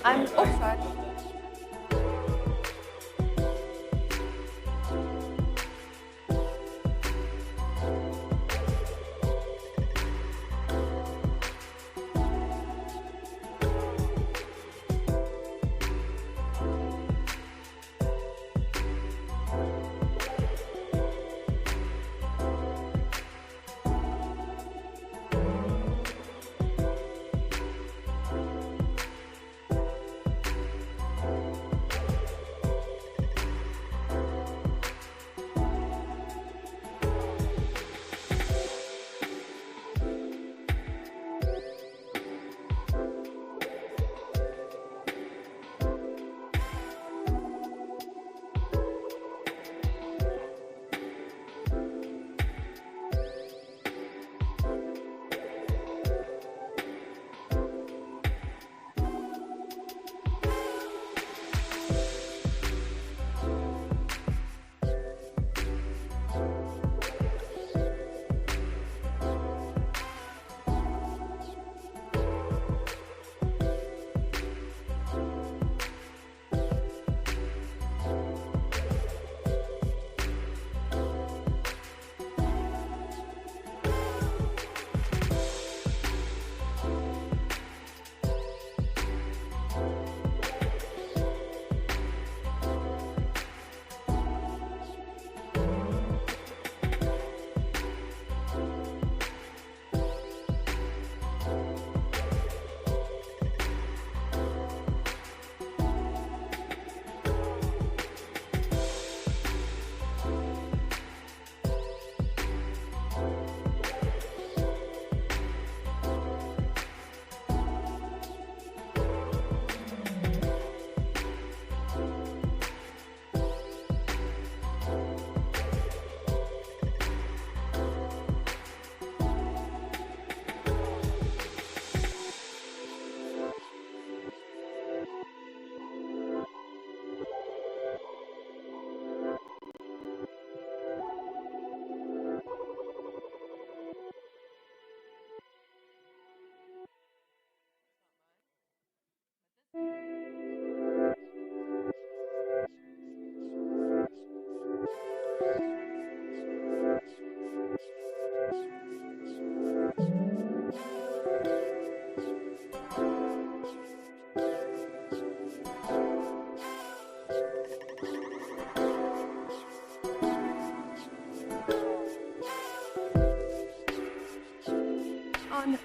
I'm sorry.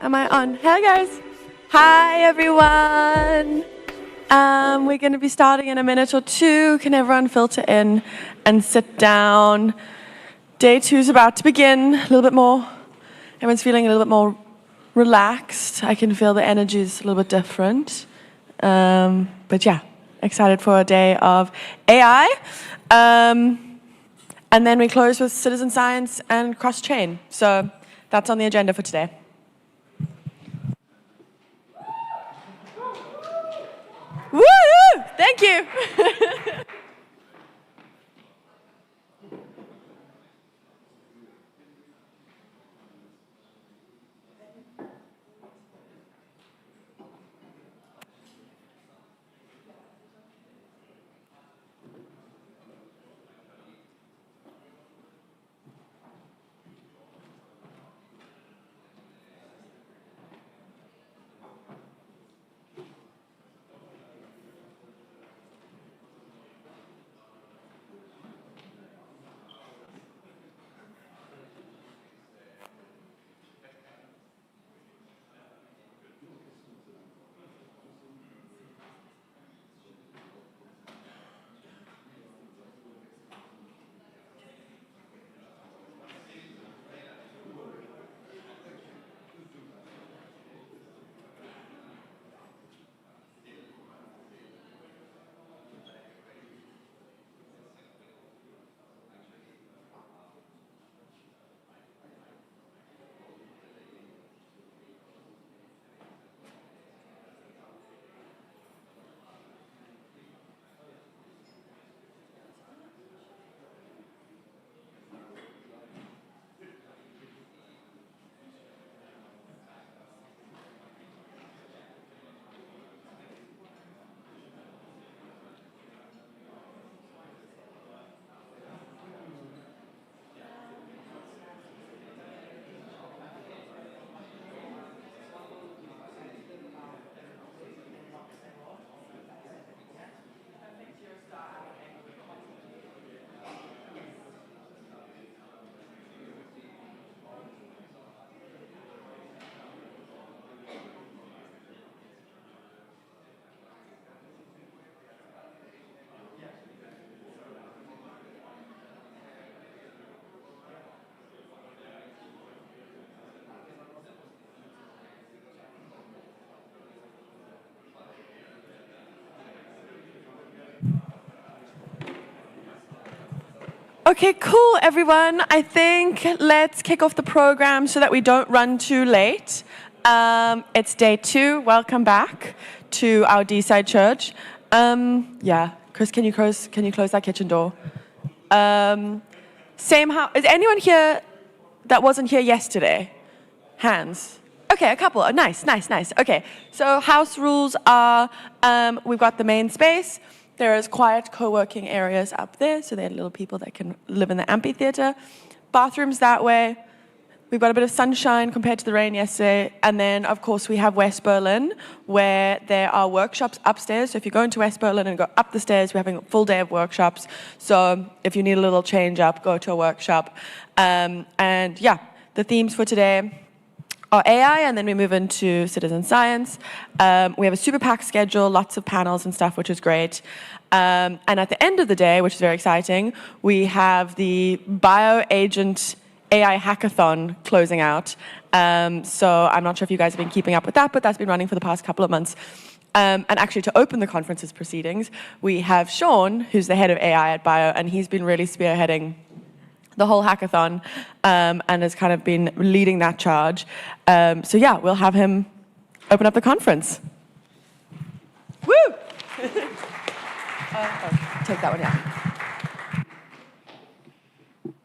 Am I on? Hey guys. Hi everyone. We're going to be starting in a minute or two. Can everyone filter in and sit down? Day 2 is about to begin. A little bit more. Everyone's feeling a little bit more relaxed. I can feel the energy is a little bit different. But yeah, excited for a day of AI. And then we close with citizen science and cross-chain. So that's on the agenda for today. Woo! Thank you. Okay, cool, everyone. I think let's kick off the program so that we don't run too late. It's day 2. Welcome back to our DeSci church. Yeah, Chris, can you close that kitchen door? Same house. Is anyone here that wasn't here yesterday? Hands. Okay, a couple. Oh, nice. Okay, so house rules are we've got the main space. There is quiet co-working areas up there, so there are little people that can live in the amphitheater. Bathrooms that way. We've got a bit of sunshine compared to the rain yesterday. And then, of course, we have West Berlin, where there are workshops upstairs. So if you go into West Berlin and go up the stairs, we're having a full day of workshops. So if you need a little change up, go to a workshop. And yeah, the themes for today are AI, and then we move into citizen science. We have a super packed schedule, lots of panels and stuff, which is great. And at the end of the day, which is very exciting, we have the bioagent AI Hackathon closing out. So I'm not sure if you guys have been keeping up with that, but that's been running for the past couple of months. And actually, to open the conference's proceedings, we have Sean, who's the head of AI at Bio, and he's been really spearheading the whole hackathon and has kind of been leading that charge. So yeah, we'll have him open up the conference. Woo! Take that one, yeah.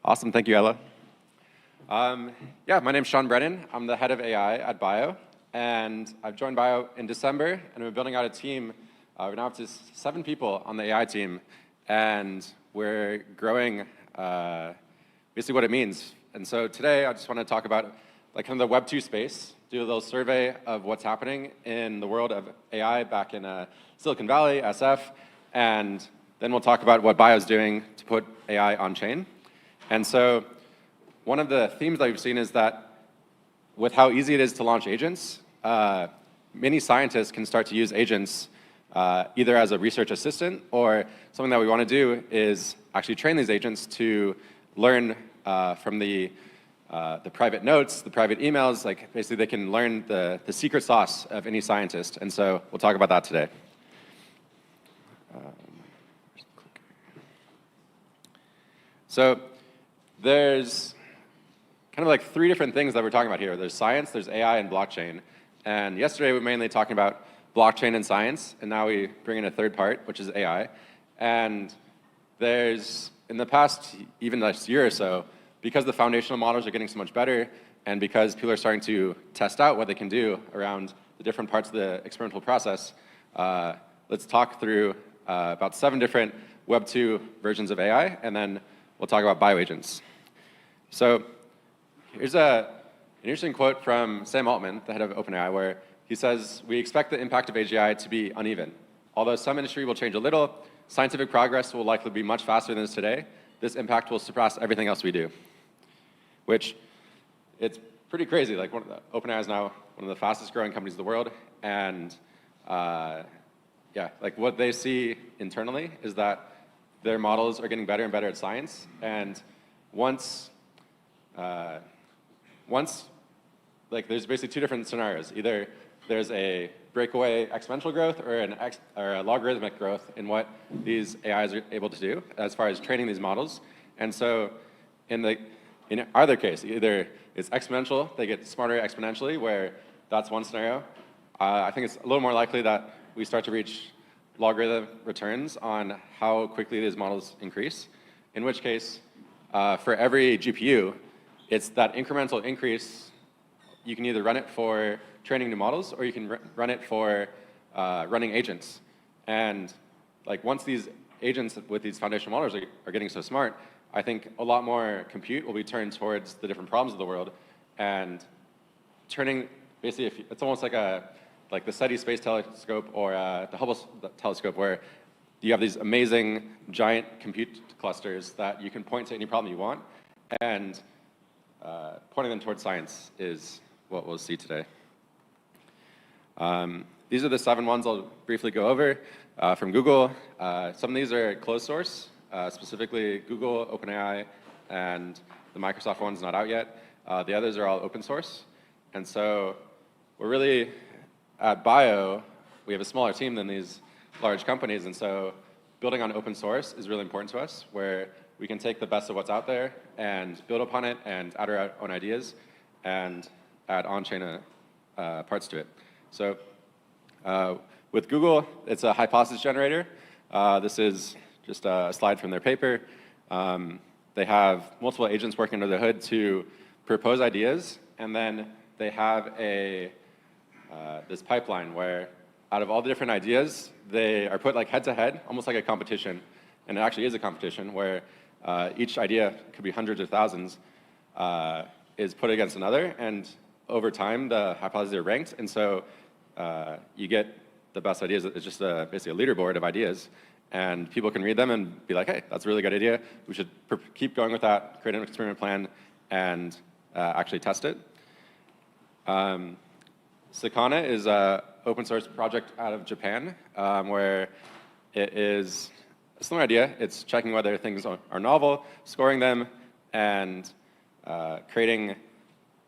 Awesome, thank you, Ella. Yeah, my name's Sean Brennan. I'm the head of AI at Bio, and I've joined Bio in December, and we're building out a team. We're now up to 7 people on the AI team, and we're growing basically what it means. And so today, I just want to talk about like kind of the Web 2 space, do a little survey of what's happening in the world of AI back in Silicon Valley, SF, and then we'll talk about what Bio's doing to put AI on chain. And so one of the themes that we've seen is that with how easy it is to launch agents, many scientists can start to use agents either as a research assistant, or something that we want to do is actually train these agents to learn from the private notes, the private emails. Like basically they can learn the secret sauce of any scientist. And so we'll talk about that today. So there's kind of like 3 different things that we're talking about here. There's science, there's AI, and blockchain. And yesterday we were mainly talking about blockchain and science, and now we bring in a third part, which is AI. And there's, in the past, even last year or so, because the foundational models are getting so much better, and because people are starting to test out what they can do around the different parts of the experimental process, let's talk through about 7 different Web 2 versions of AI, and then we'll talk about bioagents. So here's an interesting quote from Sam Altman, the head of OpenAI, where he says, "We expect the impact of AGI to be uneven. Although some industry will change a little, scientific progress will likely be much faster than it is today. This impact will surpass everything else we do." Which, it's pretty crazy. Like OpenAI is now one of the fastest growing companies in the world, and yeah, like what they see internally is that their models are getting better and better at science, and once like there's basically 2 different scenarios. Either there's a breakaway exponential growth or a logarithmic growth in what these AIs are able to do as far as training these models. And so in either case, either it's exponential, they get smarter exponentially, where that's one scenario. I think it's a little more likely that we start to reach logarithm returns on how quickly these models increase, in which case, for every GPU, it's that incremental increase. You can either run it for training new models, or you can run it for running agents. And like once these agents with these foundational models are getting so smart, I think a lot more compute will be turned towards the different problems of the world, and turning basically, it's almost like the SETI Space Telescope or the Hubble telescope, where you have these amazing giant compute clusters that you can point to any problem you want, and pointing them towards science is what we'll see today. These are the 7 ones I'll briefly go over from Google. Some of these are closed source, specifically Google, OpenAI, and the Microsoft one's not out yet. The others are all open source. And so we're really, at Bio, we have a smaller team than these large companies, and so building on open source is really important to us, where we can take the best of what's out there and build upon it and add our own ideas and add on-chain parts to it. So with Google, it's a hypothesis generator. This is just a slide from their paper. They have multiple agents working under the hood to propose ideas, and then they have this pipeline where out of all the different ideas, they are put like head-to-head, almost like a competition. And it actually is a competition where each idea, could be hundreds or thousands, is put against another. And over time, the hypotheses are ranked. And so you get the best ideas. It's just basically a leaderboard of ideas. And people can read them and be like, hey, that's a really good idea. We should keep going with that, create an experiment plan, and actually test it. Sakana is an open source project out of Japan where it is a similar idea. It's checking whether things are novel, scoring them, and creating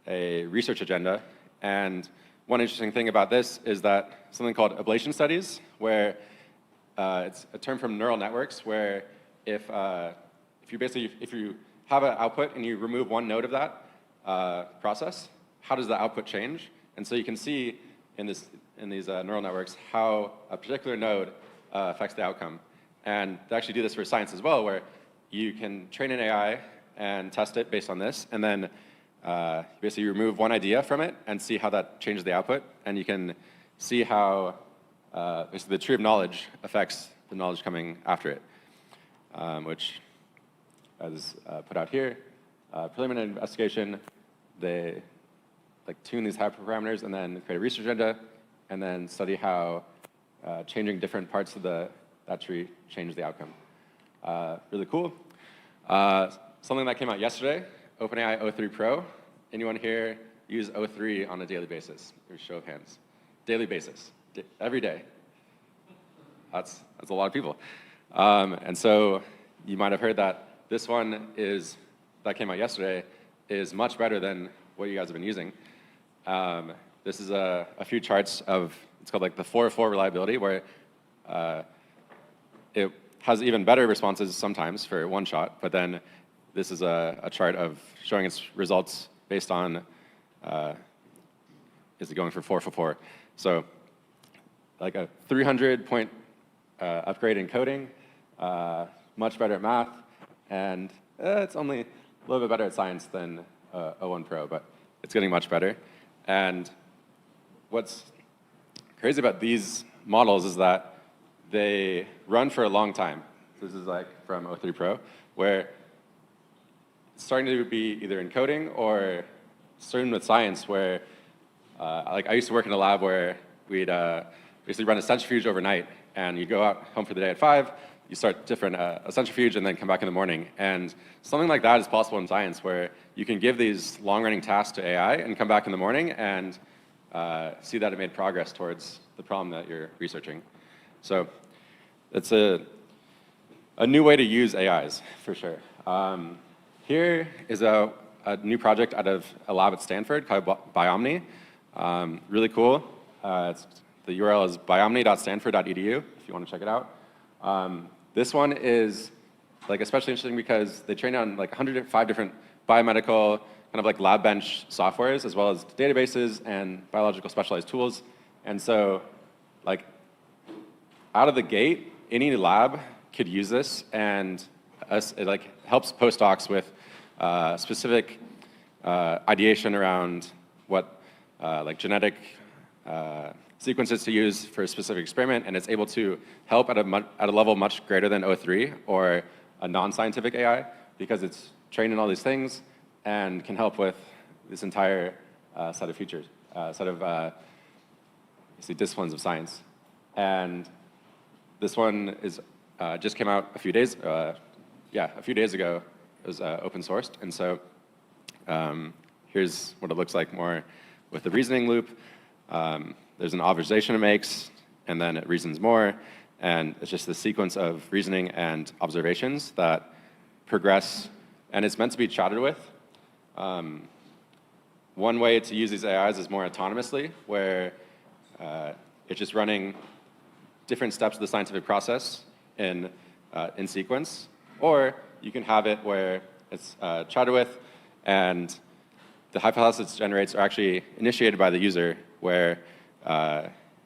a research agenda. And one interesting thing about this is that something called ablation studies, where it's a term from neural networks, where if you have an output and you remove one node of that process, how does the output change? And so you can see in these neural networks how a particular node affects the outcome. And they actually do this for science as well, where you can train an AI and test it based on this, and then basically remove one idea from it and see how that changes the output. And you can see how basically the tree of knowledge affects the knowledge coming after it, which is put out here. Preliminary investigation, they tune these hyperparameters and then create a research agenda, and then study how changing different parts of that tree change the outcome. Really cool. Something that came out yesterday, OpenAI O3 Pro. Anyone here use O3 on a daily basis? Your show of hands. Daily basis, every day. That's a lot of people. And so you might have heard that this one that came out yesterday is much better than what you guys have been using. This is a few charts of, it's called like the 404 reliability, where it has even better responses sometimes for one shot, but then this is a chart of showing its results based on, is it going for 404? So like a 300-point upgrade in coding, much better at math, and it's only a little bit better at science than O1 Pro, but it's getting much better. And what's crazy about these models is that they run for a long time. This is like from O3 Pro, where it's starting to be either in coding or starting with science, where like I used to work in a lab where we'd basically run a centrifuge overnight, and you go out home for the day at 5, you start a centrifuge, and then come back in the morning. And something like that is possible in science, where you can give these long-running tasks to AI and come back in the morning and see that it made progress towards the problem that you're researching. So it's a new way to use AIs, for sure. Here is a new project out of a lab at Stanford called Biomni. Really cool. The URL is biomni.stanford.edu if you want to check it out. This one is especially interesting because they train on 105 different biomedical kind of lab bench softwares, as well as databases and biological specialized tools. And so out of the gate, any lab could use this, and it helps postdocs with specific ideation around what genetic sequences to use for a specific experiment, and it's able to help at a level much greater than O3 or a non-scientific AI, because it's trained in all these things and can help with this entire set of features, disciplines of science. And this one just came out a few days ago. It was open sourced, and so here's what it looks like more with the reasoning loop. There's an observation it makes, and then it reasons more, and it's just the sequence of reasoning and observations that progress, and it's meant to be chatted with. One way to use these AIs is more autonomously, where it's just running different steps of the scientific process in sequence, or you can have it where it's chatted with, and the hypothesis it generates are actually initiated by the user, where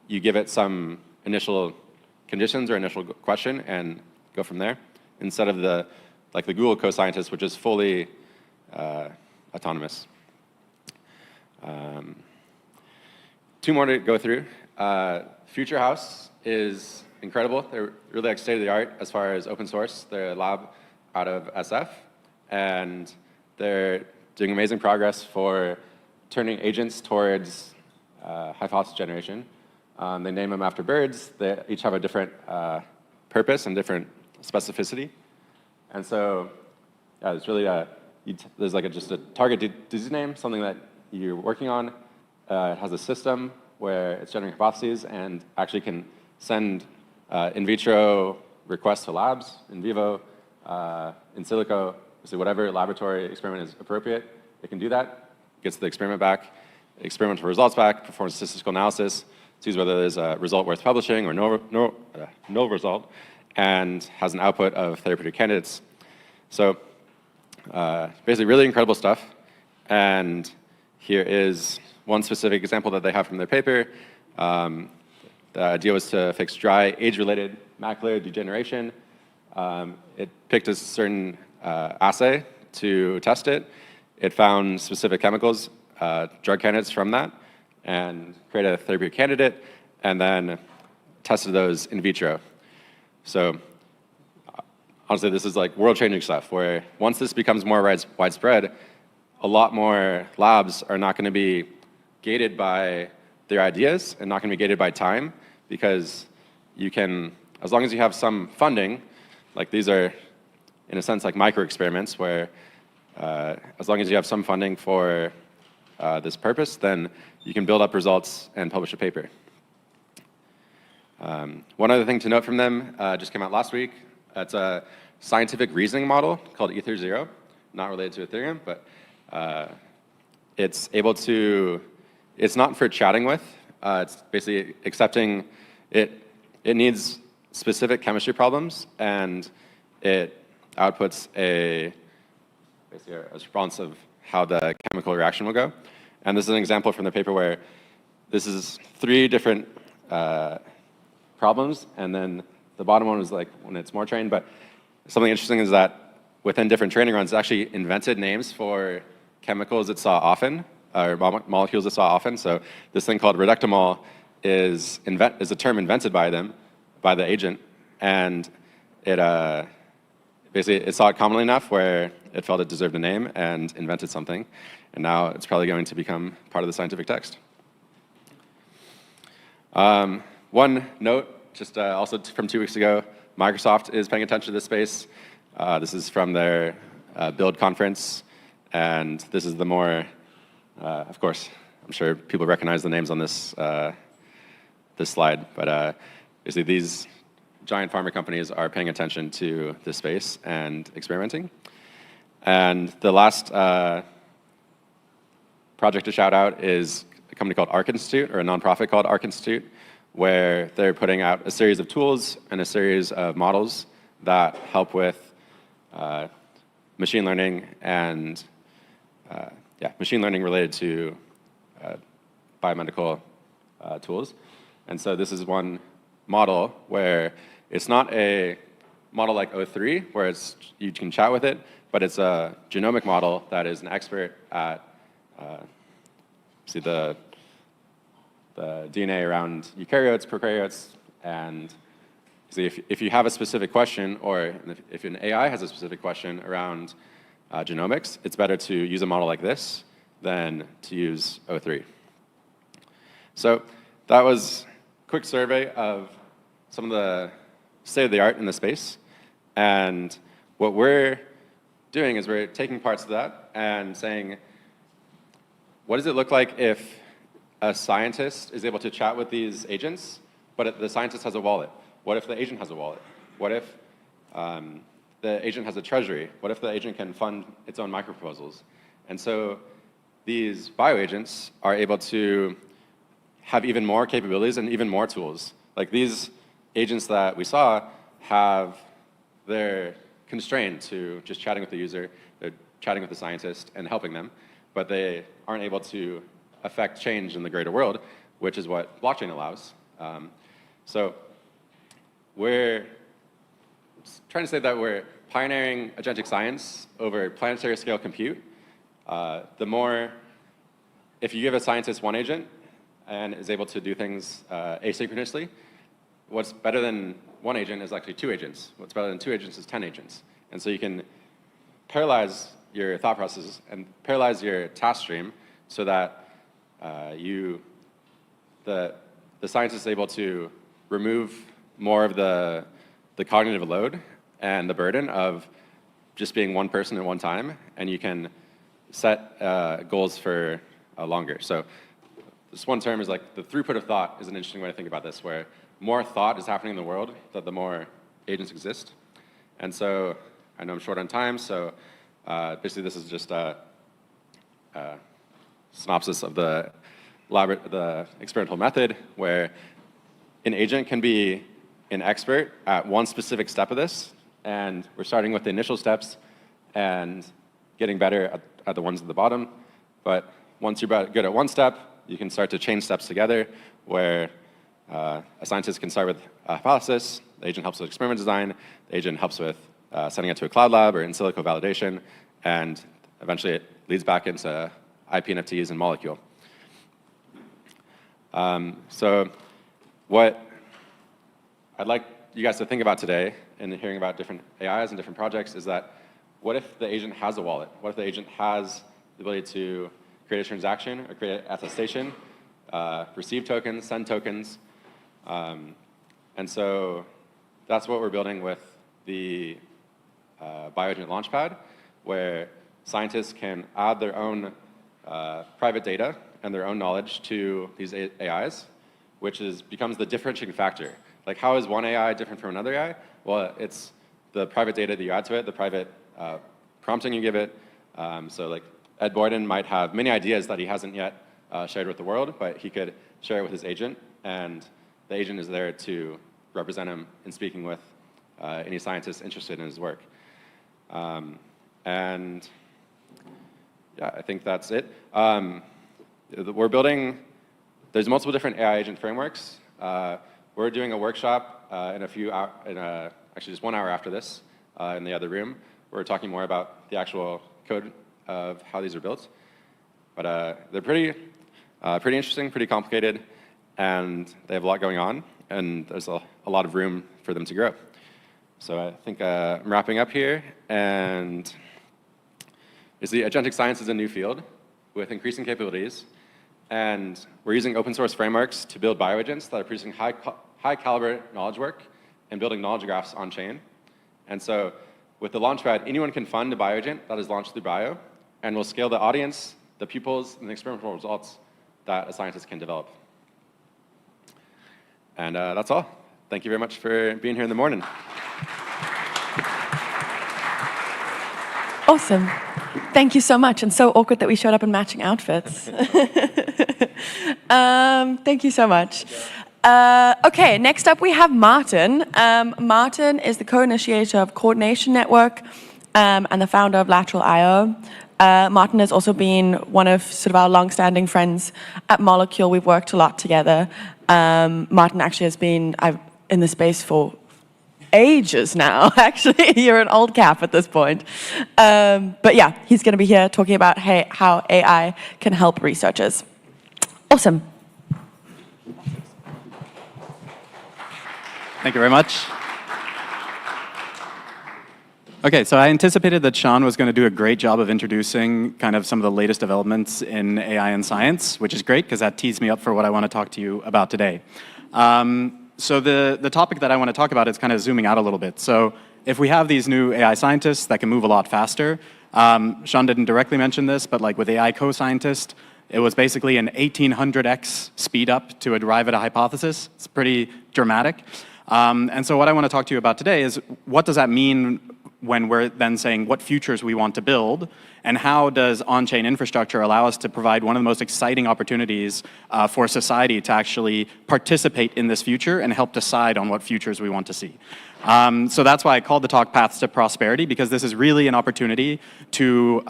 you give it some initial conditions or initial question and go from there, instead of the Google co-scientist, which is fully autonomous. Two more to go through. Future House is incredible. They're really like state-of-the-art as far as open source. They're a lab out of SF, and they're doing amazing progress for turning agents towards hypothesis generation. They name them after birds. They each have a different purpose and different specificity. And so yeah, it's really there's like just a target disease name, something that you're working on. It has a system where it's generating hypotheses and actually can send in vitro requests to labs, in vivo, in silico, so whatever laboratory experiment is appropriate, it can do that, gets the experiment back, experimental results back, performs statistical analysis, sees whether there's a result worth publishing or no result, and has an output of therapeutic candidates. So basically really incredible stuff. And here is one specific example that they have from their paper. The idea was to fix dry, age-related macular degeneration. It picked a certain assay to test it. It found specific chemicals, drug candidates from that, and created a therapeutic candidate, and then tested those in vitro. So honestly, this is like world-changing stuff, where once this becomes more widespread, a lot more labs are not going to be gated by their ideas and not going to be gated by time, because you can, as long as you have some funding, like these are, in a sense, like micro-experiments, where as long as you have some funding for this purpose, then you can build up results and publish a paper. One other thing to note from them just came out last week. It's a scientific reasoning model called Ether0, not related to Ethereum, but it's able to, it's not for chatting with, it's basically accepting, it needs specific chemistry problems, and it outputs basically a response of how the chemical reaction will go. And this is an example from the paper where this is 3 different problems, and then the bottom one was like when it's more trained. But something interesting is that within different training runs, it actually invented names for chemicals it saw often, or molecules it saw often. So this thing called reductamol is a term invented by the agent, and it basically it saw it commonly enough where it felt it deserved a name and invented something, and now it's probably going to become part of the scientific text. One note, just also from 2 weeks ago, Microsoft is paying attention to this space. This is from their Build conference, and this is the more, of course, I'm sure people recognize the names on this this slide, but basically these giant pharma companies are paying attention to this space and experimenting. And the last project to shout out is a company called Arc Institute, or a nonprofit called Arc Institute, where they're putting out a series of tools and a series of models that help with machine learning and machine learning related to biomedical tools. And so this is one model where it's not a model like O3, where you can chat with it, but it's a genomic model that is an expert at the DNA around eukaryotes, prokaryotes, and see if you have a specific question, or if an AI has a specific question around genomics, it's better to use a model like this than to use O3. So that was a quick survey of some of the state-of-the-art in the space. And what we're doing is we're taking parts of that and saying, what does it look like if a scientist is able to chat with these agents, but the scientist has a wallet? What if the agent has a wallet? What if the agent has a treasury? What if the agent can fund its own microproposals? And so these bioagents are able to have even more capabilities and even more tools. Like these agents that we saw have their constrained to just chatting with the user, they're chatting with the scientist and helping them, but they aren't able to affect change in the greater world, which is what blockchain allows. So we're trying to say that we're pioneering agentic science over planetary scale compute. If you give a scientist one agent and is able to do things asynchronously, what's better than one agent is actually two agents. What's better than two agents is 10 agents. And so you can parallelize your thought processes and parallelize your task stream so that the scientist is able to remove more of the cognitive load and the burden of just being one person at one time, and you can set goals for longer. So this one term is like the throughput of thought is an interesting way to think about this, where more thought is happening in the world, that the more agents exist. And so I know I'm short on time, so basically this is just a synopsis of the experimental method, where an agent can be an expert at one specific step of this, and we're starting with the initial steps and getting better at the ones at the bottom. But once you're good at one step, you can start to chain steps together, where a scientist can start with a hypothesis, the agent helps with experiment design, the agent helps with sending it to a cloud lab or in silico validation, and eventually it leads back into IP NFTs and Molecule. So what I'd like you guys to think about today in hearing about different AIs and different projects is that what if the agent has a wallet? What if the agent has the ability to create a transaction or create an attestation, receive tokens, send tokens? And so that's what we're building with the BioAgent Launchpad, where scientists can add their own private data and their own knowledge to these AIs, which becomes the differentiating factor. Like, how is one AI different from another AI? Well, it's the private data that you add to it, the private prompting you give it. So like Ed Boyden might have many ideas that he hasn't yet shared with the world, but he could share it with his agent, and the agent is there to represent him in speaking with any scientist interested in his work. And yeah, I think that's it. We're building, there's multiple different AI agent frameworks. We're doing a workshop in actually just 1 hour after this in the other room. We're talking more about the actual code of how these are built. But they're pretty interesting, pretty complicated, and they have a lot going on, and there's a lot of room for them to grow. So I think I'm wrapping up here, and agentic science is a new field with increasing capabilities, and we're using open source frameworks to build bioagents that are producing high caliber knowledge work and building knowledge graphs on chain. And so with the Launchpad, anyone can fund a bioagent that is launched through Bio, and we'll scale the audience, the pupils, and the experimental results that a scientist can develop. And that's all. Thank you very much for being here in the morning. Awesome. Thank you so much. And so awkward that we showed up in matching outfits. Thank you so much. Okay, next up we have Martin. Martin is the co-initiator of Coordination Network and the founder of Lateral.io. Martin has also been one of sort of our long-standing friends at Molecule. We've worked a lot together. Martin actually has been in the space for ages now, actually. You're an old cap at this point. But yeah, he's going to be here talking about how AI can help researchers. Awesome. Thank you very much. Okay, so I anticipated that Sean was going to do a great job of introducing kind of some of the latest developments in AI and science, which is great because that tees me up for what I want to talk to you about today. So the topic that I want to talk about is kind of zooming out a little bit. So if we have these new AI scientists that can move a lot faster, Sean didn't directly mention this, but like with AI co-scientist, it was basically an 1800x speed up to arrive at a hypothesis. It's pretty dramatic. And so what I want to talk to you about today is what does that mean when we're then saying what futures we want to build, and how does on-chain infrastructure allow us to provide one of the most exciting opportunities for society to actually participate in this future and help decide on what futures we want to see. So that's why I called the talk Paths to Prosperity, because this is really an opportunity to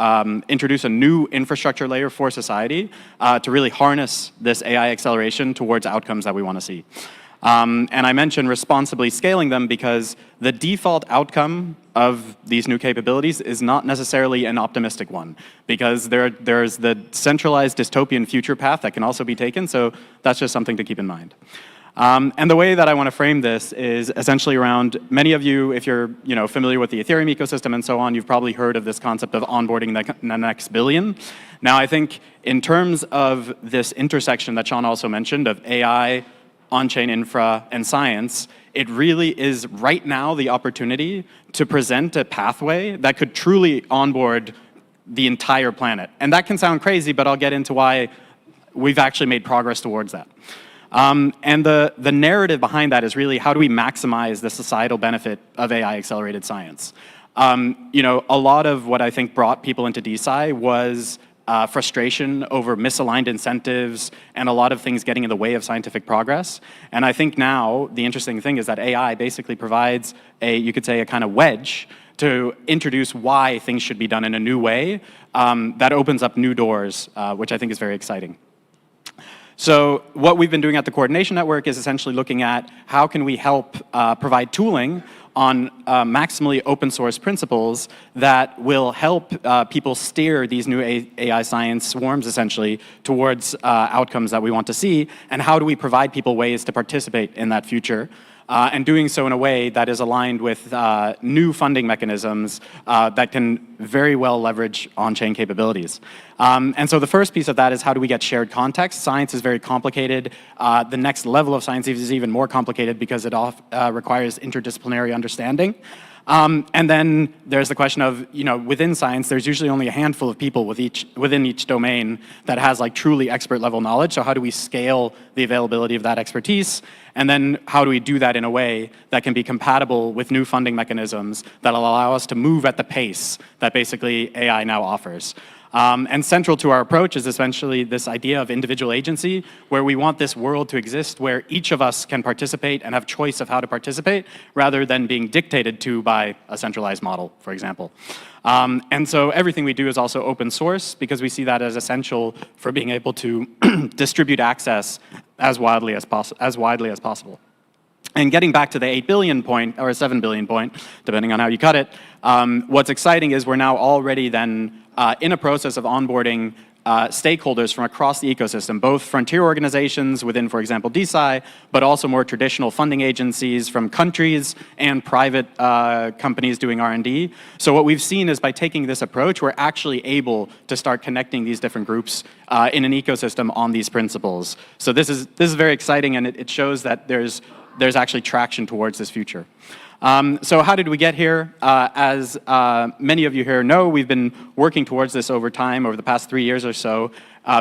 introduce a new infrastructure layer for society to really harness this AI acceleration towards outcomes that we want to see. And I mentioned responsibly scaling them because the default outcome of these new capabilities is not necessarily an optimistic one, because there's the centralized dystopian future path that can also be taken, so that's just something to keep in mind. And the way that I want to frame this is essentially around, many of you, if you're familiar with the Ethereum ecosystem and so on, you've probably heard of this concept of onboarding the next billion. Now, I think in terms of this intersection that Sean also mentioned of AI, on-chain infra, and science, it really is right now the opportunity to present a pathway that could truly onboard the entire planet. And that can sound crazy, but I'll get into why we've actually made progress towards that. And the narrative behind that is really, how do we maximize the societal benefit of AI accelerated science? A lot of what I think brought people into DeSci was frustration over misaligned incentives and a lot of things getting in the way of scientific progress. And I think now the interesting thing is that AI basically provides you could say, a kind of wedge to introduce why things should be done in a new way that opens up new doors, which I think is very exciting. So what we've been doing at the Coordination Network is essentially looking at how can we help provide tooling on maximally open source principles that will help people steer these new AI science swarms essentially towards outcomes that we want to see, and how do we provide people ways to participate in that future. And doing so in a way that is aligned with new funding mechanisms that can very well leverage on-chain capabilities. And so the first piece of that is, how do we get shared context? Science is very complicated. The next level of science is even more complicated because it requires interdisciplinary understanding. And then there's the question of, within science, there's usually only a handful of people within each domain that has like truly expert level knowledge. So how do we scale the availability of that expertise? And then how do we do that in a way that can be compatible with new funding mechanisms that will allow us to move at the pace that basically AI now offers? And central to our approach is essentially this idea of individual agency, where we want this world to exist where each of us can participate and have choice of how to participate, rather than being dictated to by a centralized model, for example. And so everything we do is also open source, because we see that as essential for being able to distribute access as widely as possible. And getting back to the 8 billion point, or 7 billion point, depending on how you cut it, what's exciting is we're now already then in a process of onboarding stakeholders from across the ecosystem, both frontier organizations within, for example, DeSci, but also more traditional funding agencies from countries and private companies doing R&D. So what we've seen is, by taking this approach, we're actually able to start connecting these different groups in an ecosystem on these principles. So this is very exciting, and it shows that there's actually traction towards this future. So how did we get here? As many of you here know, we've been working towards this over time, over the past 3 years or so,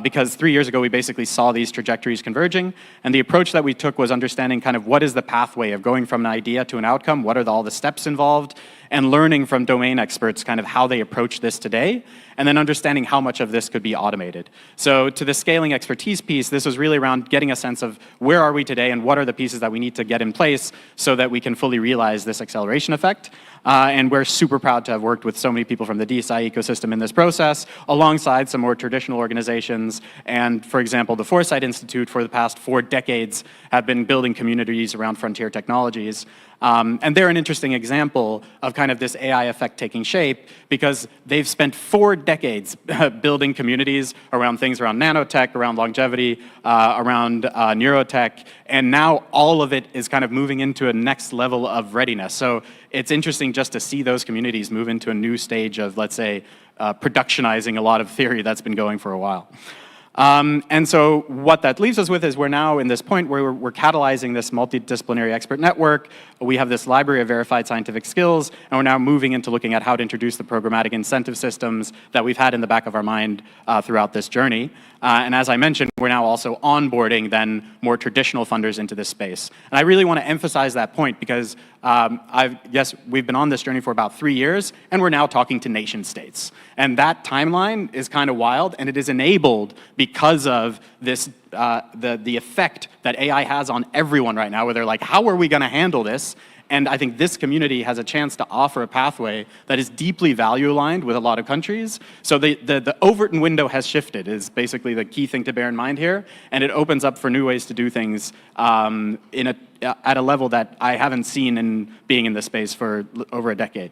because 3 years ago we basically saw these trajectories converging, and the approach that we took was understanding kind of what is the pathway of going from an idea to an outcome, what are all the steps involved, and learning from domain experts kind of how they approach this today, and then understanding how much of this could be automated. So to the scaling expertise piece, this was really around getting a sense of where are we today and what are the pieces that we need to get in place so that we can fully realize this acceleration effect. And we're super proud to have worked with so many people from the DeSci ecosystem in this process, alongside some more traditional organizations. And for example, the Foresight Institute for the past 4 decades have been building communities around frontier technologies. And they're an interesting example of kind of this AI effect taking shape, because they've spent 4 decades building communities around things around nanotech, around longevity, around neurotech, and now all of it is kind of moving into a next level of readiness. So it's interesting just to see those communities move into a new stage of, let's say, productionizing a lot of theory that's been going for a while. And so what that leaves us with is we're now in this point where we're catalyzing this multidisciplinary expert network. We have this library of verified scientific skills, and we're now moving into looking at how to introduce the programmatic incentive systems that we've had in the back of our mind throughout this journey. And as I mentioned, we're now also onboarding then more traditional funders into this space. And I really want to emphasize that point because yes, we've been on this journey for about 3 years, and we're now talking to nation states. And that timeline is kind of wild, and it is enabled because of this, the effect that AI has on everyone right now, where they're like, how are we going to handle this? And I think this community has a chance to offer a pathway that is deeply value aligned with a lot of countries. So the Overton window has shifted is basically the key thing to bear in mind here. And it opens up for new ways to do things at a level that I haven't seen in being in this space for over a decade.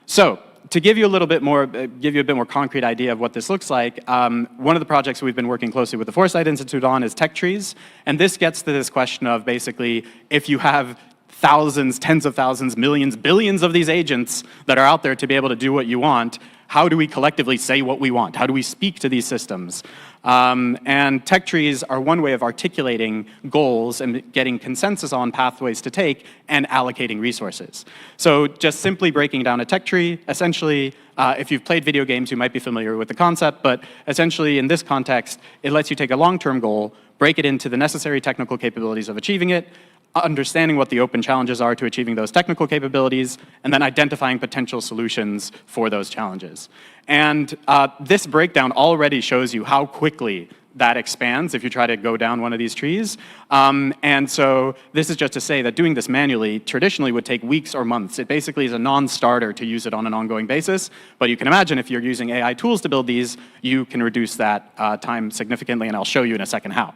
So to give you a little bit more, give you a bit more concrete idea of what this looks like, one of the projects we've been working closely with the Foresight Institute on is tech trees. And this gets to this question of basically, if you have thousands, tens of thousands, millions, billions of these agents that are out there to be able to do what you want, how do we collectively say what we want? How do we speak to these systems? And tech trees are one way of articulating goals and getting consensus on pathways to take and allocating resources. So just simply breaking down a tech tree, essentially, if you've played video games, you might be familiar with the concept, but essentially in this context, it lets you take a long-term goal, break it into the necessary technical capabilities of achieving it, understanding what the open challenges are to achieving those technical capabilities, and then identifying potential solutions for those challenges. And this breakdown already shows you how quickly that expands if you try to go down one of these trees. And so this is just to say that doing this manually traditionally would take weeks or months. It basically is a non-starter to use it on an ongoing basis. But you can imagine if you're using AI tools to build these, you can reduce that time significantly, and I'll show you in a second how.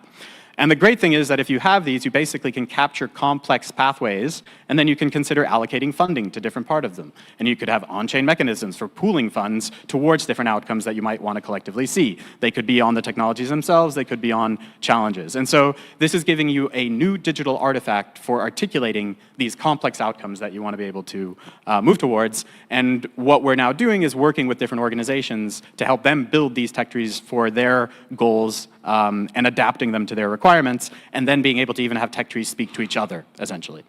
And the great thing is that if you have these, you basically can capture complex pathways, and then you can consider allocating funding to different part of them. And you could have on-chain mechanisms for pooling funds towards different outcomes that you might want to collectively see. They could be on the technologies themselves, they could be on challenges. And so this is giving you a new digital artifact for articulating these complex outcomes that you want to be able to move towards. And what we're now doing is working with different organizations to help them build these tech trees for their goals and adapting them to their requirements, and then being able to even have tech trees speak to each other, essentially.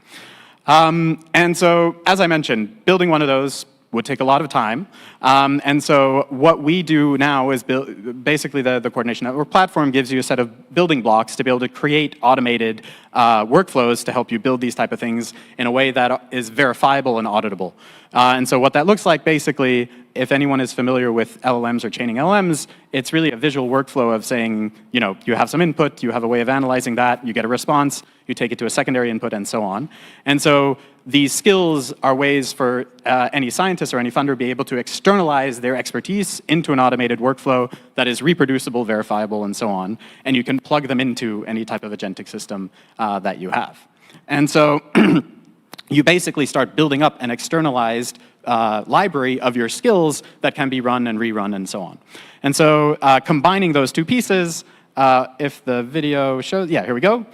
And so, as I mentioned, building one of those would take a lot of time. And so what we do now is basically the Coordination Network platform gives you a set of building blocks to be able to create automated workflows to help you build these type of things in a way that is verifiable and auditable. And so what that looks like, basically, if anyone is familiar with LLMs or chaining LLMs, it's really a visual workflow of saying, you know, you have some input, you have a way of analyzing that, you get a response, you take it to a secondary input, and so on. And so these skills are ways for any scientist or any funder to be able to externalize their expertise into an automated workflow that is reproducible, verifiable, and so on. And you can plug them into any type of agentic system that you have. And so you basically start building up an externalized library of your skills that can be run and rerun and so on. And so combining those two pieces, if the video shows, yeah, here we go.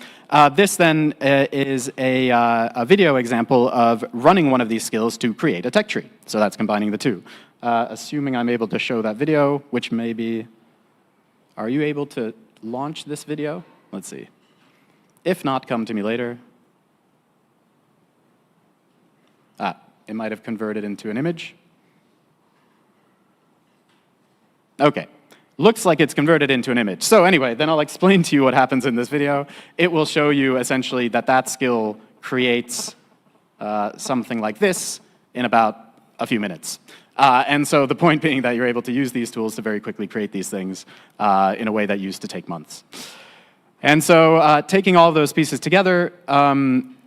This then is a video example of running one of these skills to create a tech tree. So that's combining the two. Assuming I'm able to show that video, which may be, are you able to launch this video? Let's see. If not, come to me later. It might have converted into an image. Okay. Looks like it's converted into an image. So anyway, then I'll explain to you what happens in this video. It will show you essentially that that skill creates something like this in about a few minutes. And so the point being that you're able to use these tools to very quickly create these things in a way that used to take months. And so taking all of those pieces together,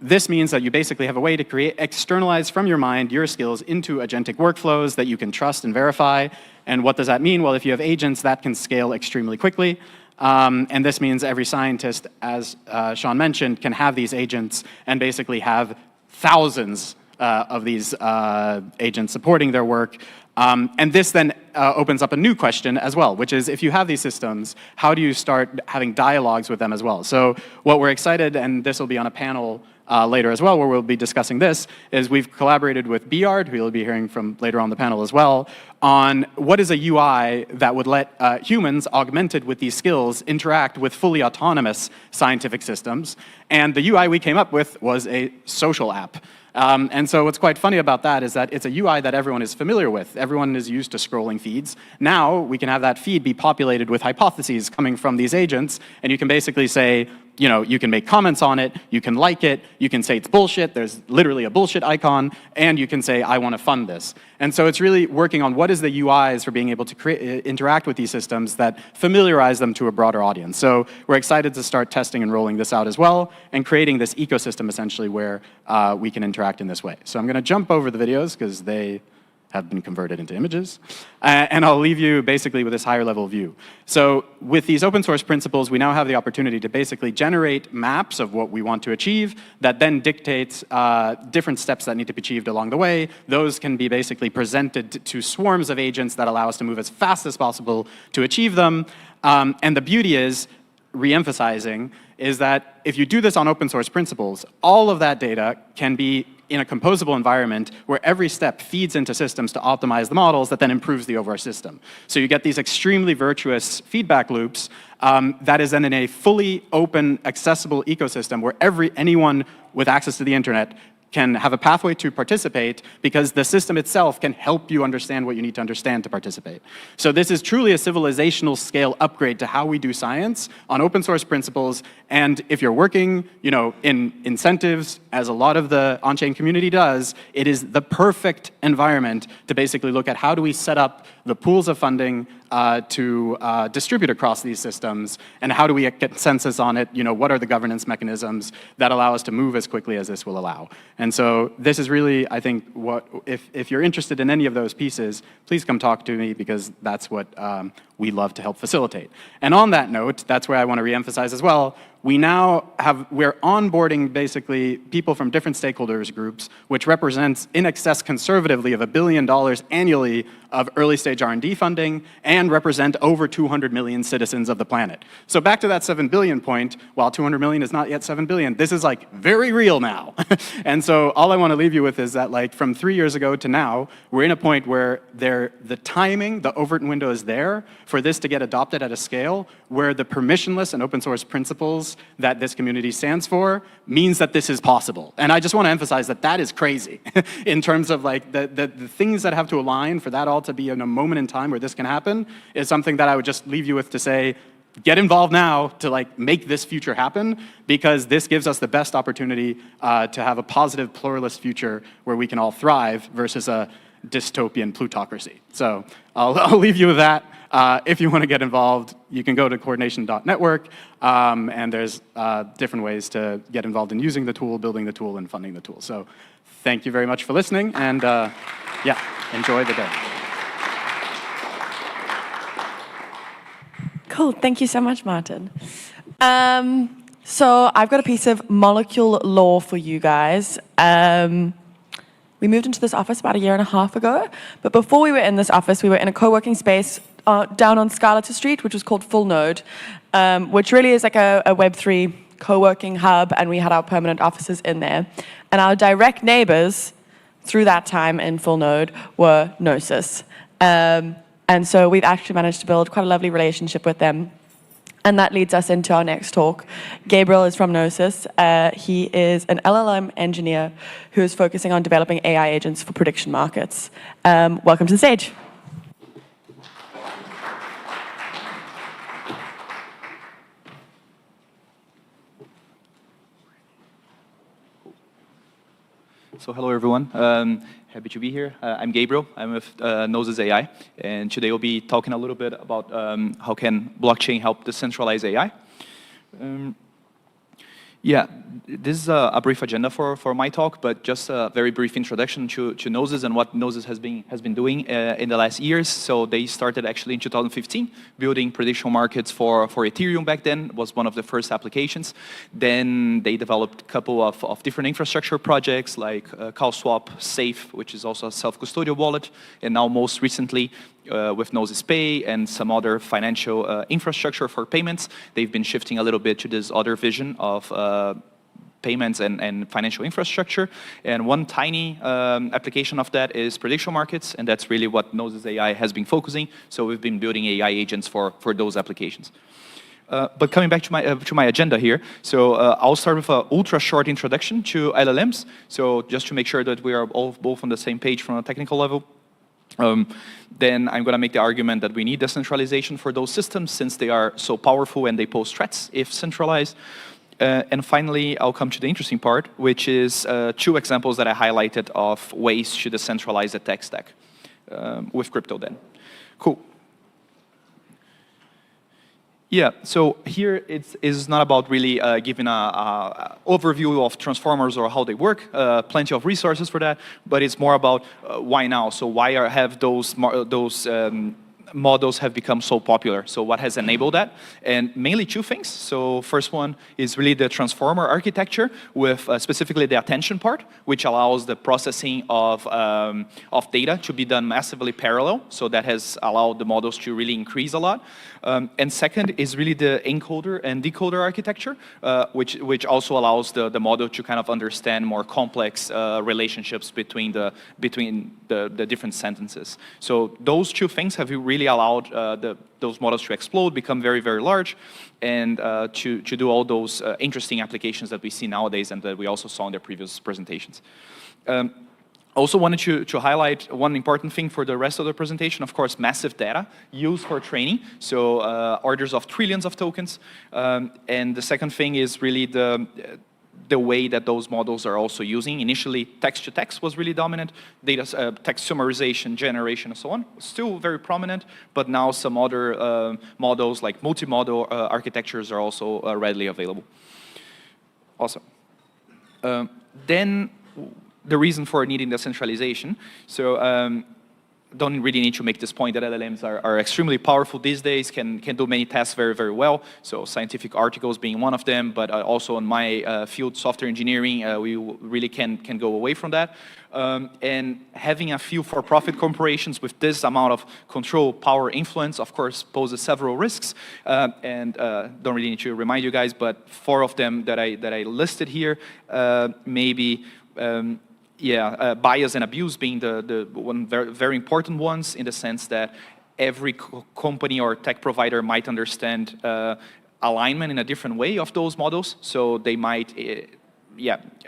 this means that you basically have a way to externalize from your mind your skills into agentic workflows that you can trust and verify. And what does that mean? Well, if you have agents, that can scale extremely quickly. And this means every scientist, as Sean mentioned, can have these agents and basically have thousands of these agents supporting their work. And this then opens up a new question as well, which is if you have these systems, how do you start having dialogues with them as well? So what we're excited, and this will be on a panel later as well, where we'll be discussing this, is we've collaborated with Beard, who you'll be hearing from later on the panel as well, on what is a UI that would let humans, augmented with these skills, interact with fully autonomous scientific systems. And the UI we came up with was a social app. And so what's quite funny about that is that it's a UI that everyone is familiar with. Everyone is used to scrolling feeds. Now we can have that feed be populated with hypotheses coming from these agents, and you can basically say, you know, you can make comments on it, you can like it, you can say it's bullshit, there's literally a bullshit icon, and you can say, I want to fund this. And so it's really working on what is the UIs for being able to interact with these systems that familiarize them to a broader audience. So we're excited to start testing and rolling this out as well, and creating this ecosystem essentially where we can interact in this way. So I'm going to jump over the videos because they have been converted into images, and I'll leave you basically with this higher level view. So with these open source principles, we now have the opportunity to basically generate maps of what we want to achieve that then dictates different steps that need to be achieved along the way. Those can be basically presented to swarms of agents that allow us to move as fast as possible to achieve them. And the beauty is, re-emphasizing, is that if you do this on open source principles, all of that data can be in a composable environment where every step feeds into systems to optimize the models that then improves the overall system. So you get these extremely virtuous feedback loops that is then in a fully open, accessible ecosystem where anyone with access to the internet can have a pathway to participate because the system itself can help you understand what you need to understand to participate. So this is truly a civilizational scale upgrade to how we do science on open source principles. And if you're working, you know, in incentives, as a lot of the on-chain community does, it is the perfect environment to basically look at how do we set up the pools of funding to distribute across these systems, and how do we get consensus on it? You know, what are the governance mechanisms that allow us to move as quickly as this will allow? And so this is really, I think, what if you're interested in any of those pieces, please come talk to me because that's what we love to help facilitate. And on that note, that's where I want to reemphasize as well. We're onboarding basically people from different stakeholders groups, which represents in excess conservatively of $1 billion annually of early stage R&D funding, and represent over 200 million citizens of the planet. So back to that 7 billion point, while 200 million is not yet 7 billion, this is like very real now. And so all I want to leave you with is that like from 3 years ago to now, we're in a point where the timing, the Overton window is there for this to get adopted at a scale where the permissionless and open source principles that this community stands for means that this is possible. And I just want to emphasize that that is crazy in terms of like the things that have to align for that all to be in a moment in time where this can happen is something that I would just leave you with to say, get involved now to like make this future happen, because this gives us the best opportunity to have a positive pluralist future where we can all thrive versus a dystopian plutocracy. So I'll leave you with that. If you want to get involved, you can go to coordination.network, and there's different ways to get involved in using the tool, building the tool, and funding the tool. So thank you very much for listening, and yeah, enjoy the day. Cool, thank you so much, Martin. So I've got a piece of molecule law for you guys. We moved into this office about 1.5 years ago, but before we were in this office, we were in a co-working space down on Scarlett Street, which was called Full Node, which really is like a Web3 co-working hub, and we had our permanent offices in there. And our direct neighbors through that time in Full Node were Gnosis. And so we've actually managed to build quite a lovely relationship with them. And that leads us into our next talk. Gabriel is from Gnosis. He is an LLM engineer who is focusing on developing AI agents for prediction markets. Welcome to the stage. So hello, everyone. Happy to be here. I'm Gabriel. I'm with Gnosis AI, and today we'll be talking a little bit about how can blockchain help decentralize AI. Yeah, this is a brief agenda for my talk, but just a very brief introduction to Gnosis and what Gnosis has been doing in the last years. So they started actually in 2015, building prediction markets for Ethereum back then, was one of the first applications. Then they developed a couple of different infrastructure projects like CalSwap, Safe, which is also a self-custodial wallet, and now most recently, with Gnosis Pay and some other financial infrastructure for payments, they've been shifting a little bit to this other vision of payments and financial infrastructure. And one tiny application of that is prediction markets, and that's really what Gnosis AI has been focusing. So we've been building AI agents for those applications. But coming back to my agenda here, so I'll start with an ultra-short introduction to LLMs. So just to make sure that we are all both on the same page from a technical level. Then I'm going to make the argument that we need decentralization for those systems since they are so powerful and they pose threats if centralized. And finally, I'll come to the interesting part, which is 2 examples that I highlighted of ways to decentralize the tech stack with crypto then. Cool. Yeah, so here it's not about really giving an overview of transformers or how they work, plenty of resources for that, but it's more about why now. So why have those models have become so popular? So what has enabled that? And mainly 2 things. So first one is really the transformer architecture with specifically the attention part, which allows the processing of data to be done massively parallel. So that has allowed the models to really increase a lot. And second is really the encoder and decoder architecture, which also allows the model to kind of understand more complex relationships between the different sentences. So those 2 things have really allowed those models to explode, become very, very large, and to do all those interesting applications that we see nowadays and that we also saw in the previous presentations. Also wanted to highlight one important thing for the rest of the presentation, of course, massive data used for training, so orders of trillions of tokens. And the second thing is really the way that those models are also using. Initially, text-to-text was really dominant, text summarization, generation, and so on, still very prominent, but now some other models like multimodal architectures are also readily available. Awesome. Then, the reason for needing decentralization. So don't really need to make this point that LLMs are extremely powerful these days, can do many tasks very, very well. So scientific articles being one of them, but also in my field, software engineering, we really can go away from that. And having a few for-profit corporations with this amount of control, power, influence, of course, poses several risks. And don't really need to remind you guys, but 4 of them that I listed here, maybe bias and abuse being the one very, very important ones, in the sense that every company or tech provider might understand alignment in a different way of those models. So they might,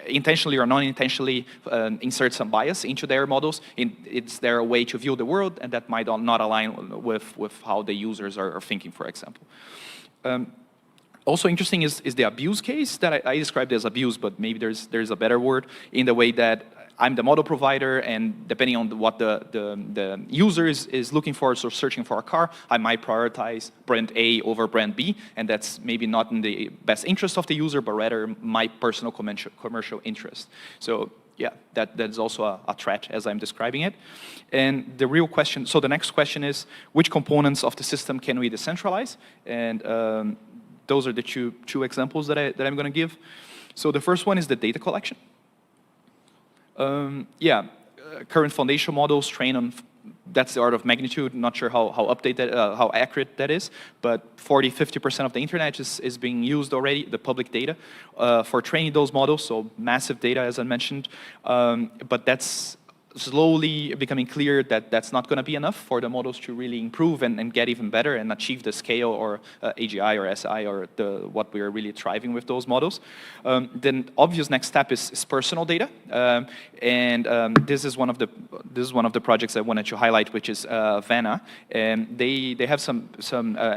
intentionally or non-intentionally insert some bias into their models. It's their way to view the world, and that might not align with how the users are thinking, for example. Also interesting is the abuse case that I described as abuse, but maybe there's a better word, in the way that I'm the model provider, and depending on what the user is looking for, so searching for a car, I might prioritize brand A over brand B, and that's maybe not in the best interest of the user, but rather my personal commercial interest. So yeah, that's also a threat as I'm describing it. And the real question, so the next question is, which components of the system can we decentralize? And those are the two examples that I'm going to give. So the first one is the data collection. Current foundation models train on, that's the order of magnitude, not sure how updated, how accurate that is, but 40–50% of the internet is being used already, the public data, for training those models, so massive data, as I mentioned, but that's slowly becoming clear that that's not going to be enough for the models to really improve and get even better and achieve the scale or AGI or SI or what we are really thriving with those models. Then obvious next step is personal data, this is one of the projects I wanted to highlight, which is Vanna, and they have some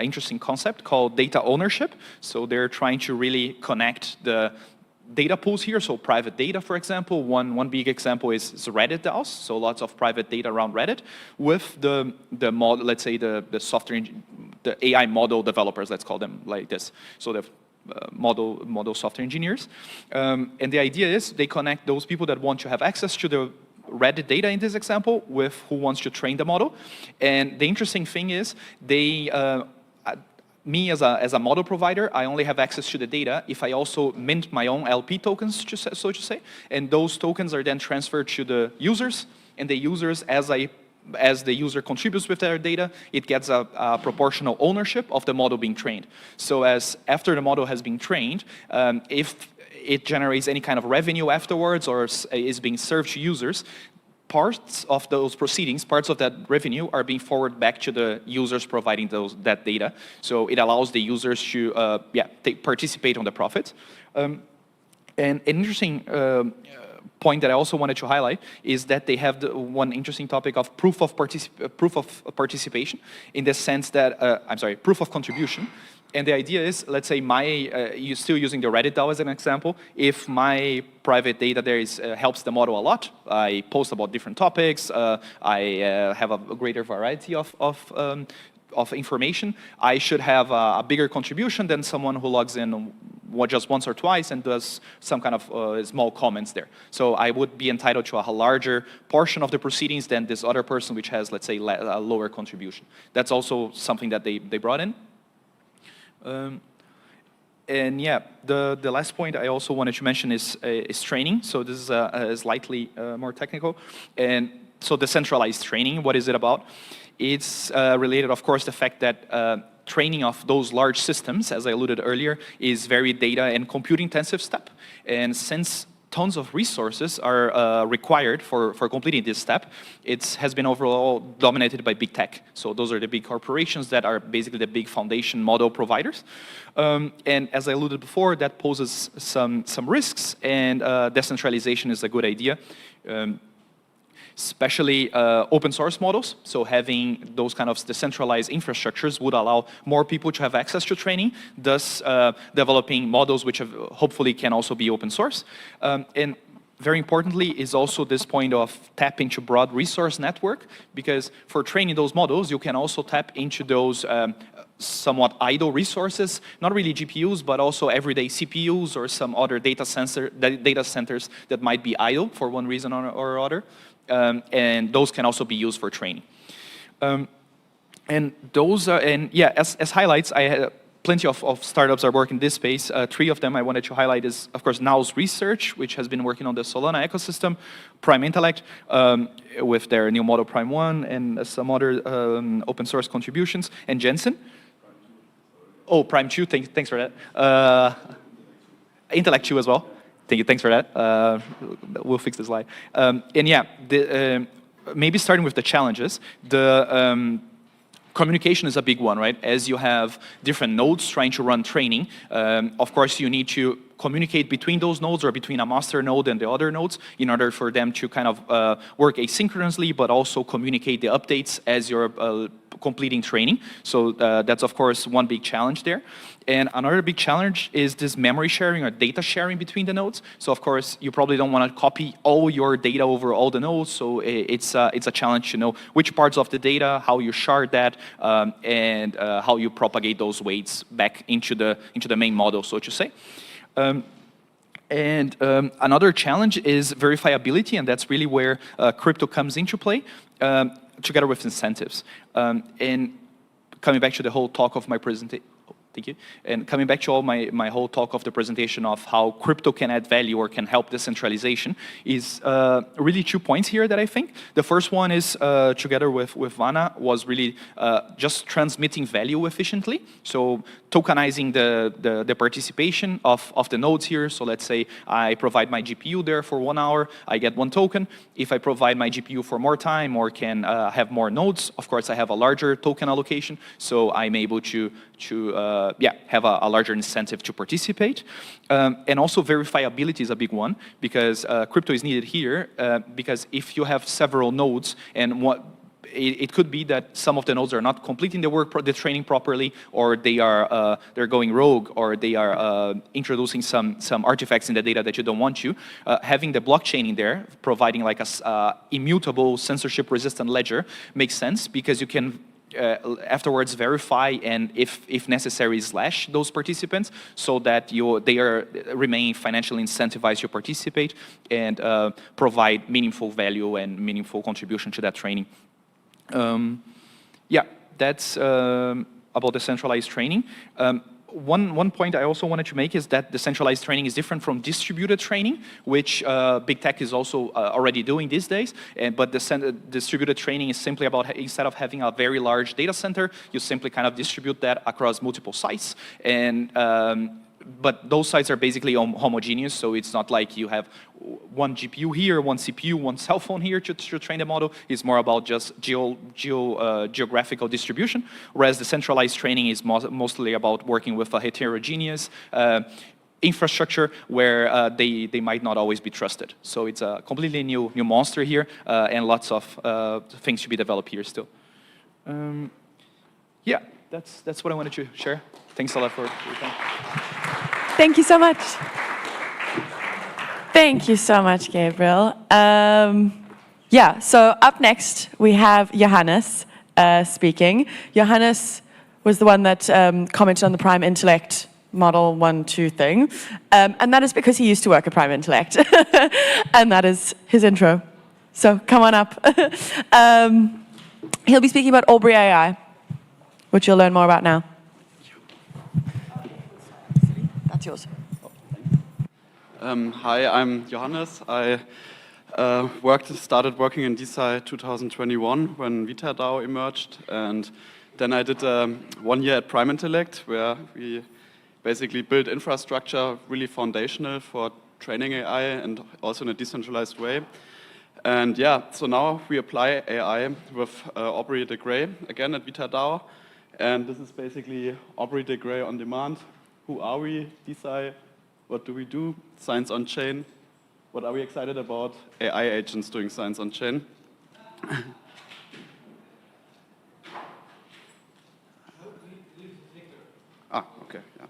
interesting concept called data ownership. So they're trying to really connect the data pools here, so private data, for example. One big example is Reddit DAOs, so lots of private data around Reddit, with the model, let's say the software, the AI model developers, let's call them like this. So the model software engineers, and the idea is they connect those people that want to have access to the Reddit data in this example with who wants to train the model. And the interesting thing is me as a model provider, I only have access to the data if I also mint my own LP tokens, so to say, and those tokens are then transferred to the users, and the users, as the user contributes with their data, it gets a proportional ownership of the model being trained. So after the model has been trained, it generates any kind of revenue afterwards or is being served to users, parts of those proceedings, parts of that revenue are being forwarded back to the users providing that data. So it allows the users to participate on the profit. And an interesting point that I also wanted to highlight is that they have one interesting topic of proof of participation, in the sense that, proof of contribution. And the idea is, let's say you're still using the Reddit DAO as an example. If my private data there helps the model a lot, I post about different topics, I have a greater variety of information, I should have a bigger contribution than someone who logs in just once or twice and does some kind of small comments there. So I would be entitled to a larger portion of the proceedings than this other person, which has, let's say, a lower contribution. That's also something that they brought in. And yeah, the last point I also wanted to mention is training. So this is slightly more technical. And so decentralized training, what is it about? It's related, of course, to the fact that training of those large systems, as I alluded earlier, is very data and compute intensive step. And since tons of resources are required for completing this step, it has been overall dominated by big tech. So those are the big corporations that are basically the big foundation model providers. And as I alluded before, that poses some risks, and decentralization is a good idea. Especially open source models. So having those kind of decentralized infrastructures would allow more people to have access to training, thus developing models which hopefully can also be open source. And very importantly is also this point of tapping to broad resource network, because for training those models, you can also tap into those somewhat idle resources, not really GPUs, but also everyday CPUs or some other data centers that might be idle for one reason or other. And those can also be used for training. And those are, and yeah, as highlights, I had plenty of startups are working in this space. 3 of them I wanted to highlight is, of course, Now's Research, which has been working on the Solana ecosystem, Prime Intellect, with their new model Prime 1, and some other open source contributions, and Jensen. Oh, Prime 2, thanks for that. Intellect 2 as well. Thank you, thanks for that. We'll fix the slide. And yeah, maybe starting with the challenges, communication is a big one, right? As you have different nodes trying to run training, of course you need to communicate between those nodes or between a master node and the other nodes in order for them to kind of work asynchronously, but also communicate the updates as you're completing training. So that's of course one big challenge there. And another big challenge is this memory sharing or data sharing between the nodes. So of course you probably don't want to copy all your data over all the nodes. So it's a challenge to know which parts of the data, how you shard that, and how you propagate those weights back into the main model, so to say. Another challenge is verifiability, and that's really where crypto comes into play, together with incentives. And coming back to the whole talk of my presentation, thank you. And coming back to all my whole talk of the presentation of how crypto can add value or can help decentralization is really 2 points here that I think. The first one is, together with Vana, was really just transmitting value efficiently. So tokenizing the participation of the nodes here. So let's say I provide my GPU there for 1 hour, I get 1 token. If I provide my GPU for more time or can have more nodes, of course I have a larger token allocation, so I'm able to have a larger incentive to participate. And also verifiability is a big one, because crypto is needed here, because if you have several nodes and it could be that some of the nodes are not completing the training properly, or they're going rogue, or they are introducing some artifacts in the data that you don't want to. Having the blockchain in there, providing like a immutable, censorship-resistant ledger makes sense, because you can afterwards verify and, if necessary, slash those participants so that they remain financially incentivized to participate and provide meaningful value and meaningful contribution to that training. Yeah, that's about decentralized training. One point I also wanted to make is that decentralized training is different from distributed training, which big tech is also already doing these days. But distributed training is simply about, instead of having a very large data center, you simply kind of distribute that across multiple sites. And but those sites are basically homogeneous, so it's not like you have one GPU here, one CPU, one cell phone here to train the model. It's more about just geographical distribution, whereas the centralized training is mostly about working with a heterogeneous infrastructure where they might not always be trusted. So it's a completely new monster here, and lots of things to be developed here still. Yeah, that's what I wanted to share. Thanks a lot for your time. Thank you so much. Thank you so much, Gabriel. Yeah, so up next we have Johannes speaking. Johannes was the one that commented on the Prime Intellect Model 1.2 thing, and that is because he used to work at Prime Intellect, and that is his intro. So come on up. He'll be speaking about Aubrey AI, which you'll learn more about now. That's yours. Hi, I'm Johannes. I started working in DeSci 2021 when VitaDAO emerged, and then I did 1 year at Prime Intellect, where we basically built infrastructure really foundational for training AI and also in a decentralized way. And yeah, so now we apply AI with Aubrey de Grey again at VitaDAO. And this is basically Aubrey de Grey on demand. Who are we, DeSci? What do we do? Science on chain. What are we excited about? AI agents doing science on chain. Okay, yeah.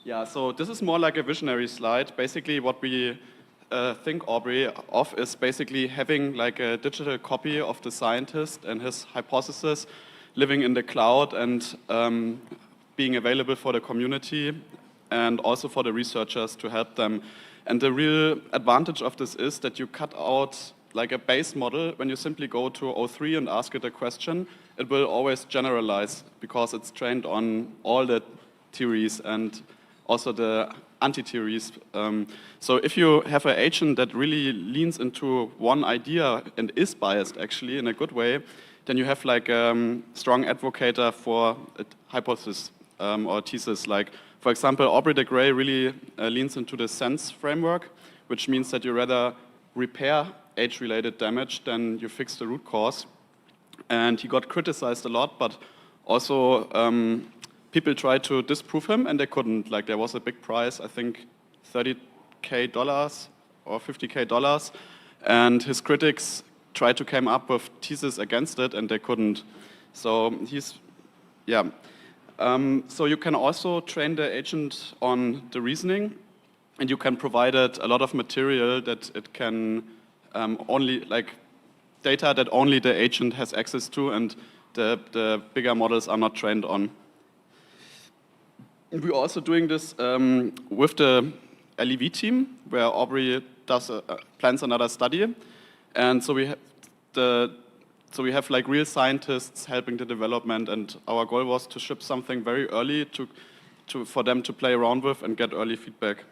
Yeah, so this is more like a visionary slide. Basically what we think Aubrey of is basically having like a digital copy of the scientist and his hypothesis living in the cloud and being available for the community and also for the researchers to help them. And the real advantage of this is that you cut out like a base model. When you simply go to O3 and ask it a question, it will always generalize because it's trained on all the theories and also the anti-theories. So if you have an agent that really leans into one idea and is biased actually in a good way, then you have like a strong advocate for a hypothesis or thesis. Like, for example, Aubrey de Grey really leans into the sense framework, which means that you rather repair age-related damage than you fix the root cause. And he got criticized a lot, but also people tried to disprove him, and they couldn't. Like, there was a big prize, I think $30,000 or $50,000, and his critics tried to come up with theses against it, and they couldn't. So he's, yeah. So you can also train the agent on the reasoning, and you can provide it a lot of material that it can only, like, data that only the agent has access to, and the bigger models are not trained on. And we're also doing this with the LEV team, where Aubrey plans another study, and so we have like real scientists helping the development, and our goal was to ship something very early for them to play around with and get early feedback.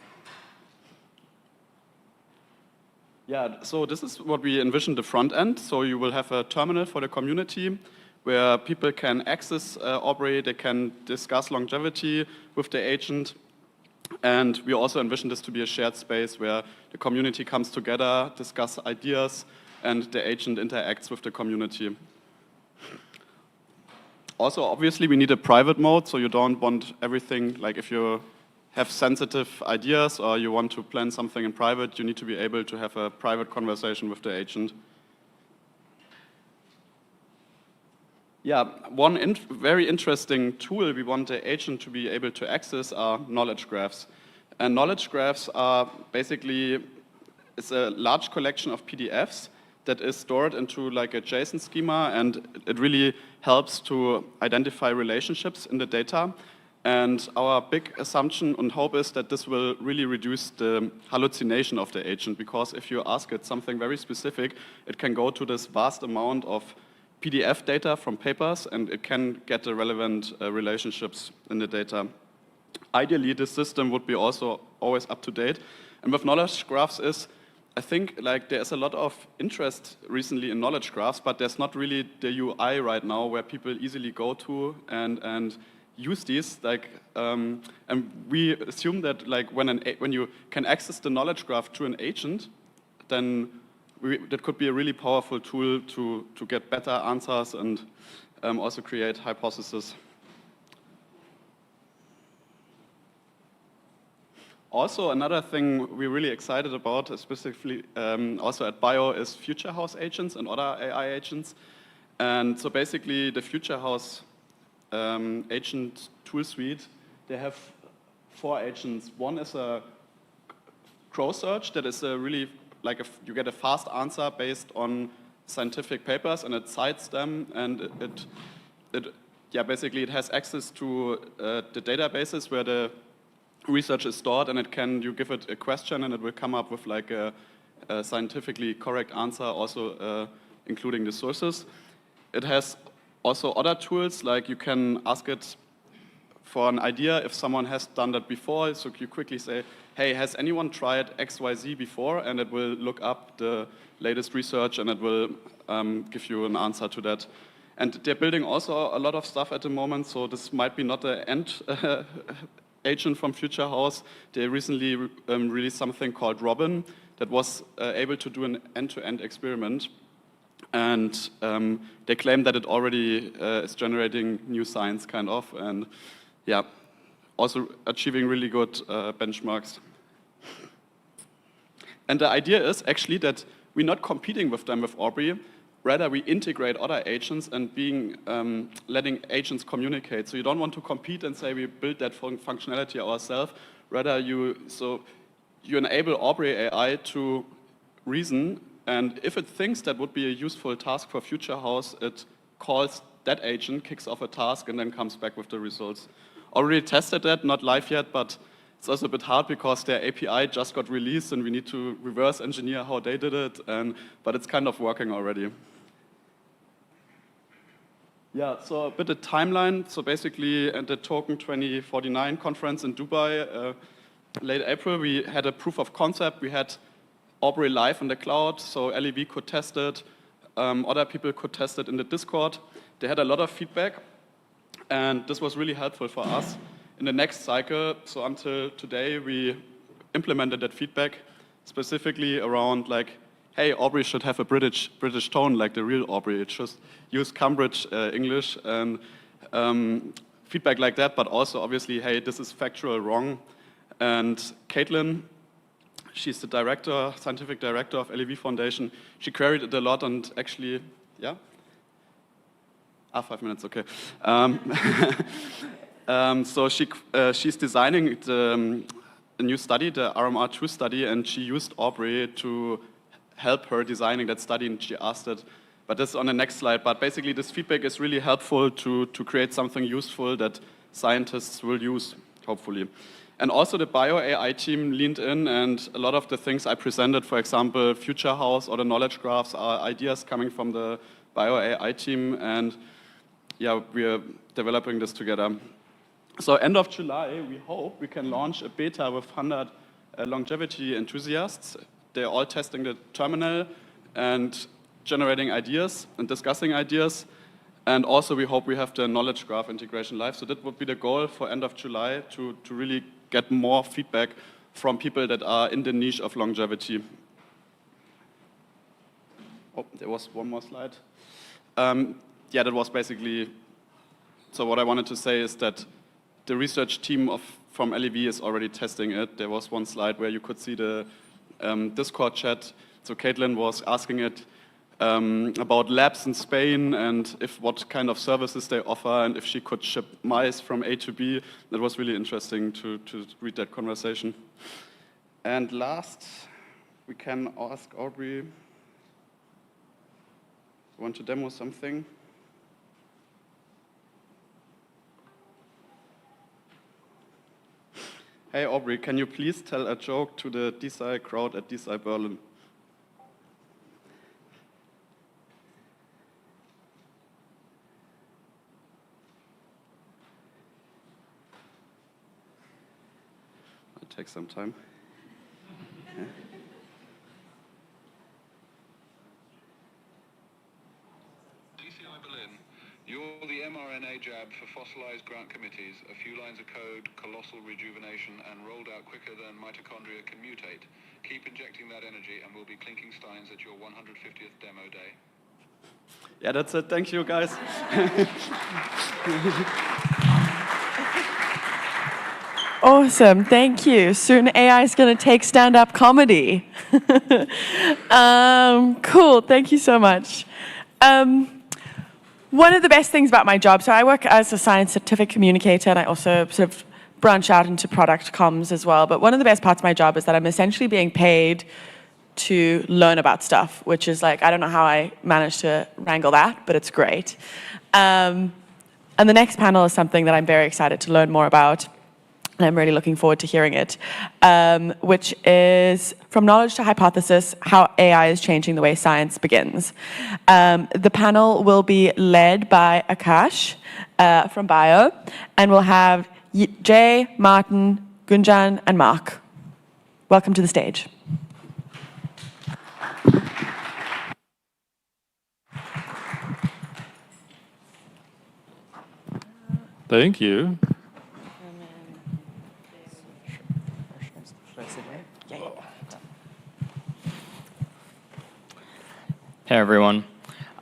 Yeah, so this is what we envision the front end. So you will have a terminal for the community where people can access Aubrey, they can discuss longevity with the agent. And we also envision this to be a shared space where the community comes together, discuss ideas, and the agent interacts with the community. Also, obviously, we need a private mode, so you don't want everything, like if you have sensitive ideas or you want to plan something in private, you need to be able to have a private conversation with the agent. Yeah, one very interesting tool we want the agent to be able to access are knowledge graphs. And knowledge graphs are basically, it's a large collection of PDFs that is stored into like a JSON schema, and it really helps to identify relationships in the data. And our big assumption and hope is that this will really reduce the hallucination of the agent, because if you ask it something very specific, it can go to this vast amount of PDF data from papers, and it can get the relevant relationships in the data. Ideally, this system would be also always up to date. And with knowledge graphs I think like there's a lot of interest recently in knowledge graphs, but there's not really the UI right now where people easily go to and use these, like, and we assume that like when you can access the knowledge graph through an agent, then that could be a really powerful tool to get better answers and also create hypotheses. Also, another thing we're really excited about, specifically also at Bio, is Future House agents and other AI agents. And so basically, the Future House agent tool suite, they have 4 agents. One is a crow search that is a really like you get a fast answer based on scientific papers, and it cites them, and basically it has access to the databases where the research is stored, and you give it a question, and it will come up with like a scientifically correct answer, also including the sources. It has also other tools, like you can ask it for an idea if someone has done that before, so you quickly say, hey, has anyone tried XYZ before? And it will look up the latest research, and it will give you an answer to that. And they're building also a lot of stuff at the moment, so this might be not the end agent from Future House. They recently released something called Robin that was able to do an end-to-end experiment. And they claim that it already is generating new science, kind of, and yeah, also achieving really good benchmarks. And the idea is actually that we're not competing with them with Aubrey, rather we integrate other agents and letting agents communicate. So you don't want to compete and say we build that functionality ourselves, rather you enable Aubrey AI to reason, and if it thinks that would be a useful task for Future House, it calls that agent, kicks off a task, and then comes back with the results. Already tested that, not live yet, but it's also a bit hard because their API just got released and we need to reverse engineer how they did it, but it's kind of working already. Yeah, so a bit of timeline. So basically at the Token 2049 conference in Dubai, late April, we had a proof of concept. We had Aubrey live in the cloud, so LEV could test it. Other people could test it in the Discord. They had a lot of feedback, and this was really helpful for us. In the next cycle, so until today, we implemented that feedback specifically around like, hey, Aubrey should have a British tone like the real Aubrey. It should use Cambridge English and feedback like that, but also obviously, hey, this is factual wrong. And Caitlin, she's the scientific director of LEV Foundation. She queried it a lot, and actually, yeah? 5 minutes, okay. So she's designing a new study, the RMR2 study, and she used Aubrey to help her designing that study, and she asked it. But that's on the next slide. But basically, this feedback is really helpful to create something useful that scientists will use, hopefully. And also the Bio AI team leaned in, and a lot of the things I presented, for example, Future House or the knowledge graphs, are ideas coming from the Bio AI team, and yeah, we're developing this together. So end of July, we hope we can launch a beta with 100 longevity enthusiasts. They're all testing the terminal and generating ideas and discussing ideas. And also we hope we have the knowledge graph integration live. So that would be the goal for end of July, to really get more feedback from people that are in the niche of longevity. Oh, there was one more slide. Yeah, that was basically, so what I wanted to say is that the research team from LEV is already testing it. There was one slide where you could see the Discord chat. So Caitlin was asking it about labs in Spain and what kind of services they offer, and if she could ship mice from A to B. That was really interesting to read that conversation. And last, we can ask Aubrey, want to demo something? Hey Aubrey, can you please tell a joke to the DeSci crowd at DeSci Berlin? It'll take some time. Yeah. DeSci Berlin You're the mRNA jab for fossilized grant committees, a few lines of code, colossal rejuvenation, and rolled out quicker than mitochondria can mutate. Keep injecting that energy and we'll be clinking steins at your 150th demo day. Yeah, that's it. Thank you, guys. Awesome, thank you. Soon AI is going to take stand-up comedy. Cool, thank you so much. One of the best things about my job, so I work as a scientific communicator, and I also sort of branch out into product comms as well, but one of the best parts of my job is that I'm essentially being paid to learn about stuff, which is like, I don't know how I managed to wrangle that, but it's great. And the next panel is something that I'm very excited to learn more about, and I'm really looking forward to hearing it, which is From Knowledge to Hypothesis, How AI is Changing the Way Science Begins. The panel will be led by Akash from Bio, and we'll have Jay, Martin, Gunjan, and Mark. Welcome to the stage. Thank you. Hey everyone.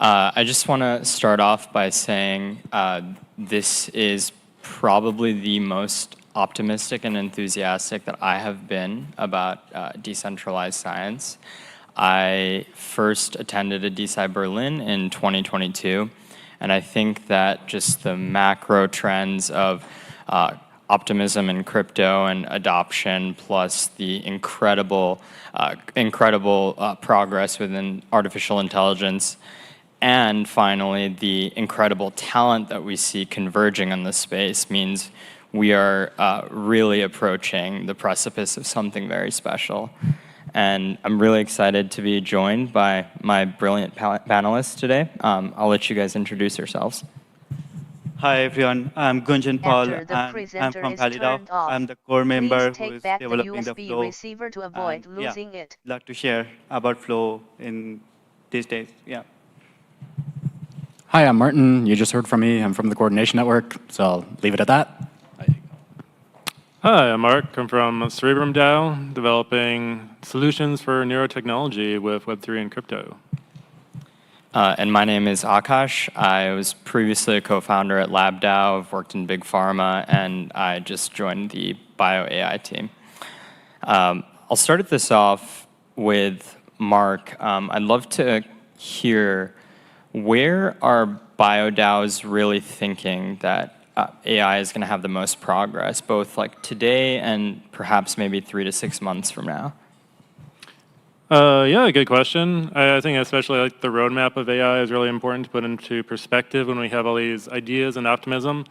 I just want to start off by saying this is probably the most optimistic and enthusiastic that I have been about decentralized science. I first attended a DeSci Berlin in 2022, and I think that just the macro trends of optimism in crypto and adoption, plus the incredible progress within artificial intelligence, and finally the incredible talent that we see converging on this space means we are really approaching the precipice of something very special. And I'm really excited to be joined by my brilliant panelists today. I'll let you guys introduce yourselves. Hi everyone, I'm Gunjan Paul, and I'm from Palidov. I'm the core member who is developing the Flow. Receiver to avoid losing it. I'd like to share about Flow in these days. Yeah. Hi, I'm Martin. You just heard from me. I'm from the Coordination Network, so I'll leave it at that. Hi, I'm Mark. I'm from Cerebrum DAO, developing solutions for neurotechnology with Web3 and crypto. And my name is Akash. I was previously a co-founder at LabDAO. I've worked in big pharma, and I just joined the Bio AI team. I'll start this off with Mark. I'd love to hear, where are Bio DAOs really thinking that AI is going to have the most progress, both like today and perhaps maybe 3 to 6 months from now? Yeah, good question. I think especially like the roadmap of AI is really important to put into perspective when we have all these ideas and optimism.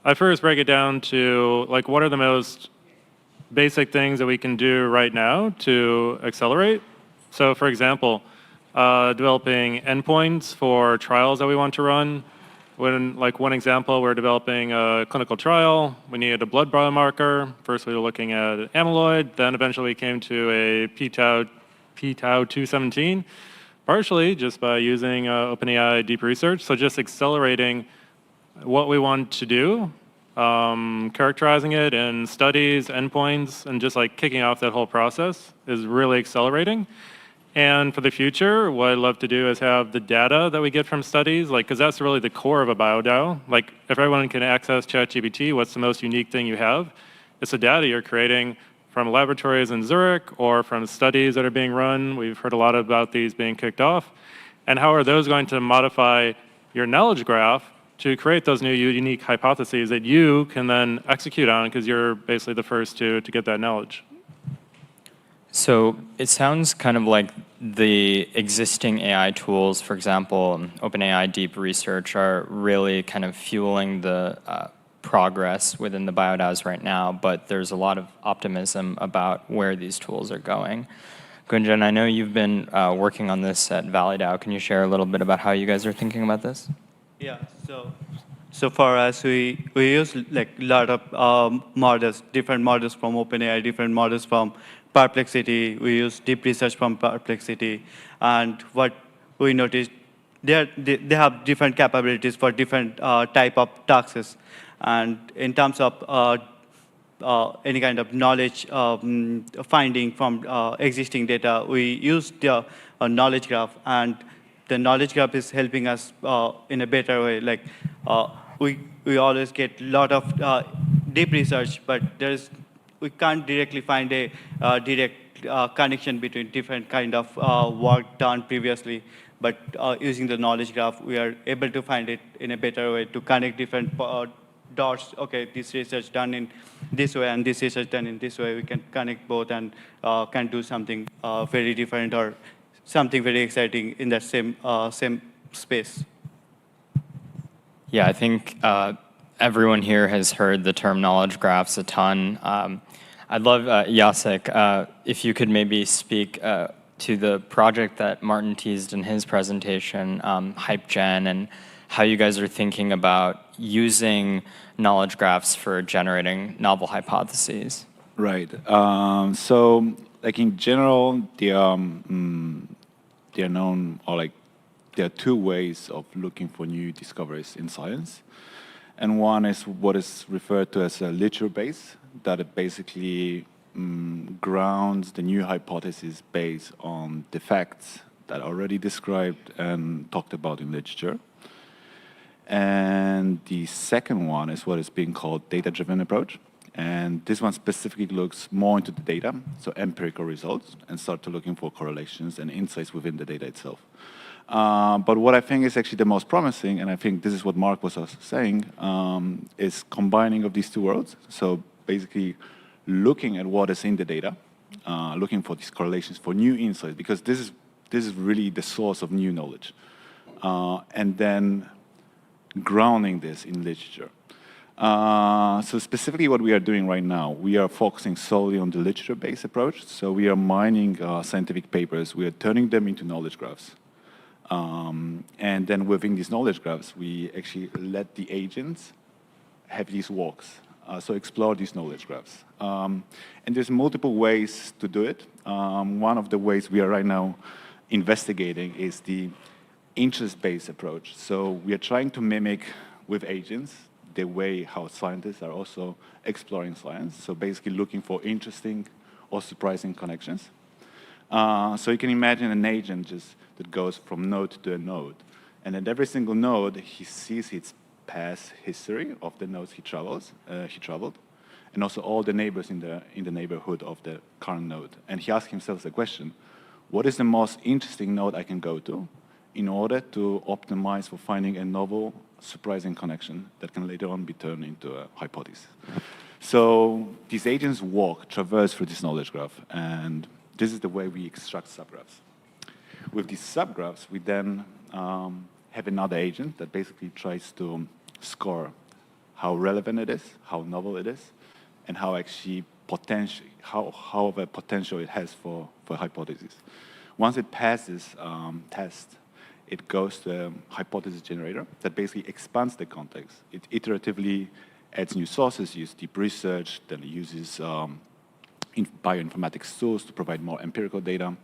I first break it down to like, what are the most basic things that we can do right now to accelerate? So for example, developing endpoints for trials that we want to run. When, like one example, we're developing a clinical trial, we needed a blood biomarker. First we were looking at amyloid, then eventually we came to a p-tau217, partially just by using OpenAI deep research. So just accelerating what we want to do, characterizing it in studies, endpoints, and just like kicking off that whole process is really accelerating. And for the future, what I'd love to do is have the data that we get from studies, like, because that's really the core of a BioDAO. Like, if everyone can access ChatGPT, what's the most unique thing you have? It's the data you're creating from laboratories in Zurich or from studies that are being run. We've heard a lot about these being kicked off. And how are those going to modify your knowledge graph to create those new unique hypotheses that you can then execute on because you're basically the first to get that knowledge? So it sounds kind of like the existing AI tools, for example, OpenAI Deep Research, are really kind of fueling the progress within the BioDAOs right now, but there's a lot of optimism about where these tools are going. Gunjan, I know you've been working on this at ValleyDAO. Can you share a little bit about how you guys are thinking about this? Yeah, so for us, we use like a lot of models, different models from OpenAI, different models from Perplexity. We use deep research from Perplexity. And what we noticed they have different capabilities for different type of tasks. And in terms of any kind of knowledge finding from existing data, we use the knowledge graph, and the knowledge graph is helping us in a better way. Like we always get a lot of deep research, but we can't directly find a direct connection between different kind of work done previously. But using the knowledge graph, we are able to find it in a better way to connect different dots. Okay, this research done in this way and this research done in this way. We can connect both and can do something very different or something very exciting in that same space. Yeah, I think everyone here has heard the term knowledge graphs a ton. I'd love, Jacek, if you could maybe speak to the project that Martin teased in his presentation, HypeGen, and how you guys are thinking about using knowledge graphs for generating novel hypotheses. Right. So, like in general, they are known, or like there are two ways of looking for new discoveries in science, and one is what is referred to as a literature base, that it basically grounds the new hypothesis based on the facts that are already described and talked about in literature. And the second one is what is being called data-driven approach. And this one specifically looks more into the data, so empirical results, and start to looking for correlations and insights within the data itself. But what I think is actually the most promising, and I think this is what Mark was also saying, is combining of these two worlds. So basically looking at what is in the data, looking for these correlations, for new insights, because this is really the source of new knowledge. And then grounding this in literature. So specifically what we are doing right now, we are focusing solely on the literature-based approach. So we are mining scientific papers, we are turning them into knowledge graphs. And then within these knowledge graphs, we actually let the agents have these walks, so explore these knowledge graphs. And there's multiple ways to do it. One of the ways we are right now investigating is the interest-based approach. So we are trying to mimic with agents the way how scientists are also exploring science. So basically looking for interesting or surprising connections. So you can imagine an agent just that goes from node to a node. And at every single node, he sees its past history of the nodes he traveled, and also all the neighbors in the neighborhood of the current node. And he asks himself the question, what is the most interesting node I can go to in order to optimize for finding a novel, surprising connection that can later on be turned into a hypothesis. So these agents traverse through this knowledge graph, and this is the way we extract subgraphs. With these subgraphs, we then have another agent that basically tries to score how relevant it is, how novel it is, and how actually how of a potential it has for hypothesis. Once it passes test, it goes to a hypothesis generator that basically expands the context. It iteratively adds new sources, uses deep research, then it uses bioinformatics tools to provide more empirical data.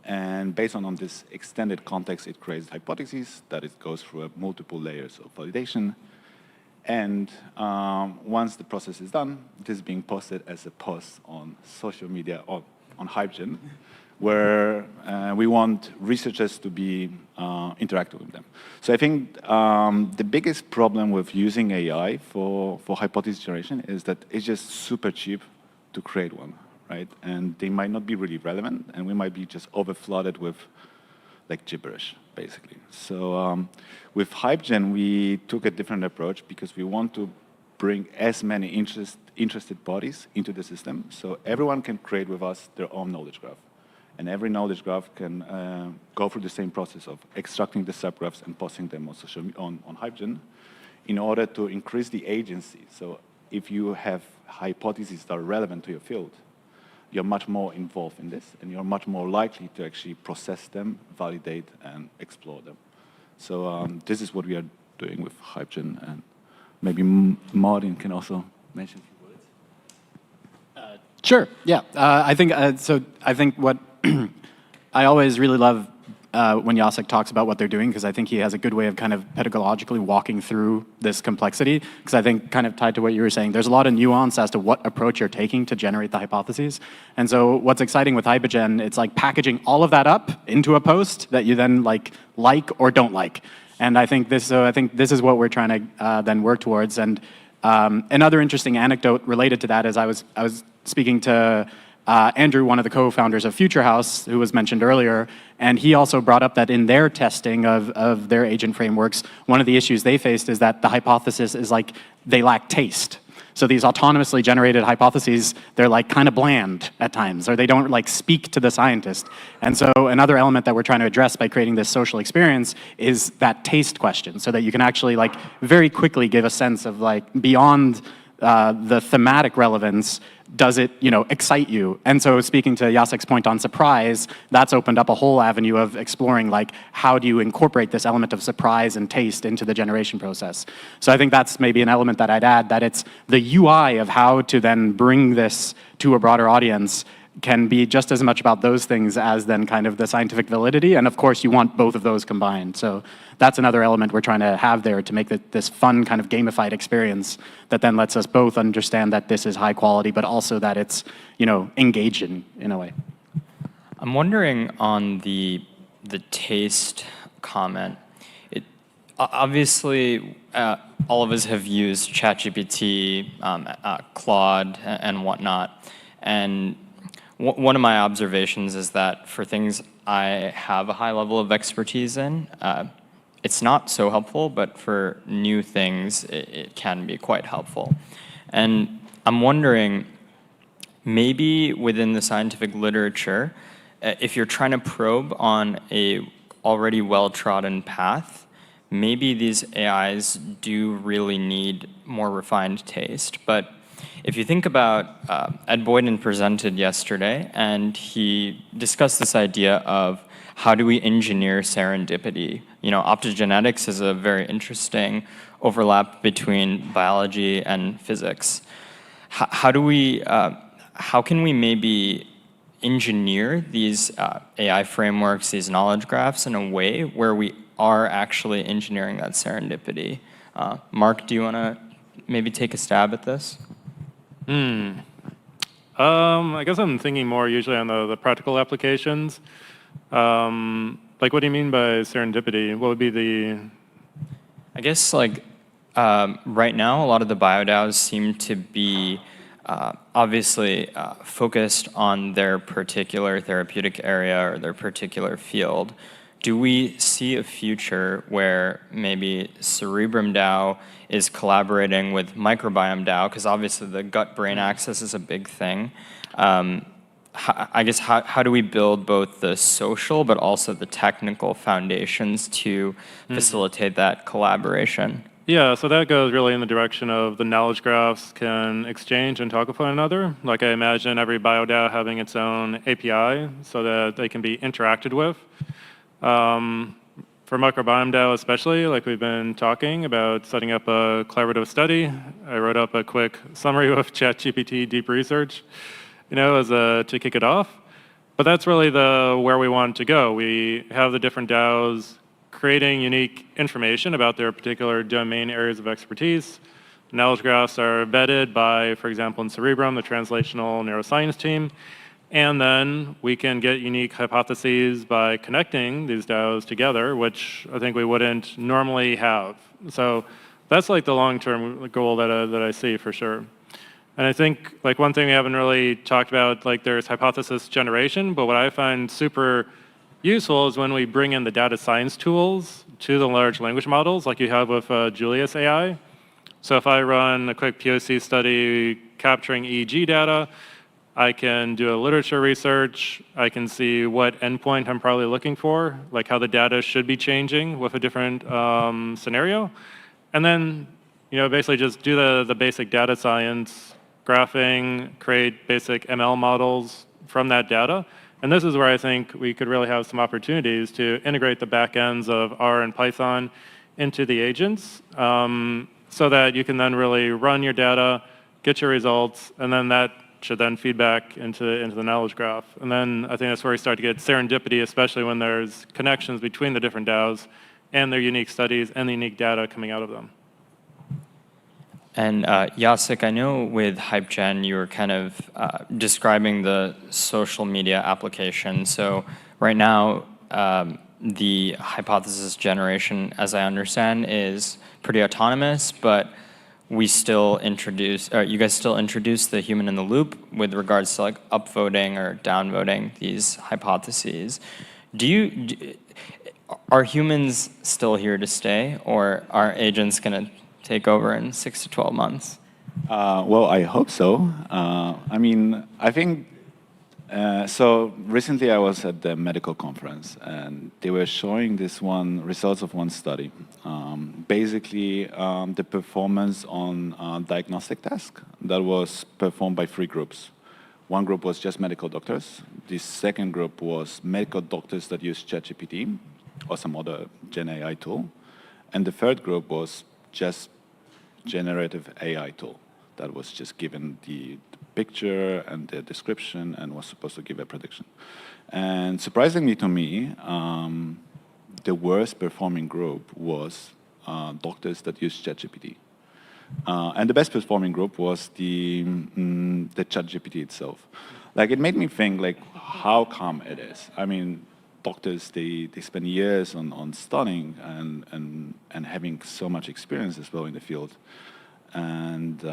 And based on this extended context, it creates hypotheses that it goes through multiple layers of validation. And once the process is done, it is being posted as a post on social media or on HypeGen, where we want researchers to be interactive with them. So I think the biggest problem with using AI for hypothesis generation is that it's just super cheap to create one, right? And they might not be really relevant, and we might be just overflooded with like gibberish, basically. So with HypeGen, we took a different approach because we want to bring as many interested parties into the system, so everyone can create with us their own knowledge graph. And every knowledge graph can go through the same process of extracting the subgraphs and posting them on HypeGen in order to increase the agency. So if you have hypotheses that are relevant to your field, you're much more involved in this, and you're much more likely to actually process them, validate, and explore them. So this is what we are doing with HypeGen, and maybe Martin can also mention a few words. Sure, yeah. I think what I always really love when Jacek talks about what they're doing, because I think he has a good way of kind of pedagogically walking through this complexity, because I think kind of tied to what you were saying, there's a lot of nuance as to what approach you're taking to generate the hypotheses. And so what's exciting with Hypergen, it's like packaging all of that up into a post that you then like or don't like. And I think this is what we're trying to then work towards. And another interesting anecdote related to that is I was speaking to Andrew, one of the co-founders of Future House, who was mentioned earlier, and he also brought up that in their testing of their agent frameworks, one of the issues they faced is that the hypothesis is like they lack taste. So these autonomously generated hypotheses, they're like kind of bland at times, or they don't like speak to the scientist. And so another element that we're trying to address by creating this social experience is that taste question, so that you can actually like very quickly give a sense of like beyond the thematic relevance, does it, excite you? And so speaking to Jacek's point on surprise, that's opened up a whole avenue of exploring like how do you incorporate this element of surprise and taste into the generation process. So I think that's maybe an element that I'd add, that it's the UI of how to then bring this to a broader audience can be just as much about those things as then kind of the scientific validity. And of course, you want both of those combined. So that's another element we're trying to have there to make this fun kind of gamified experience that then lets us both understand that this is high quality, but also that it's, engaging in a way. I'm wondering on the taste comment. Obviously, all of us have used ChatGPT, Claude, and whatnot. And one of my observations is that for things I have a high level of expertise in, it's not so helpful, but for new things, it can be quite helpful. And I'm wondering, maybe within the scientific literature, if you're trying to probe on a already well-trodden path, maybe these AIs do really need more refined taste. But if you think about, Ed Boyden presented yesterday, and he discussed this idea of how do we engineer serendipity? Optogenetics is a very interesting overlap between biology and physics. How can we maybe engineer these AI frameworks, these knowledge graphs in a way where we are actually engineering that serendipity? Mark, do you want to maybe take a stab at this? I guess I'm thinking more usually on the practical applications. Like, what do you mean by serendipity? What would be the... I guess, like, right now, a lot of the BioDAOs seem to be obviously focused on their particular therapeutic area or their particular field. Do we see a future where maybe Cerebrum DAO is collaborating with Microbiome DAO? Because obviously the gut-brain axis is a big thing. I guess how do we build both the social but also the technical foundations to facilitate that collaboration? Yeah, so that goes really in the direction of the knowledge graphs can exchange and talk with one another. Like, I imagine every BioDAO having its own API so that they can be interacted with. For Microbiome DAO especially, like we've been talking about setting up a collaborative study. I wrote up a quick summary of ChatGPT deep research, to kick it off. But that's really where we want to go. We have the different DAOs creating unique information about their particular domain areas of expertise. Knowledge graphs are vetted by, for example, in Cerebrum, the translational neuroscience team. And then we can get unique hypotheses by connecting these DAOs together, which I think we wouldn't normally have. So that's like the long-term goal that I see for sure. And I think like one thing we haven't really talked about, like there's hypothesis generation, but what I find super useful is when we bring in the data science tools to the large language models like you have with Julius AI. So if I run a quick POC study capturing EEG data, I can do a literature research. I can see what endpoint I'm probably looking for, like how the data should be changing with a different scenario. And then, basically just do the basic data science, graphing, create basic ML models from that data. And this is where I think we could really have some opportunities to integrate the backends of R and Python into the agents so that you can then really run your data, get your results, and then that should then feed back into the knowledge graph. And then I think that's where we start to get serendipity, especially when there's connections between the different DAOs and their unique studies and the unique data coming out of them. And Jacek, I know with HypeGen you were kind of describing the social media application. So right now, the hypothesis generation, as I understand, is pretty autonomous, but we still introduce, you guys still introduce the human in the loop with regards to like upvoting or downvoting these hypotheses. Are humans still here to stay, or are agents going to take over in 6 to 12 months? Well, I hope so. I mean, I think, so recently I was at the medical conference and they were showing results of one study. Basically, the performance on diagnostic task that was performed by 3 groups. One group was just medical doctors. The second group was medical doctors that use ChatGPT or some other Gen AI tool. And the third group was just generative AI tool that was just given the picture and the description and was supposed to give a prediction. And surprisingly to me, the worst performing group was doctors that use ChatGPT. And the best performing group was the ChatGPT itself. Like, it made me think, like, how come it is? I mean, doctors, they spend years on studying and having so much experience as well in the field. And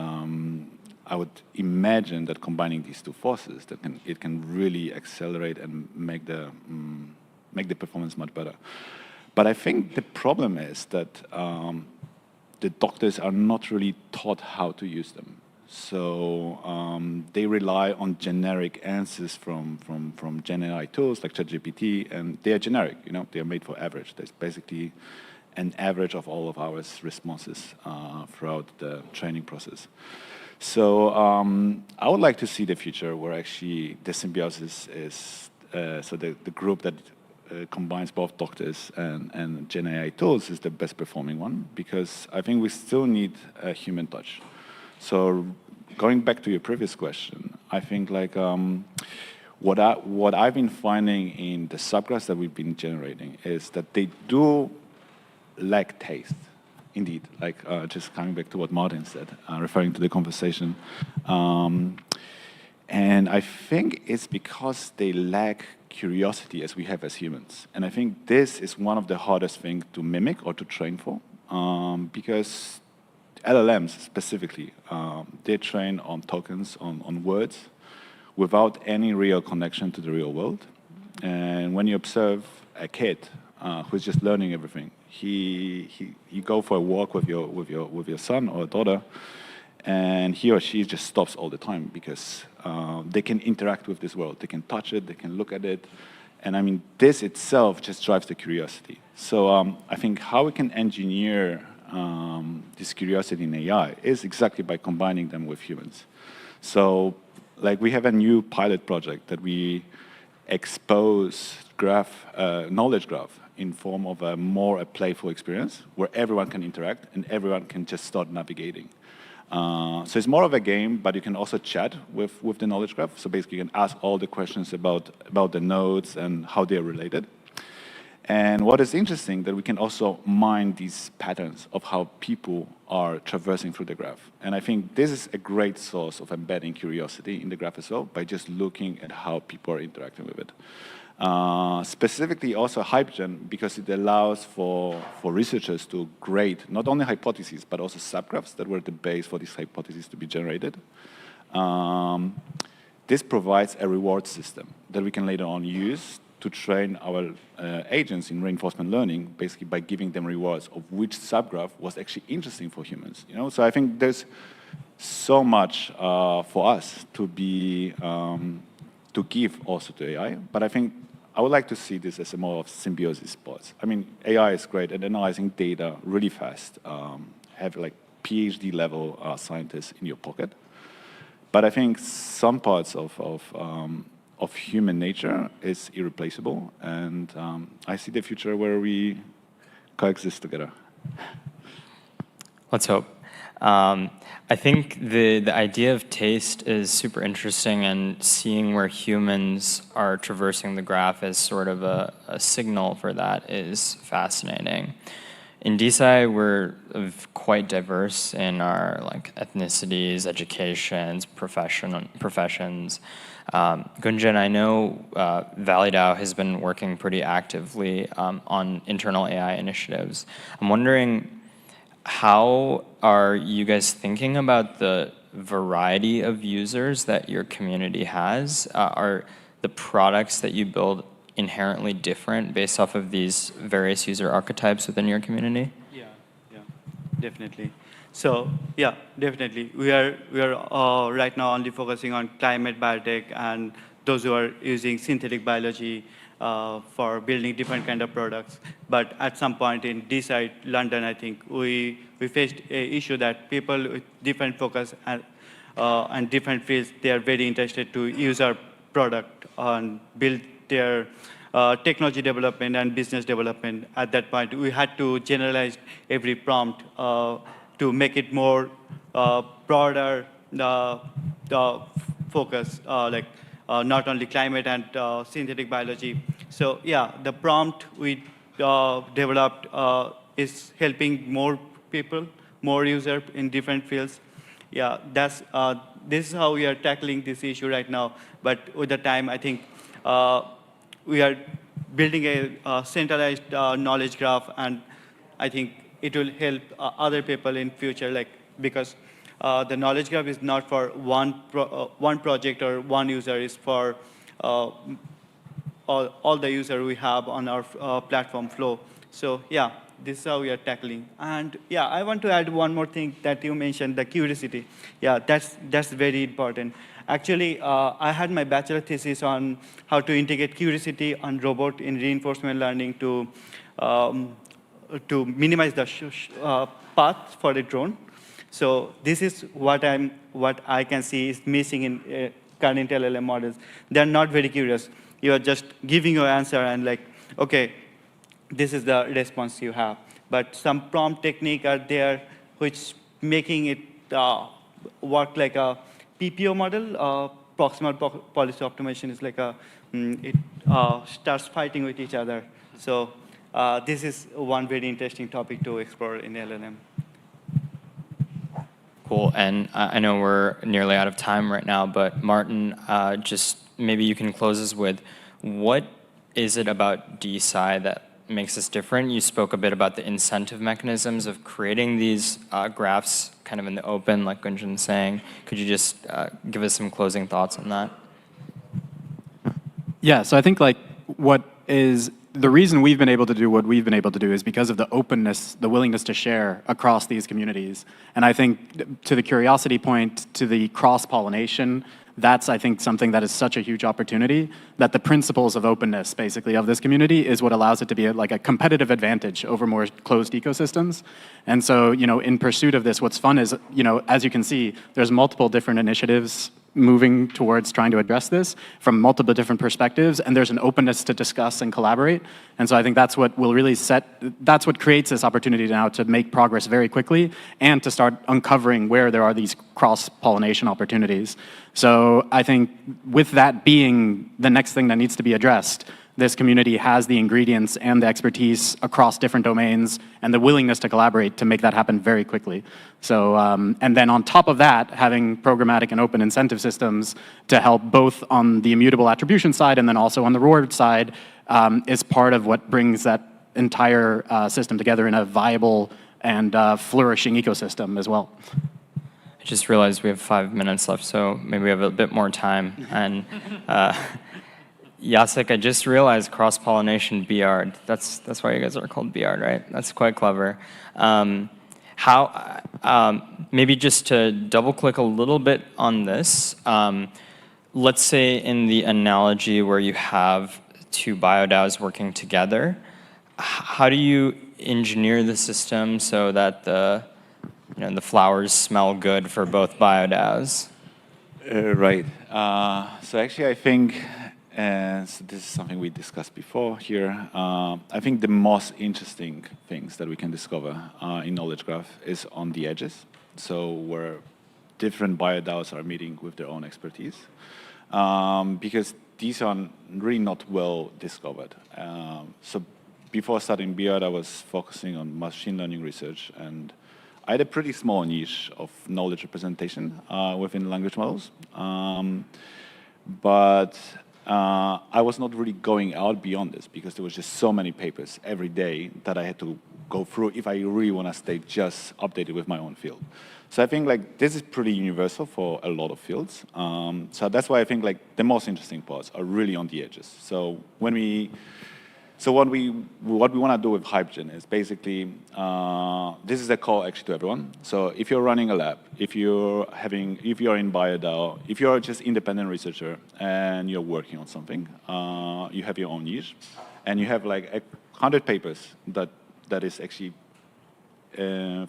I would imagine that combining these two forces, it can really accelerate and make the performance much better. But I think the problem is that the doctors are not really taught how to use them. So they rely on generic answers from Gen AI tools like ChatGPT, and they are generic. You know, they are made for average. There's basically an average of all of our responses throughout the training process. So I would like to see the future where actually the symbiosis is so the group that combines both doctors and Gen AI tools is the best performing one, because I think we still need a human touch. So going back to your previous question, I think like what I've been finding in the subgraphs that we've been generating is that they do lack taste. Indeed, like just coming back to what Martin said, referring to the conversation. And I think it's because they lack curiosity as we have as humans. And I think this is one of the hardest things to mimic or to train for, because LLMs specifically, they train on tokens, on words, without any real connection to the real world. And when you observe a kid who's just learning everything, you go for a walk with your son or daughter, and he or she just stops all the time because they can interact with this world. They can touch it, they can look at it. And I mean, this itself just drives the curiosity. So I think how we can engineer this curiosity in AI is exactly by combining them with humans. So like we have a new pilot project that we expose knowledge graph in form of a more playful experience where everyone can interact and everyone can just start navigating. So it's more of a game, but you can also chat with the knowledge graph. So basically you can ask all the questions about the nodes and how they're related. And what is interesting, that we can also mine these patterns of how people are traversing through the graph. And I think this is a great source of embedding curiosity in the graph as well, by just looking at how people are interacting with it. Specifically also HypeGen, because it allows for researchers to grade not only hypotheses, but also subgraphs that were the base for these hypotheses to be generated. This provides a reward system that we can later on use to train our agents in reinforcement learning, basically by giving them rewards of which subgraph was actually interesting for humans. You know, so I think there's so much for us to be to give also to AI, but I think I would like to see this as a more of symbiosis parts. I mean, AI is great at analyzing data really fast, have like PhD level scientists in your pocket, but I think some parts of human nature is irreplaceable, and I see the future where we coexist together. Let's hope. I think the idea of taste is super interesting, and seeing where humans are traversing the graph as sort of a signal for that is fascinating. In DeSci, we're quite diverse in our ethnicities, educations, professions. Gunjan, I know ValleyDAO has been working pretty actively on internal AI initiatives. I'm wondering, how are you guys thinking about the variety of users that your community has? Are the products that you build inherently different based off of these various user archetypes within your community? Yeah, definitely. So yeah, definitely. We are right now only focusing on climate biotech and those who are using synthetic biology for building different kind of products. But at some point in DeSci London, I think we faced an issue that people with different focus and different fields, they are very interested to use our product and build their technology development and business development. At that point, we had to generalize every prompt to make it more broader focus, not only climate and synthetic biology. So yeah, the prompt we developed is helping more people, more users in different fields. Yeah, this is how we are tackling this issue right now. But with the time, I think we are building a centralized knowledge graph, and I think it will help other people in future, because the knowledge graph is not for one project or one user, it's for all the users we have on our platform flow. So yeah, this is how we are tackling. And yeah, I want to add one more thing that you mentioned, the curiosity. Yeah, that's very important. Actually, I had my bachelor thesis on how to integrate curiosity on robot in reinforcement learning to minimize the path for the drone. So this is what I can see is missing in current LLM models. They're not very curious. You are just giving your answer and okay, this is the response you have. But some prompt technique are there which making it work like a PPO model. Proximal policy optimization is like it starts fighting with each other. So this is one very interesting topic to explore in LLM. Cool, and I know we're nearly out of time right now, but Martin, just maybe you can close us with, what is it about DeSci that makes us different? You spoke a bit about the incentive mechanisms of creating these graphs kind of in the open, like Gunjan's saying. Could you just give us some closing thoughts on that? Yeah, so I think what is the reason we've been able to do what we've been able to do is because of the openness, the willingness to share across these communities. And I think to the curiosity point, to the cross-pollination, that's, I think, something that is such a huge opportunity, that the principles of openness, basically, of this community is what allows it to be a competitive advantage over more closed ecosystems. And so, in pursuit of this, what's fun is, as you can see, there's multiple different initiatives moving towards trying to address this from multiple different perspectives, and there's an openness to discuss and collaborate. And so I think that's what will really that's what creates this opportunity now to make progress very quickly and to start uncovering where there are these cross-pollination opportunities. So I think with that being the next thing that needs to be addressed, this community has the ingredients and the expertise across different domains and the willingness to collaborate to make that happen very quickly. So, and then on top of that, having programmatic and open incentive systems to help both on the immutable attribution side and then also on the reward side is part of what brings that entire system together in a viable and flourishing ecosystem as well. I just realized we have 5 minutes left, so maybe we have a bit more time. And Jacek, I just realized cross-pollination BR. That's why you guys are called BR, right? That's quite clever. Maybe just to double-click a little bit on this, let's say in the analogy where you have two BioDAOs working together, how do you engineer the system so that the flowers smell good for both BioDAOs? Right. So actually, I think, so this is something we discussed before here. I think the most interesting things that we can discover in knowledge graph is on the edges. so where different BioDAOs are meeting with their own expertise, because these are really not well discovered. So before starting Beard, I was focusing on machine learning research, and I had a pretty small niche of knowledge representation within language models. But I was not really going out beyond this because there was just so many papers every day that I had to go through if I really want to stay just updated with my own field. So I think like this is pretty universal for a lot of fields. So that's why I think like the most interesting parts are really on the edges. So what we want to do with hydrogen is basically this is a call actually to everyone. So if you're running a lab, if you're in BioDAO, if you're just independent researcher and you're working on something, you have your own niche, and you have like 100 papers that is actually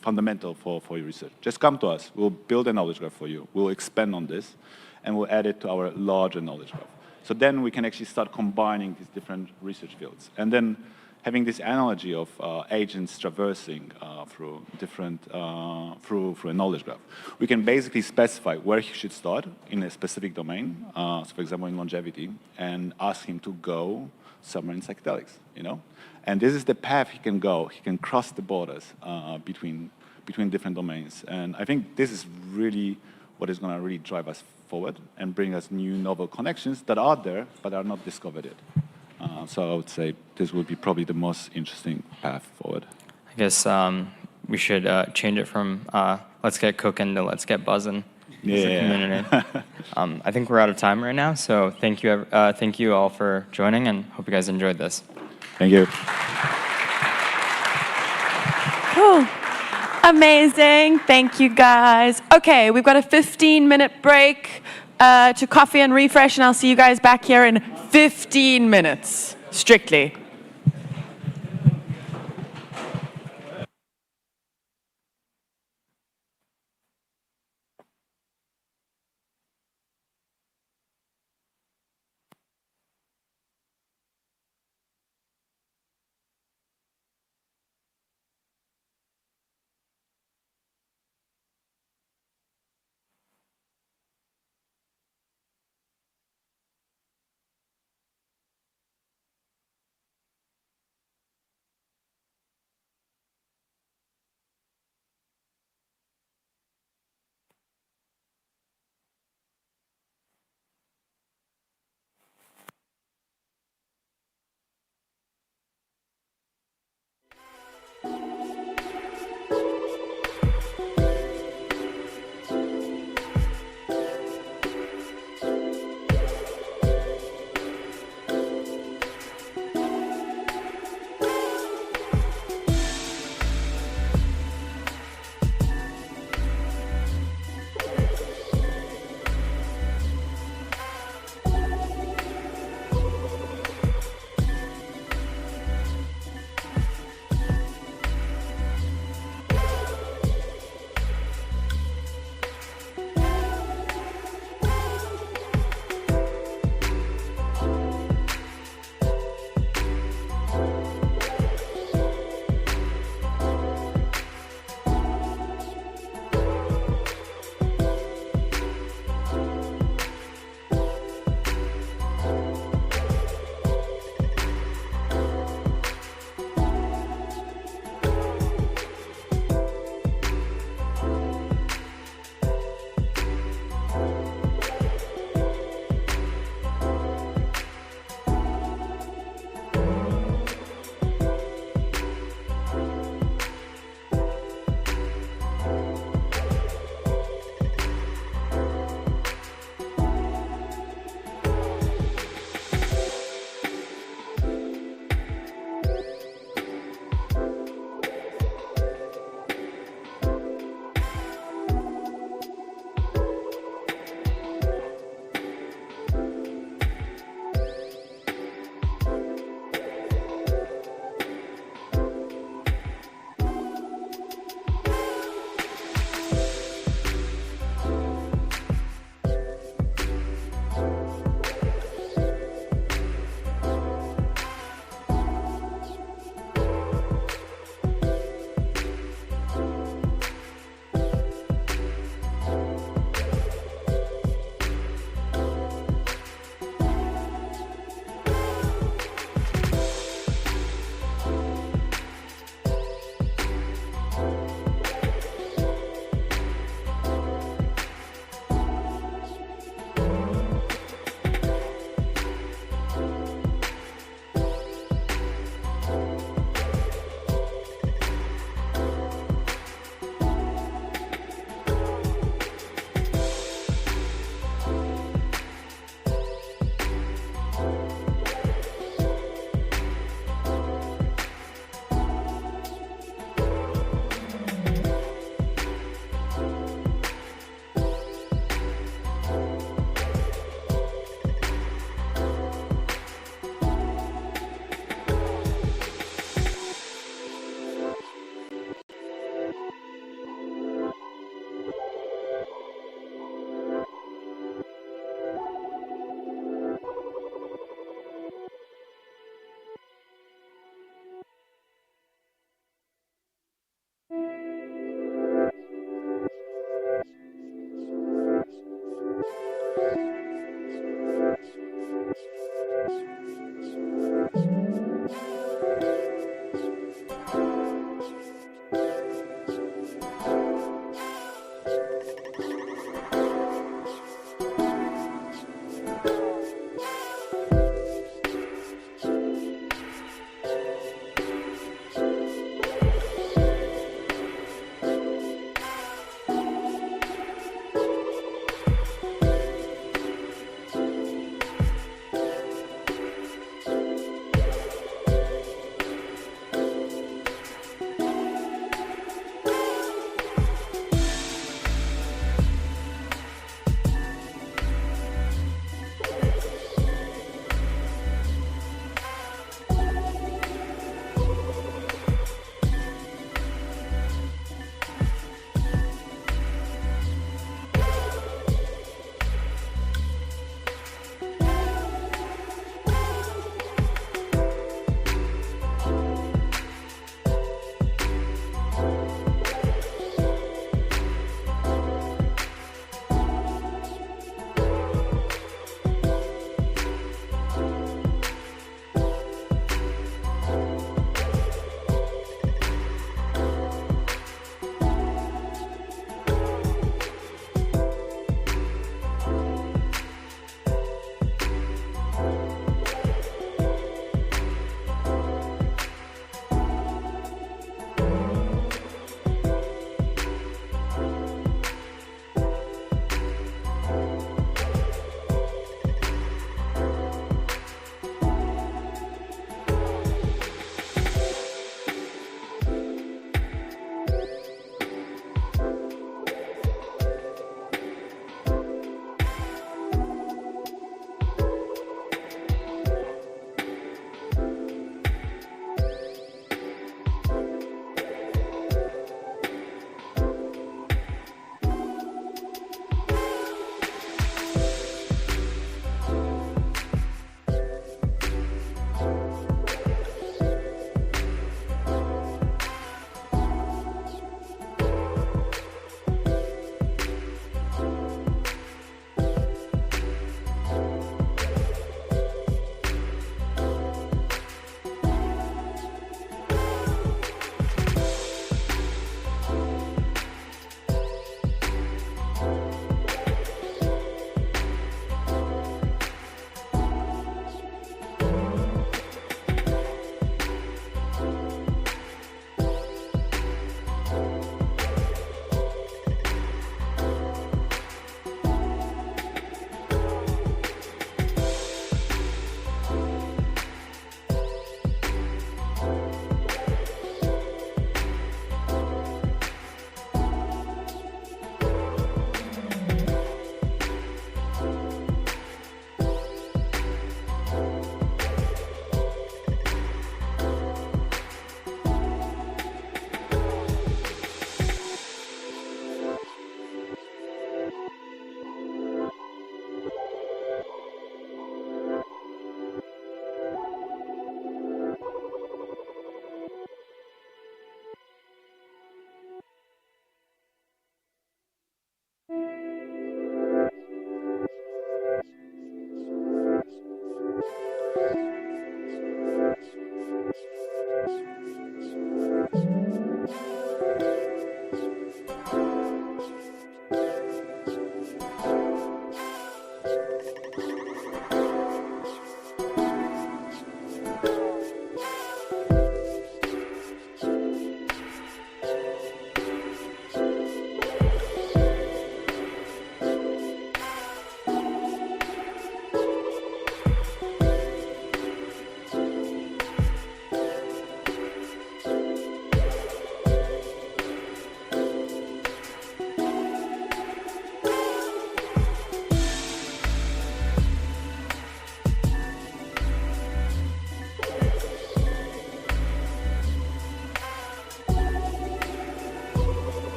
fundamental for your research. Just come to us. We'll build a knowledge graph for you. We'll expand on this, and we'll add it to our larger knowledge graph. So then we can actually start combining these different research fields. And then having this analogy of agents traversing through a knowledge graph, we can basically specify where he should start in a specific domain, so for example in longevity, and ask him to go somewhere in psychedelics, you know? And this is the path he can go. He can cross the borders between different domains. And I think this is really what is going to really drive us forward and bring us new novel connections that are there but are not discovered yet. So I would say this would be probably the most interesting path forward. I guess we should change it from let's get cooking to let's get buzzing. Yeah. I think we're out of time right now, so thank you all for joining, and hope you guys enjoyed this. Thank you. Cool. Amazing. Thank you, guys. Okay, we've got a 15-minute break to coffee and refresh, and I'll see you guys back here in 15 minutes, strictly.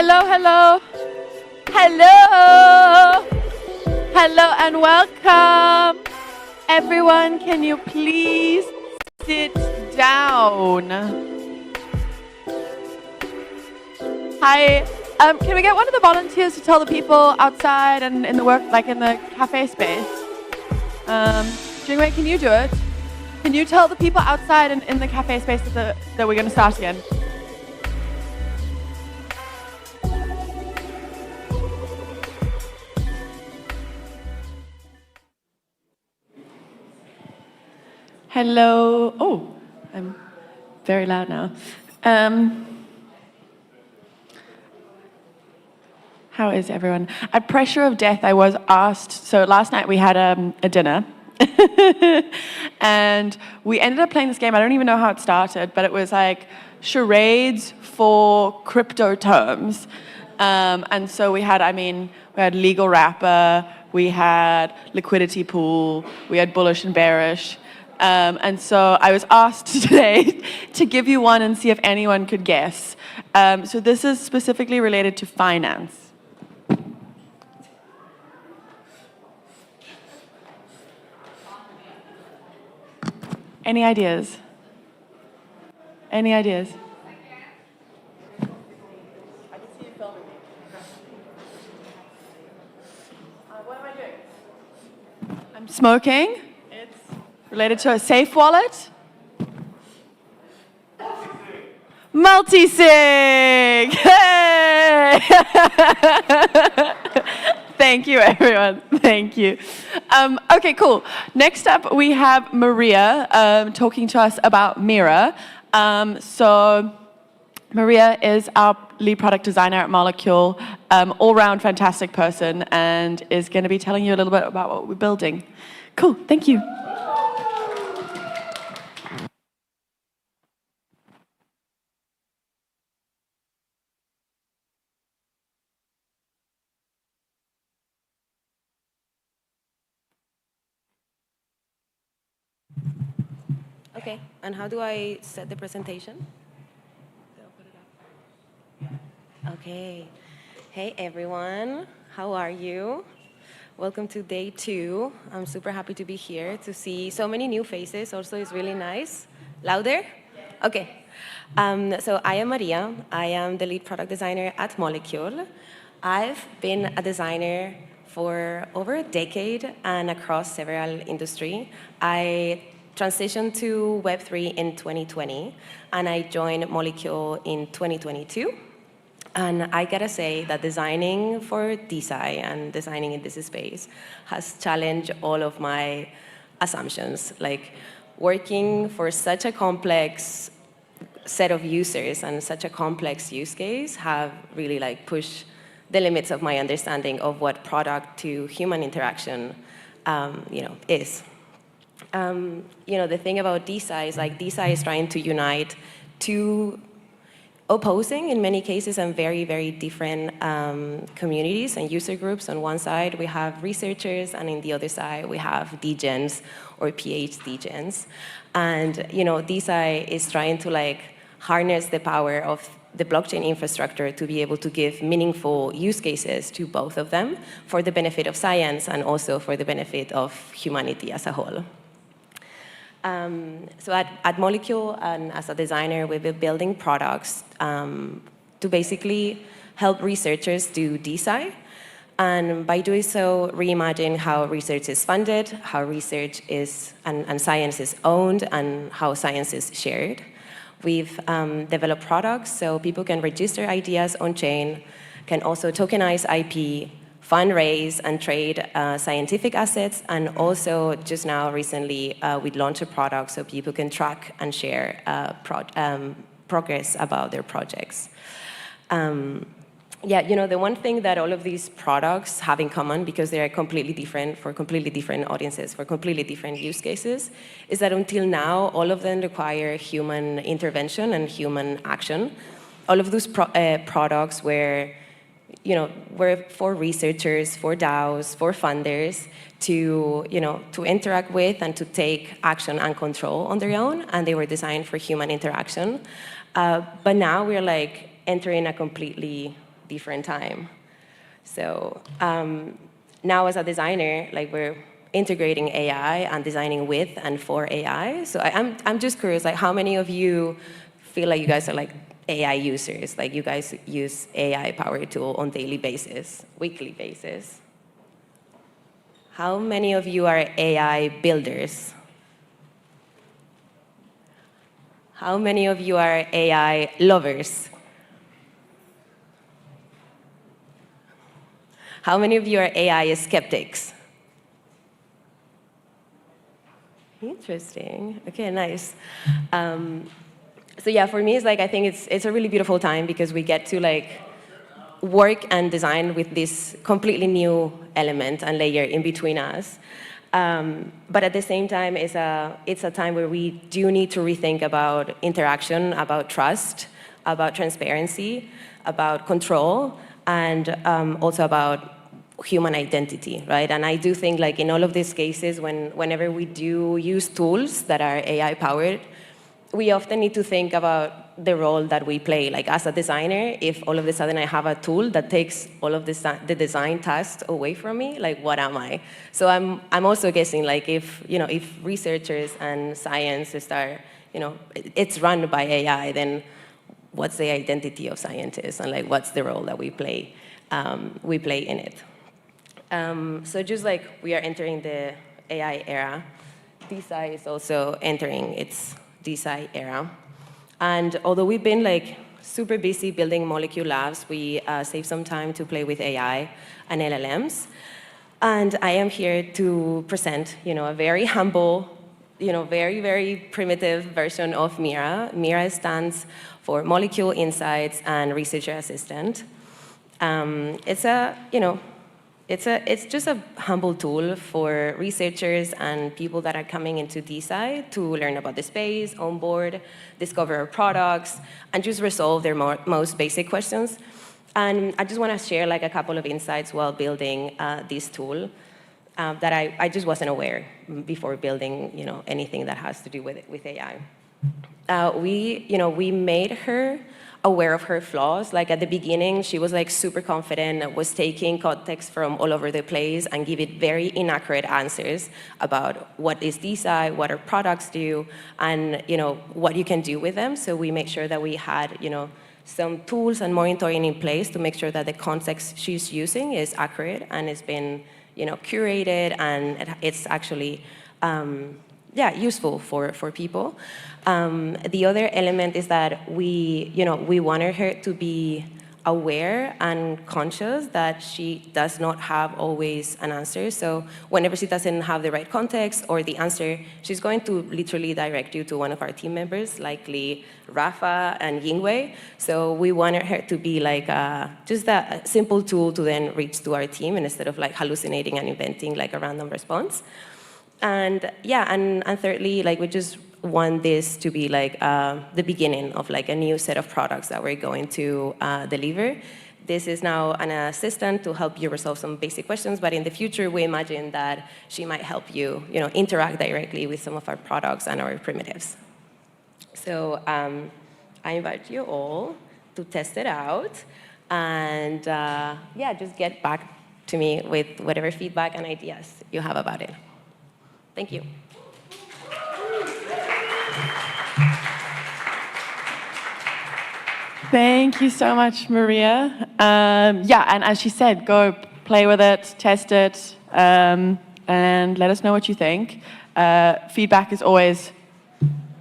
Hello, hello. Hello. Hello and welcome. Everyone, can you please sit down? Hi. Can we get one of the volunteers to tell the people outside and in the work, like in the cafe space? Jingwei, can you do it? Can you tell the people outside and in the cafe space that we're going to start again? Hello. Oh, I'm very loud now. How is everyone? At pressure of death, I was asked, so last night we had a dinner, and we ended up playing this game. I don't even know how it started, but it was like charades for crypto terms. And so we had legal wrapper, we had liquidity pool, we had bullish and bearish. And so I was asked today to give you one and see if anyone could guess. So this is specifically related to finance. Any ideas? Any ideas? What am I doing? I'm smoking. It's related to a safe wallet. Multi-sig! Hey! Thank you, everyone. Thank you. Okay, cool. Next up, we have Maria talking to us about Mira. So Maria is our lead product designer at Molecule, all-round fantastic person, and is going to be telling you a little bit about what we're building. Cool, thank you. Okay, and how do I set the presentation? Okay. Hey, everyone. How are you? Welcome to day 2. I'm super happy to be here to see so many new faces. Also, it's really nice. Louder? Okay. So I am Maria. I am the lead product designer at Molecule. I've been a designer for over a decade and across several industries. I transitioned to Web3 in 2020, and I joined Molecule in 2022. And I gotta say that designing for DeSci and designing in this space has challenged all of my assumptions. Like, working for such a complex set of users and such a complex use case have really pushed the limits of my understanding of what product to human interaction is. The thing about DeSci is DeSci is trying to unite two opposing, in many cases, and very, very different communities and user groups. On one side, we have researchers, and in the other side, we have degens or PhD gens. And DeSci is trying to harness the power of the blockchain infrastructure to be able to give meaningful use cases to both of them for the benefit of science and also for the benefit of humanity as a whole. So at Molecule, and as a designer, we've been building products to basically help researchers do DeSci, and by doing so, reimagine how research is funded, how research is and science is owned, and how science is shared. We've developed products so people can register ideas on-chain, can also tokenize IP, fundraise and trade scientific assets, and also just now recently we launched a product so people can track and share progress about their projects. The one thing that all of these products have in common, because they are completely different for completely different audiences, for completely different use cases, is that until now, all of them require human intervention and human action. All of those products were for researchers, for DAOs, for funders to interact with and to take action and control on their own, and they were designed for human interaction. But now we're entering a completely different time. So now as a designer, we're integrating AI and designing with and for AI. So I'm just curious, how many of you feel like you guys are AI users, you guys use AI powered tool on daily basis, weekly basis? How many of you are AI builders? How many of you are AI lovers? How many of you are AI skeptics? Interesting. Okay, nice. So yeah, for me, I think it's a really beautiful time because we get to work and design with this completely new element and layer in between us. But at the same time, it's a time where we do need to rethink about interaction, about trust, about transparency, about control, and also about human identity, right? And I do think like in all of these cases, whenever we do use tools that are AI powered, we often need to think about the role that we play. Like as a designer, if all of a sudden I have a tool that takes all of the design tasks away from me, like what am I? So I'm also guessing like if researchers and science start, it's run by AI, then what's the identity of scientists and like what's the role that we play in it? So just like we are entering the AI era, DeSci is also entering its DeSci era. And although we've been like super busy building molecule labs, we save some time to play with AI and LLMs. And I am here to present, a very humble, very, very primitive version of Mira. Mira stands for Molecule Insights and Researcher Assistant. It's just a humble tool for researchers and people that are coming into DeSci to learn about the space, onboard, discover products, and just resolve their most basic questions. And I just want to share like a couple of insights while building this tool that I just wasn't aware before building anything that has to do with AI. We made her aware of her flaws. Like at the beginning, she was like super confident, was taking context from all over the place and give it very inaccurate answers about what is DeSci, what our products do, and what you can do with them. So we make sure that we had some tools and monitoring in place to make sure that the context she's using is accurate and it's been curated and it's actually useful for people. The other element is that we wanted her to be aware and conscious that she does not have always an answer. So whenever she doesn't have the right context or the answer, she's going to literally direct you to one of our team members, likely Rafa and Yingwei. So we wanted her to be like just a simple tool to then reach to our team instead of like hallucinating and inventing like a random response. And and thirdly, like we just want this to be like the beginning of like a new set of products that we're going to deliver. This is now an assistant to help you resolve some basic questions, but in the future, we imagine that she might help you, interact directly with some of our products and our primitives. So I invite you all to test it out, and just get back to me with whatever feedback and ideas you have about it. Thank you. Thank you so much, Maria. And as she said, go play with it, test it, and let us know what you think. Feedback is always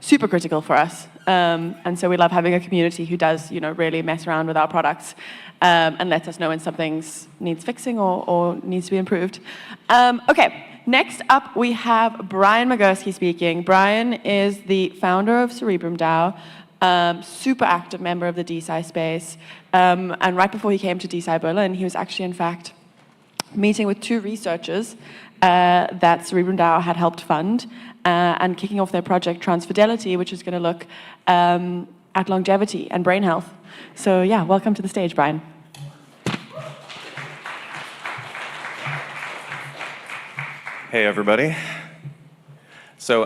super critical for us. And so we love having a community who does, really mess around with our products and lets us know when something needs fixing or needs to be improved. Okay. Next up, we have Brian Magursky speaking. Brian is the founder of Cerebrum DAO, super active member of the DeSci space. And right before he came to DeSci Berlin, he was actually, in fact, meeting with two researchers that Cerebrum DAO had helped fund and kicking off their project Transfidelity, which is going to look at longevity and brain health. So welcome to the stage, Brian. Hey, everybody. So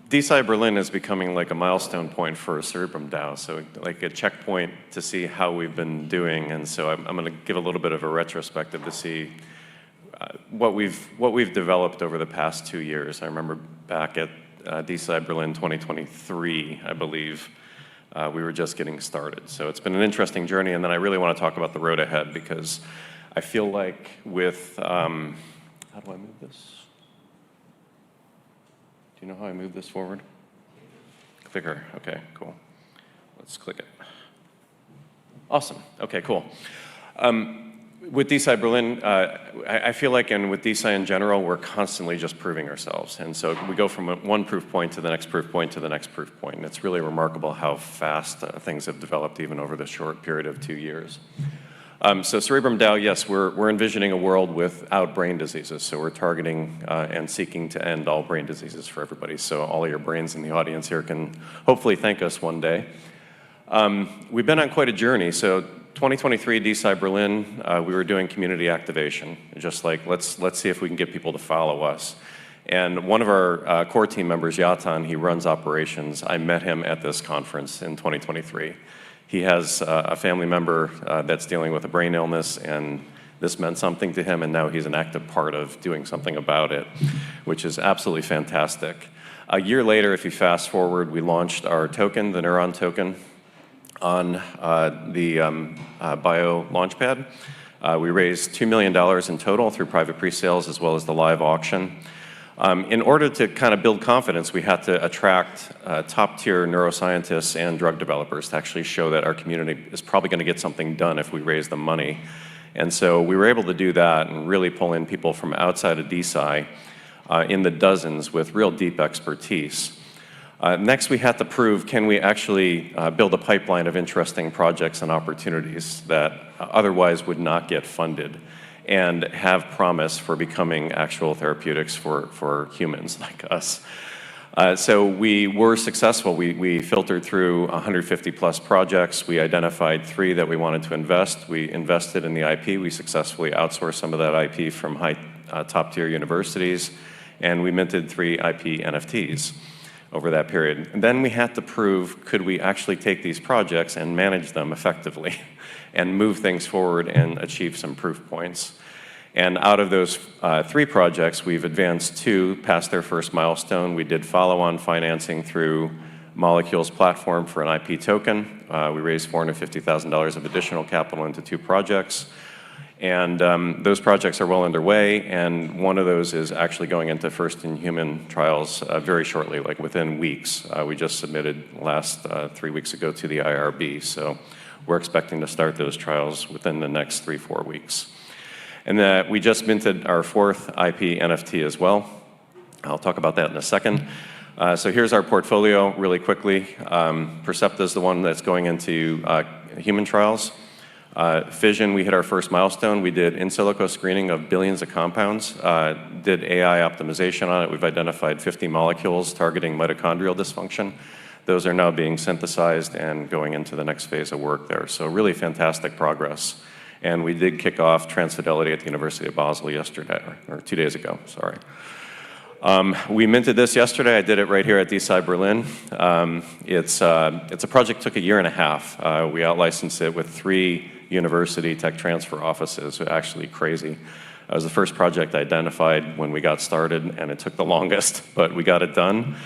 DeSci Berlin is becoming like a milestone point for Cerebrum DAO, so like a checkpoint to see how we've been doing. And so I'm going to give a little bit of a retrospective to see what we've developed over the past 2 years. I remember back at DeSci Berlin 2023, I believe, we were just getting started. So it's been an interesting journey, and then I really want to talk about the road ahead because I feel like with how do I move this? Do you know how I move this forward? Clicker. Okay, cool. Let's click it. Awesome. Okay, cool. With DeSci Berlin, I feel like, and with DeSci in general, we're constantly just proving ourselves. And so we go from one proof point to the next proof point to the next proof point. And it's really remarkable how fast things have developed even over this short period of 2 years. So Cerebrum DAO, yes, we're envisioning a world without brain diseases. So we're targeting and seeking to end all brain diseases for everybody. So all your brains in the audience here can hopefully thank us one day. We've been on quite a journey. So 2023 DeSci Berlin, we were doing community activation, just like let's see if we can get people to follow us. And one of our core team members, Yatan, he runs operations. I met him at this conference in 2023. He has a family member that's dealing with a brain illness, and this meant something to him, and now he's an active part of doing something about it, which is absolutely fantastic. A year later, if you fast forward, we launched our token, the Neuron token, on the Bio Launchpad. We raised $2 million in total through private pre-sales as well as the live auction. In order to kind of build confidence, we had to attract top-tier neuroscientists and drug developers to actually show that our community is probably going to get something done if we raise the money. And so we were able to do that and really pull in people from outside of DeSci in the dozens with real deep expertise. Next, we had to prove, can we actually build a pipeline of interesting projects and opportunities that otherwise would not get funded, and have promise for becoming actual therapeutics for humans like us. So we were successful. We filtered through 150 plus projects. We identified 3 that we wanted to invest. We invested in the IP. We successfully outsourced some of that IP from top tier universities, and we minted 3 IP NFTs over that period. And then we had to prove, could we actually take these projects and manage them effectively and move things forward and achieve some proof points. And out of those 3 projects, we've advanced 2 past their first milestone. We did follow-on financing through Molecule's platform for an IP token. We raised $450,000 of additional capital into 2 projects. And those projects are well underway, and one of those is actually going into first-in-human trials very shortly, like within weeks. We just submitted last 3 weeks ago to the IRB, so we're expecting to start those trials within the next 3-4 weeks. And we just minted our 4th IP NFT as well. I'll talk about that in a second. So here's our portfolio really quickly. Percepta is the one that's going into human trials. Fission, we hit our first milestone. We did in silico screening of billions of compounds, did AI optimization on it. We've identified 50 molecules targeting mitochondrial dysfunction. Those are now being synthesized and going into the next phase of work there. So really fantastic progress. And we did kick off transfidelity at the University of Basel yesterday, or 2 days ago, sorry. We minted this yesterday. I did it right here at DeSci Berlin. It's a project that took 1.5 years. We out-licensed it with 3 university tech transfer offices. Actually crazy. It was the first project I identified when we got started, and it took the longest, but we got it done.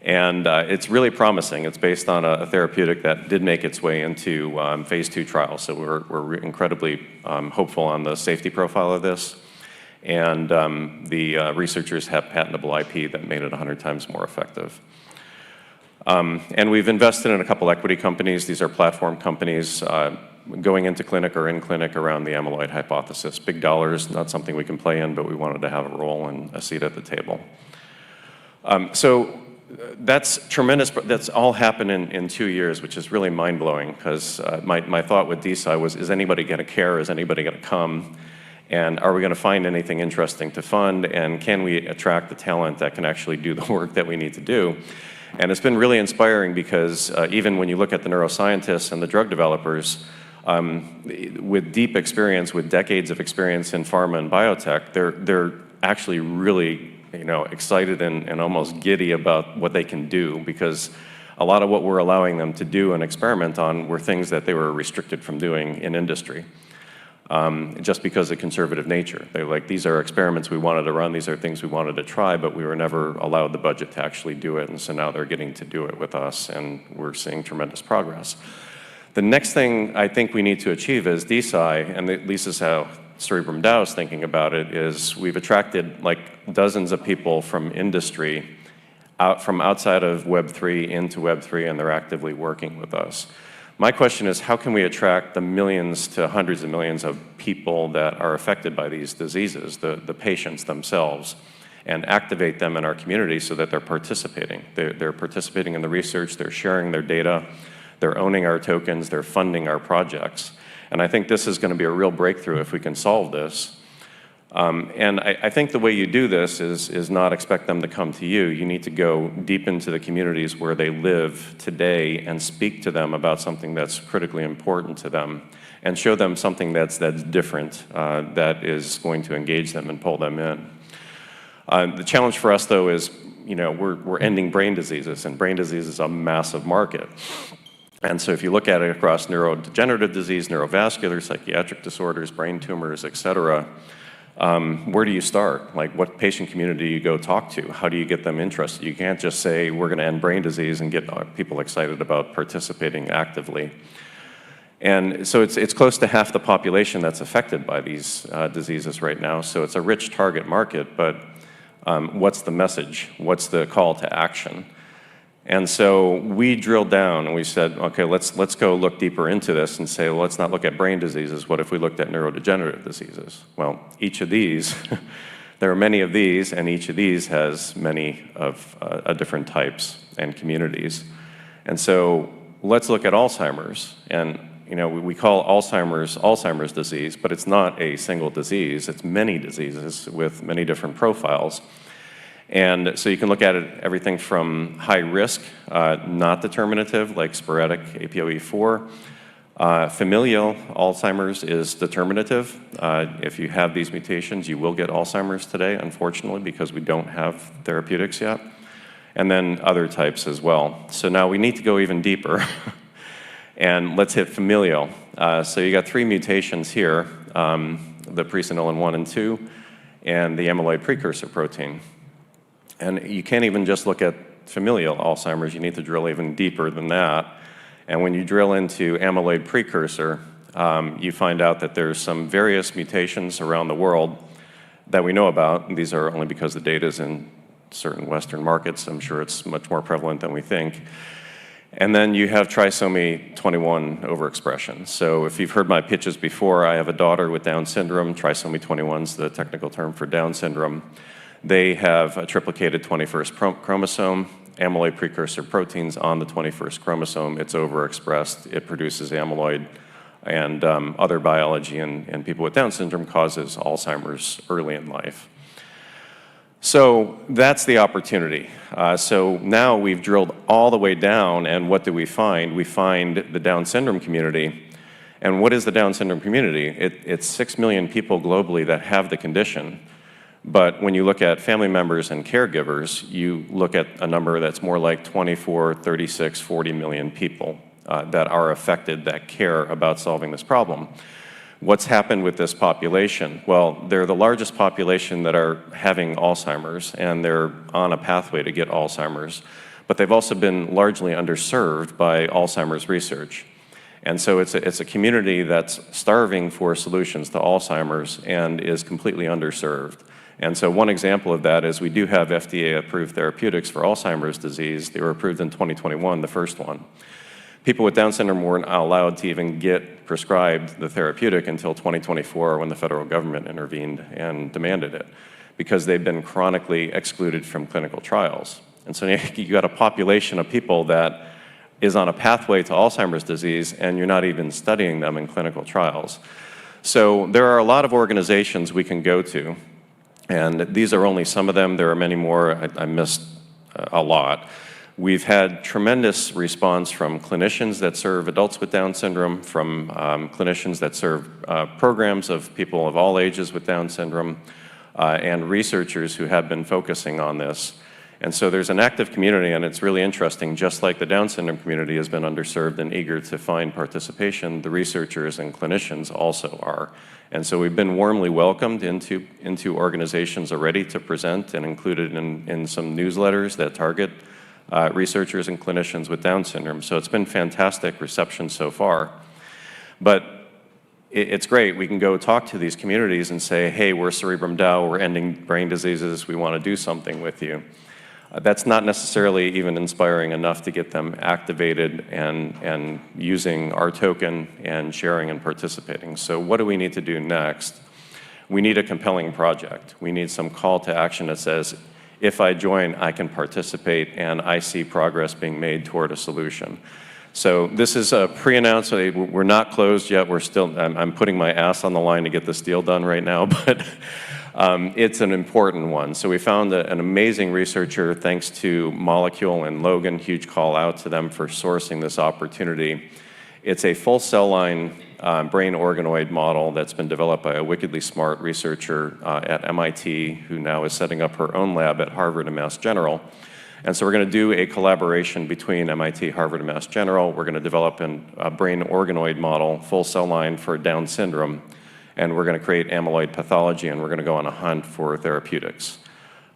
And it's really promising. It's based on a therapeutic that did make its way into phase 2 trials. So we're incredibly hopeful on the safety profile of this. And the researchers have patentable IP that made it 100 times more effective. And we've invested in a couple equity companies. These are platform companies going into clinic or in clinic around the amyloid hypothesis. Big dollars, not something we can play in, but we wanted to have a role and a seat at the table. So that's tremendous. That's all happened in 2 years, which is really mind-blowing, because my thought with DeSci was, is anybody going to care? Is anybody going to come? And are we going to find anything interesting to fund? And can we attract the talent that can actually do the work that we need to do? And it's been really inspiring, because even when you look at the neuroscientists and the drug developers, with deep experience, with decades of experience in pharma and biotech, they're actually really excited and almost giddy about what they can do, because a lot of what we're allowing them to do and experiment on were things that they were restricted from doing in industry, just because of conservative nature. They're like, these are experiments we wanted to run, these are things we wanted to try, but we were never allowed the budget to actually do it, and so now they're getting to do it with us, and we're seeing tremendous progress. The next thing I think we need to achieve as DeSci, and at least is how Cerebrum DAO is thinking about it, is we've attracted like dozens of people from industry, from outside of Web3 into Web3, and they're actively working with us. My question is, how can we attract the millions to hundreds of millions of people that are affected by these diseases, the patients themselves, and activate them in our community so that they're participating? They're participating in the research, they're sharing their data, they're owning our tokens, they're funding our projects. And I think this is going to be a real breakthrough if we can solve this. And I think the way you do this is not expect them to come to you. You need to go deep into the communities where they live today and speak to them about something that's critically important to them, and show them something that's different, that is going to engage them and pull them in. The challenge for us, though, is we're ending brain diseases, and brain disease is a massive market. And so if you look at it across neurodegenerative disease, neurovascular, psychiatric disorders, brain tumors, et cetera, where do you start? Like, what patient community do you go talk to? How do you get them interested? You can't just say, we're going to end brain disease and get people excited about participating actively. And so it's close to half the population that's affected by these diseases right now. So it's a rich target market, but what's the message? What's the call to action? And so we drilled down and we said, okay, let's go look deeper into this and say, well, let's not look at brain diseases. What if we looked at neurodegenerative diseases? Well, each of these, there are many of these, and each of these has many of different types and communities. And so let's look at Alzheimer's. And we call Alzheimer's disease, but it's not a single disease. It's many diseases with many different profiles. And so you can look at it everything from high risk, not determinative, like sporadic APOE4. Familial Alzheimer's is determinative. If you have these mutations, you will get Alzheimer's today, unfortunately, because we don't have therapeutics yet. And then other types as well. So now we need to go even deeper. And let's hit familial. So you got 3 mutations here, the presenilin 1 and 2, and the amyloid precursor protein. And you can't even just look at familial Alzheimer's, you need to drill even deeper than that. And when you drill into amyloid precursor, you find out that there's some various mutations around the world that we know about. And these are only because the data is in certain Western markets. I'm sure it's much more prevalent than we think. And then you have trisomy 21 overexpression. So if you've heard my pitches before, I have a daughter with Down syndrome. Trisomy 21 is the technical term for Down syndrome. They have a triplicated 21st chromosome, amyloid precursor proteins on the 21st chromosome. It's overexpressed. It produces amyloid, and other biology in people with Down syndrome causes Alzheimer's early in life. So that's the opportunity. So now we've drilled all the way down, and what do we find? We find the Down syndrome community. And what is the Down syndrome community? It's 6 million people globally that have the condition. But when you look at family members and caregivers, you look at a number that's more like 24, 36, 40 million people that are affected, that care about solving this problem. What's happened with this population? Well, they're the largest population that are having Alzheimer's, and they're on a pathway to get Alzheimer's. But they've also been largely underserved by Alzheimer's research. And so it's a community that's starving for solutions to Alzheimer's and is completely underserved. And so one example of that is we do have FDA-approved therapeutics for Alzheimer's disease. They were approved in 2021, the first one. People with Down syndrome weren't allowed to even get prescribed the therapeutic until 2024 when the federal government intervened and demanded it, because they've been chronically excluded from clinical trials. And so you got a population of people that is on a pathway to Alzheimer's disease, and you're not even studying them in clinical trials. So there are a lot of organizations we can go to. And these are only some of them. There are many more. I missed a lot. We've had tremendous response from clinicians that serve adults with Down syndrome, from clinicians that serve programs of people of all ages with Down syndrome, and researchers who have been focusing on this. And so there's an active community, and it's really interesting. Just like the Down syndrome community has been underserved and eager to find participation, the researchers and clinicians also are. And so we've been warmly welcomed into organizations already to present and included in some newsletters that target researchers and clinicians with Down syndrome. So it's been fantastic reception so far. But it's great. We can go talk to these communities and say, hey, we're Cerebrum DAO, we're ending brain diseases, we want to do something with you. That's not necessarily even inspiring enough to get them activated and using our token and sharing and participating. So what do we need to do next? We need a compelling project. We need some call to action that says, if I join, I can participate, and I see progress being made toward a solution. So this is a pre-announcement. We're not closed yet. We're still, I'm putting my ass on the line to get this deal done right now, but it's an important one. So we found an amazing researcher, thanks to Molecule and Logan, huge call out to them for sourcing this opportunity. It's a full cell line brain organoid model that's been developed by a wickedly smart researcher at MIT who now is setting up her own lab at Harvard and Mass General. And so we're going to do a collaboration between MIT, Harvard, and Mass General. We're going to develop a brain organoid model, full cell line for Down syndrome. And we're going to create amyloid pathology, and we're going to go on a hunt for therapeutics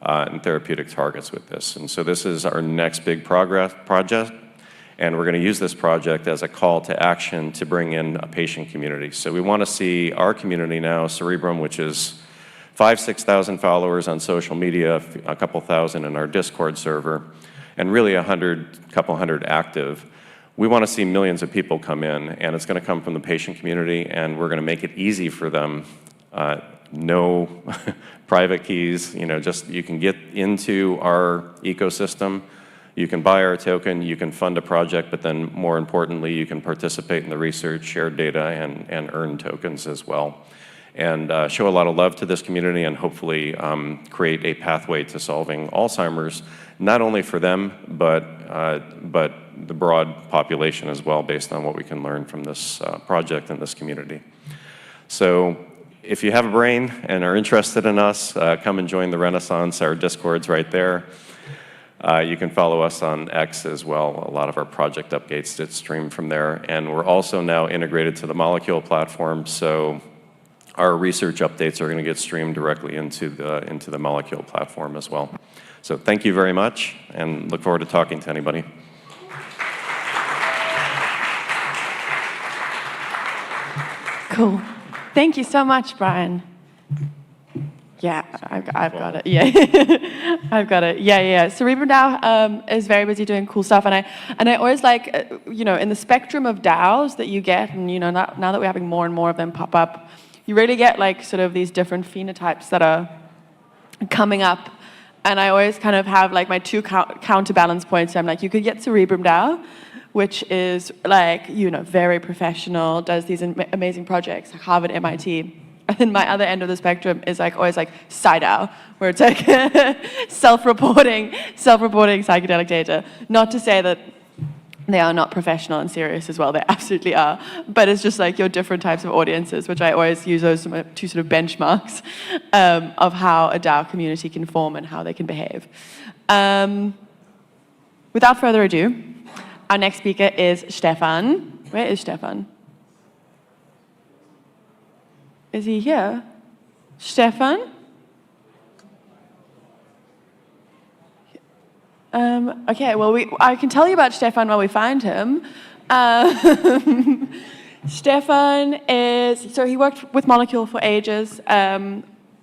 and therapeutic targets with this. And so this is our next big project. And we're going to use this project as a call to action to bring in a patient community. So we want to see our community now, Cerebrum, which is 5,000-6,000 followers on social media, a couple thousand in our Discord server, and really couple hundred active. We want to see millions of people come in, and it's going to come from the patient community, and we're going to make it easy for them. No private keys, just you can get into our ecosystem. You can buy our token, you can fund a project, but then more importantly, you can participate in the research, share data, and earn tokens as well. And show a lot of love to this community and hopefully create a pathway to solving Alzheimer's, not only for them, but the broad population as well, based on what we can learn from this project and this community. So if you have a brain and are interested in us, come and join the Renaissance. Our Discord's right there. You can follow us on X as well. A lot of our project updates get streamed from there. And we're also now integrated to the Molecule platform, so our research updates are going to get streamed directly into the Molecule platform as well. So thank you very much, and look forward to talking to anybody. Cool. Thank you so much, Brian. Yeah, I've got it. Yeah, I've got it. Yeah. Cerebrum DAO is very busy doing cool stuff, and I always like, in the spectrum of DAOs that you get, and now that we're having more and more of them pop up, you really get like sort of these different phenotypes that are coming up, and I always kind of have like my two counterbalance points. So I'm like, you could get Cerebrum DAO, which is like very professional, does these amazing projects like Harvard, MIT. And then my other end of the spectrum is like always like SciDAO, where it's like self-reporting psychedelic data. Not to say that they are not professional and serious as well, they absolutely are. But it's just like your different types of audiences, which I always use those two sort of benchmarks of how a DAO community can form and how they can behave. Without further ado, our next speaker is Stefan. Where is Stefan? Is he here? Stefan? Okay, well, I can tell you about Stefan while we find him. Stefan he worked with Molecule for ages,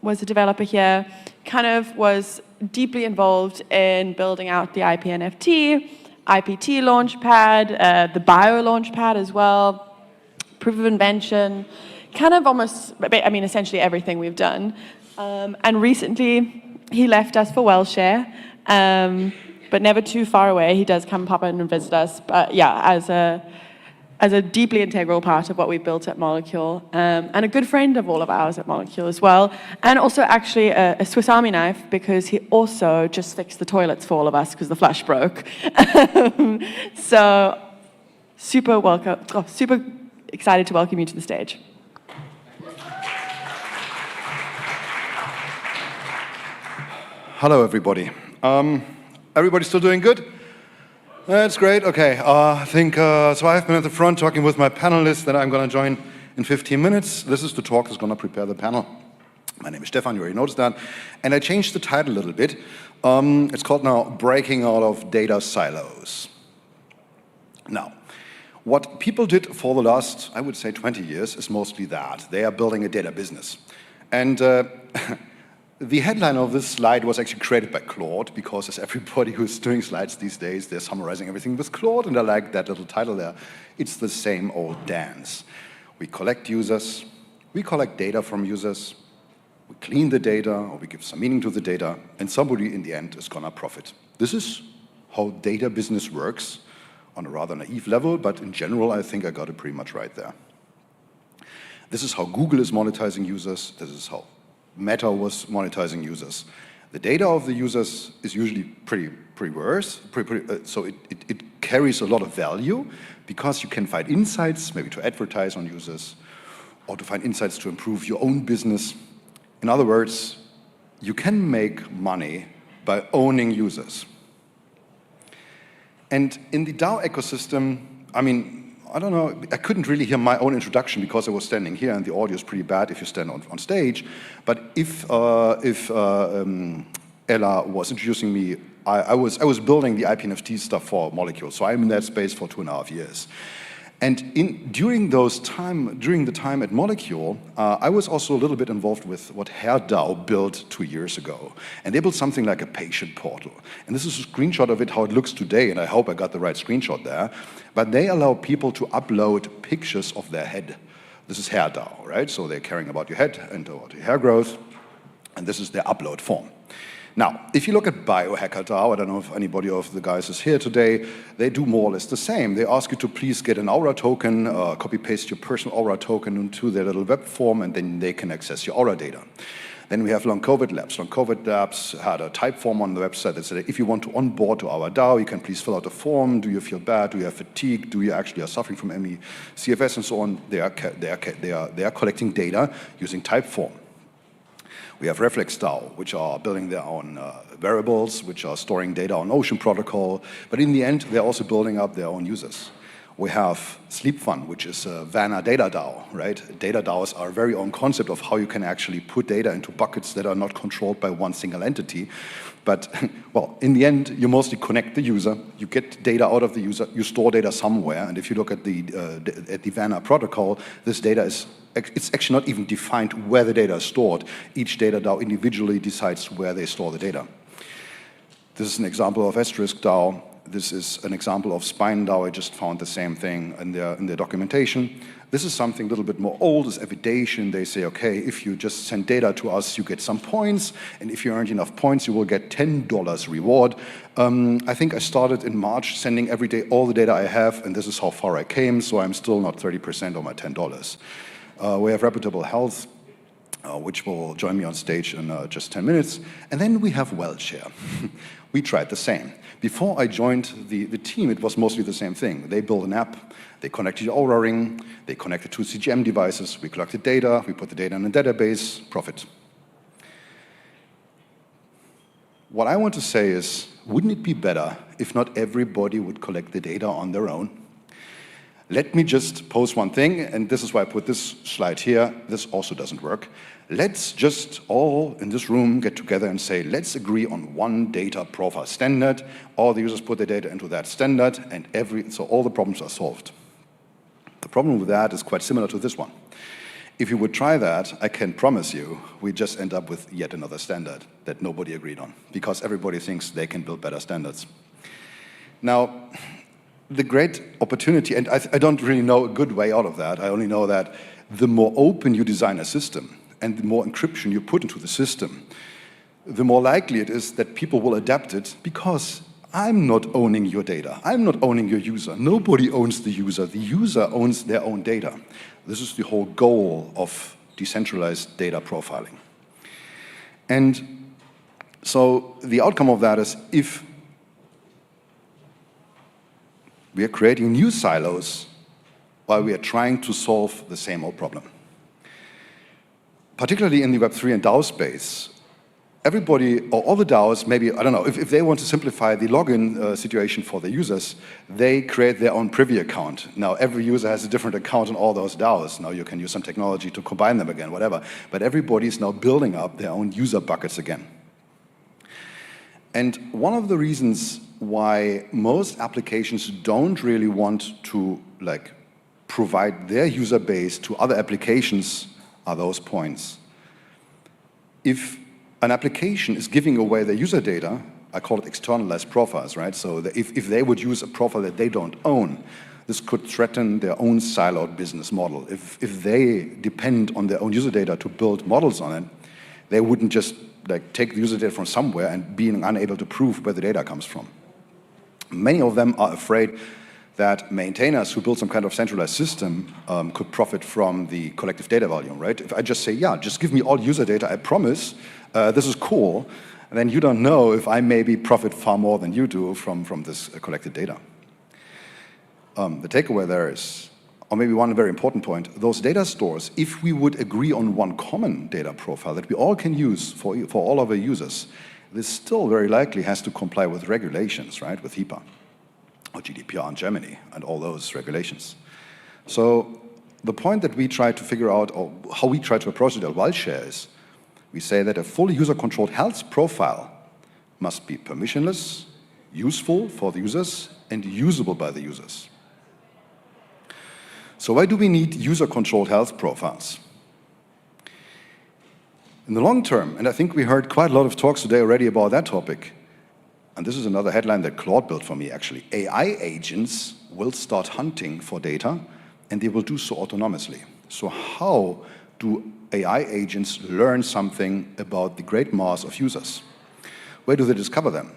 was a developer here, kind of was deeply involved in building out the IP NFT, IPT Launchpad, the Bio Launchpad as well, proof of invention, kind of essentially everything we've done. And recently, he left us for Wellshare, but never too far away. He does come pop in and visit us, but yeah, as a deeply integral part of what we built at Molecule, and a good friend of all of ours at Molecule as well, and also actually a Swiss Army knife, because he also just fixed the toilets for all of us because the flush broke. So super excited to welcome you to the stage. Hello, everybody. Everybody still doing good? That's great. Okay, I think so I've been at the front talking with my panelists that I'm going to join in 15 minutes. This is the talk that's going to prepare the panel. My name is Stefan, you already noticed that. And I changed the title a little bit. It's called now Breaking Out of Data Silos. Now, what people did for the last, I would say, 20 years is mostly that. They are building a data business. And the headline of this slide was actually created by Claude, because as everybody who's doing slides these days, they're summarizing everything with Claude, and I like that little title there. It's the same old dance. We collect users, we collect data from users, we clean the data, or we give some meaning to the data, and somebody in the end is gonna profit. This is how data business works on a rather naive level, but in general, I think I got it pretty much right there. This is how Google is monetizing users. This is how Meta was monetizing users. The data of the users is usually pretty worse, so it carries a lot of value because you can find insights, maybe to advertise on users, or to find insights to improve your own business. In other words, you can make money by owning users. And in the DAO ecosystem, I mean, I don't know, I couldn't really hear my own introduction because I was standing here and the audio is pretty bad if you stand on stage. But if Ella was introducing me, I was building the IPNFT stuff for Molecule, so I'm in that space for 2.5 years. And during the time at Molecule, I was also a little bit involved with what HairDAO built 2 years ago. And they built something like a patient portal. And this is a screenshot of it, how it looks today, and I hope I got the right screenshot there. But they allow people to upload pictures of their head. This is HairDAO, right? So they're caring about your head and about your hair growth, and this is their upload form. Now, if you look at Biohacker DAO, I don't know if anybody of the guys is here today, they do more or less the same. They ask you to please get an Aura token, copy-paste your personal Aura token into their little web form, and then they can access your Aura data. Then we have Long COVID Labs. Long COVID Labs had a type form on the website that said, if you want to onboard to our DAO, you can please fill out a form. Do you feel bad? Do you have fatigue? Do you actually are suffering from ME, CFS, and so on? They are collecting data using type form. We have Reflex DAO, which are building their own variables, which are storing data on Ocean Protocol. But in the end, they're also building up their own users. We have Sleep Fun, which is a Vanna data DAO, right? Data DAOs are a very own concept of how you can actually put data into buckets that are not controlled by one single entity. But, well, in the end, you mostly connect the user, you get data out of the user, you store data somewhere, and if you look at the Vanna protocol, this data it's actually not even defined where the data is stored. Each data DAO individually decides where they store the data. This is an example of Asterisk DAO. This is an example of Spine DAO. I just found the same thing in their documentation. This is something a little bit more old, is Evidation. They say, okay, if you just send data to us, you get some points, and if you earned enough points, you will get $10 reward. I think I started in March sending every day all the data I have, and this is how far I came, so I'm still not 30% on my $10. We have Reputable Health, which will join me on stage in just 10 minutes. And then we have WellShare. We tried the same. Before I joined the team, it was mostly the same thing. They built an app, they connected your Aura Ring, they connected to CGM devices, we collected data, we put the data in a database, profit. What I want to say is, wouldn't it be better if not everybody would collect the data on their own? Let me just pose one thing, and this is why I put this slide here. This also doesn't work. Let's just all in this room get together and say, let's agree on one data profile standard. All the users put their data into that standard, and so all the problems are solved. The problem with that is quite similar to this one. If you would try that, I can promise you, we just end up with yet another standard that nobody agreed on, because everybody thinks they can build better standards. Now, the great opportunity, and I don't really know a good way out of that. I only know that the more open you design a system and the more encryption you put into the system, the more likely it is that people will adapt it, because I'm not owning your data. I'm not owning your user. Nobody owns the user. The user owns their own data. This is the whole goal of decentralized data profiling. And so the outcome of that is, if we are creating new silos while we are trying to solve the same old problem. Particularly in the Web3 and DAO space, everybody, or all the DAOs, maybe, I don't know, if they want to simplify the login situation for the users, they create their own Privy account. Now, every user has a different account in all those DAOs. Now, you can use some technology to combine them again, whatever. But everybody's now building up their own user buckets again. And one of the reasons why most applications don't really want to provide their user base to other applications are those points. If an application is giving away their user data, I call it externalized profiles, right? So if they would use a profile that they don't own, this could threaten their own siloed business model. If they depend on their own user data to build models on it, they wouldn't just take the user data from somewhere and being unable to prove where the data comes from. Many of them are afraid that maintainers who build some kind of centralized system could profit from the collective data volume, right? If I just say, yeah, just give me all user data, I promise, this is cool, and then you don't know if I maybe profit far more than you do from this collected data. the takeaway there is, or maybe one very important point, those data stores, if we would agree on one common data profile that we all can use for all of our users, this still very likely has to comply with regulations, right, with HIPAA or GDPR in Germany and all those regulations. So the point that we try to figure out, or how we try to approach it at Wildshare is, we say that a fully user-controlled health profile must be permissionless, useful for the users, and usable by the users. So why do we need user-controlled health profiles? In the long term, and I think we heard quite a lot of talks today already about that topic, and this is another headline that Claude built for me actually, AI agents will start hunting for data and they will do so autonomously. So how do AI agents learn something about the great mass of users? Where do they discover them?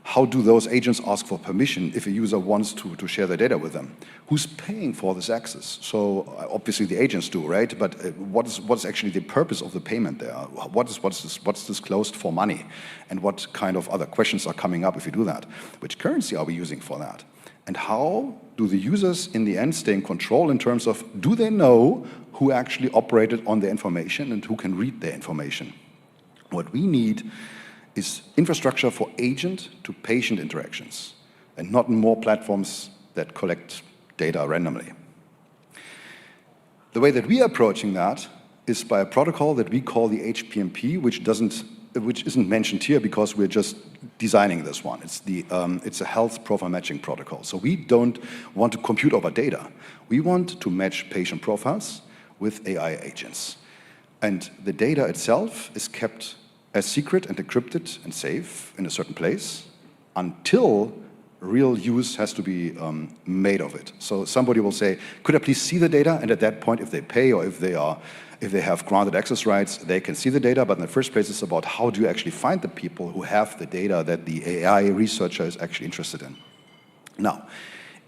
How do those agents ask for permission if a user wants to share their data with them? Who's paying for this access? So obviously the agents do, right? But what's actually the purpose of the payment there? What's disclosed for money? And what kind of other questions are coming up if you do that? Which currency are we using for that? And how do the users in the end stay in control in terms of, do they know who actually operated on their information and who can read their information? What we need is infrastructure for agent-to-patient interactions, and not more platforms that collect data randomly. The way that we are approaching that is by a protocol that we call the HPMP, which isn't mentioned here because we're just designing this one. It's a health profile matching protocol. So we don't want to compute over data. We want to match patient profiles with AI agents. And the data itself is kept as secret and encrypted and safe in a certain place until real use has to be made of it. So somebody will say, could I please see the data? And at that point, if they pay or if they have granted access rights, they can see the data. But in the first place, it's about how do you actually find the people who have the data that the AI researcher is actually interested in. Now,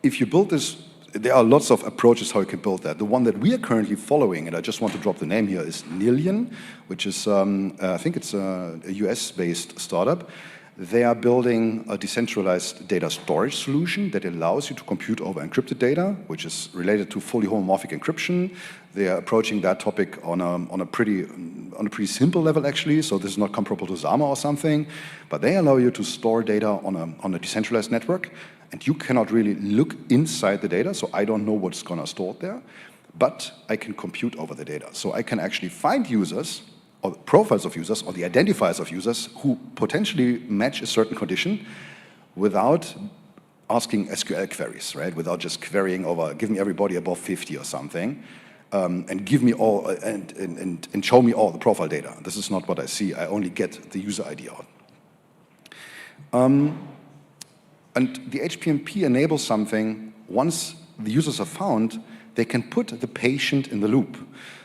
if you build this, there are lots of approaches how you can build that. The one that we are currently following, and I just want to drop the name here, is Nillion, which is, I think it's a US-based startup. They are building a decentralized data storage solution that allows you to compute over encrypted data, which is related to fully homomorphic encryption. They are approaching that topic on a pretty simple level, actually, so this is not comparable to Zama or something, but they allow you to store data on a decentralized network, and you cannot really look inside the data, so I don't know what's going to store there, but I can compute over the data. So I can actually find users, or profiles of users, or the identifiers of users who potentially match a certain condition without asking SQL queries, right? Without just querying over, give me everybody above 50 or something, and give me all, and show me all the profile data. This is not what I see. I only get the user ID out. And the HPMP enables something, once the users are found, they can put the patient in the loop.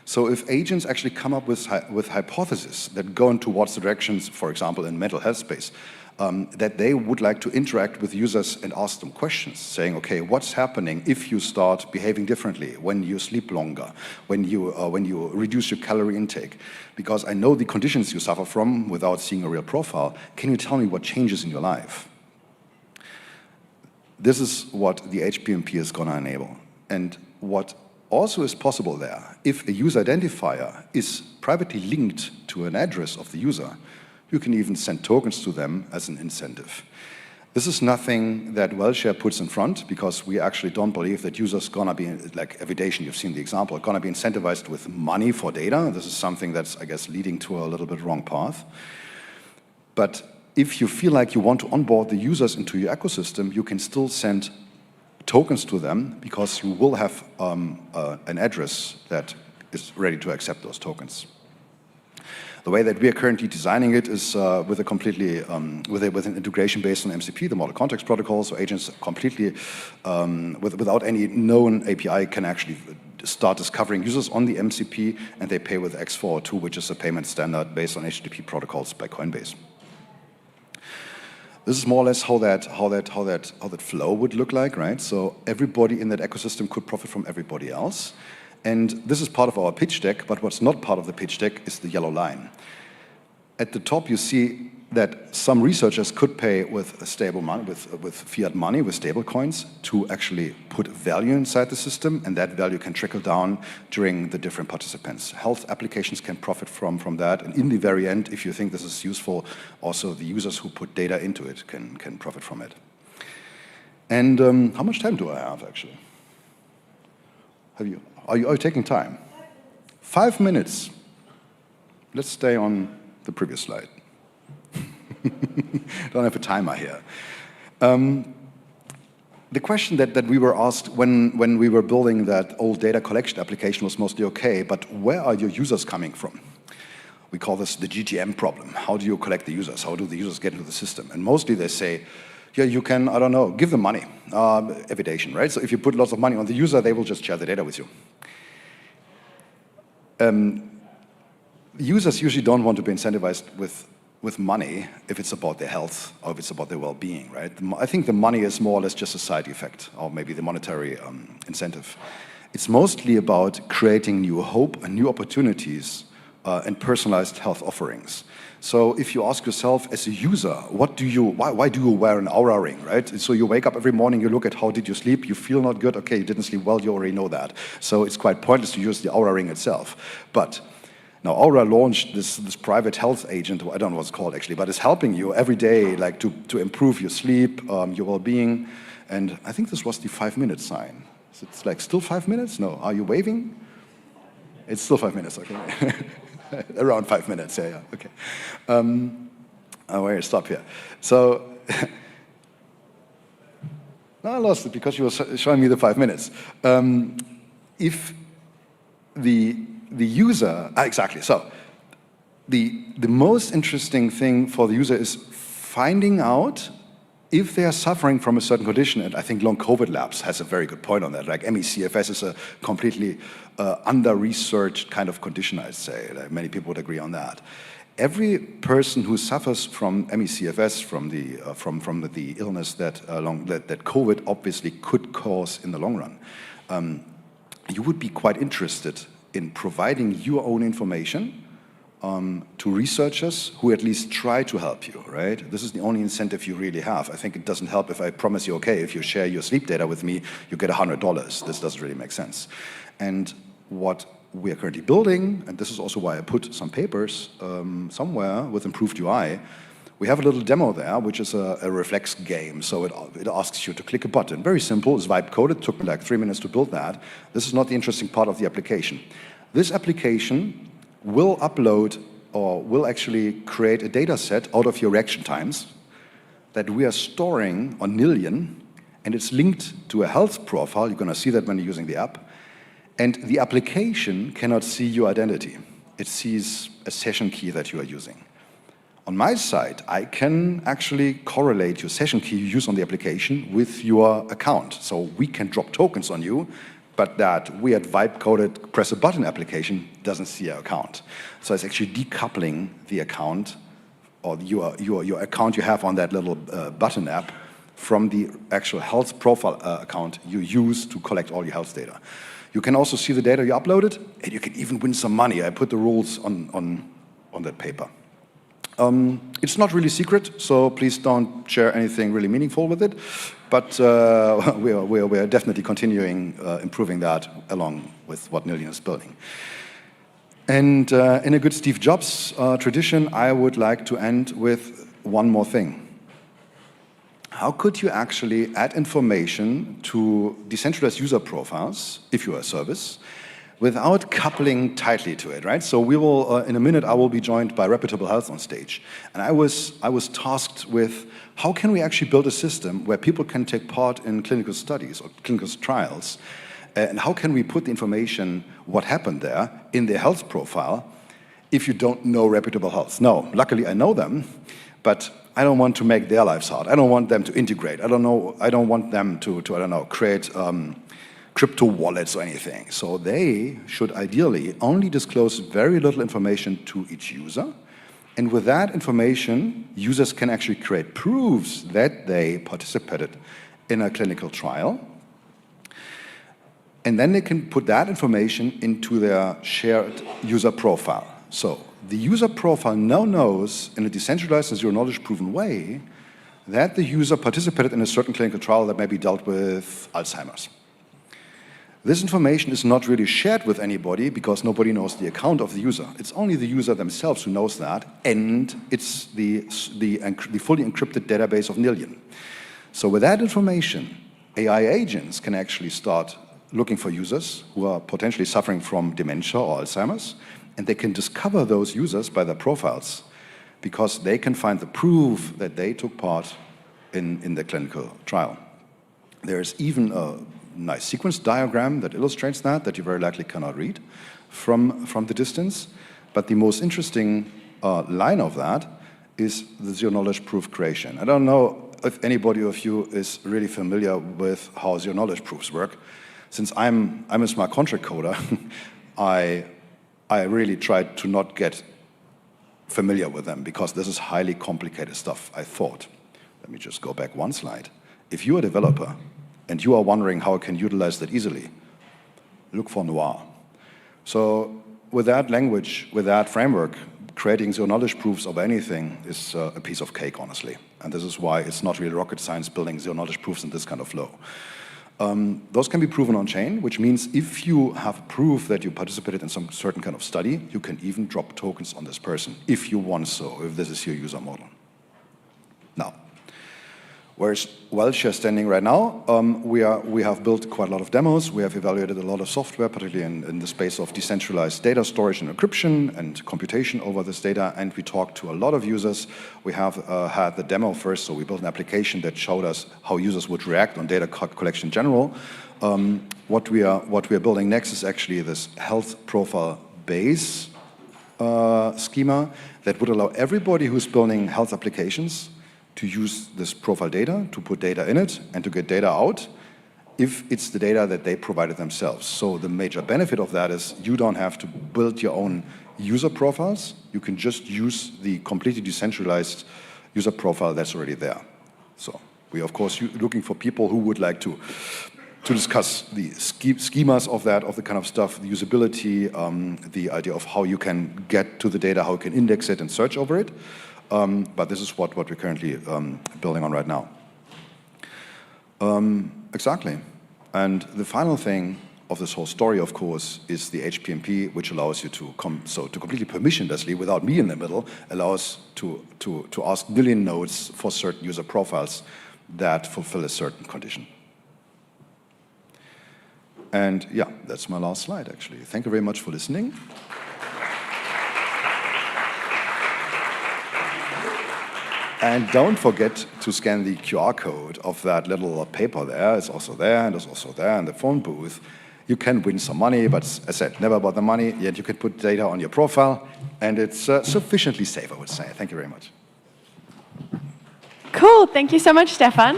So if agents actually come up with hypotheses that go in towards the directions, for example, in mental health space, that they would like to interact with users and ask them questions, saying, okay, what's happening if you start behaving differently, when you sleep longer, when you reduce your calorie intake? Because I know the conditions you suffer from without seeing a real profile. Can you tell me what changes in your life? This is what the HPMP is going to enable. And what also is possible there, if a user identifier is privately linked to an address of the user, you can even send tokens to them as an incentive. This is nothing that Wellshare puts in front, because we actually don't believe that users are going to be, like Evidation, you've seen the example, are going to be incentivized with money for data. This is something that's, I guess, leading to a little bit wrong path. But if you feel like you want to onboard the users into your ecosystem, you can still send tokens to them, because you will have an address that is ready to accept those tokens. The way that we are currently designing it is with an integration based on MCP, the Model Context Protocol, so agents completely, without any known API, can actually start discovering users on the MCP, and they pay with X402, which is a payment standard based on HTTP protocols by Coinbase. This is more or less how that flow would look like, right? So everybody in that ecosystem could profit from everybody else. And this is part of our pitch deck, but what's not part of the pitch deck is the yellow line. At the top, you see that some researchers could pay with stable money, with fiat money, with stable coins, to actually put value inside the system, and that value can trickle down during the different participants. Health applications can profit from that, and in the very end, if you think this is useful, also the users who put data into it can profit from it. And how much time do I have, actually? Are you taking time? 5 minutes. Let's stay on the previous slide. Don't have a timer here. The question that we were asked when we were building that old data collection application was mostly, okay, but where are your users coming from? We call this the GTM problem. How do you collect the users? How do the users get into the system? And mostly they say, yeah, you can, I don't know, give them money, evitation, right? So if you put lots of money on the user, they will just share the data with you. Users usually don't want to be incentivized with money if it's about their health or if it's about their well-being, right? I think the money is more or less just a side effect, or maybe the monetary incentive. It's mostly about creating new hope and new opportunities and personalized health offerings. So if you ask yourself as a user, why do you wear an Oura ring, right? So you wake up every morning, you look at how did you sleep, you feel not good, okay, you didn't sleep well, you already know that. So it's quite pointless to use the Oura ring itself. But now, Aura launched this private health agent, I don't know what it's called actually, but it's helping you every day, like to improve your sleep, your well-being. And I think this was the 5-minute sign. So it's like still 5 minutes? No, are you waving? It's still 5 minutes, okay. Around 5 minutes, yeah, okay. Wait, stop here. So, no, I lost it because you were showing me the 5 minutes. If the user, exactly, so the most interesting thing for the user is finding out if they are suffering from a certain condition, and I think long COVID labs has a very good point on that, like ME/CFS is a completely under-researched kind of condition, I'd say. Like many people would agree on that. Every person who suffers from ME/CFS, from the illness that COVID obviously could cause in the long run, you would be quite interested in providing your own information to researchers who at least try to help you, right? This is the only incentive you really have. I think it doesn't help if I promise you, okay, if you share your sleep data with me, you get $100. This doesn't really make sense. And what we are currently building, and this is also why I put some papers somewhere with improved UI, we have a little demo there, which is a reflex game. So it asks you to click a button. Very simple, it's vibe coded, took me like 3 minutes to build that. This is not the interesting part of the application. This application will upload or will actually create a data set out of your reaction times that we are storing on Nillion, and it's linked to a health profile. You're gonna see that when you're using the app. And the application cannot see your identity. It sees a session key that you are using. On my side, I can actually correlate your session key you use on the application with your account. So we can drop tokens on you, but that weird vibe-coded press a button application doesn't see your account. So it's actually decoupling the account or your account you have on that little button app from the actual health profile account you use to collect all your health data. You can also see the data you uploaded, and you can even win some money. I put the rules on that paper. It's not really secret, so please don't share anything really meaningful with it. But we are definitely continuing improving that along with what Nillion is building. And in a good Steve Jobs tradition, I would like to end with one more thing. How could you actually add information to decentralized user profiles, if you're a service, without coupling tightly to it, right? So we will, in a minute, I will be joined by Reputable Health on stage. And I was tasked with how can we actually build a system where people can take part in clinical studies or clinical trials, and how can we put the information, what happened there, in their health profile if you don't know Reputable Health? No, luckily I know them, but I don't want to make their lives hard. I don't want them to integrate. I don't want them to I don't know, create crypto wallets or anything. So they should ideally only disclose very little information to each user. And with that information, users can actually create proofs that they participated in a clinical trial. And then they can put that information into their shared user profile. So the user profile now knows in a decentralized and zero-knowledge proven way that the user participated in a certain clinical trial that maybe dealt with Alzheimer's. This information is not really shared with anybody because nobody knows the account of the user. It's only the user themselves who knows that, and it's the fully encrypted database of Nillion. So with that information, AI agents can actually start looking for users who are potentially suffering from dementia or Alzheimer's, and they can discover those users by their profiles because they can find the proof that they took part in the clinical trial. There's even a nice sequence diagram that illustrates that you very likely cannot read from the distance. But the most interesting line of that is the zero-knowledge proof creation. I don't know if anybody of you is really familiar with how zero-knowledge proofs work. Since I'm a smart contract coder, I really tried to not get familiar with them because this is highly complicated stuff, I thought. Let me just go back one slide. If you're a developer and you are wondering how I can utilize that easily, look for Noir. So with that language, with that framework, creating zero-knowledge proofs of anything is a piece of cake, honestly. And this is why it's not really rocket science building zero-knowledge proofs in this kind of flow. Those can be proven on-chain, which means if you have proof that you participated in some certain kind of study, you can even drop tokens on this person, if you want so, if this is your user model. Now, where's Welshare standing right now? We have built quite a lot of demos. We have evaluated a lot of software, particularly in the space of decentralized data storage and encryption and computation over this data. And we talked to a lot of users. We have had the demo first, so we built an application that showed us how users would react on data collection in general. What we are building next is actually this health profile base schema that would allow everybody who's building health applications to use this profile data, to put data in it, and to get data out, if it's the data that they provided themselves. So the major benefit of that is you don't have to build your own user profiles. You can just use the completely decentralized user profile that's already there. So we are, of course, looking for people who would like to discuss the schemas of that, of the kind of stuff, the usability, the idea of how you can get to the data, how you can index it and search over it. But this is what we're currently building on right now. Exactly. And the final thing of this whole story, of course, is the HPMP, which allows you to completely permissionlessly, without me in the middle, allows to ask Nillion nodes for certain user profiles that fulfill a certain condition. And yeah, that's my last slide, actually. Thank you very much for listening. And don't forget to scan the QR code of that little paper there. It's also there, and it's also there in the phone booth. You can win some money, but as I said, never about the money, yet you can put data on your profile, and it's sufficiently safe, I would say. Thank you very much. Cool, thank you so much, Stefan.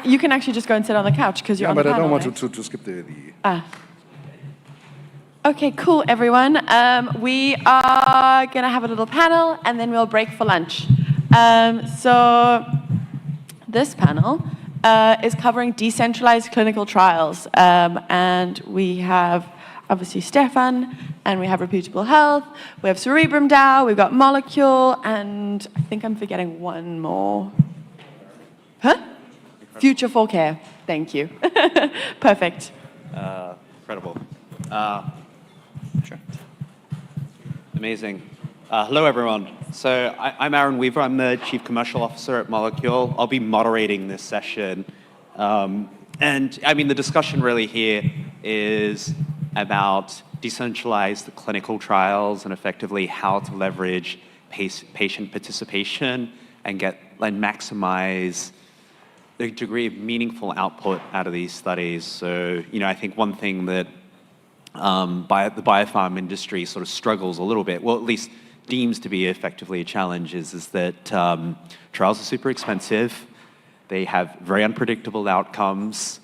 You can actually just go and sit on the couch because you're on the panel. Yeah, but I don't want to skip the... Okay, cool, everyone. We are going to have a little panel, and then we'll break for lunch. So this panel is covering decentralized clinical trials. And we have, obviously, Stefan, and we have Reputable Health, we have Cerebrum DAO, we've got Molecule, and I think I'm forgetting one more. Huh? Future for Care. Thank you. Perfect. Incredible. Sure. Amazing. Hello, everyone. So I'm Aaron Weaver. I'm the Chief Commercial Officer at Molecule. I'll be moderating this session. And I mean, the discussion really here is about decentralized clinical trials and effectively how to leverage patient participation and maximize the degree of meaningful output out of these studies. So, I think one thing that the biopharm industry sort of struggles a little bit, well, at least deems to be effectively a challenge, is that trials are super expensive. They have very unpredictable outcomes.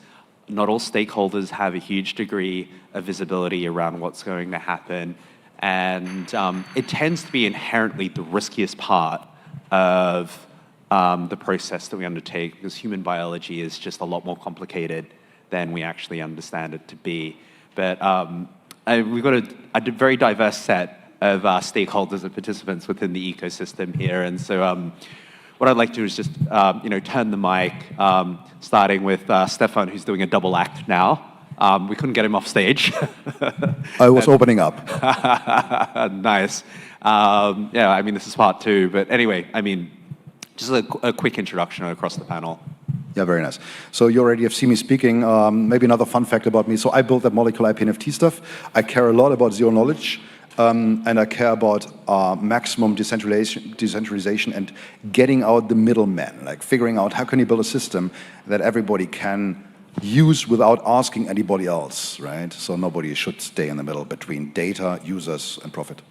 Not all stakeholders have a huge degree of visibility around what's going to happen. And it tends to be inherently the riskiest part of the process that we undertake, because human biology is just a lot more complicated than we actually understand it to be. But we've got a very diverse set of stakeholders and participants within the ecosystem here. And so what I'd like to do is just turn the mic, starting with Stefan, who's doing a double act now. We couldn't get him off stage. I was opening up. Nice. Yeah, I mean, this is part 2. But anyway, I mean, just a quick introduction across the panel. Yeah, very nice. So you already have seen me speaking. Maybe another fun fact about me. So I built that molecular IP NFT stuff. I care a lot about zero knowledge. And I care about maximum decentralization and getting out the middleman, like figuring out how can you build a system that everybody can use without asking anybody else, right? So nobody should stay in the middle between data, users, and profit.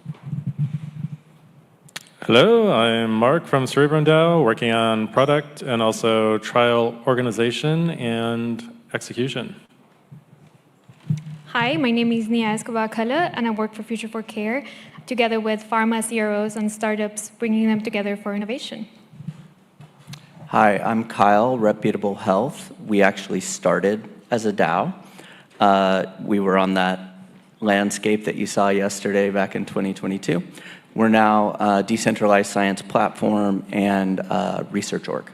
Hello, I'm Mark from Cerebrum DAO, working on product and also trial organization and execution. Hi, my name is Nia Escobar-Kalla, and I work for Future for Care, together with pharma CROs and startups, bringing them together for innovation. Hi, I'm Kyle, Reputable Health. We actually started as a DAO. We were on that landscape that you saw yesterday back in 2022. We're now a decentralized science platform and research org.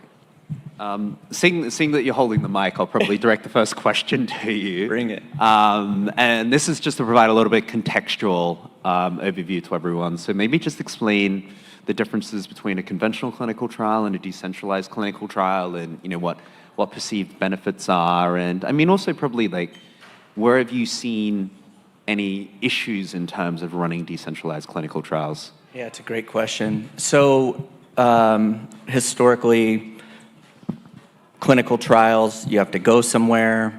Seeing that you're holding the mic, I'll probably direct the first question to you. Bring it. And this is just to provide a little bit contextual overview to everyone. So maybe just explain the differences between a conventional clinical trial and a decentralized clinical trial, and what perceived benefits are, and I mean also probably like where have you seen any issues in terms of running decentralized clinical trials? Yeah, it's a great question. So historically, clinical trials, you have to go somewhere,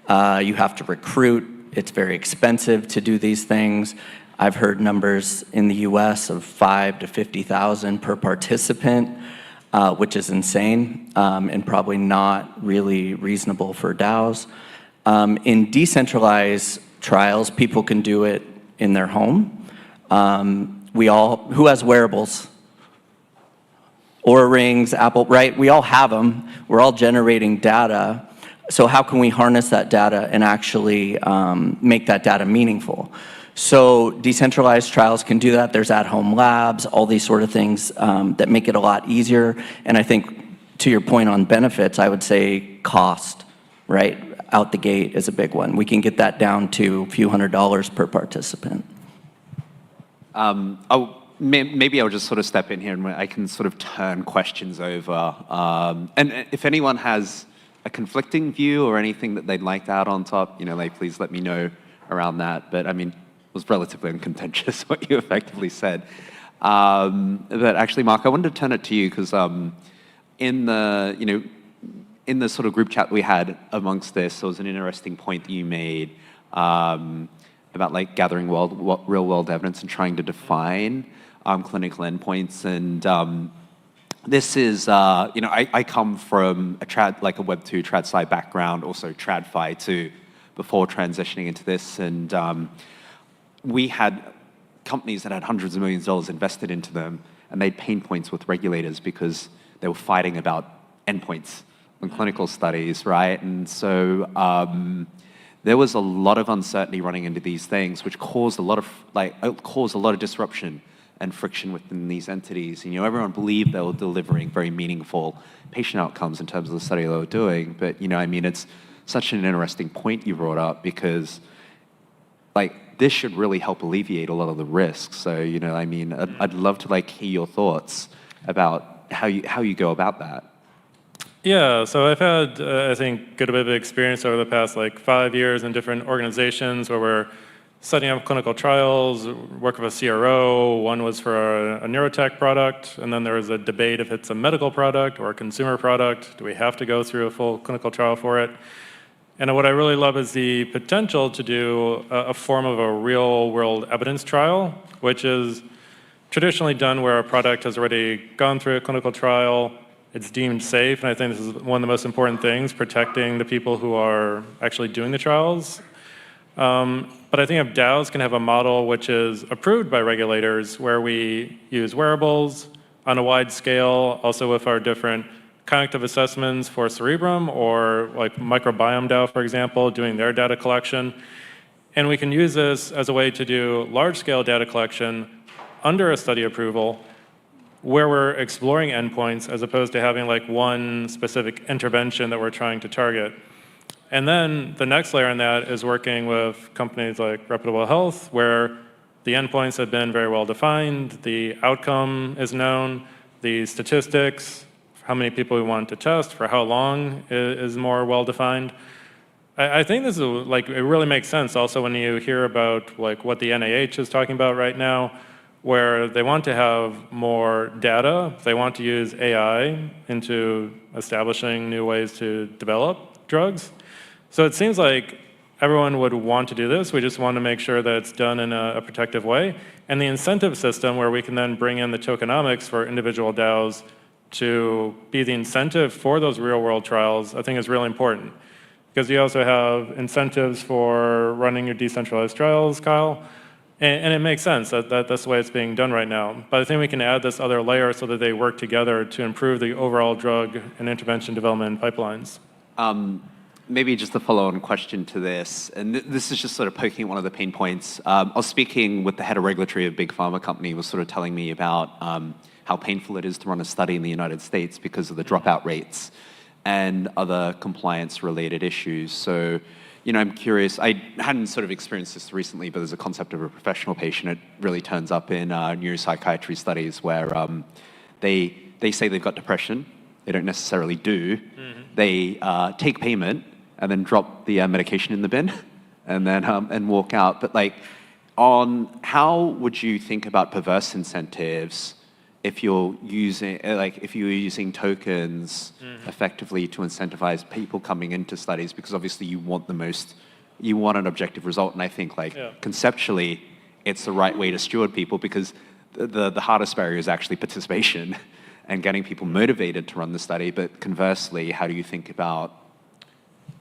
you have to recruit, it's very expensive to do these things. I've heard numbers in the US of 5,000 to 50,000 per participant, which is insane and probably not really reasonable for DAOs. In decentralized trials, people can do it in their home. Who has wearables? Oura Rings, Apple, right? We all have them. We're all generating data. So how can we harness that data and actually make that data meaningful? So decentralized trials can do that. There's at-home labs, all these sort of things that make it a lot easier. And I think to your point on benefits, I would say cost, right? Out the gate is a big one. We can get that down to a few $100s per participant. Maybe I'll just sort of step in here and I can sort of turn questions over. And if anyone has a conflicting view or anything that they'd like to add on top, please let me know around that. But I mean, it was relatively uncontentious what you effectively said. But actually, Mark, I wanted to turn it to you because in the sort of group chat we had amongst this, there was an interesting point that you made about like gathering real world evidence and trying to define clinical endpoints. And this is, I come from a Web 2 TradSci background, also TradFi too, before transitioning into this. And we had companies that had hundreds of millions of dollars invested into them, and they had pain points with regulators because they were fighting about endpoints on clinical studies, right? And so there was a lot of uncertainty running into these things, which caused a lot of disruption and friction within these entities. Everyone believed they were delivering very meaningful patient outcomes in terms of the study they were doing. But it's such an interesting point you brought up because this should really help alleviate a lot of the risks. So I'd love to hear your thoughts about how you go about that. Yeah, so I've had, I think, good bit of experience over the past 5 years in different organizations where we're setting up clinical trials, work with a CRO. One was for a neurotech product, and then there was a debate if it's a medical product or a consumer product. Do we have to go through a full clinical trial for it? And what I really love is the potential to do a form of a real-world evidence trial, which is traditionally done where a product has already gone through a clinical trial, it's deemed safe, and I think this is one of the most important things, protecting the people who are actually doing the trials. But I think if DAOs can have a model which is approved by regulators, where we use wearables on a wide scale, also with our different cognitive assessments for Cerebrum, or Microbiome DAO, for example, doing their data collection. And we can use this as a way to do large-scale data collection under a study approval where we're exploring endpoints as opposed to having like one specific intervention that we're trying to target. And then the next layer in that is working with companies like Reputable Health, where the endpoints have been very well defined, the outcome is known, the statistics, how many people we want to test, for how long is more well defined. I think this is like, it really makes sense also when you hear about like what the NIH is talking about right now, where they want to have more data, they want to use AI into establishing new ways to develop drugs. So it seems like everyone would want to do this. We just want to make sure that it's done in a protective way. And the incentive system where we can then bring in the tokenomics for individual DAOs to be the incentive for those real world trials, I think is really important. Because you also have incentives for running your decentralized trials, Kyle. And it makes sense that that's the way it's being done right now. But I think we can add this other layer so that they work together to improve the overall drug and intervention development pipelines. Maybe just a follow-on question to this, and this is just sort of poking at one of the pain points. I was speaking with the head of regulatory of a big pharma company, who was sort of telling me about how painful it is to run a study in the United States because of the dropout rates and other compliance-related issues. So, you know, I'm curious, I hadn't sort of experienced this recently, but there's a concept of a professional patient. It really turns up in neuropsychiatry studies where they say they've got depression. They don't necessarily do. They take payment and then drop the medication in the bin and then and walk out. But like, on how would you think about perverse incentives if you're using tokens effectively to incentivize people coming into studies? Because obviously you want an objective result, and I think conceptually it's the right way to steward people, because the hardest barrier is actually participation and getting people motivated to run the study. But conversely, how do you think about?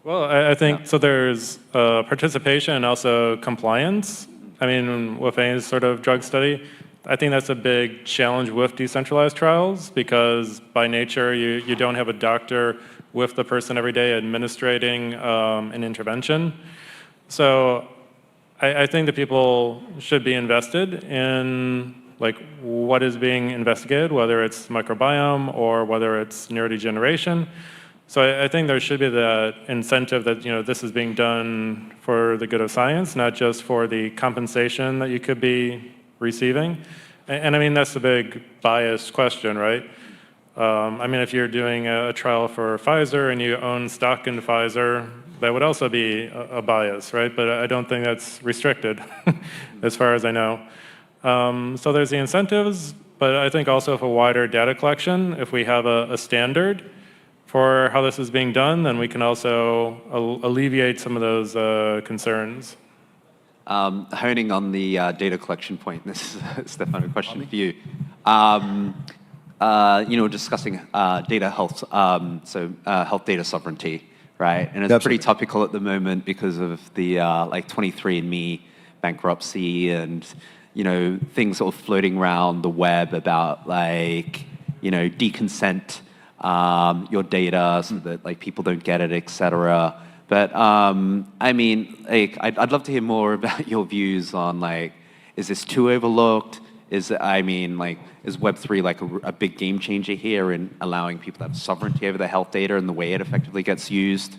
Well, I think so. There's participation and also compliance. I mean, with any sort of drug study, I think that's a big challenge with decentralized trials, because by nature, you don't have a doctor with the person every day administrating an intervention. So I think that people should be invested in like what is being investigated, whether it's microbiome or whether it's neurodegeneration. So I think there should be that incentive that, you know, this is being done for the good of science, not just for the compensation that you could be receiving. And I mean, that's a big biased question, right? I mean, if you're doing a trial for Pfizer and you own stock in Pfizer, that would also be a bias, right? But I don't think that's restricted as far as I know. So there's the incentives, but I think also for wider data collection, if we have a standard for how this is being done, then we can also alleviate some of those concerns. Honing on the data collection point, this is, Stefan, a question for you. You know, discussing data health, health data sovereignty, right? And it's pretty topical at the moment because of the like 23andMe bankruptcy and, you know, things sort of floating around the web about like, you know, deconsent your data so that like people don't get it, etc. But I mean, like, I'd love to hear more about your views on like, is this too overlooked? Is Web3 like a big game changer here in allowing people to have sovereignty over their health data and the way it effectively gets used?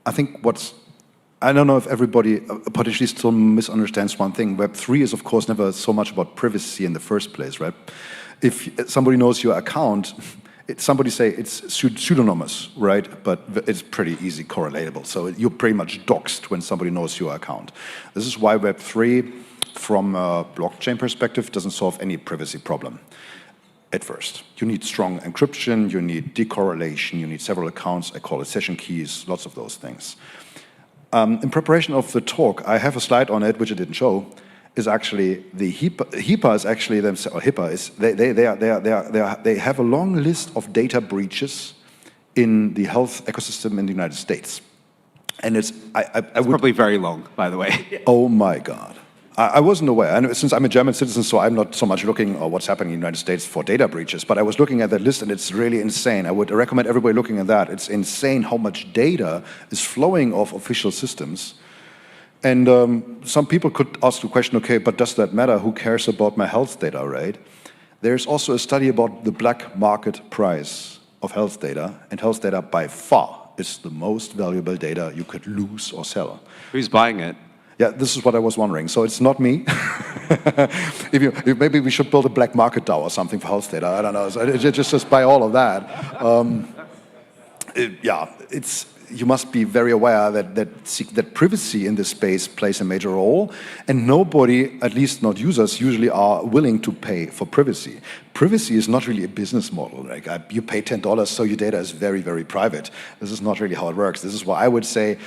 I think I don't know if everybody potentially still misunderstands one thing. Web3 is, of course, never so much about privacy in the first place, right? If somebody knows your account, somebody say it's pseudonymous, right? But it's pretty easy correlatable. So you're pretty much doxed when somebody knows your account. This is why Web3, from a blockchain perspective, doesn't solve any privacy problem at first. You need strong encryption, you need decorrelation, you need several accounts, I call it session keys, lots of those things. In preparation of the talk, I have a slide on it, which I didn't show, is actually the HIPAA is actually themselves, or HIPAA is, they have a long list of data breaches in the health ecosystem in the United States. And it's probably very long, by the way. Oh my God. I wasn't aware, and since I'm a German citizen, so I'm not so much looking at what's happening in the United States for data breaches, but I was looking at that list and it's really insane. I would recommend everybody looking at that. It's insane how much data is flowing off official systems. And some people could ask the question, okay, but does that matter? Who cares about my health data, right? There's also a study about the black market price of health data, and health data by far is the most valuable data you could lose or sell. Who's buying it? Yeah, this is what I was wondering. So it's not me. if maybe we should build a black market DAO or something for health data. I don't know. So just buy all of that. You must be very aware that privacy in this space plays a major role, and nobody, at least not users, usually are willing to pay for privacy. Privacy is not really a business model. Like you pay $10, so your data is very, very private. This is not really how it works. This is why I would say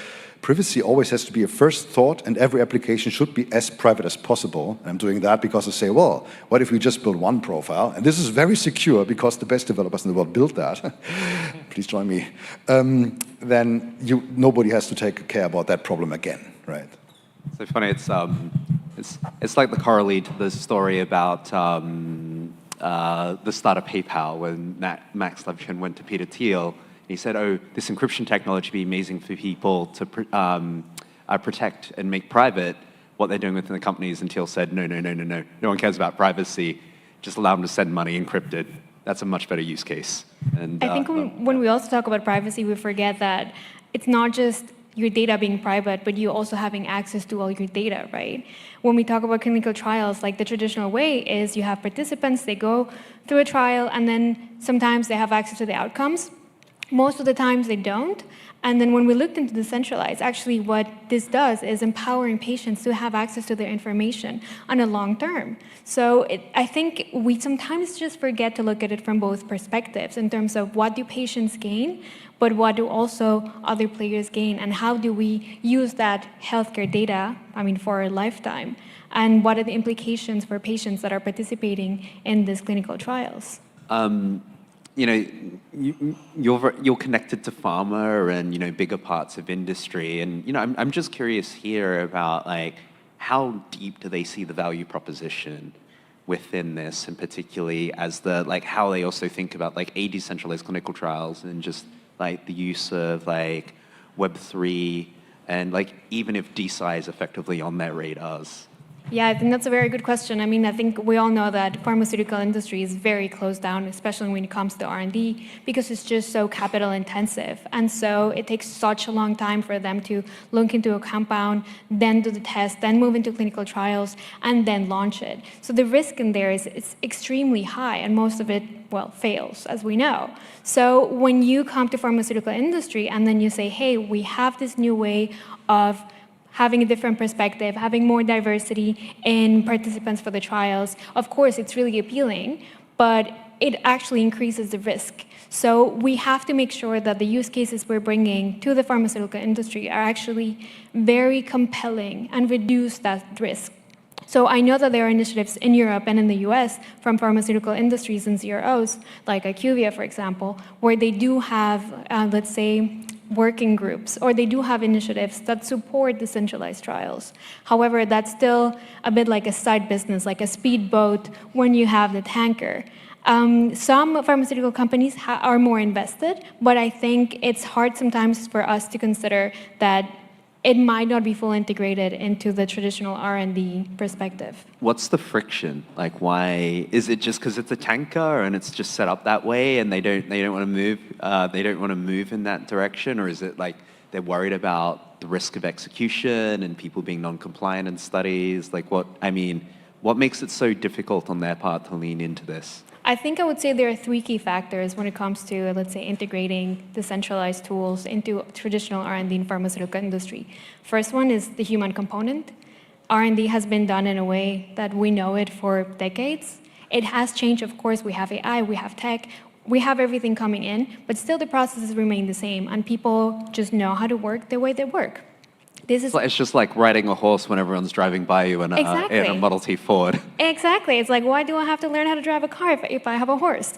privacy always has to be a first thought, and every application should be as private as possible. And I'm doing that because I say, well, what if we just build one profile? And this is very secure because the best developers in the world built that. Please join me. Then nobody has to take care about that problem again, right? So funny. It's like the corollary to the story about the start of PayPal when Max Levchin went to Peter Thiel. He said, oh, this encryption technology would be amazing for people to protect and make private what they're doing within the companies. And Thiel said, no. No one cares about privacy. Just allow them to send money encrypted. That's a much better use case. And I think when we also talk about privacy, we forget that it's not just your data being private, but you also having access to all your data, right? When we talk about clinical trials, like the traditional way is you have participants, they go through a trial, and then sometimes they have access to the outcomes. Most of the times they don't. And then when we looked into decentralized, actually what this does is empowering patients to have access to their information on a long term. So I think we sometimes just forget to look at it from both perspectives in terms of what do patients gain, but what do also other players gain, and how do we use that healthcare data, for a lifetime, and what are the implications for patients that are participating in these clinical trials? You're connected to pharma and bigger parts of industry, and I'm just curious here about how deep do they see the value proposition within this, and particularly as how they also think about decentralized clinical trials and just the use of Web3 and even if DeSci is effectively on their radars. Yeah, I think that's a very good question. I think we all know that pharmaceutical industry is very closed down, especially when it comes to R&D, because it's just so capital intensive. And so it takes such a long time for them to look into a compound, then do the test, then move into clinical trials, and then launch it. So the risk in there is it's extremely high, and most of it, fails, as we know. So when you come to pharmaceutical industry and then you say, hey, we have this new way of having a different perspective, having more diversity in participants for the trials, of course, it's really appealing, but it actually increases the risk. So we have to make sure that the use cases we're bringing to the pharmaceutical industry are actually very compelling and reduce that risk. So I know that there are initiatives in Europe and in the US from pharmaceutical industries and CROs, like IQVIA, for example, where they do have, let's say, working groups, or they do have initiatives that support decentralized trials. However, that's still a bit like a side business, like a speedboat when you have the tanker. Some pharmaceutical companies are more invested, but I think it's hard sometimes for us to consider that it might not be fully integrated into the traditional R&D perspective. What's the friction? Why is it just because it's a tanker and it's just set up that way, and they don't want to move? They don't want to move in that direction, or is it they're worried about the risk of execution and people being non-compliant in studies? What makes it so difficult on their part to lean into this? I think I would say there are three key factors when it comes to, let's say, integrating decentralized tools into traditional R&D in pharmaceutical industry. First one is the human component. R&D has been done in a way that we know it for decades. It has changed, of course. We have AI, we have tech, we have everything coming in, but still the processes remain the same, and people just know how to work the way they work. It's just like riding a horse when everyone's driving by you in a Model T Ford. Exactly. It's like, why do I have to learn how to drive a car if I have a horse?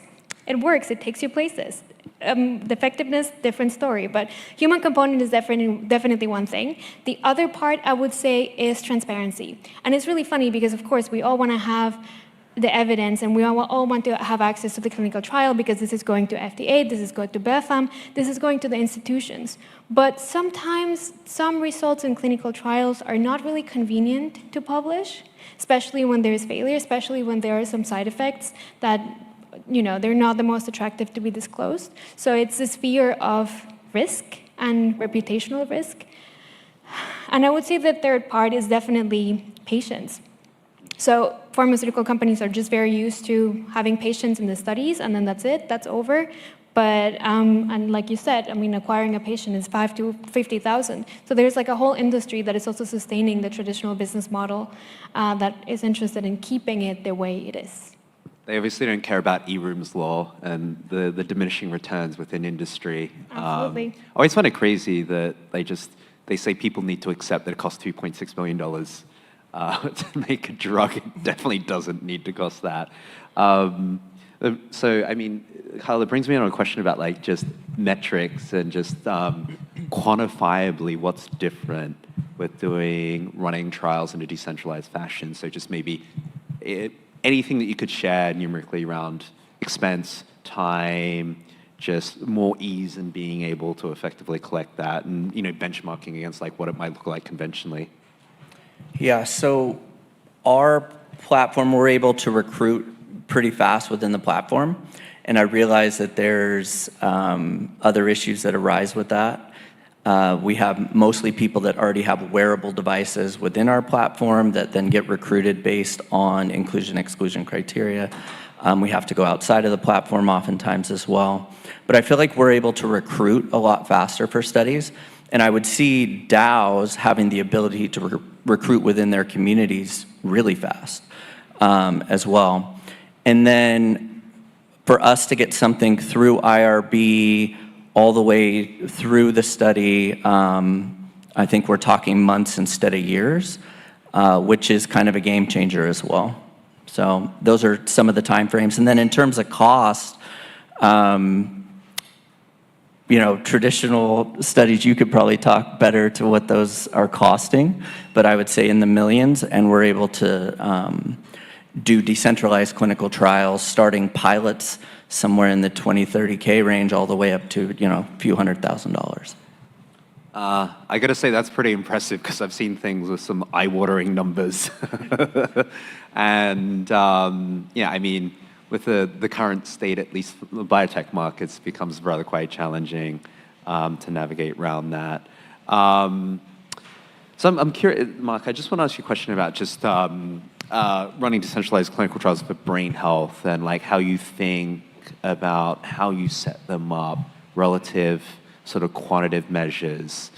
It works. It takes you places. The effectiveness, different story. But human component is definitely one thing. The other part, I would say, is transparency. And it's really funny because, of course, we all want to have the evidence, and we all want to have access to the clinical trial because this is going to FDA, this is going to BFAM, this is going to the institutions. But sometimes some results in clinical trials are not really convenient to publish, especially when there is failure, especially when there are some side effects that, they're not the most attractive to be disclosed. So it's this fear of risk and reputational risk. And I would say the third part is definitely patients. So pharmaceutical companies are just very used to having patients in the studies, and then that's it, that's over. But, and like you said, acquiring a patient is 5 to 50,000. So there's like a whole industry that is also sustaining the traditional business model that is interested in keeping it the way it is. They obviously don't care about E-Room's law and the diminishing returns within industry. Absolutely. I always find it crazy that they say people need to accept that it costs $2.6 million to make a drug. It definitely doesn't need to cost that. So, Kyle, it brings me on a question about just metrics and just quantifiably what's different with running trials in a decentralized fashion. So just maybe anything that you could share numerically around expense, time, just more ease in being able to effectively collect that and benchmarking against what it might look like conventionally. Yeah, so our platform, we're able to recruit pretty fast within the platform, and I realize that there's other issues that arise with that. We have mostly people that already have wearable devices within our platform that then get recruited based on inclusion-exclusion criteria. We have to go outside of the platform oftentimes as well. But I feel like we're able to recruit a lot faster for studies, and I would see DAOs having the ability to recruit within their communities really fast as well. And then for us to get something through IRB all the way through the study, I think we're talking months instead of years, which is kind of a game changer as well. So those are some of the timeframes. And then in terms of cost, traditional studies, you could probably talk better to what those are costing, but I would say in the millions, and we're able to do decentralized clinical trials, starting pilots somewhere in the 20, 30K range, all the way up to, a few $100,000. I got to say that's pretty impressive because I've seen things with some eye-watering numbers. And with the current state, at least the biotech markets, becomes rather quite challenging to navigate around that. So I'm curious, Mark, I just want to ask you a question about just running decentralized clinical trials for brain health and how you think about how you set them up relative sort of quantitative measures.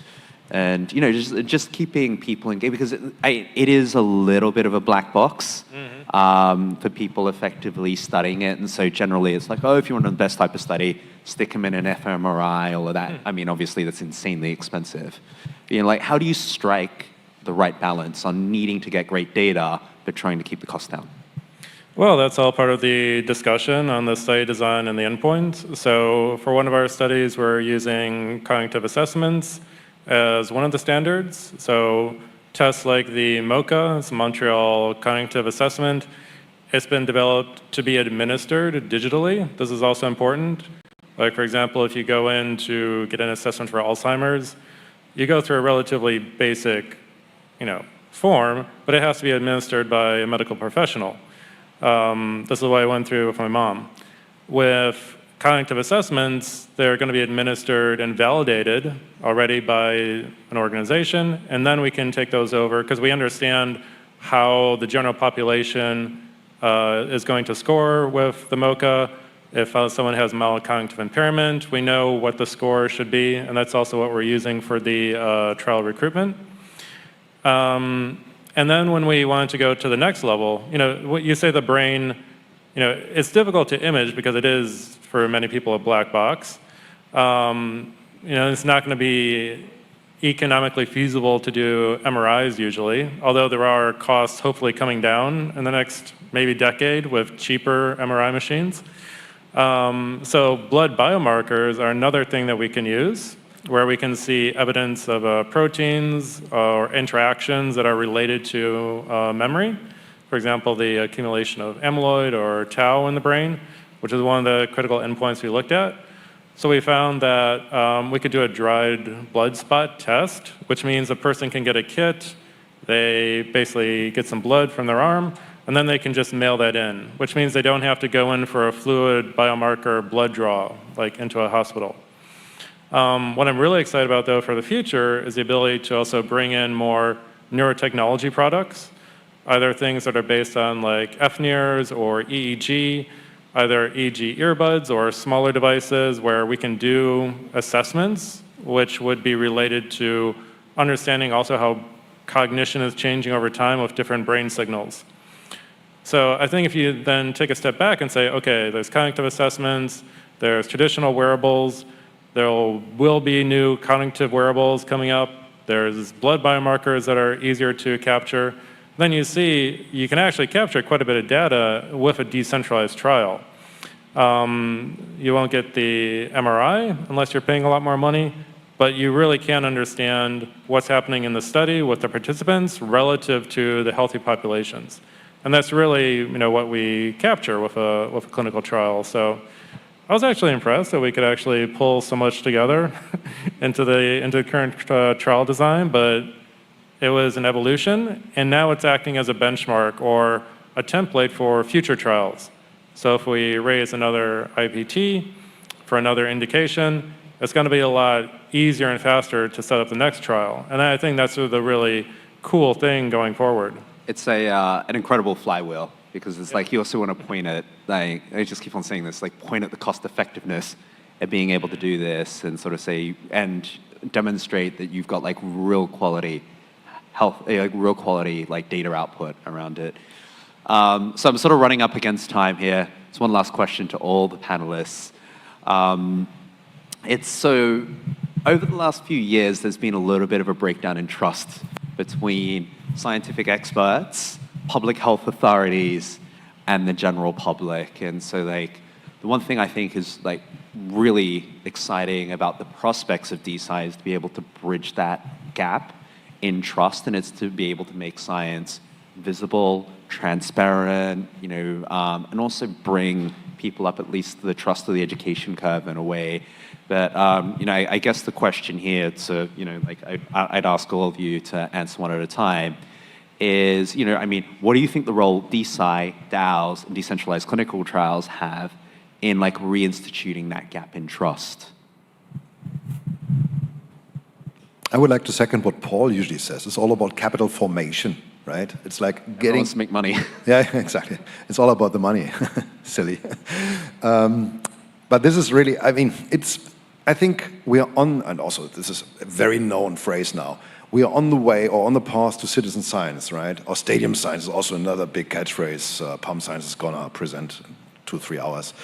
And just keeping people engaged, because it is a little bit of a black box for people effectively studying it. And so generally it's if you want the best type of study, stick them in an fMRI, all of that. Obviously that's insanely expensive. How do you strike the right balance on needing to get great data, but trying to keep the cost down? Well, that's all part of the discussion on the study design and the endpoints. So for one of our studies, we're using cognitive assessments as one of the standards. So tests like the MoCA, it's Montreal Cognitive Assessment, it's been developed to be administered digitally. This is also important. For example, if you go in to get an assessment for Alzheimer's, you go through a relatively basic, form, but it has to be administered by a medical professional. This is what I went through with my mom. With cognitive assessments, they're going to be administered and validated already by an organization, and then we can take those over because we understand how the general population is going to score with the MoCA. If someone has mild cognitive impairment, we know what the score should be, and that's also what we're using for the trial recruitment. And then when we wanted to go to the next level, what you say the brain, it's difficult to image because it is, for many people, a black box. It's not going to be economically feasible to do MRIs usually, although there are costs hopefully coming down in the next maybe decade with cheaper MRI machines. So blood biomarkers are another thing that we can use, where we can see evidence of proteins or interactions that are related to memory. For For example, the accumulation of amyloid or tau in the brain, which is one of the critical endpoints we looked at. So we found that we could do a dried blood spot test, which means a person can get a kit, they basically get some blood from their arm, and then they can just mail that in, which means they don't have to go in for a fluid biomarker blood draw, like into a hospital. What I'm really excited about, though, for the future is the ability to also bring in more neurotechnology products, either things that are based on like FNIRS or EEG, either EEG earbuds or smaller devices where we can do assessments, which would be related to understanding also how cognition is changing over time with different brain signals. So I think if you then take a step back and say, okay, there's cognitive assessments, there's traditional wearables, there will be new cognitive wearables coming up, there's blood biomarkers that are easier to capture, then you see you can actually capture quite a bit of data with a decentralized trial. You won't get the MRI unless you're paying a lot more money, but you really can understand what's happening in the study with the participants relative to the healthy populations. And that's really what we capture with a clinical trial. So I was actually impressed that we could actually pull so much together into the current trial design, but it was an evolution, and now it's acting as a benchmark or a template for future trials. So if we raise another IPT for another indication, it's going to be a lot easier and faster to set up the next trial. And I think that's the really cool thing going forward. It's an incredible flywheel, because it's like you also want to point at, like, I just keep on saying this, like point at the cost effectiveness of being able to do this and sort of say, and demonstrate that you've got like real quality like data output around it. So I'm sort of running up against time here. So one last question to all the panelists. So over the last few years, there's been a little bit of a breakdown in trust between scientific experts, public health authorities, and the general public. And so like the one thing I think is like really exciting about the prospects of DeSci is to be able to bridge that gap in trust, and it's to be able to make science visible, transparent, and also bring people up at least to the trust of the education curve in a way that, I guess the question here to, I'd ask all of you to answer one at a time is, what do you think the role DeSci, DAOs, and decentralized clinical trials have in like reinstituting that gap in trust? I would like to second what Paul usually says. It's all about capital formation, right? It's like getting... Let's make money. Yeah, exactly. It's all about the money. Silly. But this is really, I think we are on, and also this is a very known phrase now, we are on the way or on the path to citizen science, right? Or stadium science is also another big catchphrase. Pump Science is going to present in 2-3 hours.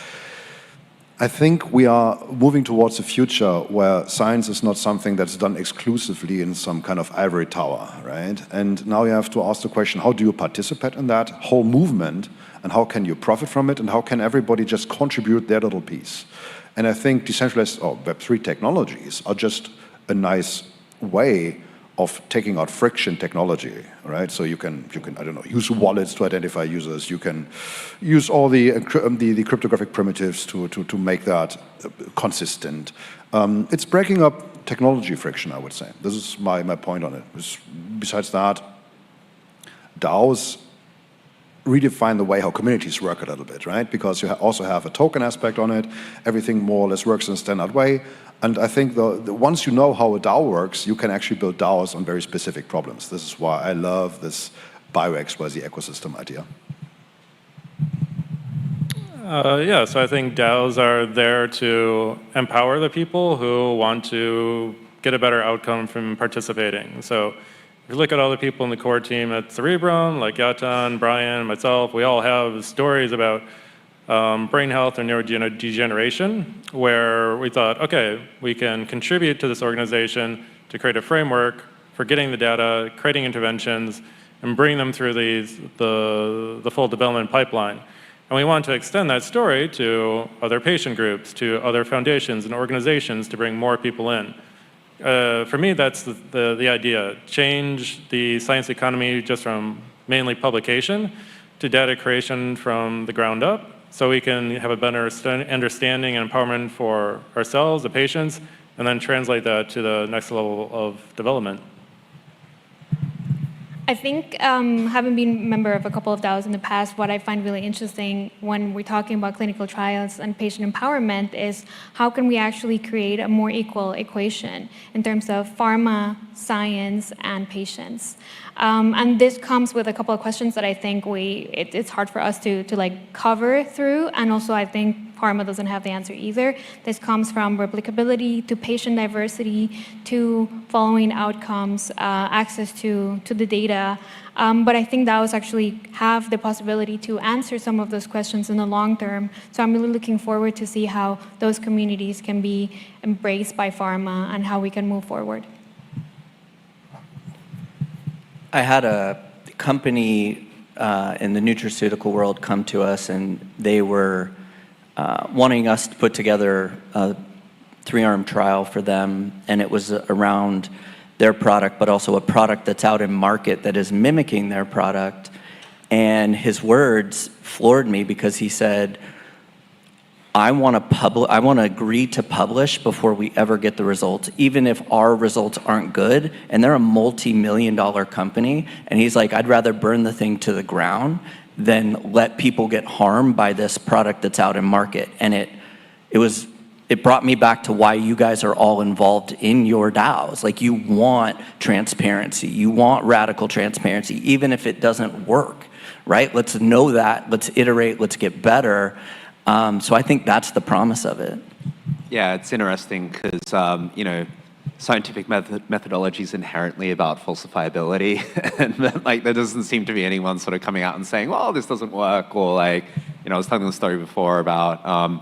I think we are moving towards a future where science is not something that's done exclusively in some kind of ivory tower, right? And now you have to ask the question, how do you participate in that whole movement, and how can you profit from it, and how can everybody just contribute their little piece? And I think decentralized or Web3 technologies are just a nice way of taking out friction technology, right? So you can I don't know, use wallets to identify users. You can use all the cryptographic primitives to make that consistent. It's breaking up technology friction, I would say. This is my point on it. Besides that, DAOs redefine the way how communities work a little bit, right? Because you also have a token aspect on it. Everything more or less works in a standard way. And I think once you know how a DAO works, you can actually build DAOs on very specific problems. This is why I love this BioXYZ ecosystem idea. Yeah, so I think DAOs are there to empower the people who want to get a better outcome from participating. So if you look at all the people in the core team at Cerebrum, like Yatan, Brian, myself, we all have stories about brain health and neurodegeneration, where we thought, okay, we can contribute to this organization to create a framework for getting the data, creating interventions, and bring them through the full development pipeline. And we want to extend that story to other patient groups, to other foundations and organizations to bring more people in. For me, that's the idea. Change the science economy just from mainly publication to data creation from the ground up, so we can have a better understanding and empowerment for ourselves, the patients, and then translate that to the next level of development. I think having been a member of a couple of DAOs in the past, what I find really interesting when we're talking about clinical trials and patient empowerment is how can we actually create a more equal equation in terms of pharma, science, and patients. And this comes with a couple of questions that I think it's hard for us to like cover through, and also I think pharma doesn't have the answer either. This comes from replicability to patient diversity to following outcomes, access to the data. But I think DAOs actually have the possibility to answer some of those questions in the long term. So I'm really looking forward to see how those communities can be embraced by pharma and how we can move forward. I had a company in the nutraceutical world come to us, and they were wanting us to put together a 3-arm trial for them, and it was around their product, but also a product that's out in market that is mimicking their product. And his words floored me because he said, I want to agree to publish before we ever get the results, even if our results aren't good. And they're a multi-million-dollar company. And he's like, I'd rather burn the thing to the ground than let people get harmed by this product that's out in market. And it brought me back to why you guys are all involved in your DAOs. Like, you want transparency. You want radical transparency, even if it doesn't work, right? Let's know that. Let's iterate. Let's get better. So I think that's the promise of it. Yeah, it's interesting because, scientific methodology is inherently about falsifiability. And like, there doesn't seem to be anyone sort of coming out and saying, well, this doesn't work. Or like, I was telling the story before about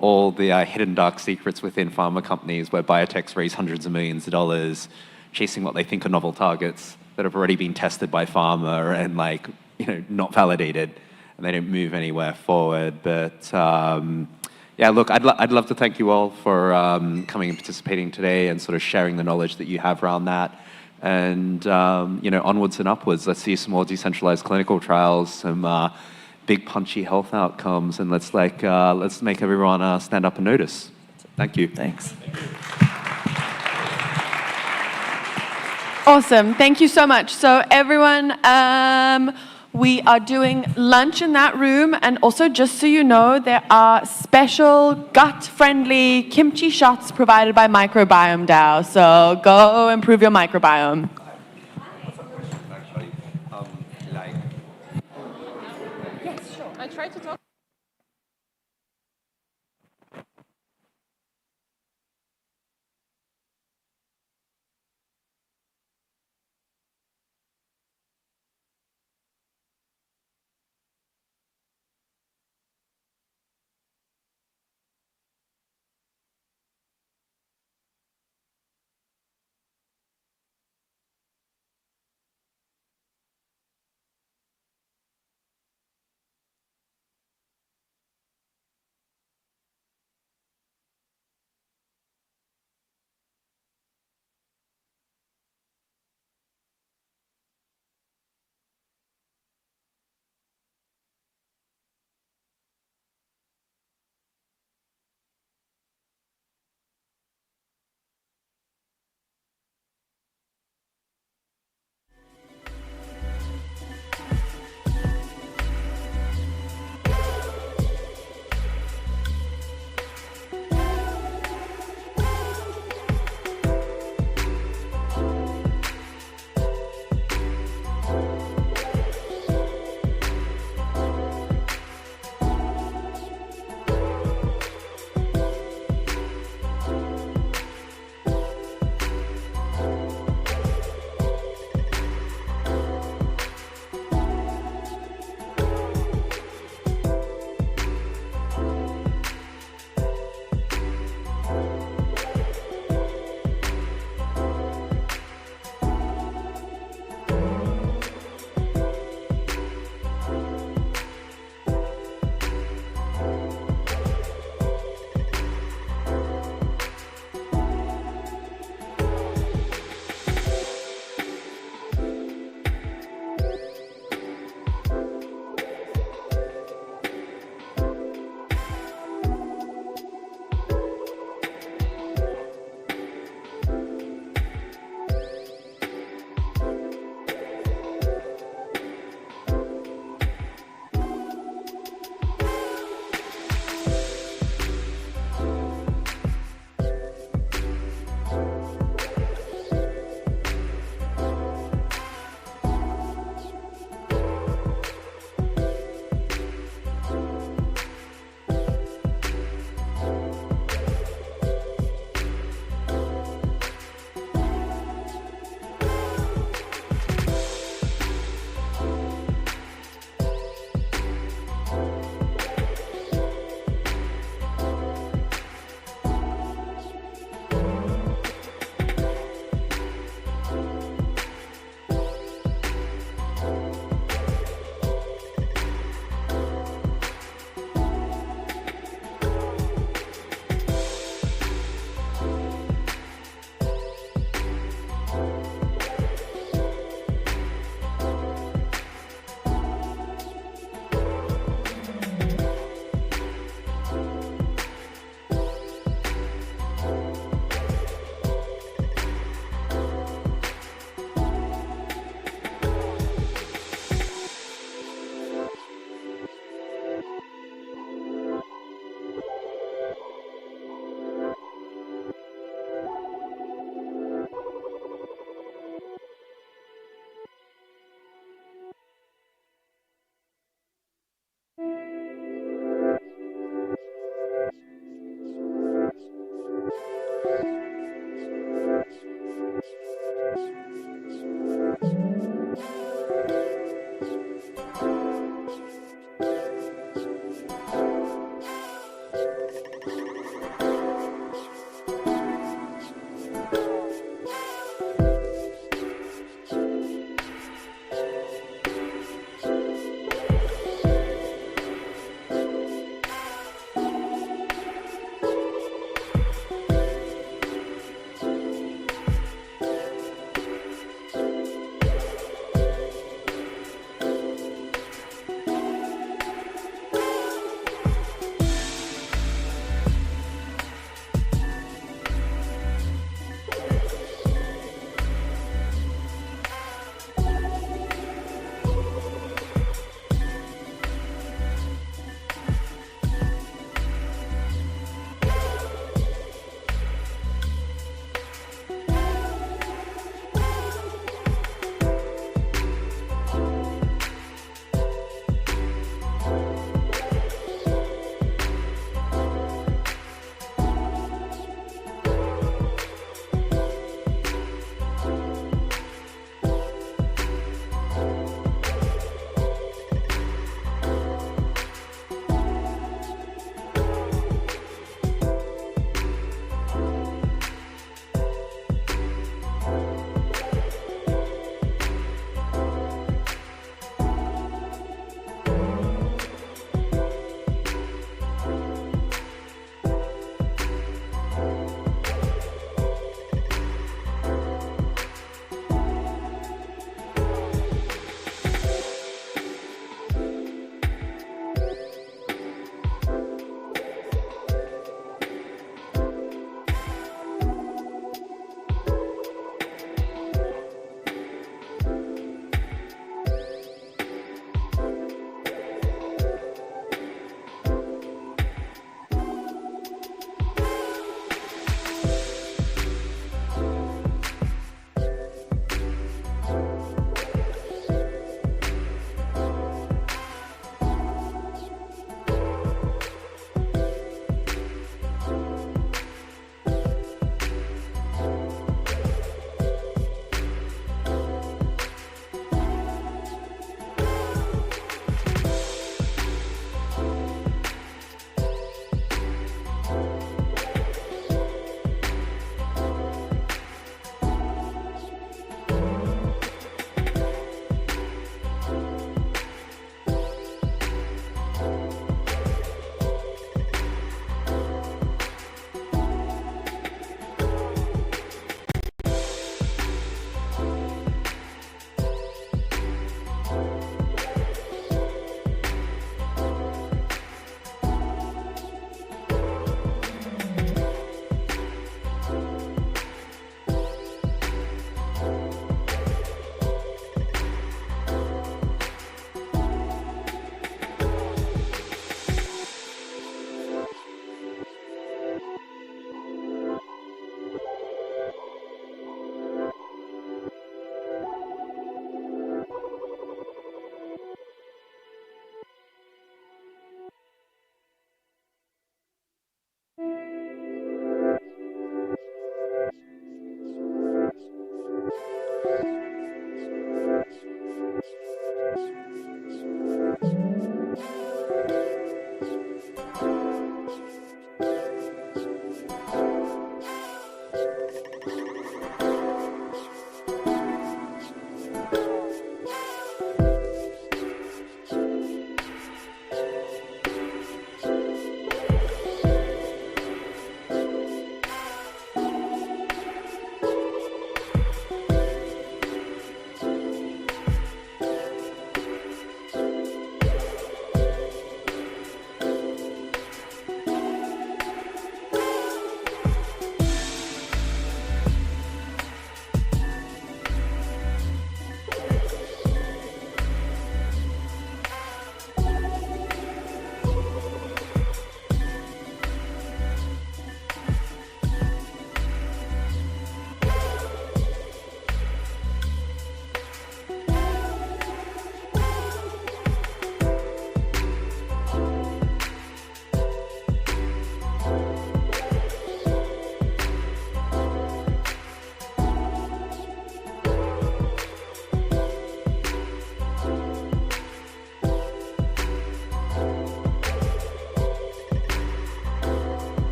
all the hidden dark secrets within pharma companies where biotechs raise hundreds of millions of dollars chasing what they think are novel targets that have already been tested by pharma and like, not validated. And they don't move anywhere forward. But yeah, look, I'd love to thank you all for coming and participating today and sort of sharing the knowledge that you have around that. And onwards and upwards. Let's see some more decentralized clinical trials, some big punchy health outcomes, and let's make everyone stand up and notice. Thank you. Thanks. Awesome. Thank you so much. So everyone, we are doing lunch in that room, and also just so you know, there are special gut-friendly kimchi shots provided by Microbiome DAO. So go improve your microbiome. Yes, sure. I tried to talk.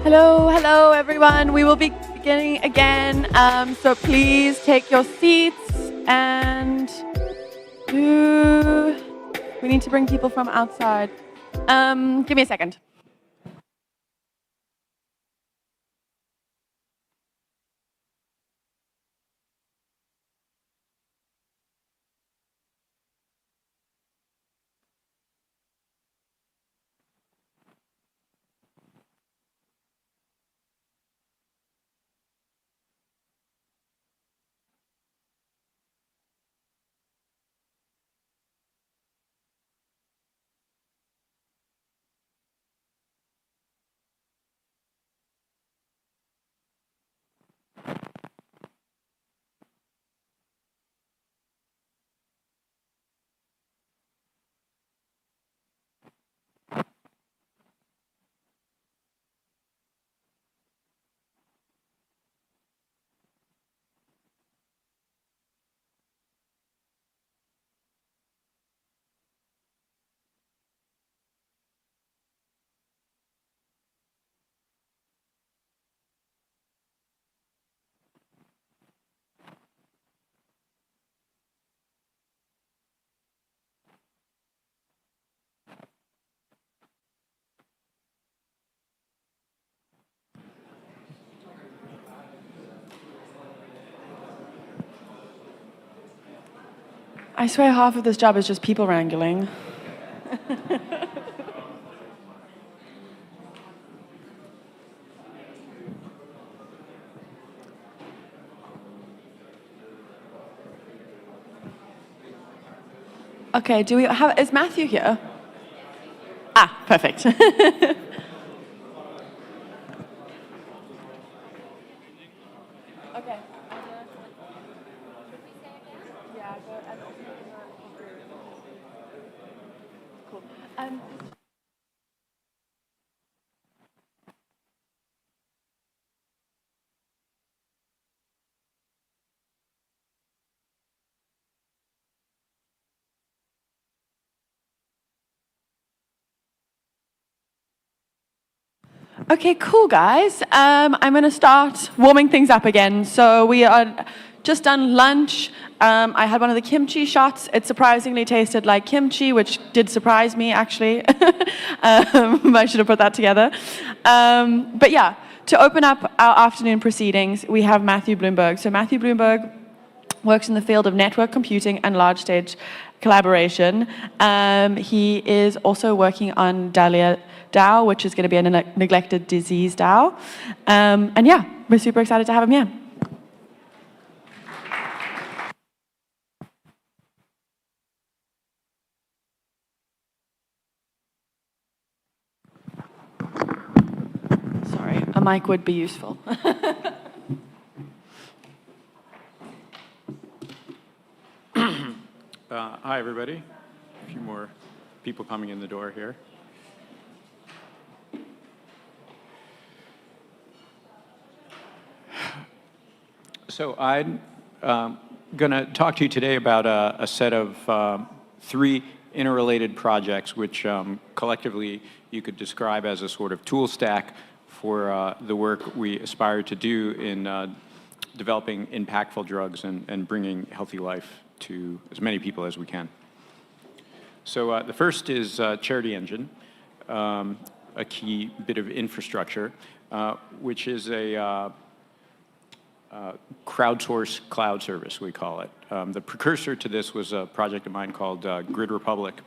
Hello, hello, everyone. We will be beginning again, so please take your seats, and we need to bring people from outside. Give me a second. I swear half of this job is just people wrangling. Okay, do we have, is Matthew here? Ah, perfect. Okay. Cool. Okay, cool, guys. I'm going to start warming things up again. So we are just done lunch. I had one of the kimchi shots. It surprisingly tasted like kimchi, which did surprise me, actually. I should have put that together. But yeah, to open up our afternoon proceedings, we have Matthew Bloomberg. So Matthew Bloomberg works in the field of network computing and large stage collaboration. He is also working on Dahlia DAO, which is going to be a neglected disease DAO. And yeah, we're super excited to have him here. Sorry, a mic would be useful. Hi, everybody. A few more people coming in the door here. So I'm going to talk to you today about a set of 3 interrelated projects, which collectively you could describe as a sort of tool stack for the work we aspire to do in developing impactful drugs and bringing healthy life to as many people as we can. So the first is Charity Engine, a key bit of infrastructure, which is a crowdsourced cloud service, we call it. The precursor to this was a project of mine called Grid Republic.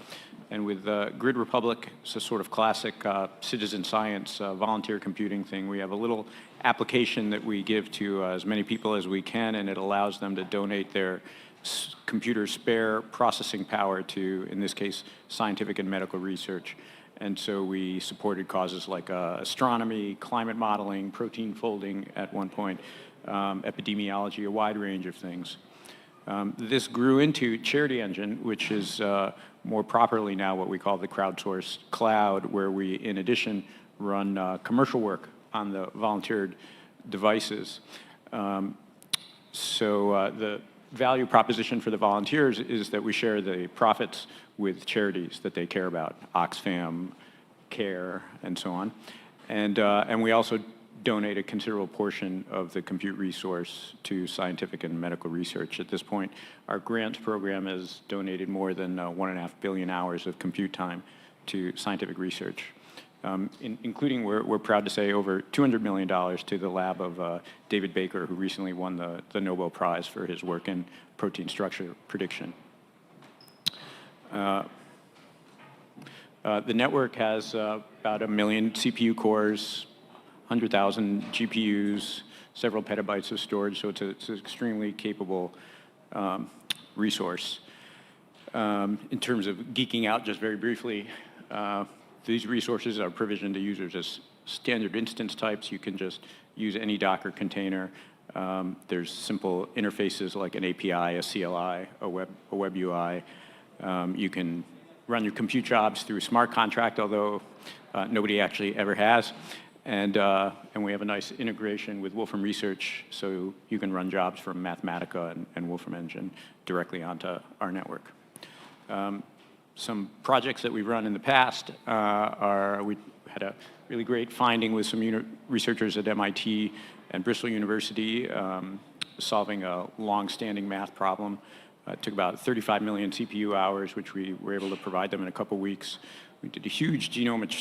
And with Grid Republic, it's a sort of classic citizen science volunteer computing thing. We have a little application that we give to as many people as we can, and it allows them to donate their computer spare processing power to, in this case, scientific and medical research. And so we supported causes like astronomy, climate modeling, protein folding at one point, epidemiology, a wide range of things. This grew into Charity Engine, which is more properly now what we call the crowdsourced cloud, where we, in addition, run commercial work on the volunteered devices. So the value proposition for the volunteers is that we share the profits with charities that they care about, Oxfam, CARE, and so on. And we also donate a considerable portion of the compute resource to scientific and medical research. At this point, our grants program has donated more than 1.5 billion hours of compute time to scientific research, including, we're proud to say, over $200 million to the lab of David Baker, who recently won the Nobel Prize for his work in protein structure prediction. The network has about 1 million CPU cores, 100,000 GPUs, several petabytes of storage, so it's an extremely capable resource. In terms of geeking out, just very briefly, these resources are provisioned to users as standard instance types. You can just use any Docker container. There's simple interfaces like an API, a CLI, a web UI. You can run your compute jobs through a smart contract, although nobody actually ever has. And we have a nice integration with Wolfram Research, so you can run jobs from Mathematica and Wolfram Engine directly onto our network. Some projects that we've run in the past we had a really great finding with some researchers at MIT and Bristol University solving a long-standing math problem. It took about 35 million CPU hours, which we were able to provide them in a couple weeks. We did a huge genomic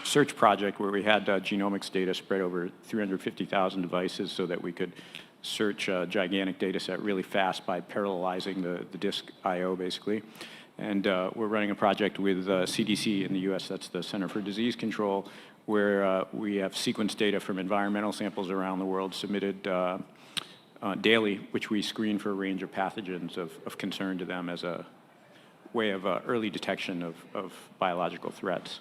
search project where we had genomics data spread over 350,000 devices so that we could search a gigantic data set really fast by parallelizing the disk I/O, basically. And we're running a project with CDC in the US, that's the Center for Disease Control, where we have sequence data from environmental samples around the world submitted daily, which we screen for a range of pathogens of concern to them as a way of early detection of biological threats.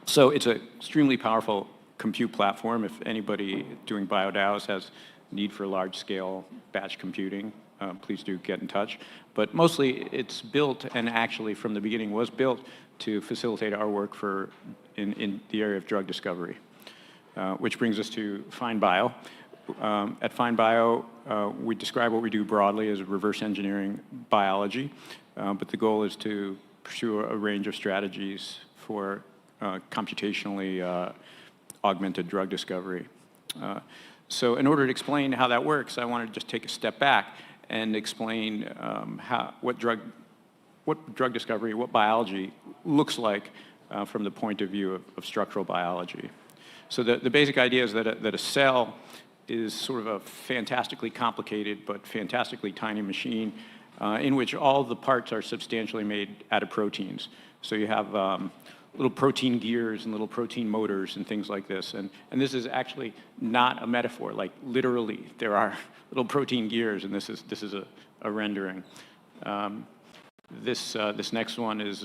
So it's an extremely powerful compute platform. If anybody doing BioDAOs has need for large-scale batch computing, please do get in touch. But mostly it's built, and actually from the beginning was built, to facilitate our work in the area of drug discovery. Which brings us to FindBio. At FindBio, we describe what we do broadly as reverse engineering biology, but the goal is to pursue a range of strategies for computationally augmented drug discovery. So in order to explain how that works, I want to just take a step back and explain what drug discovery, what biology looks like from the point of view of structural biology. So the basic idea is that a cell is sort of a fantastically complicated but fantastically tiny machine in which all the parts are substantially made out of proteins. So you have little protein gears and little protein motors and things like this. And this is actually not a metaphor, like literally there are little protein gears, and this is a rendering. This next one is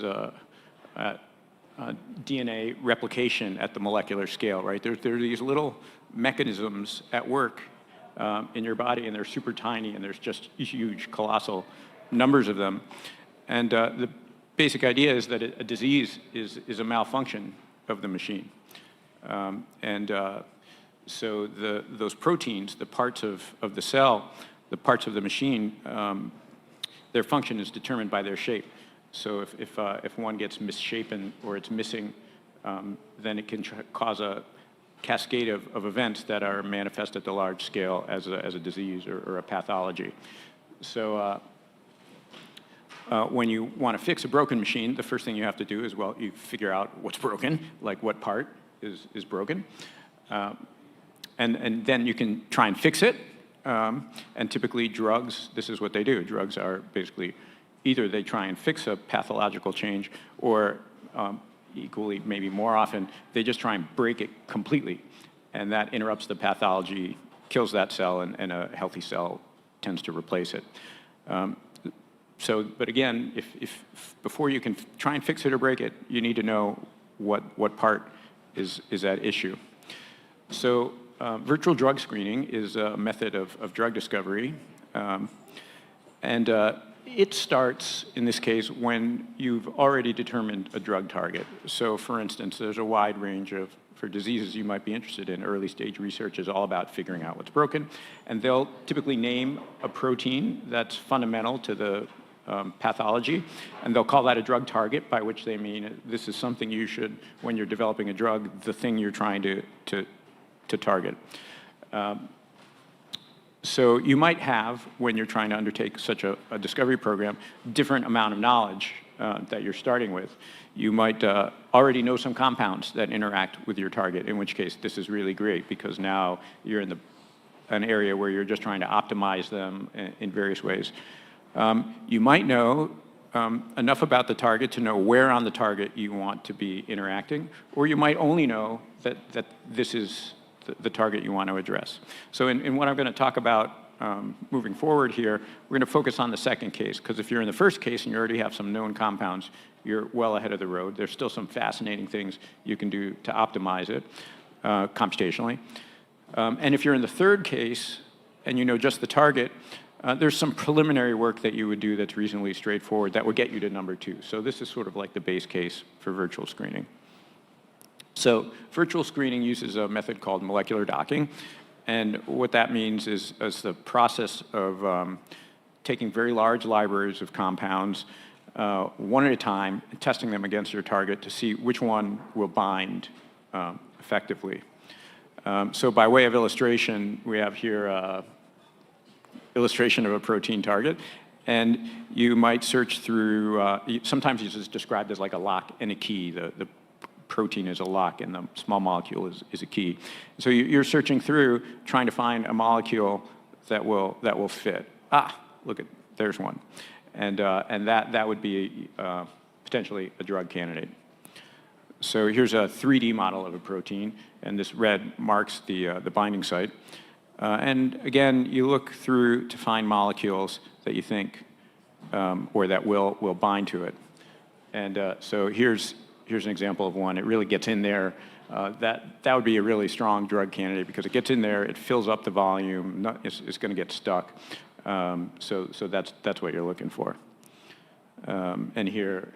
DNA replication at the molecular scale, right? There are these little mechanisms at work in your body, and they're super tiny, and there's just huge, colossal numbers of them. And the basic idea is that a disease is a malfunction of the machine. So those proteins, the parts of the cell, the parts of the machine, their function is determined by their shape. So if one gets misshapen or it's missing, then it can cause a cascade of events that are manifest at the large scale as a disease or a pathology. So when you want to fix a broken machine, the first thing you have to do is, well, you figure out what's broken, like what part is broken. And then you can try and fix it. And typically drugs, this is what they do. Drugs are basically either they try and fix a pathological change, or equally, maybe more often, they just try and break it completely. And that interrupts the pathology, kills that cell, and a healthy cell tends to replace it. But again, if before you can try and fix it or break it, you need to know what part is at issue. So virtual drug screening is a method of drug discovery. It starts, in this case, when you've already determined a drug target. So for instance, there's a wide range for diseases you might be interested in. Early stage research is all about figuring out what's broken. And they'll typically name a protein that's fundamental to the pathology, and they'll call that a drug target, by which they mean this is something you should, when you're developing a drug, the thing you're trying to target. So you might have, when you're trying to undertake such a discovery program, different amount of knowledge that you're starting with. You might already know some compounds that interact with your target, in which case this is really great because now you're in an area where you're just trying to optimize them in various ways. You might know enough about the target to know where on the target you want to be interacting, or you might only know that this is the target you want to address. So in what I'm going to talk about moving forward here, we're going to focus on the second case, because if you're in the first case and you already have some known compounds, you're well ahead of the road. There's still some fascinating things you can do to optimize it computationally. And if you're in the third case and you know just the target, there's some preliminary work that you would do that's reasonably straightforward that would get you to number 2. So this is sort of like the base case for virtual screening. So virtual screening uses a method called molecular docking. And what that means is the process of taking very large libraries of compounds one at a time and testing them against your target to see which one will bind effectively. So by way of illustration, we have here illustration of a protein target. And you might search through, sometimes it's just described as like a lock and a key. The protein is a lock and the small molecule is a key. So you're searching through trying to find a molecule that will fit. Look at, there's one. And that would be potentially a drug candidate. So here's a 3D model of a protein, and this red marks the binding site. And again, you look through to find molecules that you think, or that will bind to it. And so here's an example of one. It really gets in there. That would be a really strong drug candidate because it gets in there, it fills up the volume, it's going to get stuck. So that's what you're looking for. And here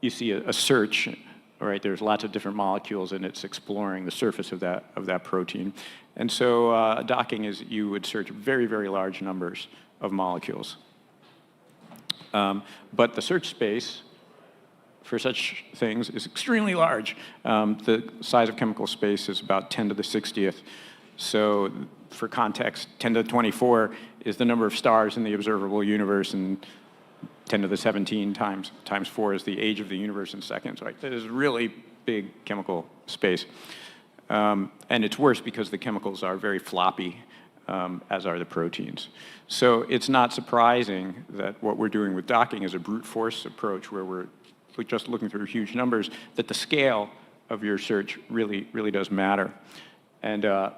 you see a search. All right, there's lots of different molecules, and it's exploring the surface of that protein. And so docking is you would search very, very large numbers of molecules. But the search space for such things is extremely large. The size of chemical space is about 10 to the 60th. So for context, 10 to the 24 is the number of stars in the observable universe, and 10 to the 17 times 4 is the age of the universe in seconds. Right? That is really big chemical space. And it's worse because the chemicals are very floppy, as are the proteins. So it's not surprising that what we're doing with docking is a brute force approach where we're just looking through huge numbers, that the scale of your search really does matter. And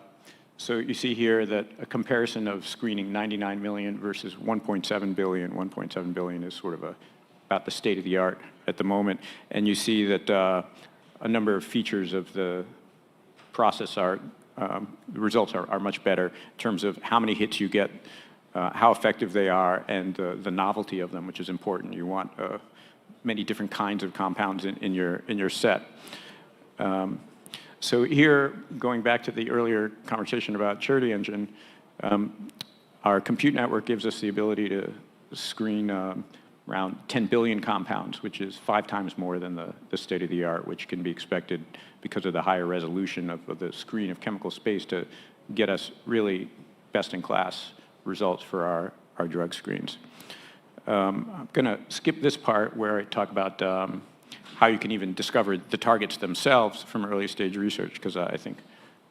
so you see here that a comparison of screening 99 million versus 1.7 billion. 1.7 billion is sort of about the state of the art at the moment. And you see that a number of features of the process the results are much better in terms of how many hits you get, how effective they are, and the novelty of them, which is important. You want many different kinds of compounds in your set. So here, going back to the earlier conversation about Charity Engine, our compute network gives us the ability to screen around 10 billion compounds, which is 5 times more than the state of the art, which can be expected because of the higher resolution of the screen of chemical space to get us really best-in-class results for our drug screens. I'm going to skip this part where I talk about how you can even discover the targets themselves from early stage research, because I think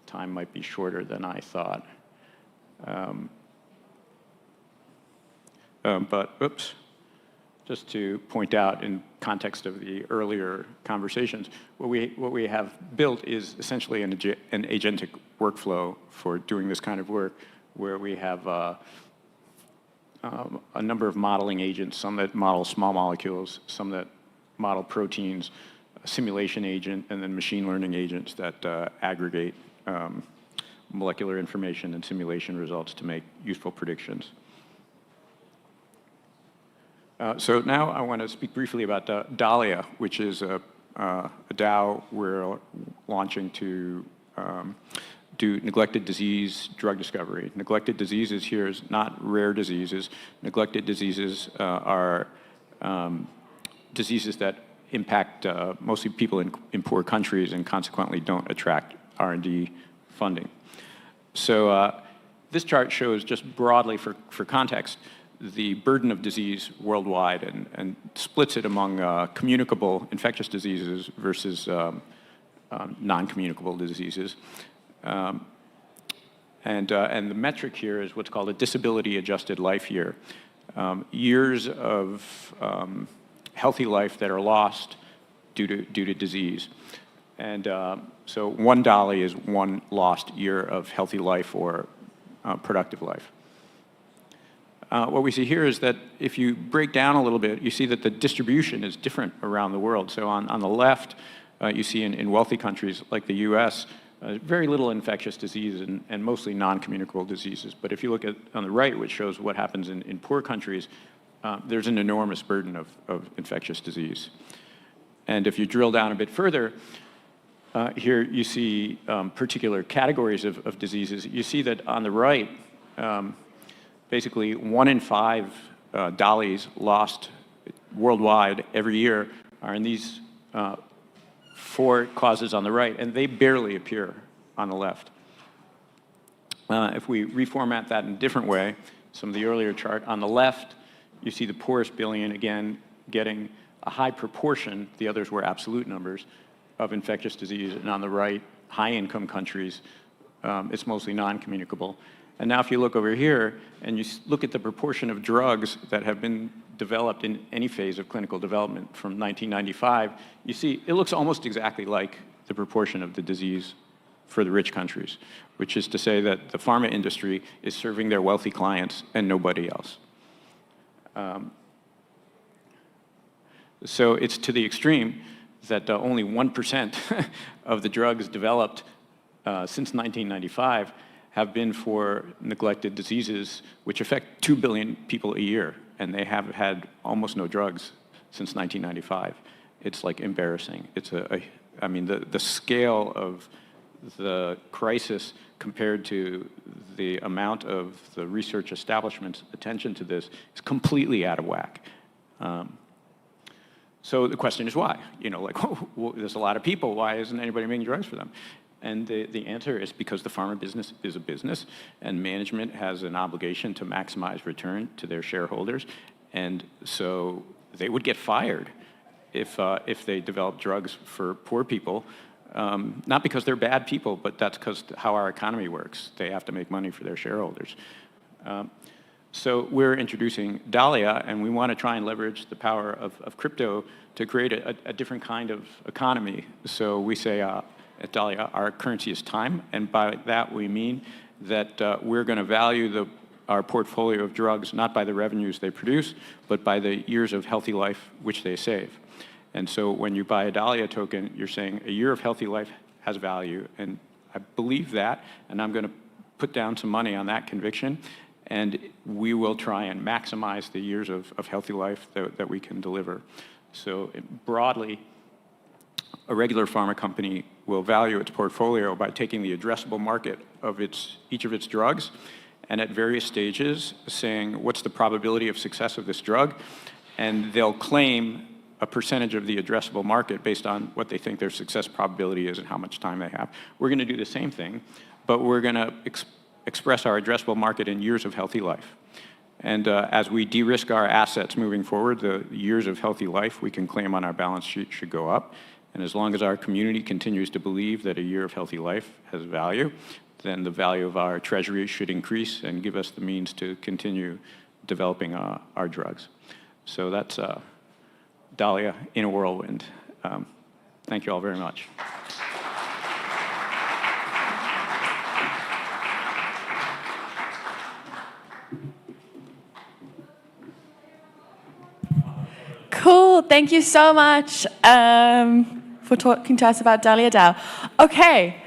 time might be shorter than I thought. But oops, just to point out in context of the earlier conversations, what we have built is essentially an agentic workflow for doing this kind of work, where we have a number of modeling agents, some that model small molecules, some that model proteins, a simulation agent, and then machine learning agents that aggregate molecular information and simulation results to make useful predictions. So now I want to speak briefly about Dahlia, which is a DAO we're launching to do neglected disease drug discovery. Neglected diseases here is not rare diseases. Neglected diseases are diseases that impact mostly people in poor countries and consequently don't attract R&D funding. So this chart shows just broadly for context the burden of disease worldwide and splits it among communicable infectious diseases versus non-communicable diseases. And the metric here is what's called a disability-adjusted life year. Years of healthy life that are lost due to disease. And so one DALI is one lost year of healthy life or productive life. What we see here is that if you break down a little bit, you see that the distribution is different around the world. So on the left, you see in wealthy countries like the US, very little infectious disease and mostly non-communicable diseases. But if you look at on the right, which shows what happens in poor countries, there's an enormous burden of infectious disease. And if you drill down a bit further, here you see particular categories of diseases. You see that on the right, basically 1 in 5 DALIs lost worldwide every year are in these 4 causes on the right, and they barely appear on the left. If we reformat that in a different way, some of the earlier chart, on the left, you see the poorest billion, again, getting a high proportion, the others were absolute numbers, of infectious disease, and on the right, high-income countries, it's mostly non-communicable. And now if you look over here, and you look at the proportion of drugs that have been developed in any phase of clinical development from 1995, you see it looks almost exactly like the proportion of the disease for the rich countries, which is to say that the pharma industry is serving their wealthy clients and nobody else. So it's to the extreme that only 1% of the drugs developed since 1995 have been for neglected diseases which affect 2 billion people a year, and they have had almost no drugs since 1995. It's like embarrassing. It's I mean, the scale of the crisis compared to the amount of the research establishment's attention to this is completely out of whack. So the question is why? You know, like, well, there's a lot of people, why isn't anybody making drugs for them? And the answer is because the pharma business is a business, and management has an obligation to maximize return to their shareholders, and so they would get fired if they develop drugs for poor people, not because they're bad people, but that's because how our economy works. They have to make money for their shareholders. So we're introducing Dahlia, and we want to try and leverage the power of crypto to create a different kind of economy. So we say at Dahlia, our currency is time, and by that we mean that we're going to value our portfolio of drugs not by the revenues they produce, but by the years of healthy life which they save. And so when you buy a Dahlia token, you're saying a year of healthy life has value, and I believe that, and I'm going to put down some money on that conviction, and we will try and maximize the years of healthy life that we can deliver. So broadly, a regular pharma company will value its portfolio by taking the addressable market of each of its drugs, and at various stages saying, what's the probability of success of this drug? And they'll claim a percentage of the addressable market based on what they think their success probability is and how much time they have. We're going to do the same thing, but we're going to express our addressable market in years of healthy life. And as we de-risk our assets moving forward, the years of healthy life we can claim on our balance sheet should go up. And as long as our community continues to believe that a year of healthy life has value, then the value of our treasury should increase and give us the means to continue developing our drugs. So that's Dahlia in a whirlwind. Thank you all very much. Cool, thank you so much for talking to us about Dahlia DAO. Okay,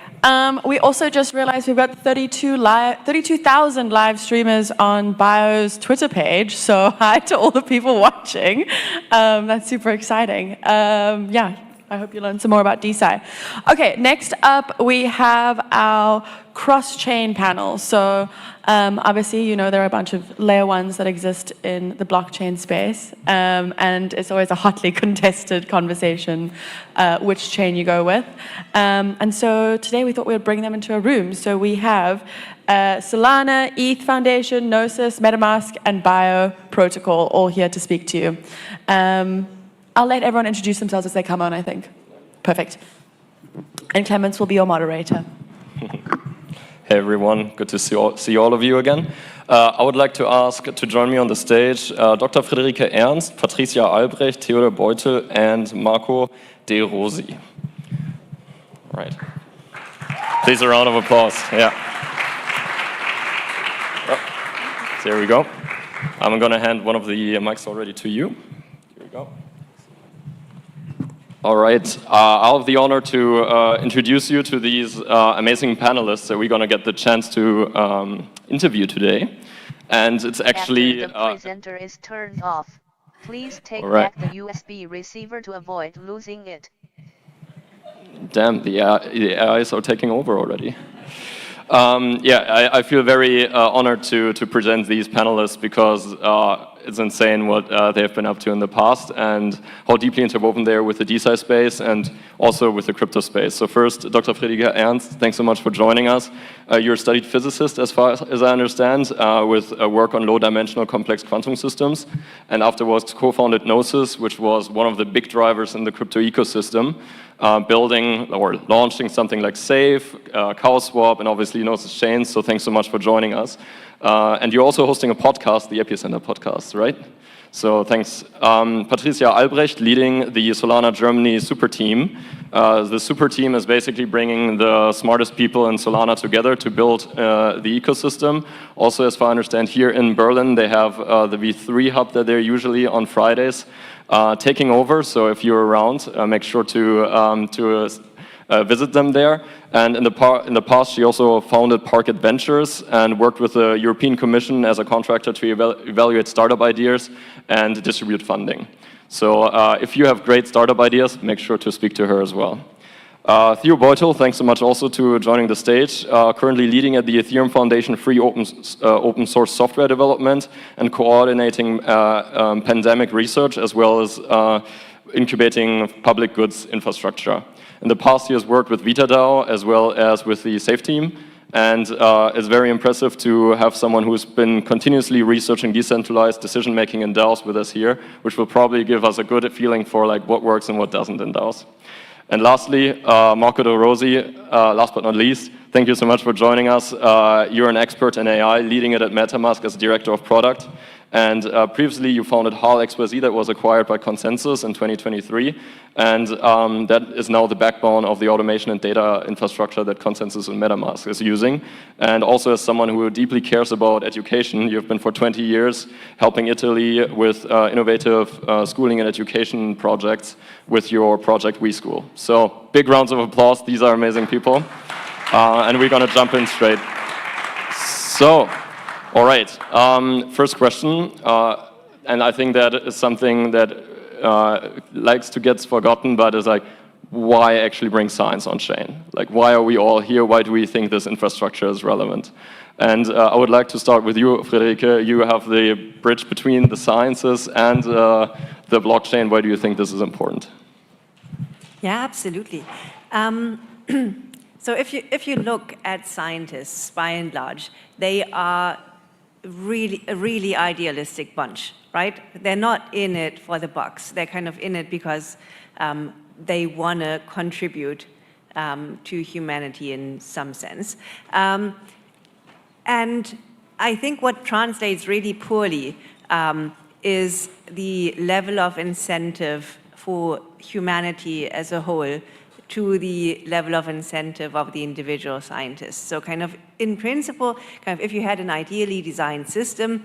we also just realized we've got 32,000 live streamers on Bio's Twitter page, so hi to all the people watching. That's super exciting. Yeah, I hope you learned some more about DeSci. Okay, next up we have our cross-chain panel. So Obviously, you know there are a bunch of layer ones that exist in the blockchain space, and it's always a hotly contested conversation which chain you go with. And so today we thought we would bring them into a room. So we have Solana, ETH Foundation, Gnosis, MetaMask, and Bio Protocol all here to speak to you. I'll let everyone introduce themselves as they come on, I think. Perfect. And Clemens will be your moderator. Hey everyone, good to see all of you again. I would like to ask to join me on the stage Dr. Friederike Ernst, Patricia Albrecht, Theodor Beutel, and Marco De Rosi. Right. Please a round of applause. Yeah. Oh, there we go. I'm going to hand one of the mics already to you. Here we go. All right, I'll have the honor to introduce you to these amazing panelists that we're going to get the chance to interview today. And it's actually... After the presenter is turned off, please take right. back the USB receiver to avoid losing it. Damn, the AIs are taking over already. Yeah, I feel very honored to present these panelists because it's insane what they have been up to in the past and how deeply interwoven they are with the DeSci space and also with the crypto space. So first, Dr. Friederike Ernst, thanks so much for joining us. You're a studied physicist, as far as I understand, with work on low-dimensional complex quantum systems, and afterwards co-founded Gnosis, which was one of the big drivers in the crypto ecosystem, building or launching something like Safe, CowSwap, and obviously Gnosis Chains. So thanks so much for joining us. And you're also hosting a podcast, the Epicenter podcast, right? So thanks. Patricia Albrecht, leading the Solana Germany super team. The super team is basically bringing the smartest people in Solana together to build the ecosystem. Also, as far as I understand, here in Berlin, they have the V3 hub that they're usually on Fridays taking over. So if you're around, make sure to visit them there. And in the past, she also founded Park Adventures and worked with the European Commission as a contractor to evaluate startup ideas and distribute funding. So if you have great startup ideas, make sure to speak to her as well. Theo Beutel, thanks so much also to joining the stage. Currently leading at the Ethereum Foundation free open source software development and coordinating pandemic research as well as incubating public goods infrastructure. In the past, he has worked with VitaDAO as well as with the Safe team, and it's very impressive to have someone who's been continuously researching decentralized decision-making in DAOs with us here, which will probably give us a good feeling for like what works and what doesn't in DAOs. And lastly, Marco De Rosi, last but not least, thank you so much for joining us. You're an expert in AI, leading it at MetaMask as Director of Product. And previously, you founded HAL XYZ that was acquired by Consensus in 2023. And that is now the backbone of the automation and data infrastructure that Consensus and MetaMask is using. And also as someone who deeply cares about education, you've been for 20 years helping Italy with innovative schooling and education projects with your project WeSchool. So big rounds of applause. These are amazing people. And we're going to jump in straight. So, all right, first question, and I think that is something that likes to get forgotten, but is like, why actually bring science on chain? Like, why are we all here? Why do we think this infrastructure is relevant? And I would like to start with you, Friederike. You have the bridge between the sciences and the blockchain. Why do you think this is important? Yeah, absolutely. So if you look at scientists, by and large, they are a really idealistic bunch, right? They're not in it for the bucks. They're kind of in it because they want to contribute to humanity in some sense. And I think what translates really poorly is the level of incentive for humanity as a whole to the level of incentive of the individual scientists. So kind of in principle, kind of if you had an ideally designed system,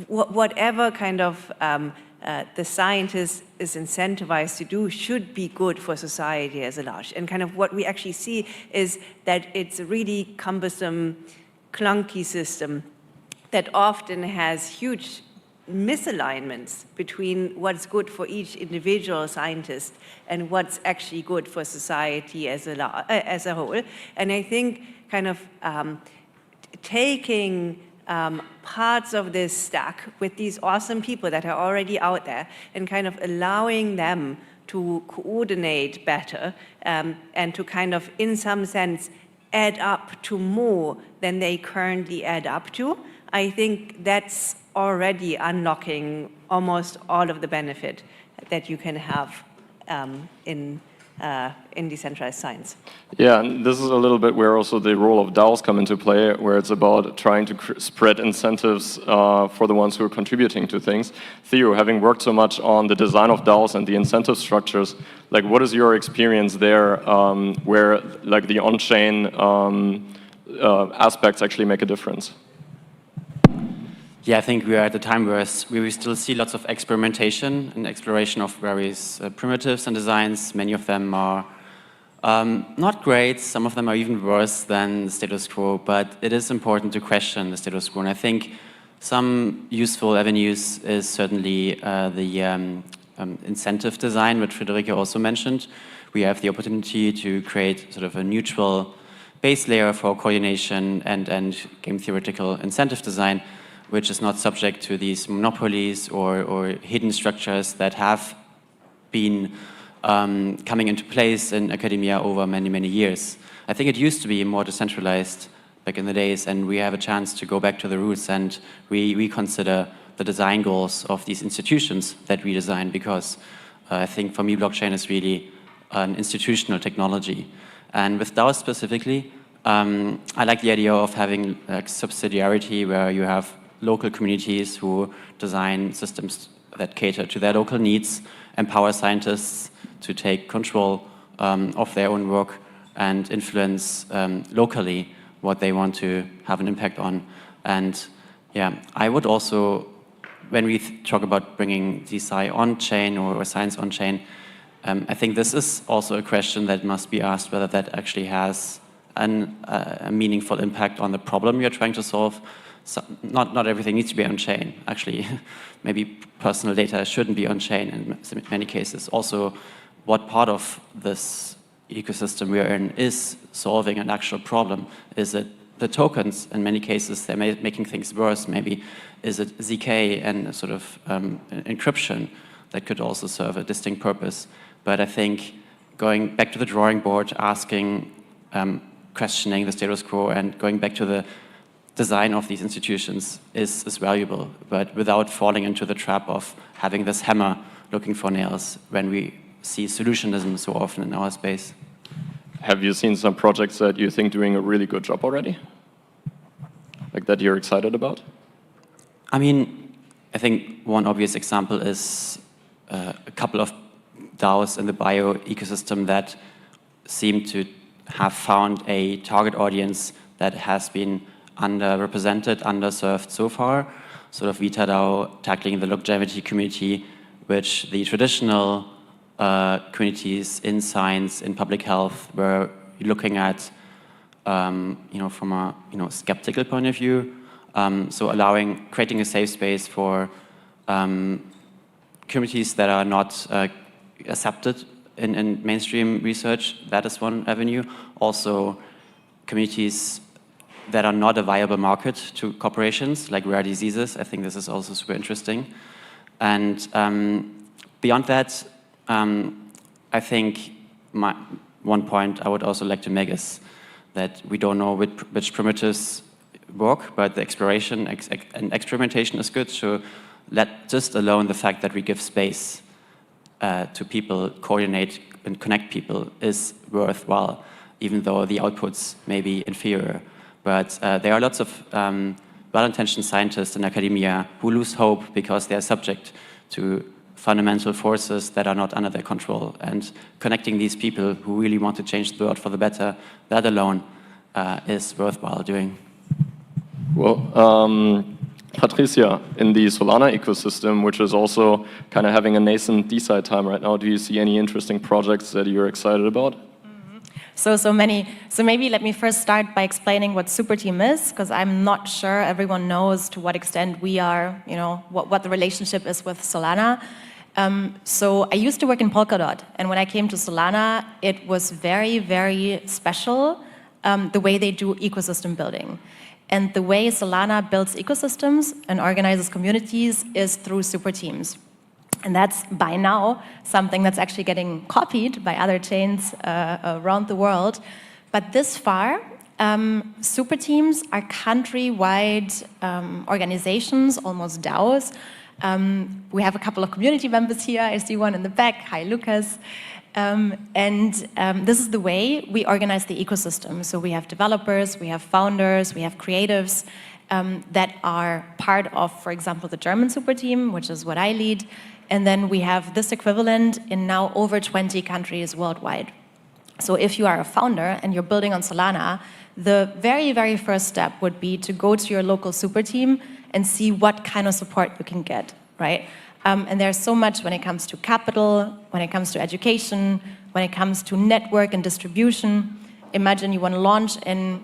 whatever kind of the scientist is incentivized to do should be good for society as a large. And kind of what we actually see is that it's a really cumbersome, clunky system that often has huge misalignments between what's good for each individual scientist and what's actually good for society as a whole. And I think kind of taking parts of this stack with these awesome people that are already out there and kind of allowing them to coordinate better and to kind of, in some sense, add up to more than they currently add up to, I think that's already unlocking almost all of the benefit that you can have in decentralized science. Yeah, and this is a little bit where also the role of DAOs come into play, where it's about trying to spread incentives for the ones who are contributing to things. Theo, having worked so much on the design of DAOs and the incentive structures, like what is your experience there where like the on-chain aspects actually make a difference? Yeah, I think we are at a time where we still see lots of experimentation and exploration of various primitives and designs. Many of them are not great. Some of them are even worse than the status quo, but it is important to question the status quo. And I think some useful avenues is certainly the incentive design, which Friederike also mentioned. We have the opportunity to create sort of a neutral base layer for coordination and game theoretical incentive design, which is not subject to these monopolies or hidden structures that have been coming into place in academia over many, many years. I think it used to be more decentralized back in the days, and we have a chance to go back to the roots and reconsider the design goals of these institutions that we design, because I think for me blockchain is really an institutional technology. And with DAOs specifically, I like the idea of having like subsidiarity where you have local communities who design systems that cater to their local needs, empower scientists to take control of their own work and influence locally what they want to have an impact on. And yeah, I would also, when we talk about bringing DeSci on-chain or science on-chain, I think this is also a question that must be asked whether that actually has a meaningful impact on the problem you're trying to solve. So not everything needs to be on-chain. Actually, maybe personal data shouldn't be on-chain in many cases. Also, what part of this ecosystem we are in is solving an actual problem? Is it the tokens? In many cases, they're making things worse. Maybe is it ZK and sort of encryption that could also serve a distinct purpose? But I think going back to the drawing board, asking, questioning the status quo, and going back to the design of these institutions is valuable, but without falling into the trap of having this hammer looking for nails when we see solutionism so often in our space. Have you seen some projects that you think doing a really good job already? Like that you're excited about? I mean, I think one obvious example is a couple of DAOs in the bio ecosystem that seem to have found a target audience that has been underrepresented, underserved so far. Sort of VitaDAO tackling the longevity community, which the traditional communities in science, in public health, were looking at, from a skeptical point of view. So creating a safe space for communities that are not accepted in mainstream research. That is one avenue. Also, communities that are not a viable market to corporations, like rare diseases. I think this is also super interesting. And beyond that, I think one point I would also like to make is that we don't know which primitives work, but the exploration and experimentation is good. So just alone the fact that we give space to people, coordinate and connect people is worthwhile, even though the outputs may be inferior. But there are lots of well-intentioned scientists in academia who lose hope because they are subject to fundamental forces that are not under their control. And connecting these people who really want to change the world for the better, that alone is worthwhile doing. Well, Patricia, in the Solana ecosystem, which is also kind of having a nascent DeSci time right now, do you see any interesting projects that you're excited about? So many. So maybe let me first start by explaining what Superteam is, because I'm not sure everyone knows to what extent we are, what the relationship is with Solana. So I used to work in Polkadot, and when I came to Solana, it was very, very special the way they do ecosystem building. And the way Solana builds ecosystems and organizes communities is through super teams. And that's, by now, something that's actually getting copied by other chains around the world. But this far, super teams are country-wide organizations, almost DAOs. We have a couple of community members here. I see one in the back. Hi, Lucas. This is the way we organize the ecosystem. So we have developers, we have founders, we have creatives that are part of, for example, the German super team, which is what I lead. And then we have this equivalent in now over 20 countries worldwide. So if you are a founder and you're building on Solana, the very, very first step would be to go to your local super team and see what kind of support you can get, right? And there's so much when it comes to capital, when it comes to education, when it comes to network and distribution. Imagine you want to launch in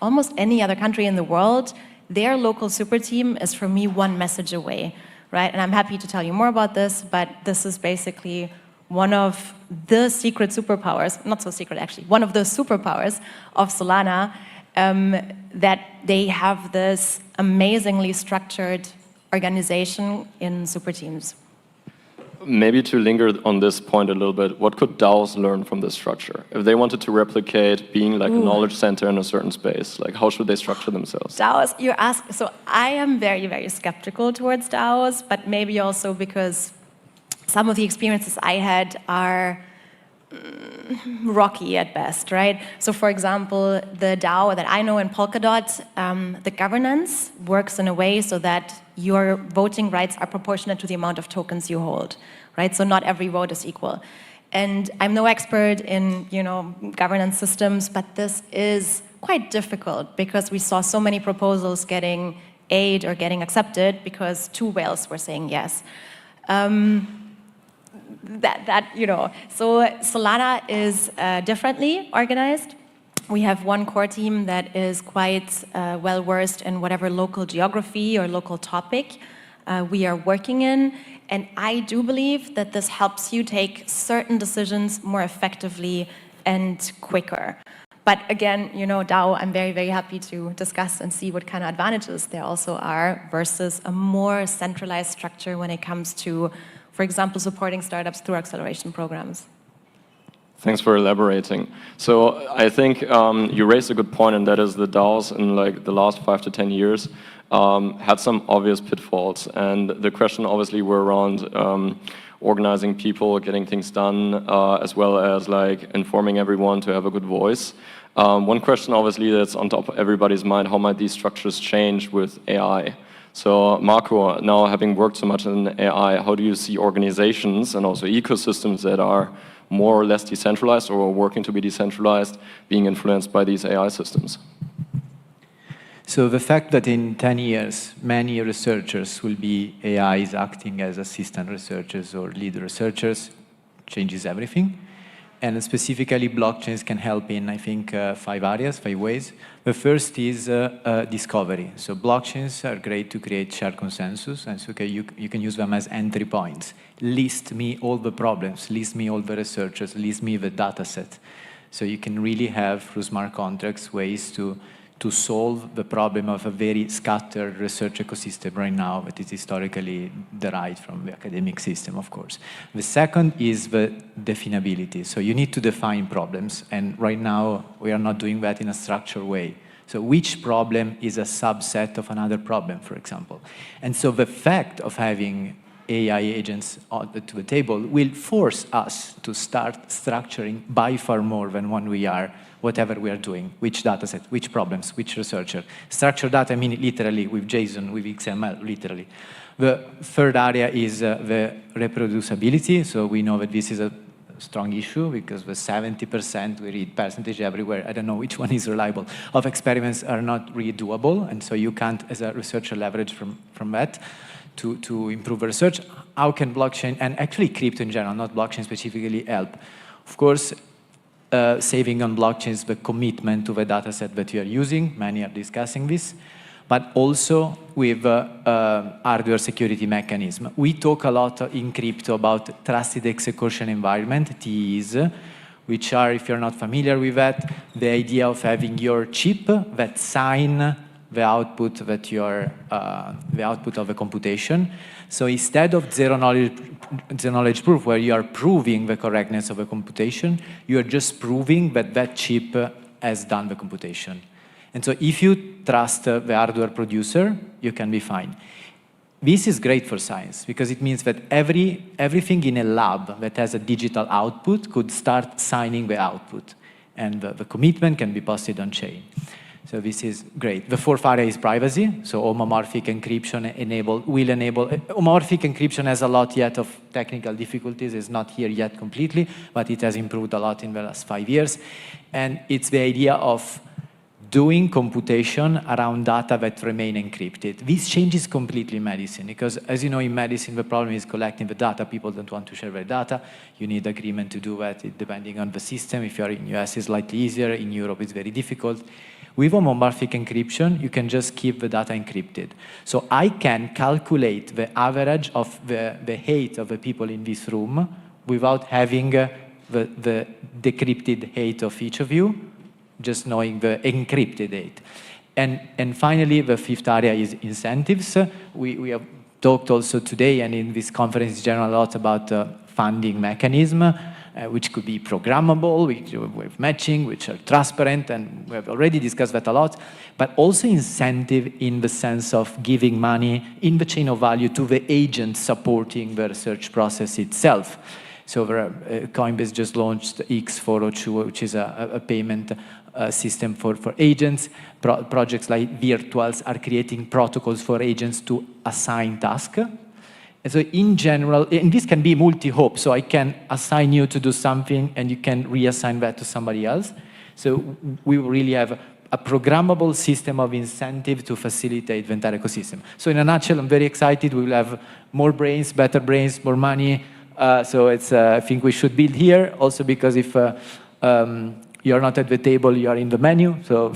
almost any other country in the world. Their local super team is, for me, one message away, right? And I'm happy to tell you more about this, but this is basically one of the secret superpowers, not so secret actually, one of the superpowers of Solana, that they have this amazingly structured organization in super teams. Maybe to linger on this point a little bit, what could DAOs learn from this structure? If they wanted to replicate being like a knowledge center in a certain space, like how should they structure themselves? DAOs, you ask, so I am very, very skeptical towards DAOs, but maybe also because some of the experiences I had are rocky at best, right? So for example, the DAO that I know in Polkadot, the governance works in a way so that your voting rights are proportionate to the amount of tokens you hold, right? So not every vote is equal. And I'm no expert in, governance systems, but this is quite difficult because we saw so many proposals getting aid or getting accepted because 2 whales were saying yes. So Solana is differently organized. We have one core team that is quite well-versed in whatever local geography or local topic we are working in. And I do believe that this helps you take certain decisions more effectively and quicker. But again, DAO, I'm very, very happy to discuss and see what kind of advantages there also are versus a more centralized structure when it comes to, for example, supporting startups through acceleration programs. Thanks for elaborating. So I think you raised a good point, and that is the DAOs in like the last 5 to 10 years had some obvious pitfalls. And the question obviously were around organizing people, getting things done, as well as like informing everyone to have a good voice. One question obviously that's on top of everybody's mind, how might these structures change with AI? So Marco, now having worked so much in AI, how do you see organizations and also ecosystems that are more or less decentralized or working to be decentralized being influenced by these AI systems? So the fact that in 10 years, many researchers will be AIs acting as assistant researchers or lead researchers changes everything. And specifically, blockchains can help in, I think, 5 areas, 5 ways. The first is discovery. So blockchains are great to create shared consensus. And so you can use them as entry points. List me all the problems, list me all the researchers, list me the data set. So you can really have, through smart contracts, ways to solve the problem of a very scattered research ecosystem right now that is historically derived from the academic system, of course. The second is the definability. So you need to define problems, and right now we are not doing that in a structured way. So which problem is a subset of another problem, for example? And so the fact of having AI agents to the table will force us to start structuring by far more than when we are whatever we are doing, which data set, which problems, which researcher. Structured data, I mean literally with JSON, with XML, literally. The third area is the reproducibility. So we know that this is a strong issue because the 70%, we read percentage everywhere, I don't know which one is reliable, of experiments are not really doable. And so you can't, as a researcher, leverage from that to improve research. How can blockchain, and actually crypto in general, not blockchain specifically, help? Of course, saving on blockchains the commitment to the data set that you are using. Many are discussing this. But also with hardware security mechanism. We talk a lot in crypto about trusted execution environment, TEs, which are, if you're not familiar with that, the idea of having your chip that sign the output that you're, the output of a computation. So instead of zero knowledge proof, where you are proving the correctness of a computation, you are just proving that that chip has done the computation. And so if you trust the hardware producer, you can be fine. This is great for science because it means that everything in a lab that has a digital output could start signing the output, and the commitment can be posted on chain. So this is great. The fourth area is privacy. So homomorphic encryption will enable. Homomorphic encryption has a lot yet of technical difficulties. It's not here yet completely, but it has improved a lot in the last 5 years. And it's the idea of doing computation around data that remain encrypted. This changes completely medicine because, as you know, in medicine, the problem is collecting the data. People don't want to share their data. You need agreement to do that depending on the system. If you're in the US, it's slightly easier. In Europe, it's very difficult. With homomorphic encryption, you can just keep the data encrypted. So I can calculate the average of the height of the people in this room without having the decrypted height of each of you, just knowing the encrypted height. And finally, the fifth area is incentives. We have talked also today and in this conference in general a lot about funding mechanism, which could be programmable, with matching, which are transparent, and we have already discussed that a lot, but also incentive in the sense of giving money in the chain of value to the agent supporting the research process itself. So Coinbase just launched X402, which is a payment system for agents. Projects like Virtuals are creating protocols for agents to assign tasks. And so in general, and this can be multi-hop, so I can assign you to do something and you can reassign that to somebody else. So we really have a programmable system of incentive to facilitate the entire ecosystem. So in a nutshell, I'm very excited. We will have more brains, better brains, more money. So it's, I think we should build here, also because if you're not at the table, you are in the menu, so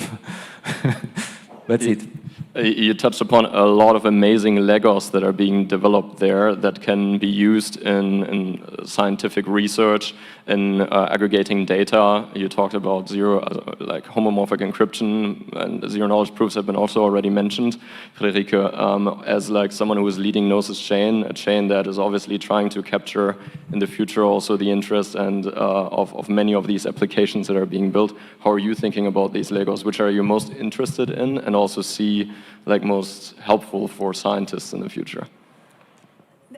that's it. You touched upon a lot of amazing Legos that are being developed there that can be used in scientific research, in aggregating data. You talked about like homomorphic encryption, and zero knowledge proofs have been also already mentioned. Friederike, as like someone who is leading Gnosis Chain, a chain that is obviously trying to capture in the future also the interest and of many of these applications that are being built. How are you thinking about these Legos? Which are you most interested in and also see like most helpful for scientists in the future?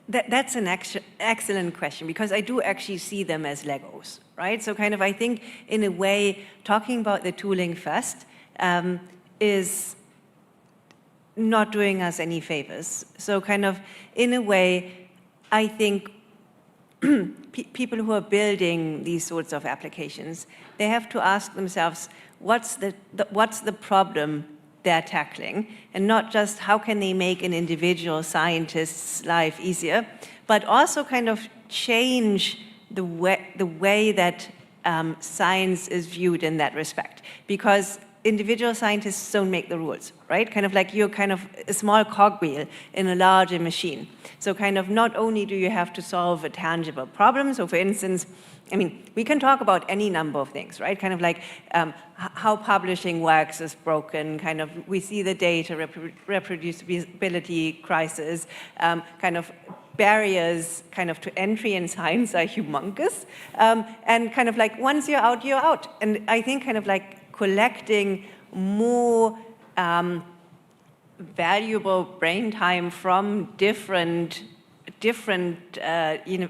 That's an excellent question, because I do actually see them as Legos, right? So kind of, I think, in a way, talking about the tooling first is not doing us any favors. So kind of, in a way, I think people who are building these sorts of applications, they have to ask themselves, what's the problem they're tackling, and not just how can they make an individual scientist's life easier, but also kind of change the way that science is viewed in that respect. Because individual scientists don't make the rules, right? Kind of like you're kind of a small cogwheel in a larger machine. So kind of not only do you have to solve a tangible problem, so for instance, I mean, we can talk about any number of things, right? Kind of like how publishing works is broken, kind of, we see the data reproducibility crisis, kind of barriers kind of to entry in science are humongous. And kind of like once you're out, you're out. And I think kind of like collecting more valuable brain time from different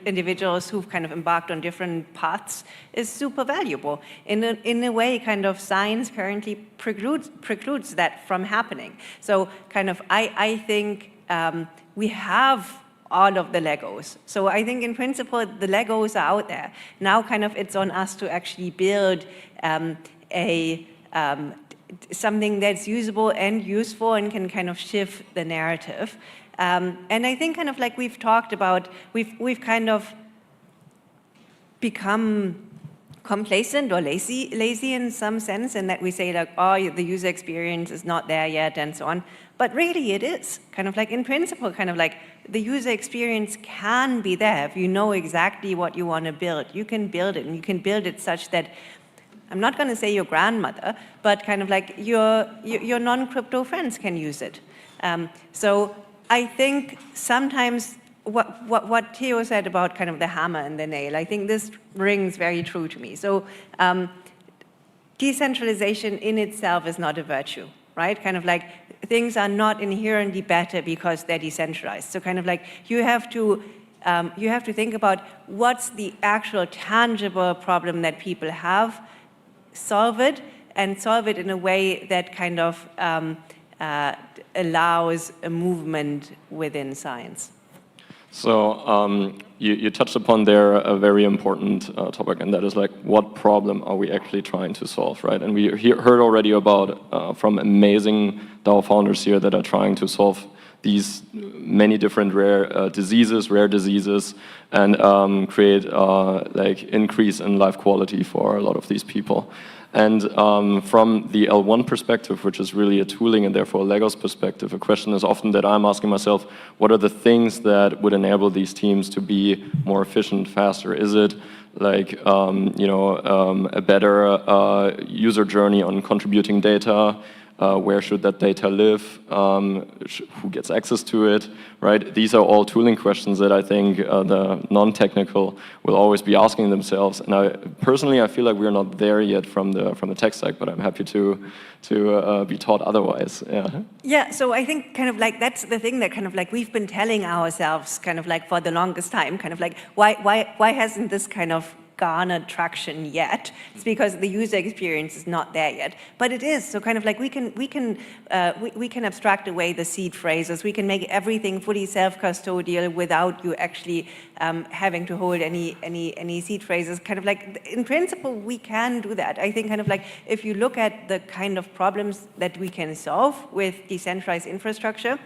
individuals who've kind of embarked on different paths is super valuable. In a way, kind of science currently precludes that from happening. So kind of, I think we have all of the Legos. So I think in principle, the Legos are out there. Now kind of it's on us to actually build something that's usable and useful and can kind of shift the narrative. And I think kind of like we've talked about, we've kind of become complacent or lazy in some sense, in that we say like, oh, the user experience is not there yet and so on. But really it is. Kind of like in principle, kind of like the user experience can be there if you know exactly what you want to build. You can build it, and you can build it such that, I'm not going to say your grandmother, but kind of like your non-crypto friends can use it. So I think sometimes what Theo said about kind of the hammer and the nail, I think this rings very true to me. So decentralization in itself is not a virtue, right? Kind of like things are not inherently better because they're decentralized. So kind of like you have to think about what's the actual tangible problem that people have, solve it, and solve it in a way that kind of allows a movement within science. So you touched upon there a very important topic, and that is like, what problem are we actually trying to solve, right? And we heard already about from amazing DAO founders here that are trying to solve these many different rare diseases, and create like increase in life quality for a lot of these people. And from the L1 perspective, which is really a tooling and therefore a Legos perspective, a question is often that I'm asking myself, what are the things that would enable these teams to be more efficient, faster? Is it like a better user journey on contributing data? Where should that data live? Who gets access to it, right? These are all tooling questions that I think the non-technical will always be asking themselves. And I feel like we're not there yet from the tech stack, but I'm happy to be taught otherwise. Yeah. Yeah. So I think kind of like that's the thing that kind of like we've been telling ourselves kind of like for the longest time, kind of like why hasn't this kind of garnered traction yet? It's because the user experience is not there yet, but it is. So kind of like we can abstract away the seed phrases. We can make everything fully self-custodial without you actually having to hold any seed phrases. Kind of like in principle we can do that. I think kind of like if you look at the kind of problems that we can solve with decentralized infrastructure,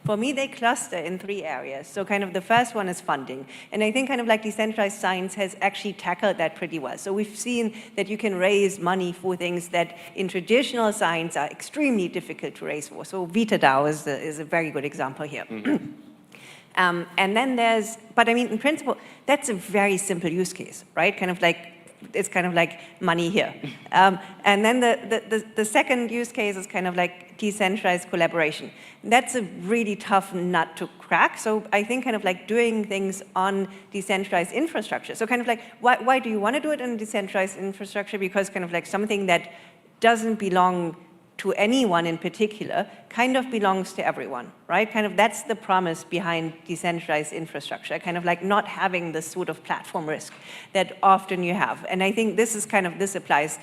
for me, they cluster in 3 areas. So kind of the first one is funding. And I think kind of like decentralized science has actually tackled that pretty well. So we've seen that you can raise money for things that in traditional science are extremely difficult to raise for. So VitaDAO is a very good example here. Mm-hmm. And then but I mean, in principle, that's a very simple use case, right? Kind of like, it's kind of like money here. And then the second use case is kind of like decentralized collaboration. That's a really tough nut to crack. So I think kind of like doing things on decentralized infrastructure. So kind of like, why do you want to do it in decentralized infrastructure? Because kind of like something that doesn't belong to anyone in particular kind of belongs to everyone, right? Kind of that's the promise behind decentralized infrastructure, kind of like not having this sort of platform risk that often you have. And I think this applies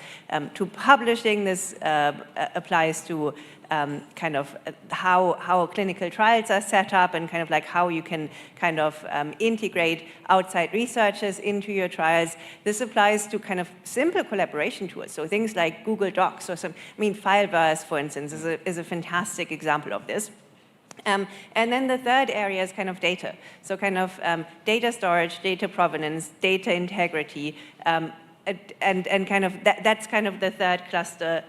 to publishing, this applies to kind of how clinical trials are set up, and kind of like how you can kind of integrate outside researchers into your trials. This applies to kind of simple collaboration tools. So things like Google Docs or Fileverse, for instance, is a fantastic example of this. And then the third area is kind of data. So kind of data storage, data provenance, data integrity, and kind of that's kind of the third cluster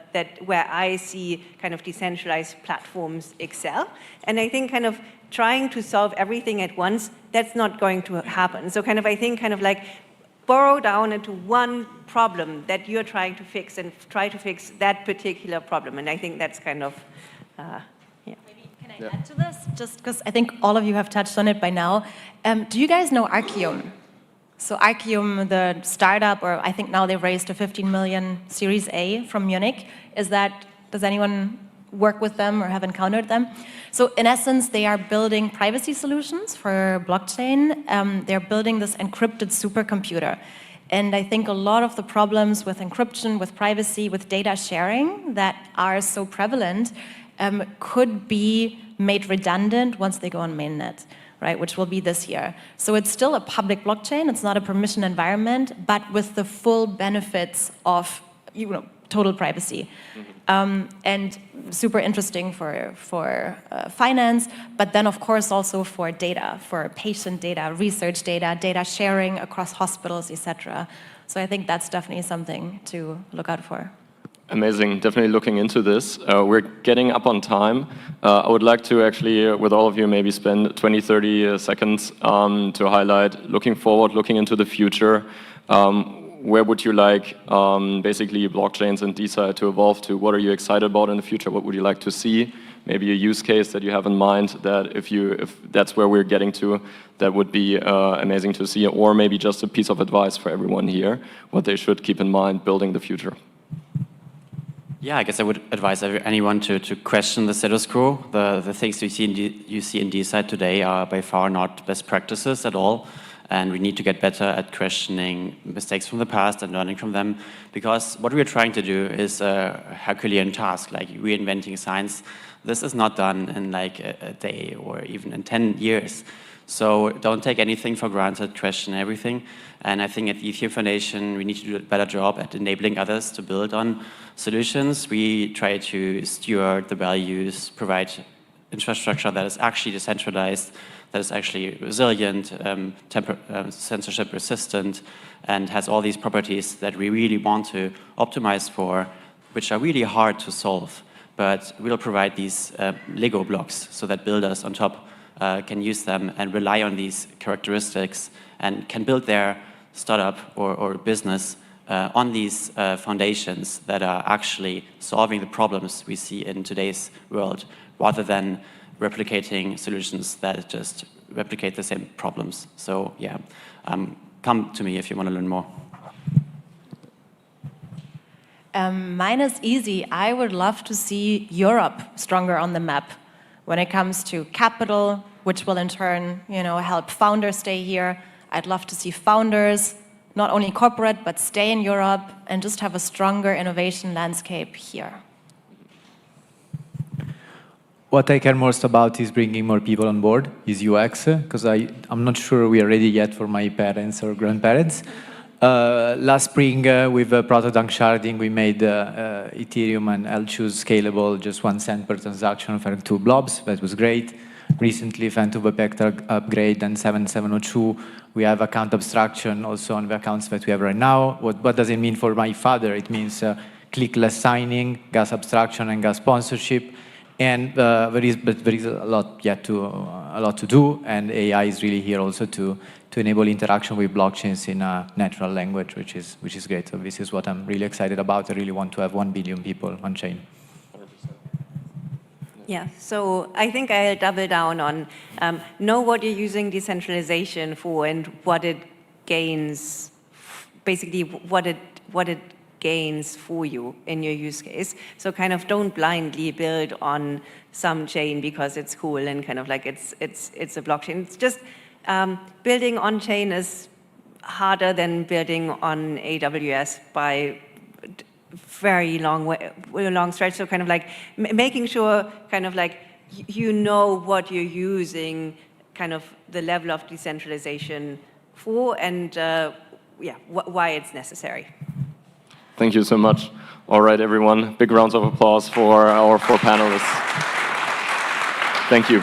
where I see kind of decentralized platforms excel. And I think kind of trying to solve everything at once, that's not going to happen. So kind of I think kind of like burrow down into one problem that you're trying to fix and try to fix that particular problem. And I think that's kind of, yeah. Can I add to this? Just because I think all of you have touched on it by now. Do you guys know Archeum? So Archeum, the startup, or I think now they've raised a 15 million Series A from Munich. Does anyone work with them or have encountered them? So in essence, they are building privacy solutions for blockchain. They're building this encrypted supercomputer. And I think a lot of the problems with encryption, with privacy, with data sharing that are so prevalent could be made redundant once they go on mainnet, right, which will be this year. So it's still a public blockchain, it's not a permission environment, but with the full benefits of total privacy. And super interesting for finance, but then of course also for data, for patient data, research data, data sharing across hospitals, etc. So I think that's definitely something to look out for. Amazing, definitely looking into this. We're getting up on time. I would like to actually, with all of you, maybe spend 20, 30 seconds to highlight, looking forward, looking into the future. where would you like basically blockchains and DeSci to evolve to? What are you excited about in the future? What would you like to see? Maybe a use case that you have in mind that if that's where we're getting to, that would be amazing to see, or maybe just a piece of advice for everyone here, what they should keep in mind building the future. Yeah, I guess I would advise anyone to question the status quo. The things you see in DeSci today are by far not best practices at all. And we need to get better at questioning mistakes from the past and learning from them. Because what we're trying to do is a Herculean task, like reinventing science. This is not done in like a day or even in 10 years. So don't take anything for granted, question everything. And I think at the Ethereum Foundation, we need to do a better job at enabling others to build on solutions. We try to steward the values, provide infrastructure that is actually decentralized, that is actually resilient, censorship resistant, and has all these properties that we really want to optimize for, which are really hard to solve. But we'll provide these Lego blocks so that builders on top can use them and rely on these characteristics and can build their startup or business on these foundations that are actually solving the problems we see in today's world, rather than replicating solutions that just replicate the same problems. So yeah, come to me if you want to learn more. Mine is easy. I would love to see Europe stronger on the map when it comes to capital, which will in turn, help founders stay here. I'd love to see founders, not only corporate, but stay in Europe and just have a stronger innovation landscape here. What I care most about is bringing more people on board, is UX, because I'm not sure we are ready yet for my parents or grandparents. Last spring, with Protodunk sharding, we made Ethereum and L-Choose scalable, just 1 cent per transaction for 2 blobs. That was great. Recently, Fan2Vector upgrade and 7702. We have account abstraction also on the accounts that we have right now. What does it mean for my father? It means clickless signing, gas abstraction, and gas sponsorship. And there is a lot to do, and AI is really here also to enable interaction with blockchains in a natural language, which is great. So this is what I'm really excited about. I really want to have 1 billion people on chain. Yeah, so I think I'll double down on know what you're using decentralization for and what it gains, basically what it gains for you in your use case. So kind of don't blindly build on some chain because it's cool and kind of like it's a blockchain. It's just building on chain is harder than building on AWS by very long stretch. So kind of like making sure kind of like you know what you're using, kind of the level of decentralization for, and why it's necessary. Thank you so much. All right, everyone, big rounds of applause for our 4 panelists. Thank you.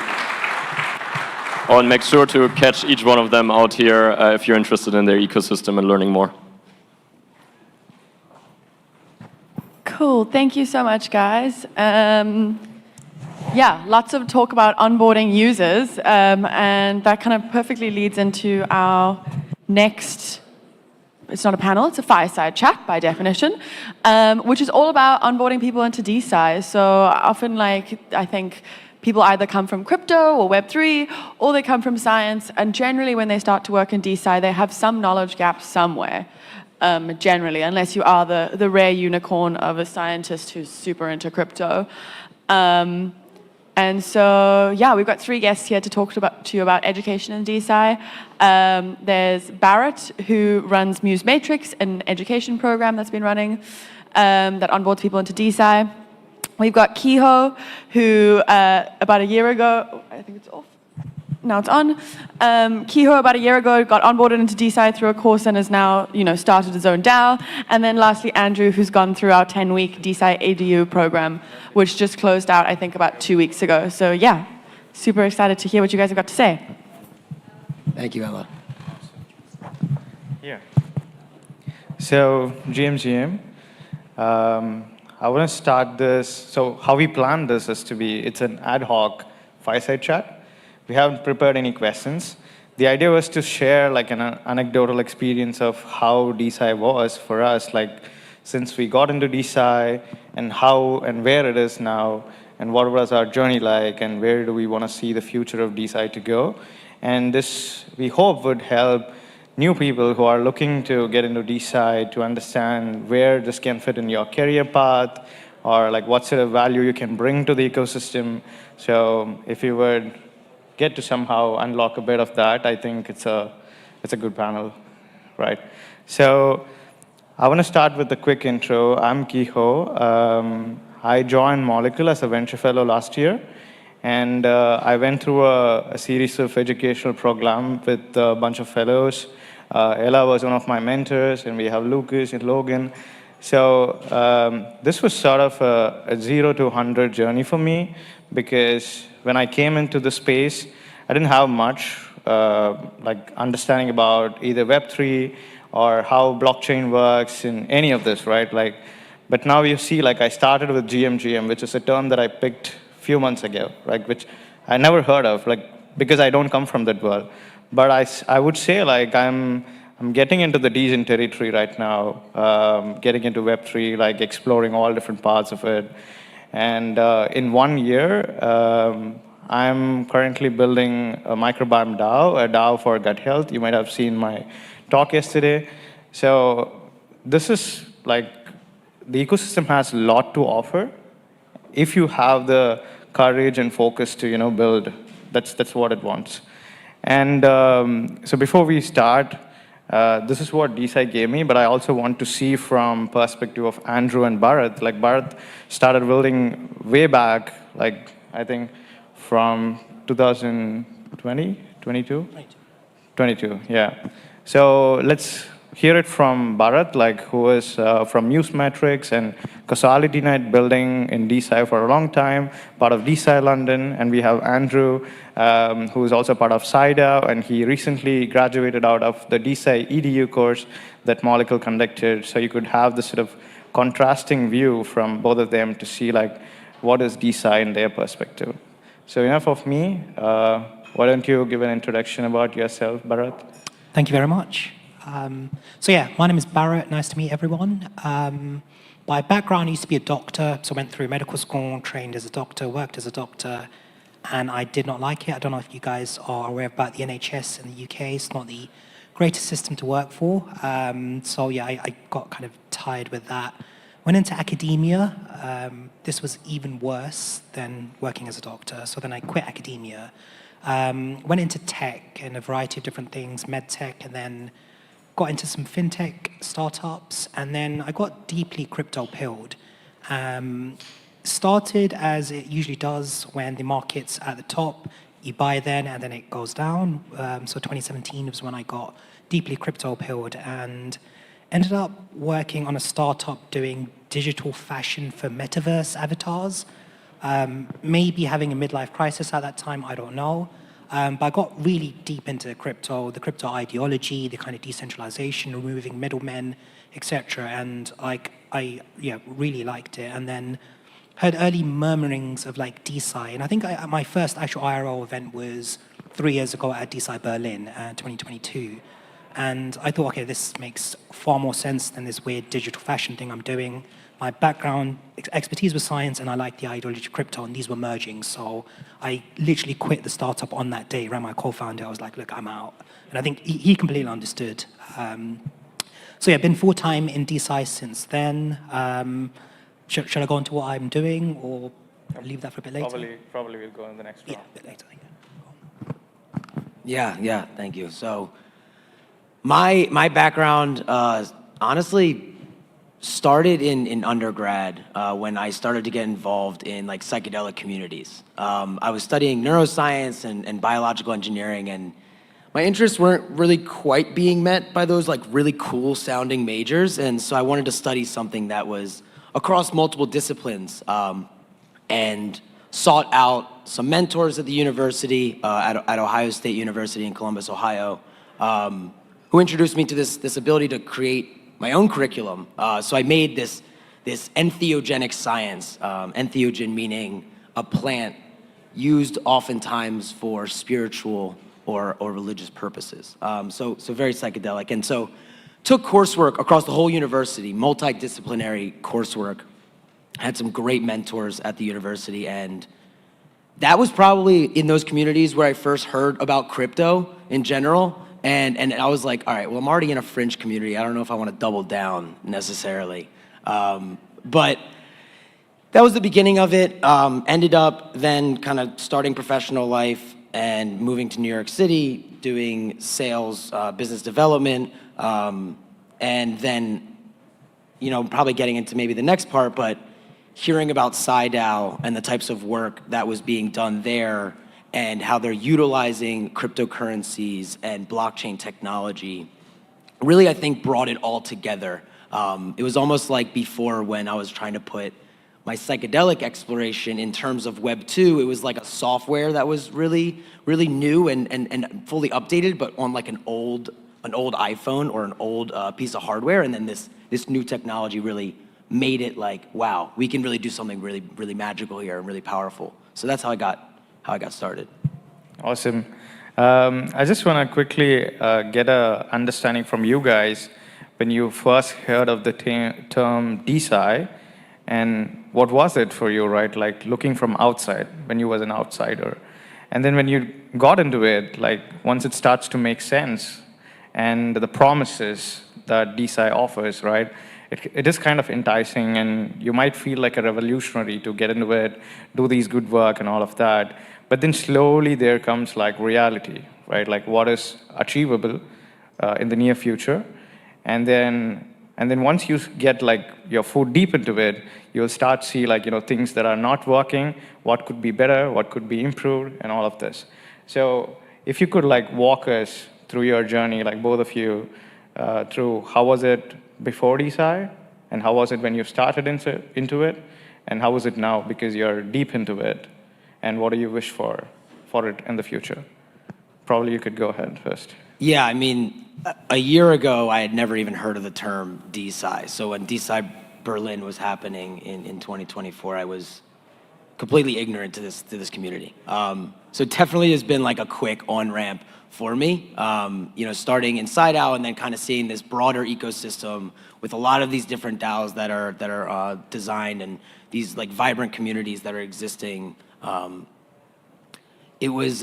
Oh, and make sure to catch each one of them out here if you're interested in their ecosystem and learning more. Cool, thank you so much, guys. Yeah, lots of talk about onboarding users, and that kind of perfectly leads into our next, it's not a panel, it's a fireside chat by definition, which is all about onboarding people into DeSci. So often, I think people either come from crypto or Web3, or they come from science, and generally when they start to work in DeSci, they have some knowledge gap somewhere. Generally, unless you are the rare unicorn of a scientist who's super into crypto. And so, yeah, we've got 3 guests here to talk to you about education in DeSci. There's Barrett, who runs Muse Matrix, an education program that's been running that onboards people into DeSci. We've got Kehoe, who about a year ago, I think it's off. Now it's on. Kehoe about a year ago got onboarded into DeSci through a course and has now, started his own DAO. And then lastly, Andrew, who's gone through our 10-week DeSci ADU program, which just closed out, I think, about 2 weeks ago. So yeah, super excited to hear what you guys have got to say. Thank you, Emma. Yeah. So GM. I want to start this. So how we planned this is it's an ad hoc fireside chat. We haven't prepared any questions. the idea was to share like an anecdotal experience of how DeSci was for us, like since we got into DeSci and how and where it is now, and what was our journey like, and where do we want to see the future of DeSci to go. And this, we hope, would help new people who are looking to get into DeSci to understand where this can fit in your career path, or like what sort of value you can bring to the ecosystem. So if you would get to somehow unlock a bit of that, I think it's a good panel, right? So I want to start with a quick intro. I'm Kiho. I joined Molecule as a venture fellow last year, and I went through a series of educational program with a bunch of fellows. Ella was one of my mentors, and we have Lucas and Logan. So this was sort of a 0 to 100 journey for me, because when I came into the space, I didn't have much like understanding about either Web3 or how blockchain works in any of this, right? Like, but now you see, like I started with GMGM, which is a term that I picked a few months ago, right? Which I never heard of, like, because I don't come from that world. But I would say, like, I'm getting into the decent territory right now, getting into Web3, like exploring all different parts of it. And in 1 year, I'm currently building a microbiome DAO, a DAO for gut health. You might have seen my talk yesterday. So this is like, the ecosystem has a lot to offer if you have the courage and focus to build. That's what it wants. And so before we start, this is what DeSci gave me, but I also want to see from perspective of Andrew and Bharat. Like Bharat started building way back, like I think from 2020, 22? 22, yeah. So let's hear it from Bharat, like who is from Newsmetrics and Causality Net building in DeSci for a long time, part of DeSci London. And we have Andrew, who is also part of SciDAO, and he recently graduated out of the DeSci EDU course that Molecule conducted. So you could have this sort of contrasting view from both of them to see like what is DeSci in their perspective. So enough of me. Why don't you give an introduction about yourself, Bharat? Thank you very much. So yeah, my name is Barrett. Nice to meet everyone. By background, I used to be a doctor, so I went through medical school, trained as a doctor, worked as a doctor, and I did not like it. I don't know if you guys are aware about the NHS in the UK. It's not the greatest system to work for. So yeah, I got kind of tired with that. Went into academia. This was even worse than working as a doctor. So then I quit academia. Went into tech and a variety of different things, med tech, and then got into some fintech startups, and then I got deeply crypto pilled. Started as it usually does when the market's at the top, you buy then and then it goes down. So 2017 was when I got deeply crypto pilled and ended up working on a startup doing digital fashion for metaverse avatars. Maybe having a midlife crisis at that time, I don't know. But I got really deep into crypto, the crypto ideology, the kind of decentralization, removing middlemen, etc. And like I really liked it. And then heard early murmurings of like DeSci. And I think my first actual IRL event was 3 years ago at DeSci Berlin, 2022. And I thought, okay, this makes far more sense than this weird digital fashion thing I'm doing. My background, expertise was science, and I liked the ideology of crypto, and these were merging. So I literally quit the startup on that day, ran my co-founder. I was like, look, I'm out. And I think he completely understood. So yeah, been full-time in DeSci since then. Should I go into what I'm doing, or leave that for a bit later? Probably we'll go in the next round. Yeah, a bit later. Yeah, thank you. So my background, honestly, started in undergrad when I started to get involved in like psychedelic communities. I was studying neuroscience and biological engineering, and my interests weren't really quite being met by those like really cool sounding majors, and so I wanted to study something that was across multiple disciplines, and sought out some mentors at the university, at Ohio State University in Columbus, Ohio, who introduced me to this ability to create my own curriculum. So I made this entheogenic science, entheogen meaning a plant used oftentimes for spiritual or religious purposes. So very psychedelic. And so took coursework across the whole university, multidisciplinary coursework, had some great mentors at the university, and that was probably in those communities where I first heard about crypto in general. And I was like, all right, well, I'm already in a fringe community. I don't know if I want to double down necessarily. But that was the beginning of it. Ended up then kind of starting professional life and moving to New York City, doing sales, business development, and then, probably getting into maybe the next part, but hearing about SciDAO and the types of work that was being done there and how they're utilizing cryptocurrencies and blockchain technology really, I think, brought it all together. It was almost like before when I was trying to put my psychedelic exploration in terms of Web 2, it was like a software that was really, really new and fully updated, but on like an old iPhone or an old piece of hardware. And then this new technology really made it like, wow, we can really do something really, really magical here and really powerful. So that's how I got started. Awesome. I just want to quickly get a understanding from you guys when you first heard of the term DeSci, and what was it for you, right? Like looking from outside when you was an outsider. And then when you got into it, like once it starts to make sense and the promises that DeSci offers, right? It is kind of enticing, and you might feel like a revolutionary to get into it, do these good work and all of that. But then slowly there comes like reality, right? Like what is achievable in the near future. And then once you get like your foot deep into it, you'll start to see like, things that are not working, what could be better, what could be improved, and all of this. So if you could like walk us through your journey, like both of you, through how was it before DeSci, and how was it when you started into it, and how is it now because you're deep into it, and what do you wish for it in the future? Probably you could go ahead first. Yeah, I mean, a year ago, I had never even heard of the term DeSci. So when DeSci Berlin was happening in 2024, I was completely ignorant to this community. So it definitely has been like a quick on-ramp for me, starting in SciDAO and then kind of seeing this broader ecosystem with a lot of these different DAOs that are designed and these like vibrant communities that are existing. It was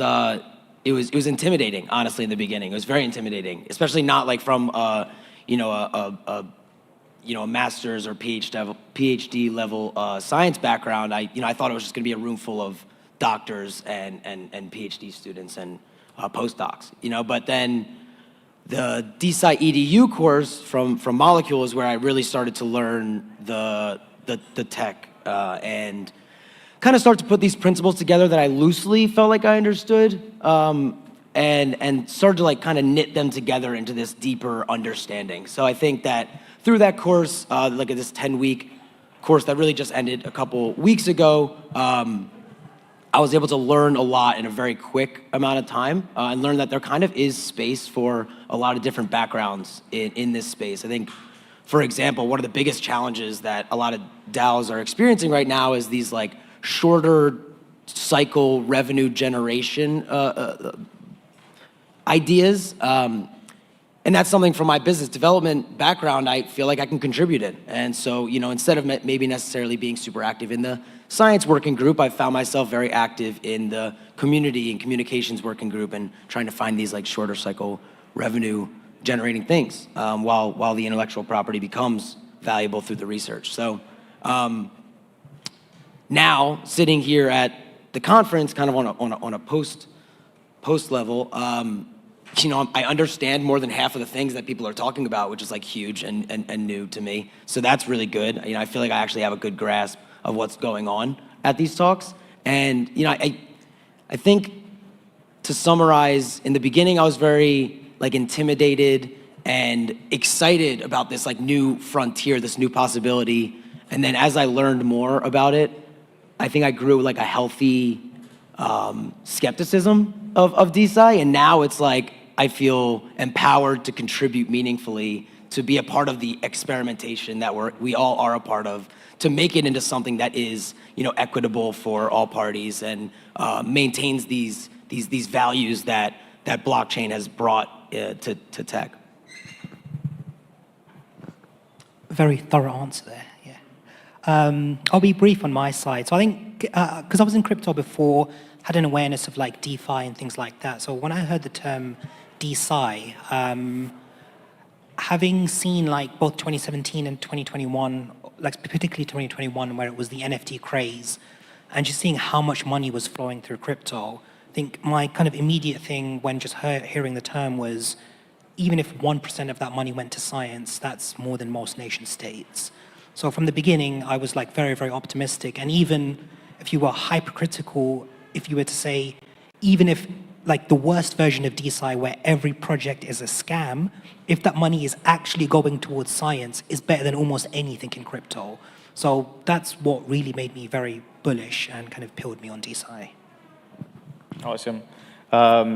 intimidating, honestly, in the beginning. It was very intimidating, especially not like from a master's or PhD level science background. I thought it was just going to be a room full of doctors and PhD students and postdocs. But then the DeSci EDU course from Molecule is where I really started to learn the tech and kind of start to put these principles together that I loosely felt like I understood, and started to like kind of knit them together into this deeper understanding. So I think that through that course, like this 10-week course that really just ended a couple weeks ago, I was able to learn a lot in a very quick amount of time, and learn that there kind of is space for a lot of different backgrounds in this space. I think, for example, one of the biggest challenges that a lot of DAOs are experiencing right now is these like shorter cycle revenue generation ideas. And that's something from my business development background I feel like I can contribute in. And so, instead of maybe necessarily being super active in the science working group, I found myself very active in the community and communications working group and trying to find these like shorter cycle revenue generating things while the intellectual property becomes valuable through the research. So now sitting here at the conference kind of on a post level, I understand more than half of the things that people are talking about, which is like huge and new to me. So that's really good. I feel like I actually have a good grasp of what's going on at these talks. And I think to summarize, in the beginning I was very like intimidated and excited about this like new frontier, this new possibility. And then as I learned more about it, I think I grew like a healthy skepticism of DeSci, and now it's like I feel empowered to contribute meaningfully, to be a part of the experimentation that we all are a part of, to make it into something that is equitable for all parties and maintains these values that that blockchain has brought to tech. Very thorough answer there, yeah. I'll be brief on my side. So I think, because I was in crypto before, had an awareness of like DeFi and things like that. So when I heard the term DeSci, having seen like both 2017 and 2021, like particularly 2021, where it was the NFT craze, and just seeing how much money was flowing through crypto, I think my kind of immediate thing when just hearing the term was, even if 1% of that money went to science, that's more than most nation states. So from the beginning, I was like very, very optimistic. And even if you were hypercritical, if you were to say, even if like the worst version of DeSci where every project is a scam, if that money is actually going towards science, is better than almost anything in crypto. So that's what really made me very bullish and kind of pilled me on DeSci. Awesome.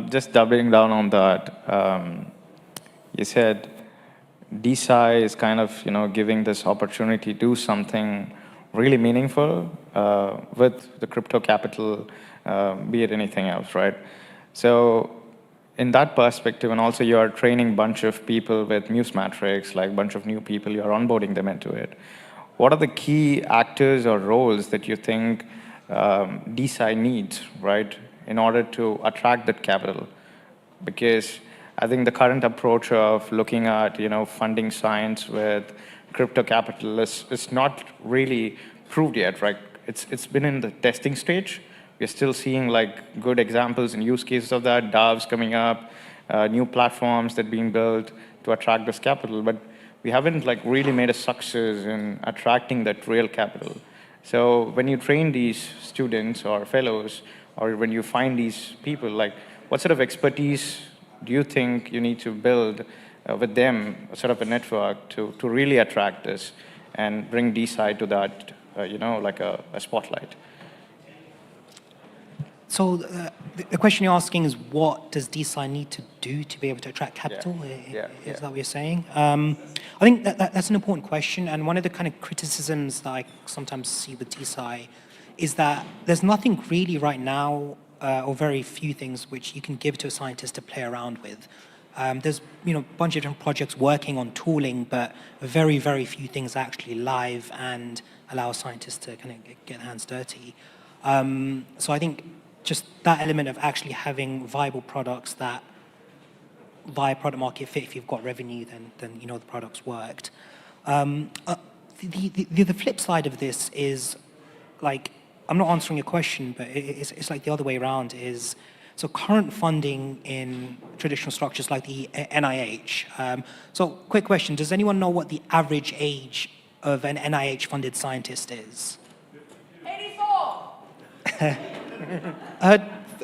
Just doubling down on that, you said DeSci is kind of, giving this opportunity to do something really meaningful with the crypto capital, be it anything else, right? So in that perspective, and also you are training a bunch of people with Muse Matrix, like a bunch of new people, you are onboarding them into it. What are the key actors or roles that you think DeSci needs, right, in order to attract that capital? Because I think the current approach of looking at, funding science with crypto capital is not really proved yet, right? It's been in the testing stage. We're still seeing like good examples and use cases of that, DAOs coming up, new platforms that are being built to attract this capital, but we haven't like really made a success in attracting that real capital. So when you train these students or fellows, or when you find these people, like what sort of expertise do you think you need to build with them, sort of a network to really attract this and bring DeSci to that, like a spotlight? So the question you're asking is, what does DeSci need to do to be able to attract capital? Is that what you're saying? I think that's an important question, and one of the kind of criticisms that I sometimes see with DeSci is that there's nothing really right now, or very few things which you can give to a scientist to play around with. There's a bunch of different projects working on tooling, but very, very few things actually live and allow scientists to kind of get their hands dirty. So I think just that element of actually having viable products that via product market fit, if you've got revenue, then the product's worked. The flip side of this is, like, I'm not answering your question, but it's like the other way around is, so current funding in traditional structures like the NIH. So quick question, does anyone know what the average age of an NIH-funded scientist is? 84!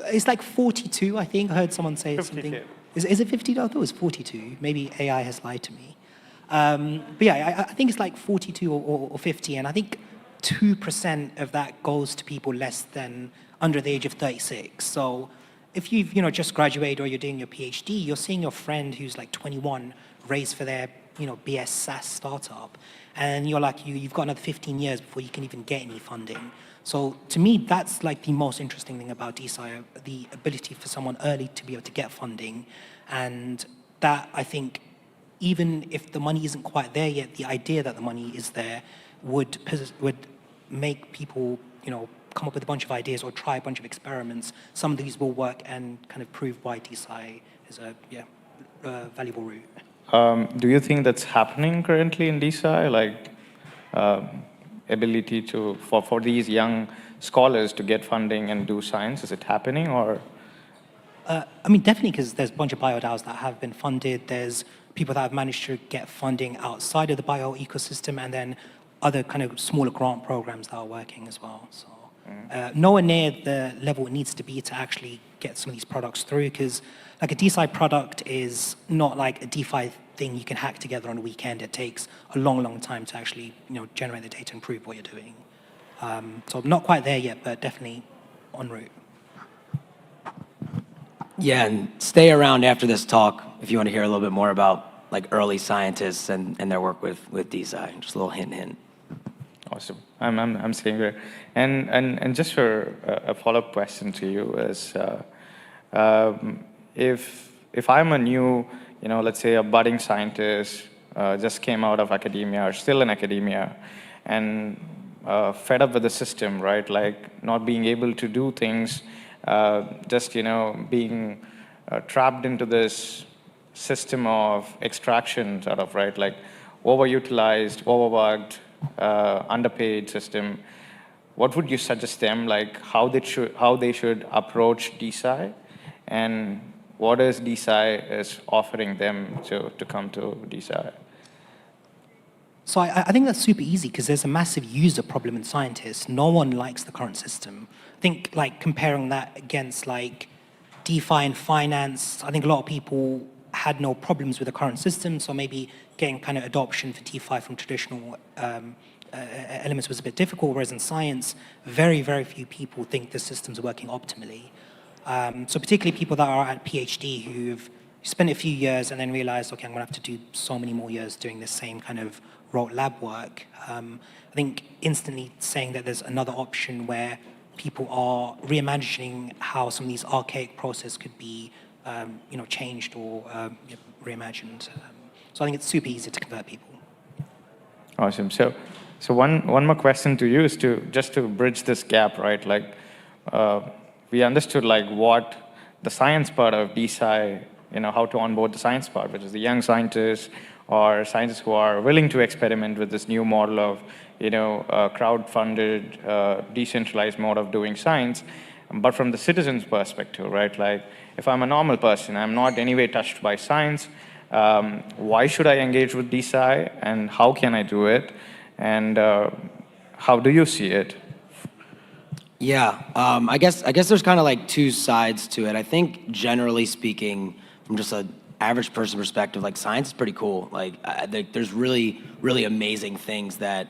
It's like 42, I think. I heard someone say 52. Something. Is it 52? I thought it was 42. Maybe AI has lied to me. But yeah, I think it's like 42 or 50, and I think 2% of that goes to people less than under the age of 36. So if you've just graduated or you're doing your PhD, you're seeing your friend who's like 21 raise for their BS SaaS startup, and you're like you've got another 15 years before you can even get any funding. So to me, that's like the most interesting thing about DeSci, the ability for someone early to be able to get funding, and that I think even if the money isn't quite there yet, the idea that the money is there would make people come up with a bunch of ideas or try a bunch of experiments. Some of these will work and kind of prove why DeSci is a valuable route. Do you think that's happening currently in DeSci, like ability for these young scholars to get funding and do science? Is it happening, or? I mean, definitely, because there's a bunch of BioDAOs that have been funded. There's people that have managed to get funding outside of the bio ecosystem, and then other kind of smaller grant programs that are working as well. So nowhere near the level it needs to be to actually get some of these products through, because like a DeSci product is not like a DeFi thing you can hack together on a weekend. It takes a long, long time to actually generate the data and prove what you're doing. So not quite there yet, but definitely en route. Yeah, and stay around after this talk if you want to hear a little bit more about like early scientists and their work with DeSci. Just a little hint. Awesome. I'm staying here. And just for a follow-up question to you is, if I'm a new, let's say a budding scientist, just came out of academia or still in academia, and fed up with the system, right? Like not being able to do things, just being trapped into this system of extraction, sort of, right? Like overutilized, overworked, underpaid system. What would you suggest them, like how they should approach DeSci, and what is DeSci is offering them to come to DeSci? So I think that's super easy because there's a massive user problem in scientists. No one likes the current system. I think like comparing that against like DeFi and finance, I think a lot of people had no problems with the current system, so maybe getting kind of adoption for DeFi from traditional elements was a bit difficult, whereas in science, very, very few people think the system's working optimally. So particularly people that are at PhD who've spent a few years and then realized, okay, I'm gonna have to do so many more years doing the same kind of rote lab work. I think instantly saying that there's another option where people are reimagining how some of these archaic processes could be changed or reimagined. So I think it's super easy to convert people. Awesome. So one more question to you is just to bridge this gap, right? Like we understood like what the science part of DeSci, how to onboard the science part, which is the young scientists or scientists who are willing to experiment with this new model of crowd-funded, decentralized mode of doing science. But from the citizen's perspective, right? Like if I'm a normal person, I'm not anyway touched by science. Why should I engage with DeSci, and how can I do it? And how do you see it? Yeah, I guess there's kind of like two sides to it. I think generally speaking, from just an average person perspective, like science is pretty cool. Like there's really, really amazing things that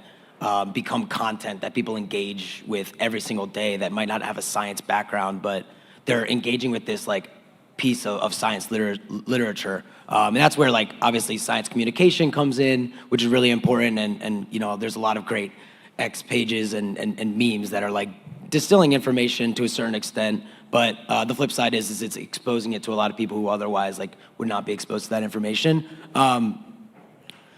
become content that people engage with every single day that might not have a science background, but they're engaging with this like piece of science literature. And that's where like obviously science communication comes in, which is really important. And there's a lot of great X pages and memes that are like distilling information to a certain extent. But the flip side is it's exposing it to a lot of people who otherwise like would not be exposed to that information.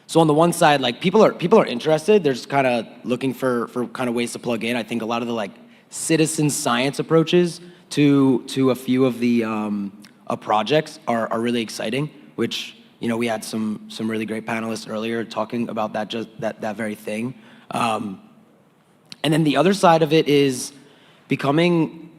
So on the one side, like people are interested. They're just kind of looking for kind of ways to plug in. I think a lot of the like citizen science approaches to a few of the projects are really exciting. Which we had some really great panelists earlier talking about that very thing. And then the other side of it is becoming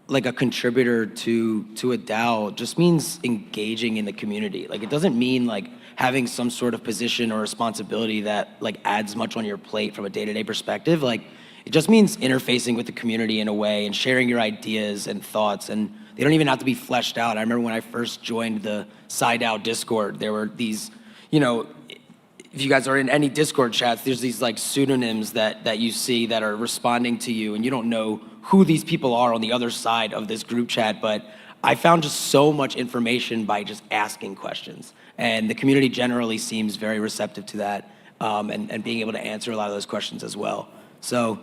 like a contributor to a DAO just means engaging in the community. Like it doesn't mean like having some sort of position or responsibility that like adds much on your plate from a day-to-day perspective. Like it just means interfacing with the community in a way and sharing your ideas and thoughts, and they don't even have to be fleshed out. I remember when I first joined the DeSci Discord, there were these, if you guys are in any Discord chats, there's these like pseudonyms that you see that are responding to you, and you don't know who these people are on the other side of this group chat, but I found just so much information by just asking questions. And the community generally seems very receptive to that, and being able to answer a lot of those questions as well. So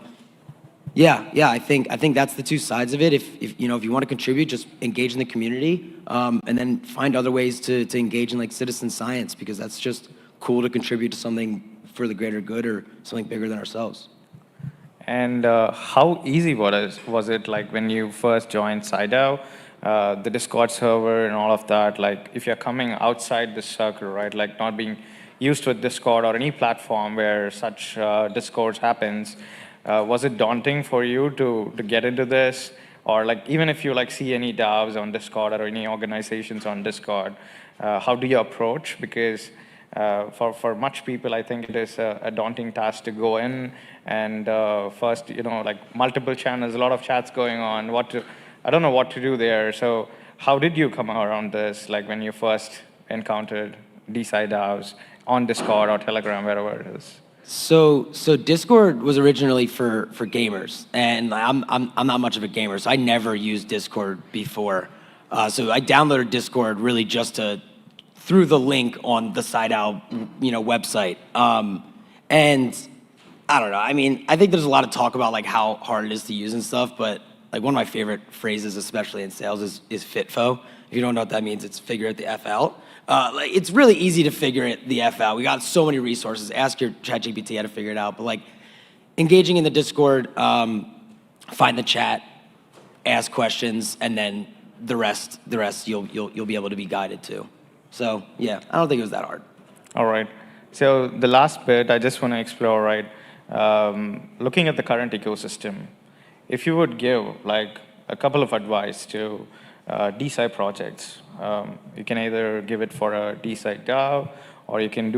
yeah, I think that's the two sides of it. If you want to contribute, just engage in the community, and then find other ways to engage in like citizen science, because that's just cool to contribute to something for the greater good or something bigger than ourselves. And how easy was it like when you first joined DeSci, the Discord server and all of that? Like if you're coming outside this circle, right? Like not being used with Discord or any platform where such discourse happens, was it daunting for you to get into this? Or like even if you like see any DAOs on Discord or any organizations on Discord, how do you approach? Because for much people, I think it is a daunting task to go in and first, like multiple channels, a lot of chats going on. I don't know what to do there. So how did you come around this? Like when you first encountered DeSci DAOs on Discord or Telegram, wherever it is? So Discord was originally for gamers, and I'm not much of a gamer, so I never used Discord before. So I downloaded Discord really just through the link on the DeSci website. And I don't know. I mean, I think there's a lot of talk about like how hard it is to use and stuff, but like one of my favorite phrases, especially in sales, is FITFO. If you don't know what that means, it's figure it the F out. Like, it's really easy to figure it the F out. We got so many resources. Ask your ChatGPT how to figure it out. But like engaging in the Discord, find the chat, ask questions, and then the rest you'll be able to be guided to. So yeah, I don't think it was that hard. All right. So the last bit I just want to explore, right? Looking at the current ecosystem, if you would give like a couple of advice to DeSci projects, you can either give it for a DeSci DAO, or you can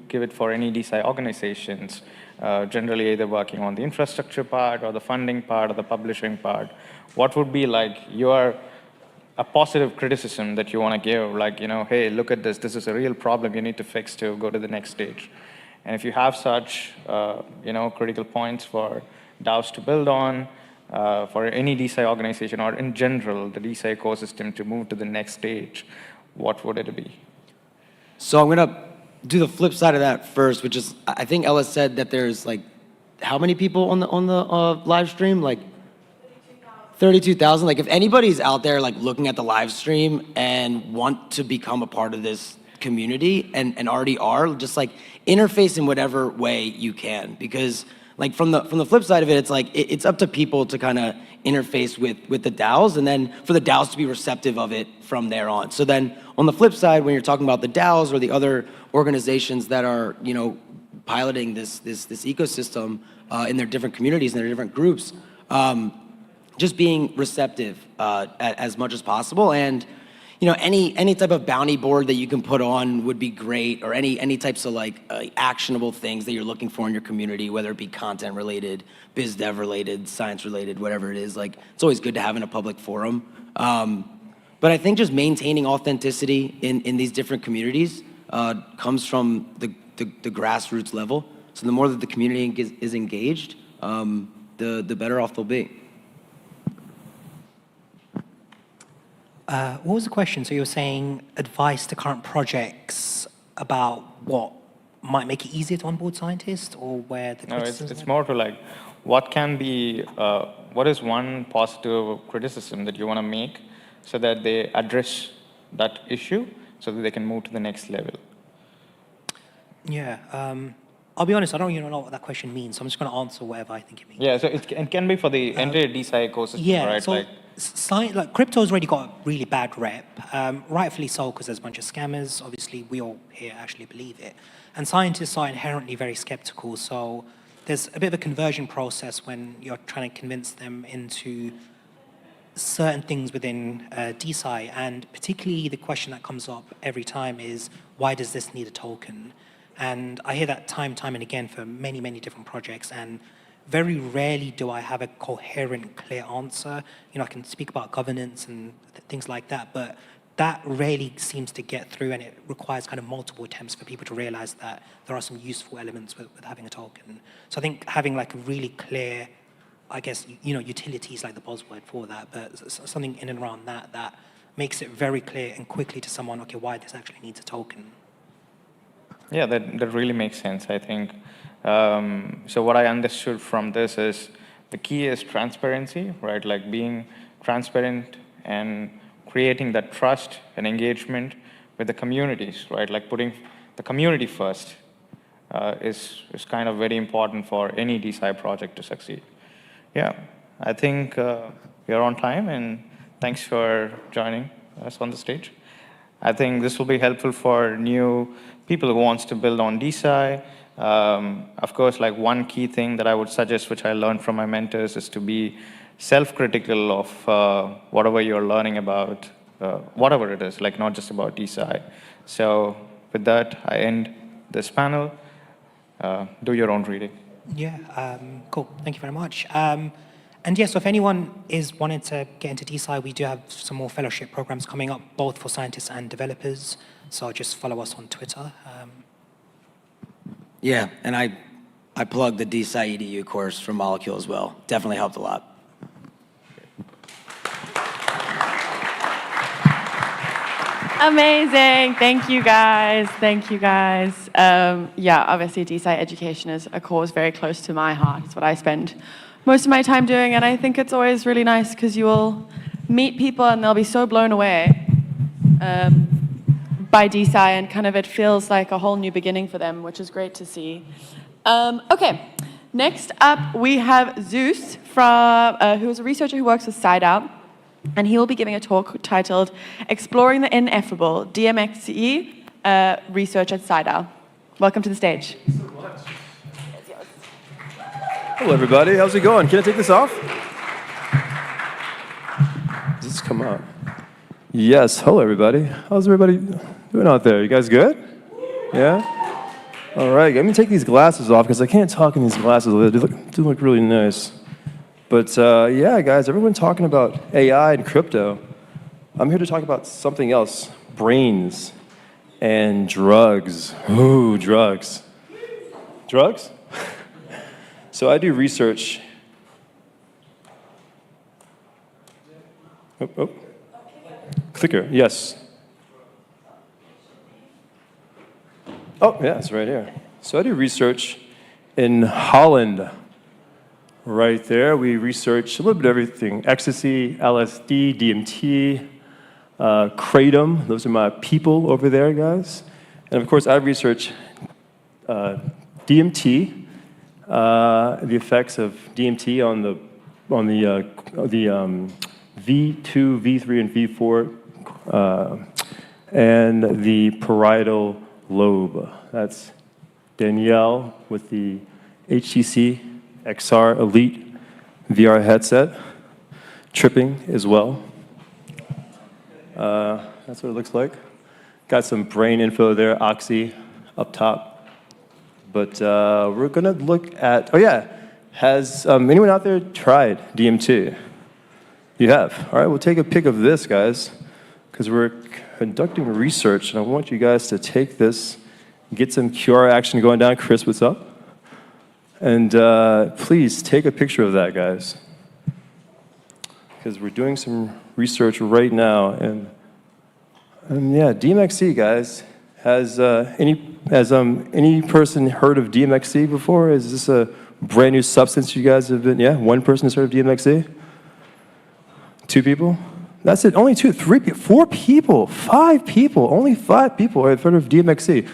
give it for any DeSci organizations, generally either working on the infrastructure part or the funding part or the publishing part. What would be like a positive criticism that you want to give, like, you know, hey, look at this. This is a real problem you need to fix to go to the next stage. And if you have such, you know, critical points for DAOs to build on, for any DeSci organization, or in general, the DeSci ecosystem to move to the next stage, what would it be? So I'm gonna do the flip side of that first, which is, I think Ella said that there's like, how many people on the live stream? Like 32,000. Like if anybody's out there like looking at the live stream and want to become a part of this community and already are, just like interface in whatever way you can, because like from the flip side of it, it's like it's up to people to kind of interface with the DAOs, and then for the DAOs to be receptive of it from there on. So then on the flip side, when you're talking about the DAOs or the other organizations that are, you know, piloting this ecosystem in their different communities and their different groups, just being receptive as much as possible. And you know, any type of bounty board that you can put on would be great, or any types of like actionable things that you're looking for in your community, whether it be content related, biz dev related, science related, whatever it is. Like it's always good to have in a public forum. But I think just maintaining authenticity in these different communities comes from the grassroots level. So the more that the community is engaged, the better off they'll be. What was the question? So you were saying advice to current projects about what might make it easier to onboard scientists, or where the criticism? No, it's more to like, what can be, what is one positive criticism that you want to make so that they address that issue so that they can move to the next level? Yeah, I'll be honest, I don't even know what that question means, so I'm just going to answer whatever I think it means. Yeah, so it can be for the entire DeSci ecosystem, yeah, right? So like crypto's already got a really bad rep, rightfully so, because there's a bunch of scammers. Obviously, we all here actually believe it. And scientists are inherently very skeptical, so there's a bit of a conversion process when you're trying to convince them into certain things within DeSci. And particularly the question that comes up every time is, why does this need a token? And I hear that time and again for many, many different projects, and very rarely do I have a coherent, clear answer. You know, I can speak about governance and things like that, but that rarely seems to get through, and it requires kind of multiple attempts for people to realize that there are some useful elements with having a token. So I think having like a really clear, I guess, you know, utility is like the buzzword for that, but something in and around that makes it very clear and quickly to someone, okay, why this actually needs a token. Yeah, that really makes sense, I think. So what I understood from this is the key is transparency, right? Like being transparent and creating that trust and engagement with the communities, right? Like putting the community first is kind of very important for any DeSci project to succeed. Yeah, I think we're on time, and thanks for joining us on the stage. I think this will be helpful for new people who wants to build on DeSci. Of course, like one key thing that I would suggest, which I learned from my mentors, is to be self-critical of whatever you're learning about, whatever it is, like not just about DeSci. So with that, I end this panel. Do your own reading. Yeah, cool. Thank you very much. And yes, so if anyone is wanting to get into DeSci, we do have some more fellowship programs coming up, both for scientists and developers. So just follow us on Twitter. Yeah, and I plugged the DeSci EDU course from Molecule as well. Definitely helped a lot. Amazing. Thank you, guys. Thank you, guys. Yeah, obviously DeSci education is a cause very close to my heart. It's what I spend most of my time doing, and I think it's always really nice because you will meet people and they'll be so blown away by DeSci, and kind of it feels like a whole new beginning for them, which is great to see. Okay, next up we have Zeus, who is a researcher who works with SciDAO, and he will be giving a talk titled Exploring the Ineffable, DMXE Research at SciDAO. Welcome to the stage. Thank you so much. Hello, everybody. How's it going? Can I take this off? Does this come out? Yes. Hello, everybody. How's everybody doing out there? You guys good? Yeah? All right. Let me take these glasses off because I can't talk in these glasses. They do look really nice. But yeah, guys, everyone talking about AI and crypto. I'm here to talk about something else, brains and drugs. Ooh, drugs. Drugs? So I do research. Oh. Clicker, yes. Oh, yeah, it's right here. So I do research in Holland. Right there, we research a little bit of everything. Ecstasy, LSD, DMT, kratom. Those are my people over there, guys. And of course, I research DMT, the effects of DMT on the V2, V3, and V4, and the parietal lobe. That's Danielle with the HTC XR Elite VR headset, tripping as well. That's what it looks like. Got some brain info there, Oxy up top. But we're gonna look at, oh yeah, has anyone out there tried DMT? You have. All right, we'll take a pic of this, guys, because we're conducting research, and I want you guys to take this, get some QR action going down. Chris, what's up? And please take a picture of that, guys, because we're doing some research right now. And yeah, DMXE, guys. Has any person heard of DMXE before? Is this a brand new substance you guys have been? Yeah, one person has heard of DMXE. 2 people. That's it. Only 2, 3 people, 4 people, 5 people. Only 5 people have heard of DMXE.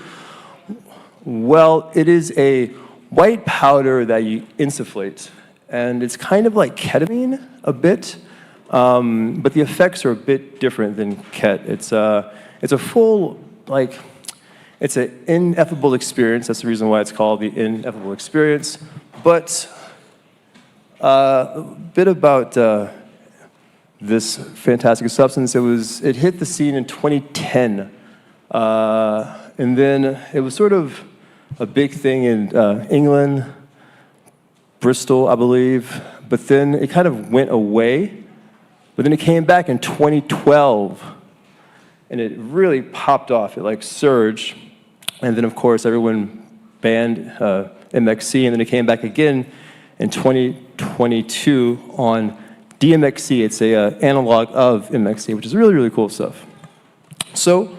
Well, it is a white powder that you insufflate, and it's kind of like ketamine a bit, but the effects are a bit different than ket. It's a full, like, it's an ineffable experience. That's the reason why it's called the ineffable experience. But a bit about this fantastic substance. It hit the scene in 2010, and then it was sort of a big thing in England, Bristol, I believe. But then it kind of went away. But then it came back in 2012, and it really popped off. It like surged. And then, of course, everyone banned MXC, and then it came back again in 2022 on DMXC. It's a analog of MXC, which is really, really cool stuff. So,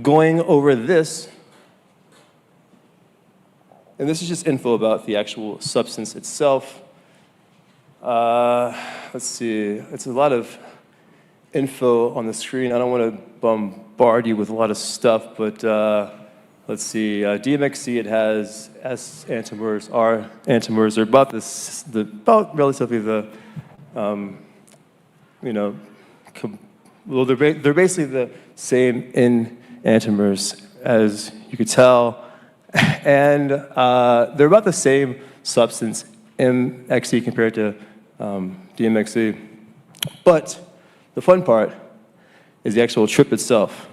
going over this, and this is just info about the actual substance itself. Let's see, it's a lot of info on the screen. I don't want to bombard you with a lot of stuff, but let's see, DMXC, it has S antimers, R antimers. They're about relatively the, well, they're basically the same in antimers, as you could tell, and they're about the same substance, MXC compared to DMXC. But the fun part is the actual trip itself.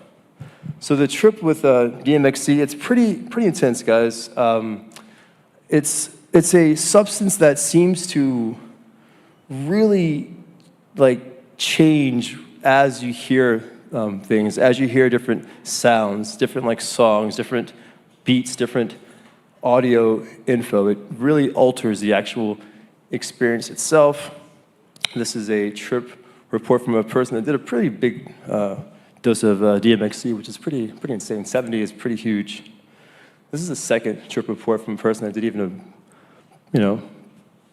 So the trip with DMXC, it's pretty intense, guys. It's a substance that seems to really change as you hear things, as you hear different sounds, different songs, different beats, different audio info. It really alters the actual experience itself. This is a trip report from a person that did a pretty big dose of DMXC, which is pretty insane. 70 is pretty huge. This is the second trip report from a person that did even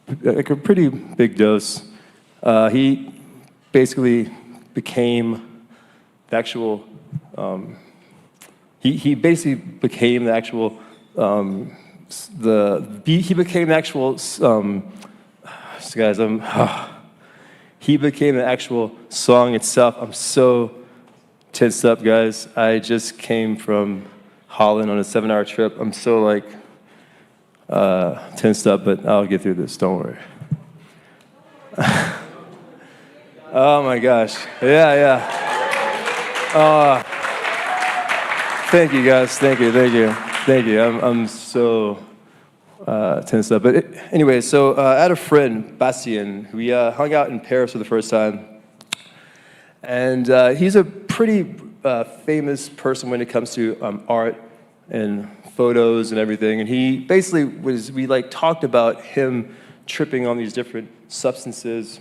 a like a pretty big dose. He basically became the actual, he basically became the actual, he became the actual, guys, he became the actual song itself. I'm so tensed up, guys. I just came from Holland on a 7-hour trip. I'm so like tensed up, but I'll get through this, don't worry. Oh my gosh, yeah. Thank you guys, thank you. I'm so tensed up. But anyway, so I had a friend, Bastien. We hung out in Paris for the first time. And he's a pretty famous person when it comes to art and photos and everything. And he basically we like talked about him tripping on these different substances.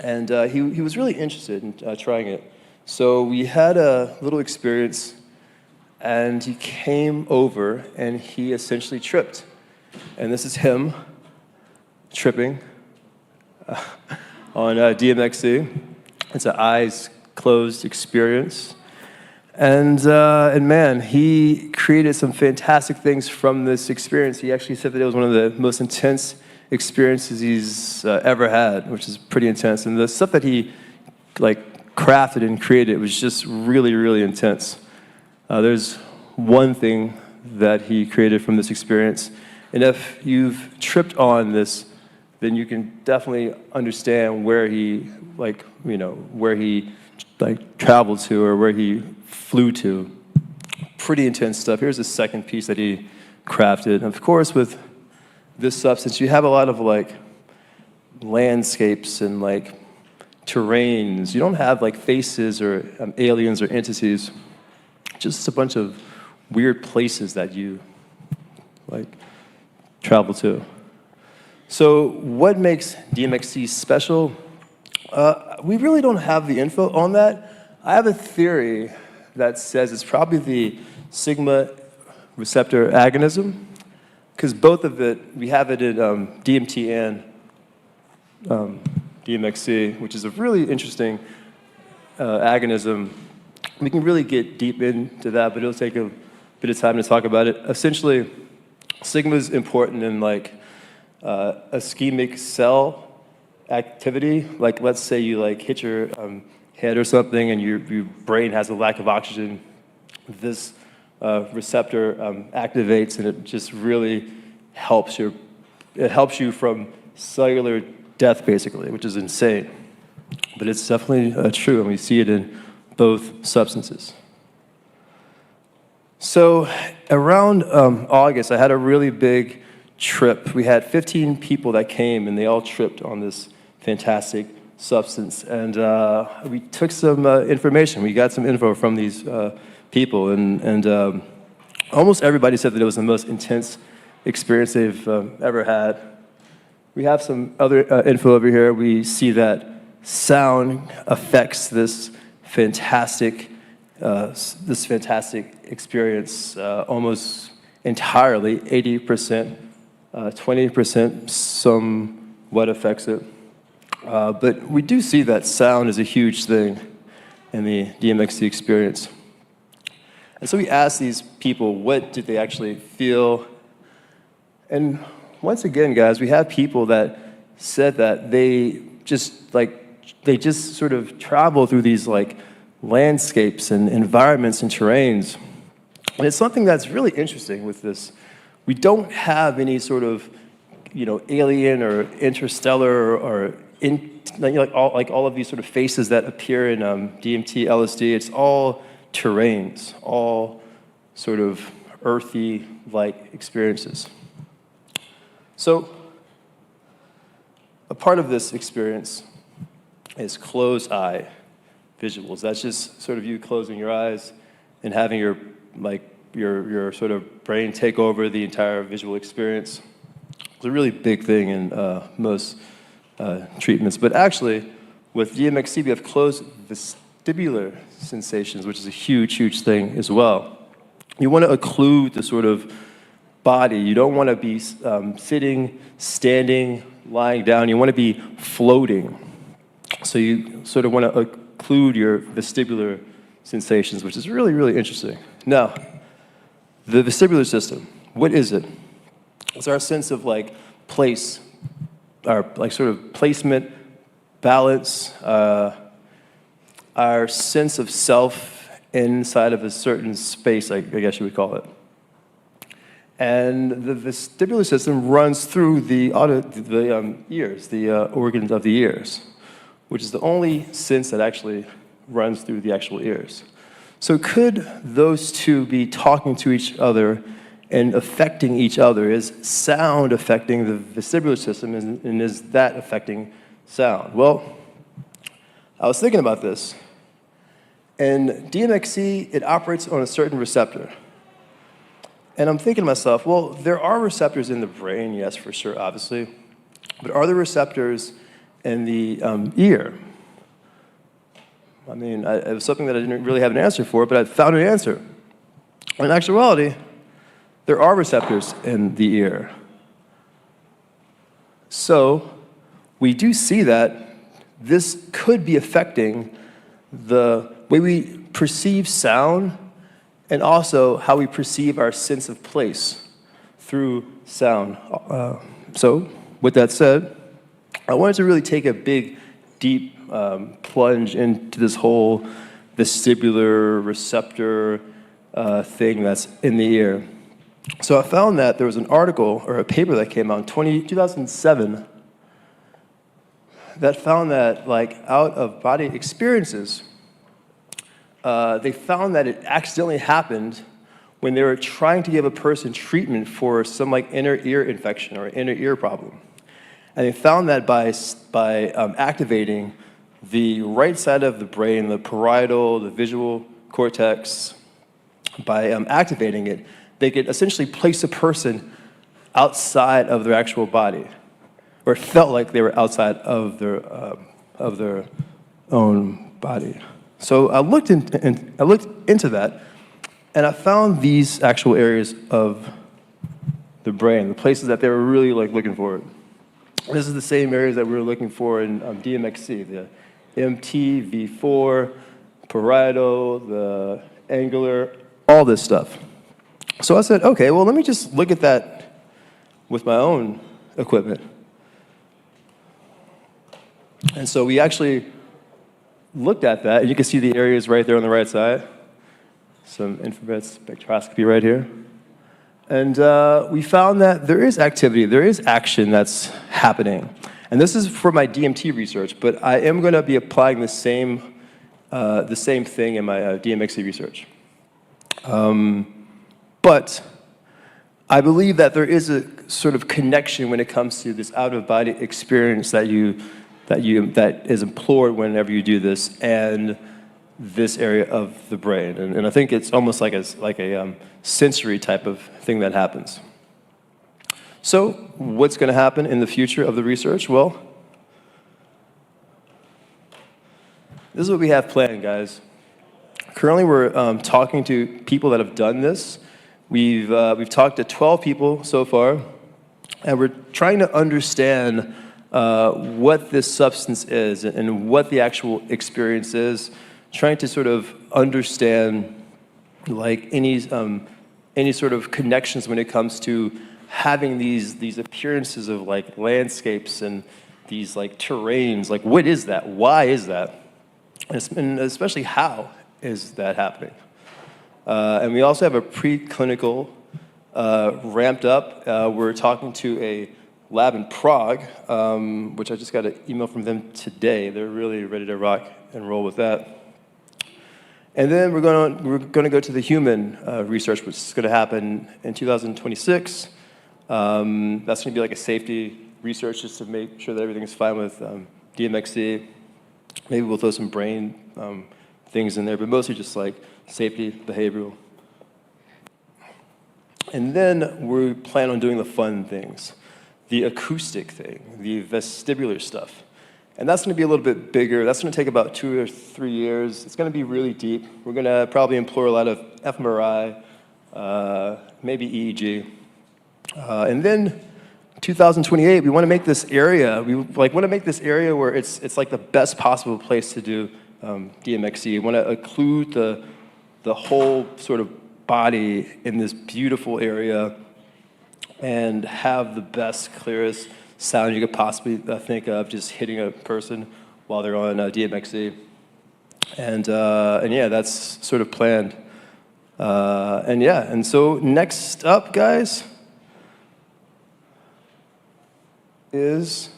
And he was really interested in trying it. So we had a little experience, and he came over and he essentially tripped. And this is him tripping on DMXC. It's an eyes closed experience. And man, he created some fantastic things from this experience. He actually said that it was one of the most intense experiences he's ever had, which is pretty intense. And the stuff that he like crafted and created was just really, really intense. There's one thing that he created from this experience. And if you've tripped on this, then you can definitely understand where he, where he traveled to or where he flew to. Pretty intense stuff. Here's the second piece that he crafted. Of course, with this substance, you have a lot of landscapes and terrains. You don't have faces or aliens or entities. Just a bunch of weird places that you travel to. So what makes DMXC special? We really don't have the info on that. I have a theory that says it's probably the sigma receptor agonism, because both of it, we have it in DMT and DMXC, which is a really interesting agonism. We can really get deep into that, but it'll take a bit of time to talk about it. Essentially, sigma is important in ischemic cell activity. Let's say you hit your head or something and your brain has a lack of oxygen. This receptor activates, and it just really helps you from cellular death, basically, which is insane. But it's definitely true, and we see it in both substances. So around August, I had a really big trip. We had 15 people that came, and they all tripped on this fantastic substance. And we took some information. We got some info from these people, and almost everybody said that it was the most intense experience they've ever had. We have some other info over here. We see that sound affects this fantastic experience almost entirely, 80%, 20% somewhat affects it. But we do see that sound is a huge thing in the DMXC experience. And so we asked these people, what did they actually feel? And once again, guys, we have people that said that they just sort of travel through these landscapes and environments and terrains. And it's something that's really interesting with this. We don't have any sort of, alien or interstellar or all of these sort of faces that appear in DMT, LSD. It's all terrains, all sort of earthy-like experiences. So a part of this experience is closed eye visuals. That's just sort of you closing your eyes and having your sort of brain take over the entire visual experience. It's a really big thing in most treatments. But actually, with DMXC, we have closed vestibular sensations, which is a huge, huge thing as well. You want to occlude the sort of body. You don't want to be sitting, standing, lying down. You want to be floating. So you sort of want to occlude your vestibular sensations, which is really, really interesting. Now, the vestibular system, what is it? It's our sense of like place, our like sort of placement, balance, our sense of self inside of a certain space, I guess you would call it. And the vestibular system runs through the ears, the organs of the ears, which is the only sense that actually runs through the actual ears. So could those two be talking to each other and affecting each other? Is sound affecting the vestibular system, and is that affecting sound? Well, I was thinking about this. In DMXC, it operates on a certain receptor. And I'm thinking to myself, well, there are receptors in the brain, yes, for sure, obviously. But are there receptors in the ear? I mean, it was something that I didn't really have an answer for, but I found an answer. In actuality, there are receptors in the ear. So we do see that this could be affecting the way we perceive sound and also how we perceive our sense of place through sound. So with that said, I wanted to really take a big, deep plunge into this whole vestibular receptor thing that's in the ear. So I found that there was an article or a paper that came out in 2007 that found that like out-of-body experiences, they found that it accidentally happened when they were trying to give a person treatment for some like inner ear infection or inner ear problem. And they found that by activating the right side of the brain, the parietal, the visual cortex, by activating it, they could essentially place a person outside of their actual body, or it felt like they were outside of their own body. So I looked into that, and I found these actual areas of the brain, the places that they were really like looking for. This is the same areas that we were looking for in DMXC, the MT, V4, parietal, the angular, all this stuff. So I said, okay, well, let me just look at that with my own equipment. And so we actually looked at that, and you can see the areas right there on the right side. Some infrared spectroscopy right here. And we found that there is activity, there is action that's happening. And this is for my DMT research, but I am going to be applying the same thing in my DMXC research. But I believe that there is a sort of connection when it comes to this out-of-body experience that is implored whenever you do this, and this area of the brain. And I think it's almost like a sensory type of thing that happens. So what's going to happen in the future of the research? Well, this is what we have planned, guys. Currently, we're talking to people that have done this. We've talked to 12 people so far, and we're trying to understand what this substance is and what the actual experience is, trying to sort of understand like any sort of connections when it comes to having these appearances of like landscapes and these like terrains. Like, what is that? Why is that? And especially how is that happening? And we also have a preclinical ramped up. We're talking to a lab in Prague, which I just got an email from them today. They're really ready to rock and roll with that. And then we're going to go to the human research, which is going to happen in 2026. That's going to be like a safety research just to make sure that everything's fine with DMXC. Maybe we'll throw some brain things in there, but mostly just like safety, behavioral. And then we plan on doing the fun things, the acoustic thing, the vestibular stuff. And that's going to be a little bit bigger. That's going to take about 2 or 3 years. It's going to be really deep. We're going to probably employ a lot of fMRI, maybe EEG. And then 2028, we want to make this area, where it's like the best possible place to do DMXC. We want to include the whole sort of body in this beautiful area and have the best, clearest sound you could possibly think of, just hitting a person while they're on DMXC. And yeah, that's sort of planned. And so next up, guys, is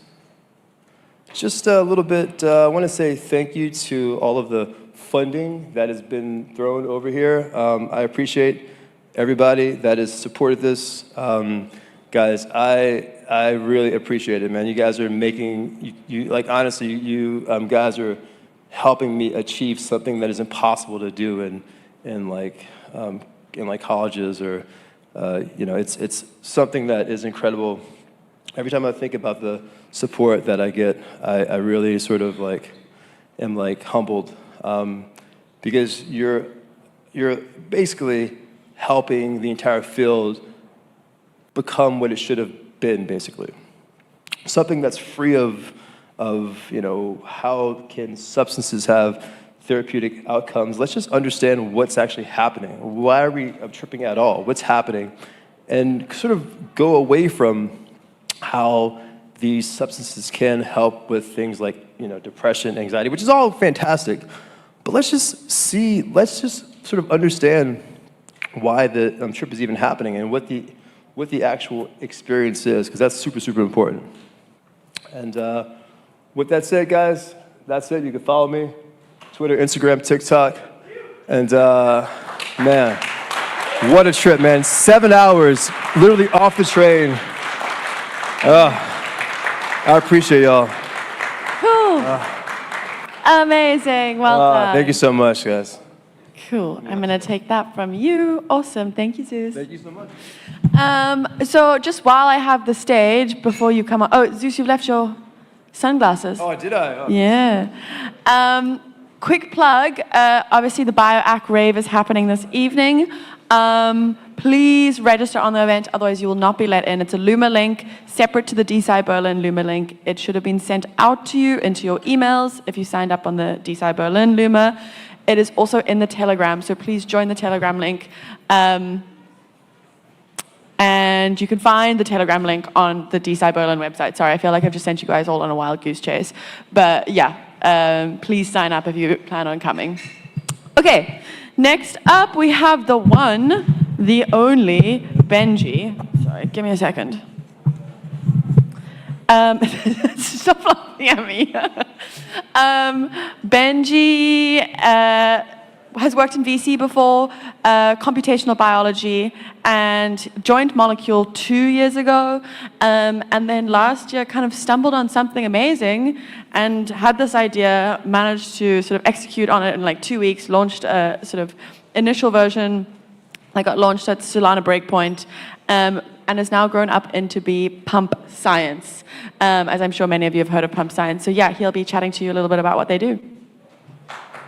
just a little bit, I want to say thank you to all of the funding that has been thrown over here. I appreciate everybody that has supported this. Guys, I really appreciate it, man. You guys are making, like, honestly, you guys are helping me achieve something that is impossible to do in colleges, or, it's something that is incredible. Every time I think about the support that I get, I really sort of am humbled, because you're basically helping the entire field become what it should have been, basically. Something that's free of how can substances have therapeutic outcomes. Let's just understand what's actually happening. Why are we tripping at all? What's happening? And sort of go away from how these substances can help with things like depression, anxiety, which is all fantastic. But let's just sort of understand why the trip is even happening and what the actual experience is, because that's super, super important. And with that said, guys, that's it. You can follow me, Twitter, Instagram, TikTok. And man, what a trip, man. 7 hours, literally off the train. I appreciate y'all. Cool. Amazing. Well done. Thank you so much, guys. Cool. I'm going to take that from you. Awesome. Thank you, Zeus. Thank you so much. So just while I have the stage, before you come on. Oh, Zeus, you've left your sunglasses. Oh, did I? Oh. Yeah. Quick plug. Obviously, the BioAC rave is happening this evening. Please register on the event, otherwise you will not be let in. It's a Luma link, separate to the DeSci Berlin Luma link. It should have been sent out to you into your emails if you signed up on the DeSci Berlin Luma. It is also in the Telegram, so please join the Telegram link. And you can find the Telegram link on the DeSci Berlin website. Sorry, I feel like I've just sent you guys all on a wild goose chase. But yeah, please sign up if you plan on coming. Okay, next up we have the one, the only Benji. Sorry, give me a second. Stop laughing at me. Benji has worked in VC before, computational biology, and joined Molecule 2 years ago, and then last year kind of stumbled on something amazing and had this idea, managed to sort of execute on it in like 2 weeks, launched a sort of initial version, got launched at Solana Breakpoint, and has now grown up into be Pump Science, as I'm sure many of you have heard of Pump Science. So yeah, he'll be chatting to you a little bit about what they do.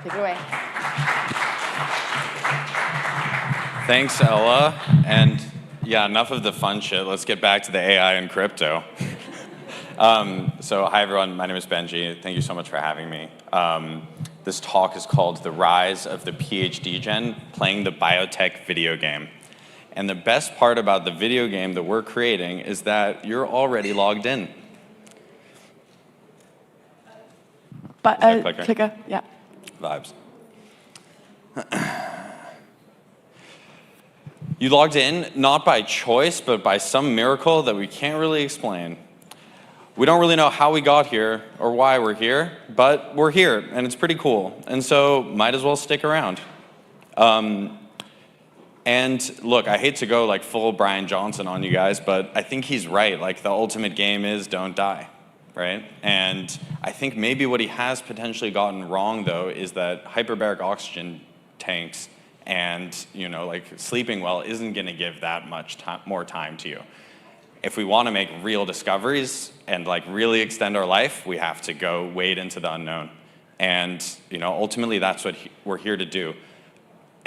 Take it away. Thanks, Ella. And yeah, enough of the fun shit. Let's get back to the AI and crypto. So hi, everyone. My name is Benji. Thank you so much for having me. This talk is called The Rise of the PhD Gen, Playing the Biotech Video Game. And the best part about the video game that we're creating is that you're already logged in. But clicker, yeah. Vibes. You logged in not by choice, but by some miracle that we can't really explain. We don't really know how we got here or why we're here, but we're here, and it's pretty cool. And so might as well stick around. And look, I hate to go like full Brian Johnson on you guys, but I think he's right. Like the ultimate game is don't die, right? And I think maybe what he has potentially gotten wrong though is that hyperbaric oxygen tanks and like sleeping well isn't gonna give that much more time to you. If we wanna make real discoveries and like really extend our life, we have to go wade into the unknown. And ultimately that's what we're here to do.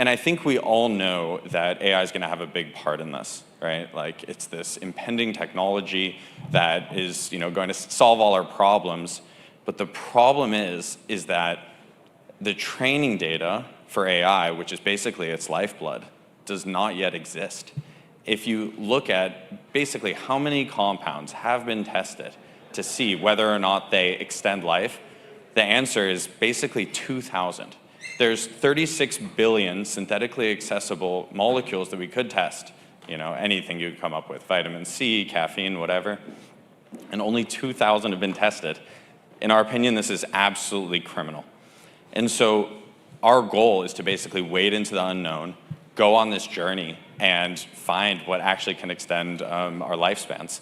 And I think we all know that AI is going to have a big part in this, right? Like, it's this impending technology that is, going to solve all our problems. But the problem is that the training data for AI, which is basically its lifeblood, does not yet exist. If you look at basically how many compounds have been tested to see whether or not they extend life, the answer is basically 2,000. There's 36 billion synthetically accessible molecules that we could test. Anything you could come up with, vitamin C, caffeine, whatever. And only 2,000 have been tested. In our opinion, this is absolutely criminal. And so our goal is to basically wade into the unknown, go on this journey, and find what actually can extend our lifespans.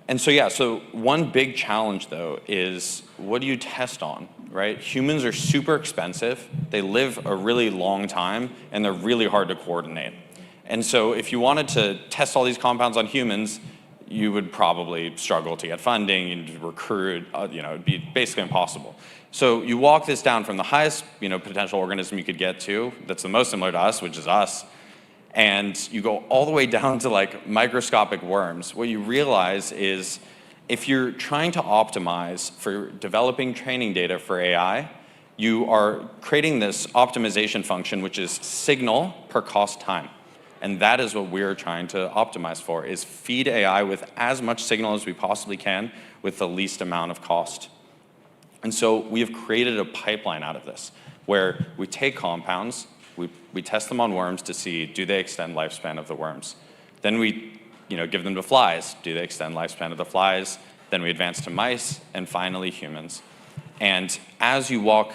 And so, yeah, so one big challenge, though, is what do you test on, right? Humans are super expensive. They live a really long time, and they're really hard to coordinate. And so if you wanted to test all these compounds on humans, you would probably struggle to get funding, you'd recruit, it'd be basically impossible. So you walk this down from the highest, potential organism you could get to, that's the most similar to us, which is us, and you go all the way down to like microscopic worms. What you realize is if you're trying to optimize for developing training data for AI, you are creating this optimization function, which is signal per cost time. And that is what we're trying to optimize for, is feed AI with as much signal as we possibly can with the least amount of cost. And so we have created a pipeline out of this, where we take compounds, we test them on worms to see, do they extend lifespan of the worms? Then we give them to flies. Do they extend lifespan of the flies? Then we advance to mice, and finally humans. And as you walk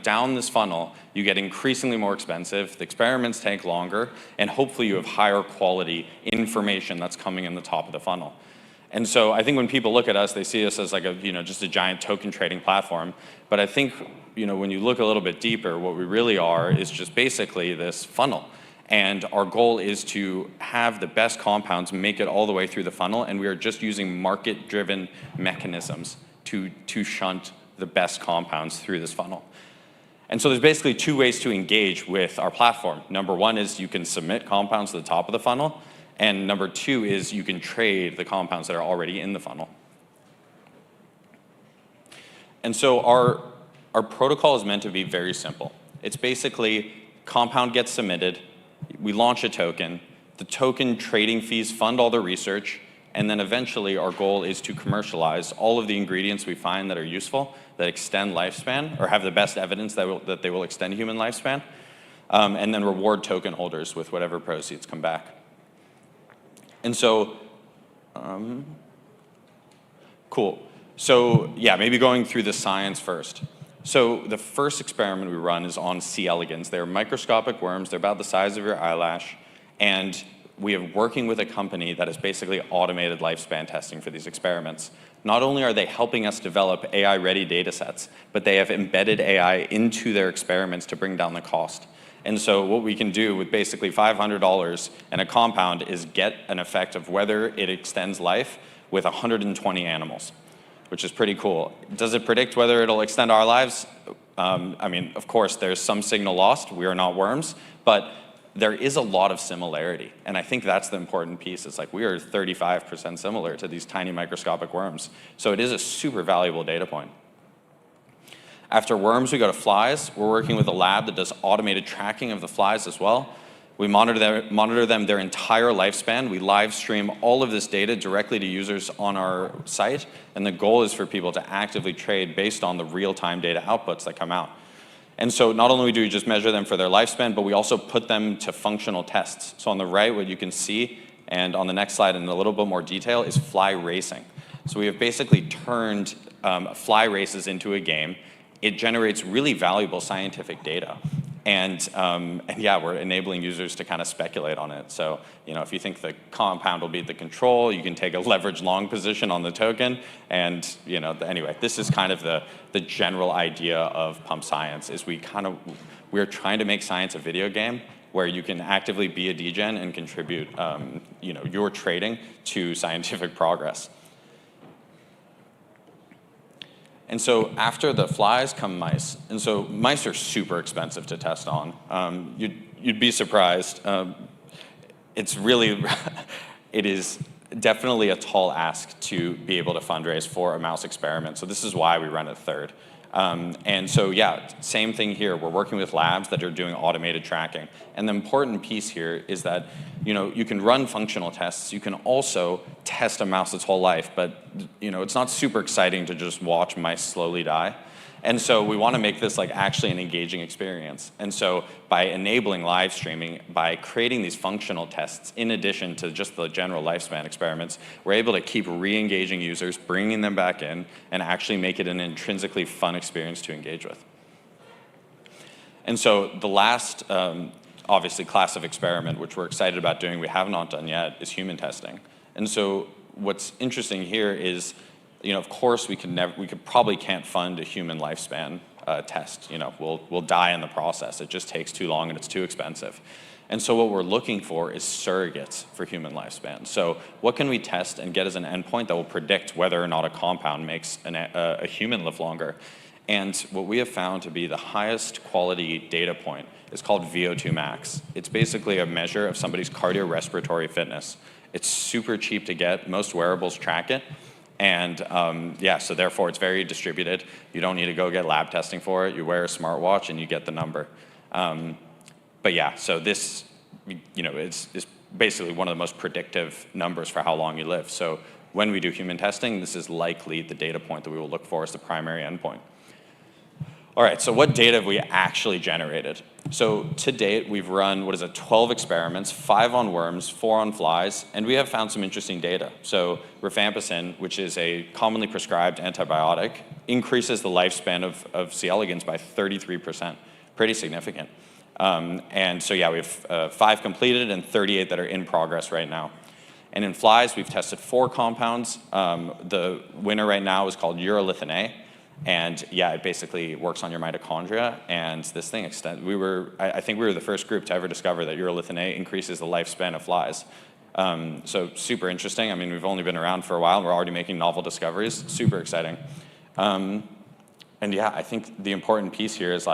down this funnel, you get increasingly more expensive, the experiments take longer, and hopefully you have higher quality information that's coming in the top of the funnel. And so I think when people look at us, they see us as like just a giant token trading platform. But I think when you look a little bit deeper, what we really are is just basically this funnel. And our goal is to have the best compounds make it all the way through the funnel, and we are just using market-driven mechanisms to shunt the best compounds through this funnel. And so there's basically two ways to engage with our platform. Number one is you can submit compounds to the top of the funnel, and number two is you can trade the compounds that are already in the funnel. And so our protocol is meant to be very simple. It's basically compound gets submitted, we launch a token, the token trading fees fund all the research, and then eventually our goal is to commercialize all of the ingredients we find that are useful, that extend lifespan, or have the best evidence that they will extend human lifespan, and then reward token holders with whatever proceeds come back. And so, cool. So yeah, maybe going through the science first. So the first experiment we run is on C. elegans. They're microscopic worms. They're about the size of your eyelash. And we are working with a company that has basically automated lifespan testing for these experiments. Not only are they helping us develop AI-ready data sets, but they have embedded AI into their experiments to bring down the cost. And so what we can do with basically $500 and a compound is get an effect of whether it extends life with 120 animals, which is pretty cool. Does it predict whether it'll extend our lives? I mean, of course, there's some signal lost. We are not worms, but there is a lot of similarity. And I think that's the important piece. It's like we are 35% similar to these tiny microscopic worms. So it is a super valuable data point. After worms, we go to flies. We're working with a lab that does automated tracking of the flies as well. We monitor them their entire lifespan. We live stream all of this data directly to users on our site. And the goal is for people to actively trade based on the real-time data outputs that come out. And so not only do we just measure them for their lifespan, but we also put them to functional tests. So on the right, what you can see, and on the next slide in a little bit more detail, is fly racing. So we have basically turned fly races into a game. It generates really valuable scientific data. And yeah, we're enabling users to kind of speculate on it. So, if you think the compound will beat the control, you can take a leverage long position on the token. And, anyway, this is kind of the general idea of Pump Science, is we're trying to make science a video game where you can actively be a degen and contribute, your trading to scientific progress. And so after the flies come mice. And so mice are super expensive to test on. You'd be surprised. It's really, it is definitely a tall ask to be able to fundraise for a mouse experiment. So this is why we run a third. And so, yeah, same thing here. We're working with labs that are doing automated tracking. And the important piece here is that, you can run functional tests. You can also test a mouse its whole life, but, it's not super exciting to just watch mice slowly die. And so we want to make this actually an engaging experience. And so by enabling live streaming, by creating these functional tests, in addition to just the general lifespan experiments, we're able to keep re-engaging users, bringing them back in, and actually make it an intrinsically fun experience to engage with. And so the last, obviously, class of experiment, which we're excited about doing, we have not done yet, is human testing. And so what's interesting here is, of course, we probably can't fund a human lifespan test. We'll die in the process. It just takes too long and it's too expensive. And so what we're looking for is surrogates for human lifespan. So what can we test and get as an endpoint that will predict whether or not a compound makes a human live longer? And what we have found to be the highest quality data point is called VO2 max. It's basically a measure of somebody's cardiorespiratory fitness. It's super cheap to get. Most wearables track it. And so therefore it's very distributed. You don't need to go get lab testing for it. You wear a smartwatch and you get the number. But yeah, so this, is basically one of the most predictive numbers for how long you live. So when we do human testing, this is likely the data point that we will look for as the primary endpoint. All right, so what data have we actually generated? So to date, we've run, 12 experiments, 5 on worms, 4 on flies, and we have found some interesting data. So rifampicin, which is a commonly prescribed antibiotic, increases the lifespan of C. elegans by 33%, pretty significant. And so yeah, we have 5 completed and 38 that are in progress right now. And in flies, we've tested 4 compounds. The winner right now is called urolithin A. And yeah, it basically works on your mitochondria, and this thing I think we were the first group to ever discover that urolithin A increases the lifespan of flies. So super interesting. I mean, we've only been around for a while, and we're already making novel discoveries. Super exciting. And yeah, I think the important piece here is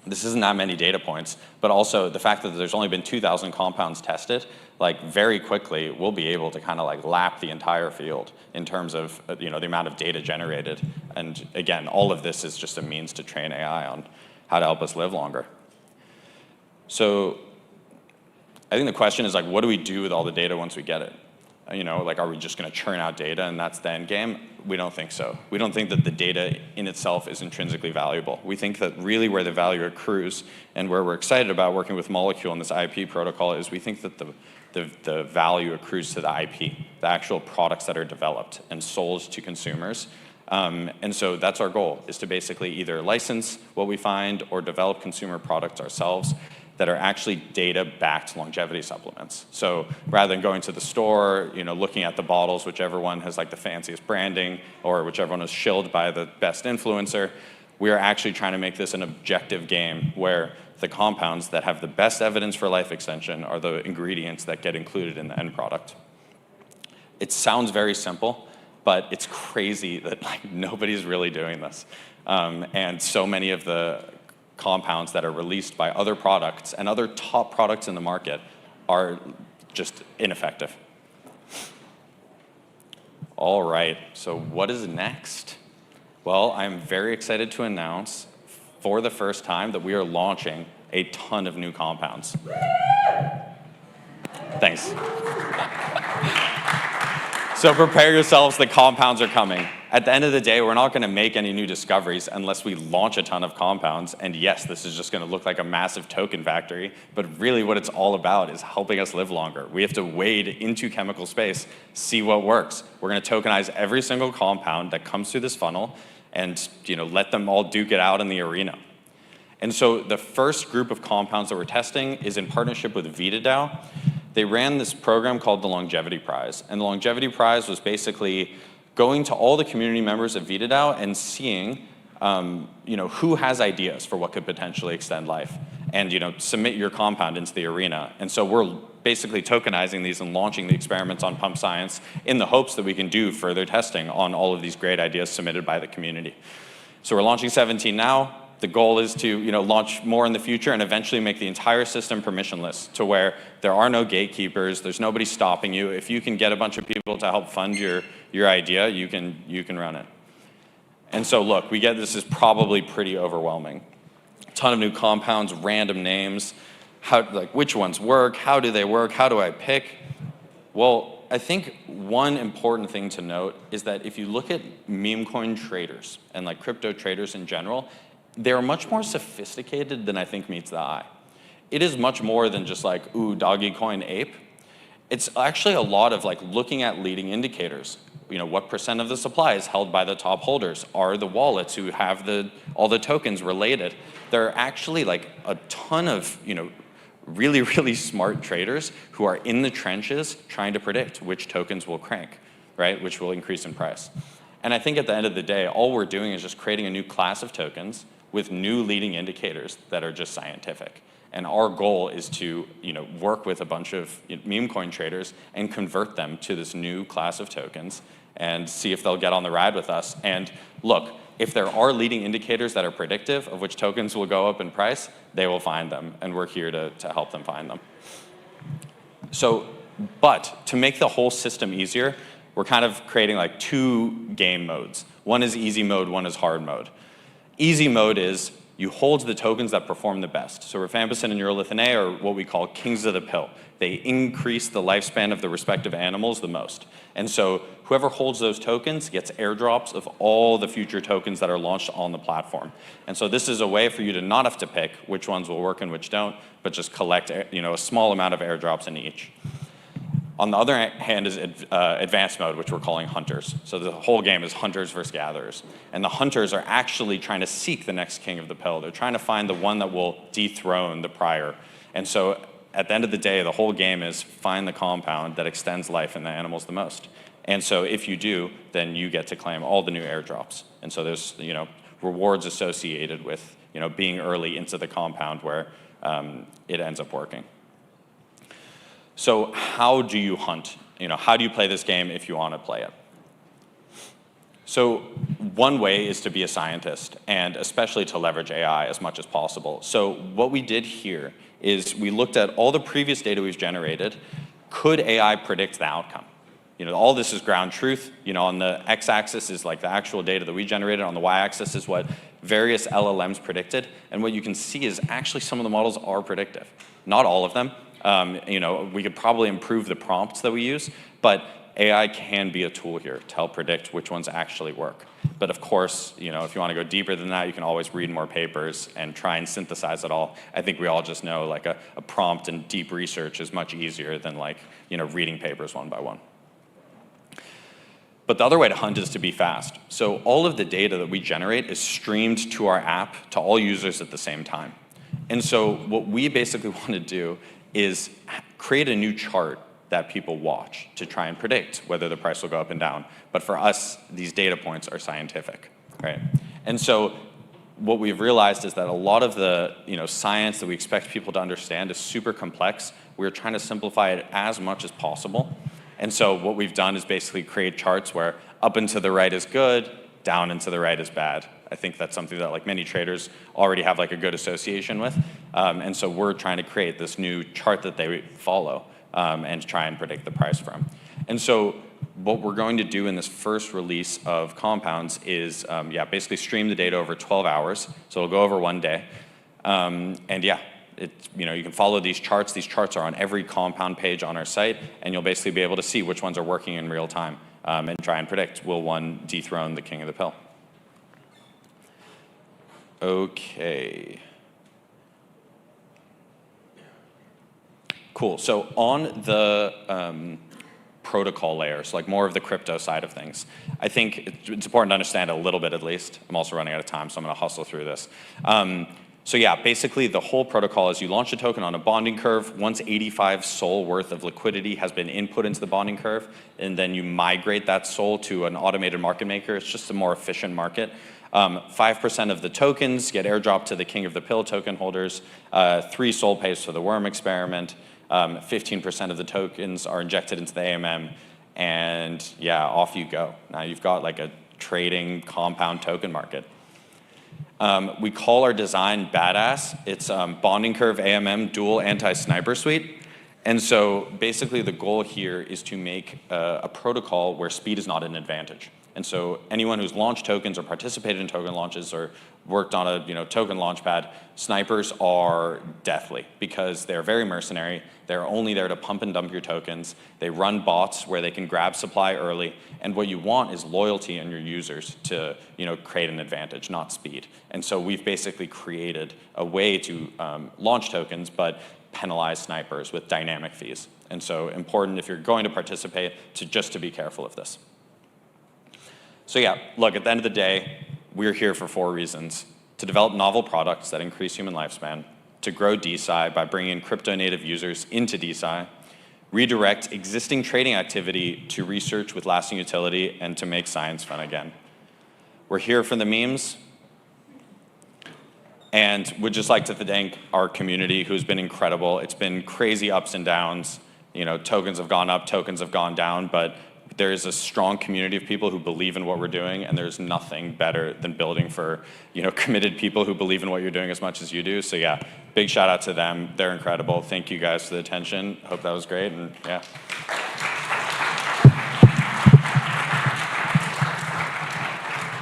this isn't that many data points, but also the fact that there's only been 2,000 compounds tested, very quickly we'll be able to kind of lap the entire field in terms of the amount of data generated. And again, all of this is just a means to train AI on how to help us live longer. So I think the question is what do we do with all the data once we get it? Are we just going to churn out data and that's the end game? We don't think so. We don't think that the data in itself is intrinsically valuable. We think that really where the value accrues and where we're excited about working with Molecule and this IP protocol is we think that the value accrues to the IP, the actual products that are developed and sold to consumers. And so that's our goal, is to basically either license what we find or develop consumer products ourselves that are actually data-backed longevity supplements. So rather than going to the store, looking at the bottles, whichever one has the fanciest branding or whichever one is shilled by the best influencer, we are actually trying to make this an objective game where the compounds that have the best evidence for life extension are the ingredients that get included in the end product. It sounds very simple, but it's crazy that nobody's really doing this. And so many of the compounds that are released by other products and other top products in the market are just ineffective. All right, so what is next? Well, I'm very excited to announce for the first time that we are launching a ton of new compounds. Thanks. So prepare yourselves, the compounds are coming. At the end of the day, we're not going to make any new discoveries unless we launch a ton of compounds. And yes, this is just going to look like a massive token factory, but really what it's all about is helping us live longer. We have to wade into chemical space, see what works. We're going to tokenize every single compound that comes through this funnel and let them all duke it out in the arena. And so the first group of compounds that we're testing is in partnership with VitaDAO. They ran this program called the Longevity Prize. And the Longevity Prize was basically going to all the community members of VitaDAO and seeing who has ideas for what could potentially extend life. and submit your compound into the arena. And so we're basically tokenizing these and launching the experiments on Pump Science in the hopes that we can do further testing on all of these great ideas submitted by the community. So we're launching 17 now. The goal is to launch more in the future and eventually make the entire system permissionless to where there are no gatekeepers, there's nobody stopping you. If you can get a bunch of people to help fund your idea, you can run it. And so look, we get this is probably pretty overwhelming. A ton of new compounds, random names, which ones work, how do they work, how do I pick? Well, I think one important thing to note is that if you look at meme coin traders and crypto traders in general, they're much more sophisticated than I think meets the eye. It is much more than just ooh, doggy coin ape. It's actually a lot of looking at leading indicators. What % of the supply is held by the top holders? Are the wallets who have all the tokens related? There are actually a ton of really, really smart traders who are in the trenches trying to predict which tokens will crank, right? Which will increase in price. And I think at the end of the day, all we're doing is just creating a new class of tokens with new leading indicators that are just scientific. And our goal is to work with a bunch of meme coin traders and convert them to this new class of tokens and see if they'll get on the ride with us. And look, if there are leading indicators that are predictive of which tokens will go up in price, they will find them, and we're here to help them find them. So, but to make the whole system easier, we're kind of creating 2 game modes. One is easy mode, one is hard mode. Easy mode is you hold the tokens that perform the best. So rifampicin and urolithin A are what we call kings of the pill. They increase the lifespan of the respective animals the most. And so whoever holds those tokens gets airdrops of all the future tokens that are launched on the platform. And so this is a way for you to not have to pick which ones will work and which don't, but just collect a small amount of airdrops in each. On the other hand is advanced mode, which we're calling hunters. So the whole game is hunters versus gatherers. And the hunters are actually trying to seek the next king of the pill. They're trying to find the one that will dethrone the prior. And so at the end of the day, the whole game is find the compound that extends life in the animals the most. And so if you do, then you get to claim all the new airdrops. And so there's rewards associated with being early into the compound where it ends up working. So how do you hunt? How do you play this game if you want to play it? So one way is to be a scientist, and especially to leverage AI as much as possible. So what we did here is we looked at all the previous data we've generated. Could AI predict the outcome? All this is ground truth. On the x-axis is the actual data that we generated. On the y-axis is what various LLMs predicted. And what you can see is actually some of the models are predictive. Not all of them. We could probably improve the prompts that we use, but AI can be a tool here to help predict which ones actually work. But of course, if you want to go deeper than that, you can always read more papers and try and synthesize it all. I think we all just know a prompt and deep research is much easier than reading papers one by one. But the other way to hunt is to be fast. So all of the data that we generate is streamed to our app to all users at the same time. And so what we basically want to do is create a new chart that people watch to try and predict whether the price will go up and down. But for us, these data points are scientific, right? And so what we've realized is that a lot of the science that we expect people to understand is super complex. We're trying to simplify it as much as possible. And so what we've done is basically create charts where up and to the right is good, down and to the right is bad. I think that's something that many traders already have a good association with. And so we're trying to create this new chart that they follow and try and predict the price from. And so what we're going to do in this first release of compounds is basically stream the data over 12 hours. So it'll go over one day. You can follow these charts. These charts are on every compound page on our site, and you'll basically be able to see which ones are working in real time and try and predict, will one dethrone the king of the pill? Okay. Cool. So on the protocol layer, so more of the crypto side of things, I think it's important to understand a little bit at least. I'm also running out of time, so I'm going to hustle through this. Basically the whole protocol is you launch a token on a bonding curve. Once 85 SOL worth of liquidity has been input into the bonding curve, and then you migrate that SOL to an automated market maker. It's just a more efficient market. 5% of the tokens get airdropped to the king of the pill token holders, 3 soul pays for the worm experiment, 15% of the tokens are injected into the AMM, and yeah, off you go. Now you've got like a trading compound token market. We call our design badass. It's bonding curve AMM dual anti-sniper suite. And so basically the goal here is to make a protocol where speed is not an advantage. And so anyone who's launched tokens or participated in token launches or worked on a token launchpad, snipers are deathly because they're very mercenary. They're only there to pump and dump your tokens. They run bots where they can grab supply early. And what you want is loyalty in your users to create an advantage, not speed. And so we've basically created a way to launch tokens, but penalize snipers with dynamic fees. And so important if you're going to participate just to be careful of this. So yeah, look, at the end of the day, we're here for 4 reasons. To develop novel products that increase human lifespan, to grow DeSci by bringing crypto-native users into DeSci, redirect existing trading activity to research with lasting utility, and to make science fun again. We're here for the memes, and would just like to thank our community who's been incredible. It's been crazy ups and downs. Tokens have gone up, tokens have gone down, but there is a strong community of people who believe in what we're doing, and there's nothing better than building for committed people who believe in what you're doing as much as you do. So yeah, big shout out to them. They're incredible. Thank you guys for the attention. Hope that was great, and yeah.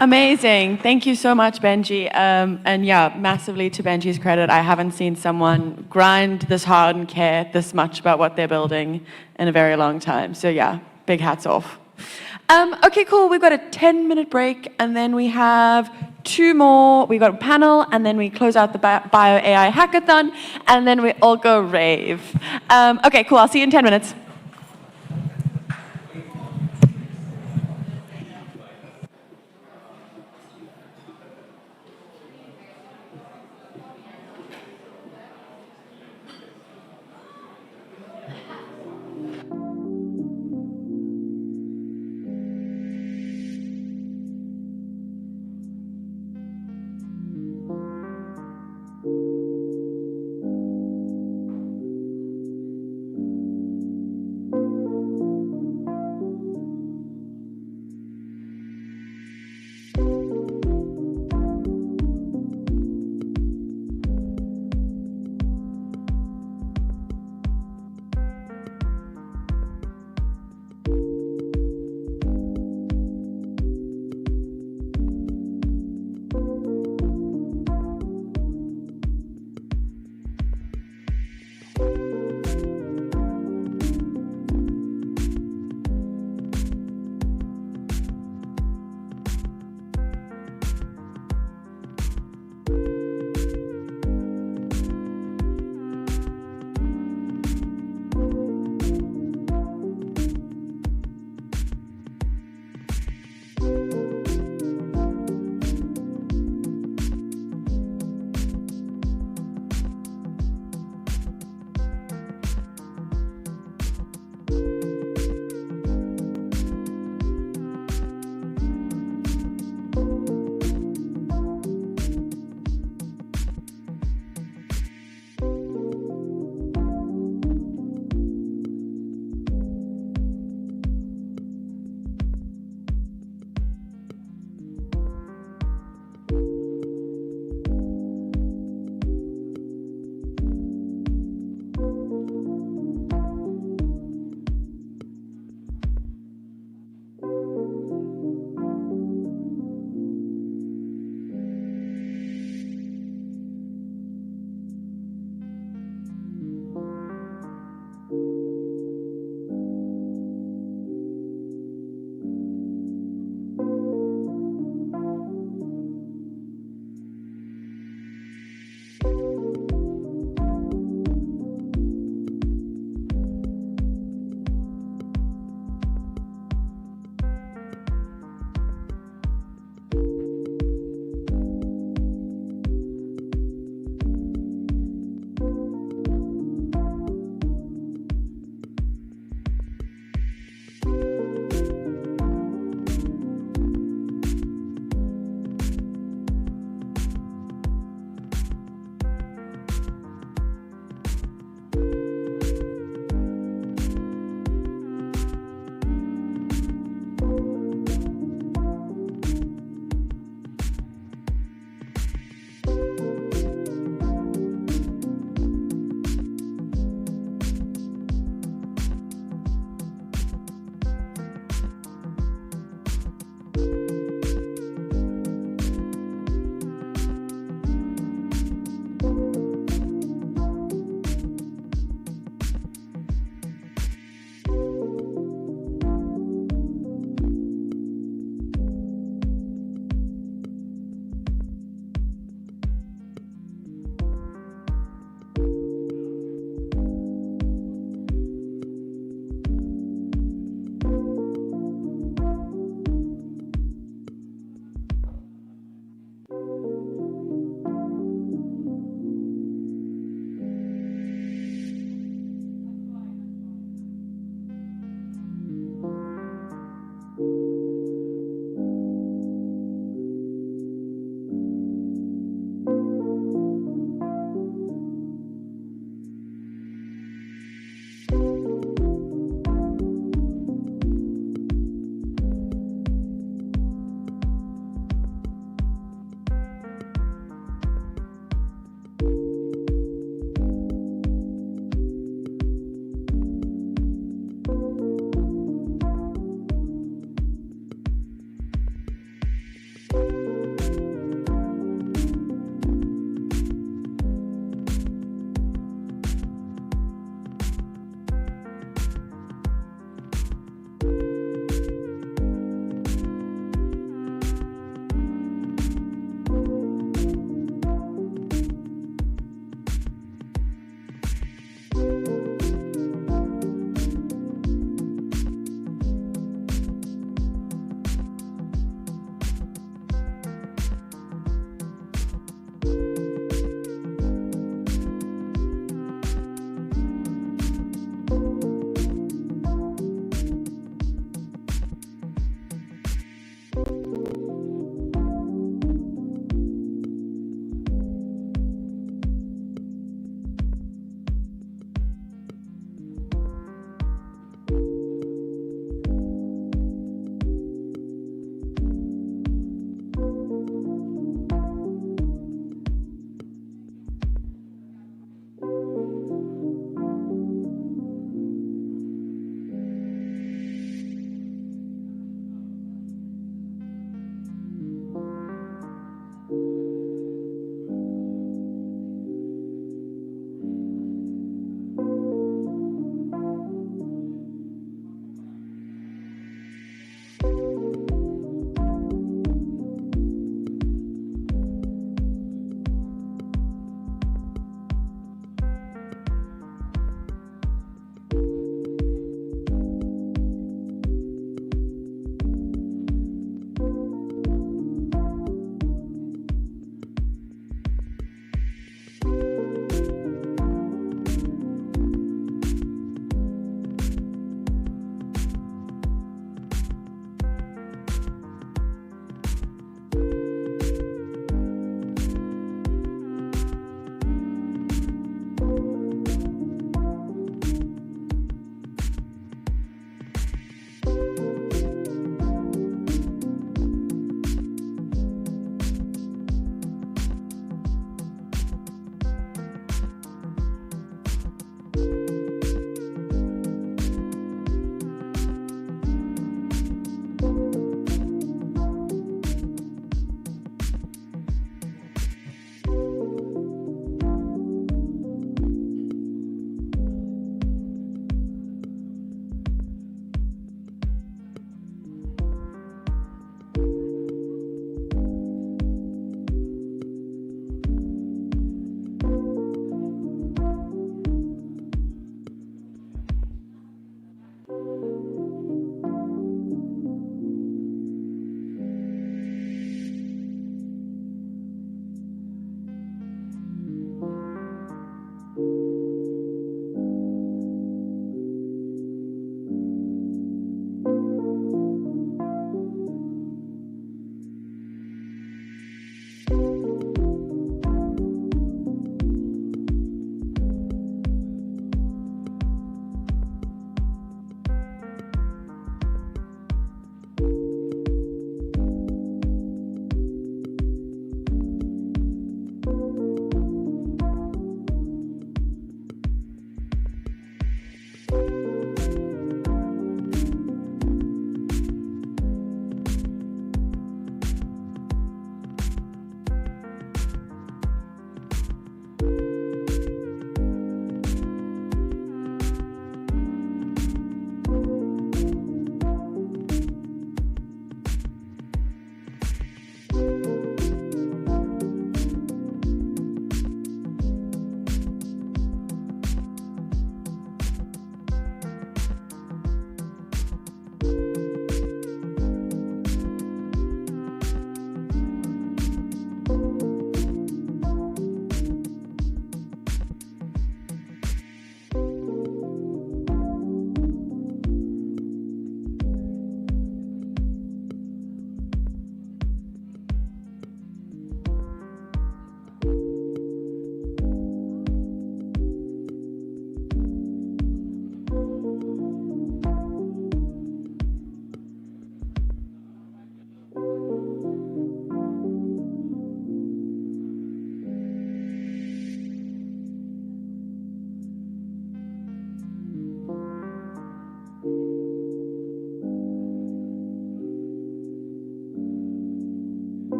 Amazing. Thank you so much, Benji. And yeah, massively to Benji's credit, I haven't seen someone grind this hard and care this much about what they're building in a very long time. So yeah, big hats off. Okay, cool. We've got a 10-minute break, and then we have 2 more. We got a panel, and then we close out the Bio AI Hackathon, and then we all go rave. Okay, cool. I'll see you in 10 minutes.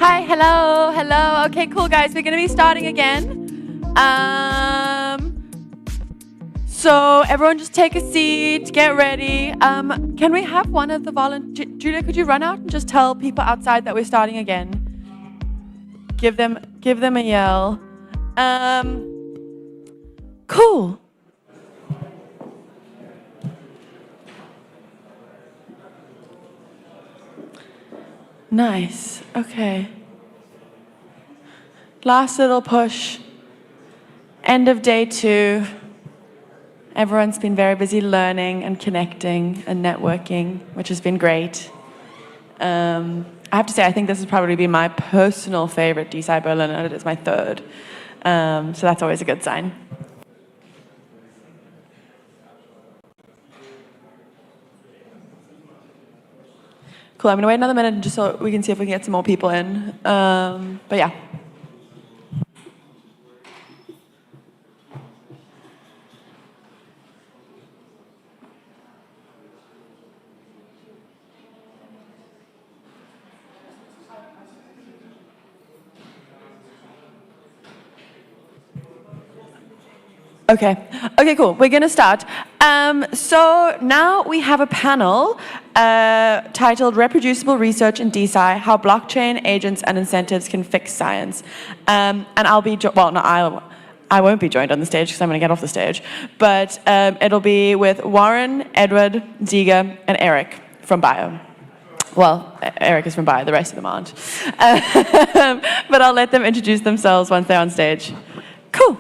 Hi, hello, hello. Okay, cool, guys. We're going to be starting again. So everyone just take a seat, get ready. Can we have one of the volunteers? Julia, could you run out and just tell people outside that we're starting again? Give them a yell. Cool. Nice, okay. Last little push. End of day 2. Everyone's been very busy learning and connecting and networking, which has been great. I have to say, I think this has probably been my personal favorite DeSci Berlin, and it is my 3rd. So that's always a good sign. Cool, I'm gonna wait another minute just so we can see if we can get some more people in. But yeah. Okay, cool. We're going to start. So now we have a panel titled Reproducible Research in DeSci, How Blockchain, Agents, and Incentives Can Fix Science. And I'll be, I won't be joined on the stage because I'm going to get off the stage. But it'll be with Warren, Edward, Ziga, and Eric from Bio. Well, Eric is from Bio, the rest of them aren't. But I'll let them introduce themselves once they're on stage. Cool.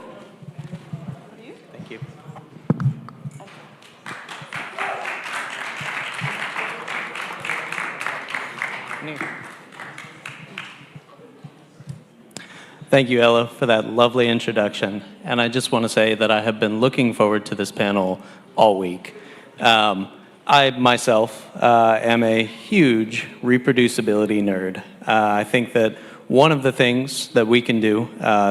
Thank you, Ella, for that lovely introduction. And I just want to say that I have been looking forward to this panel all week. I myself am a huge reproducibility nerd. I think that one of the things that we can do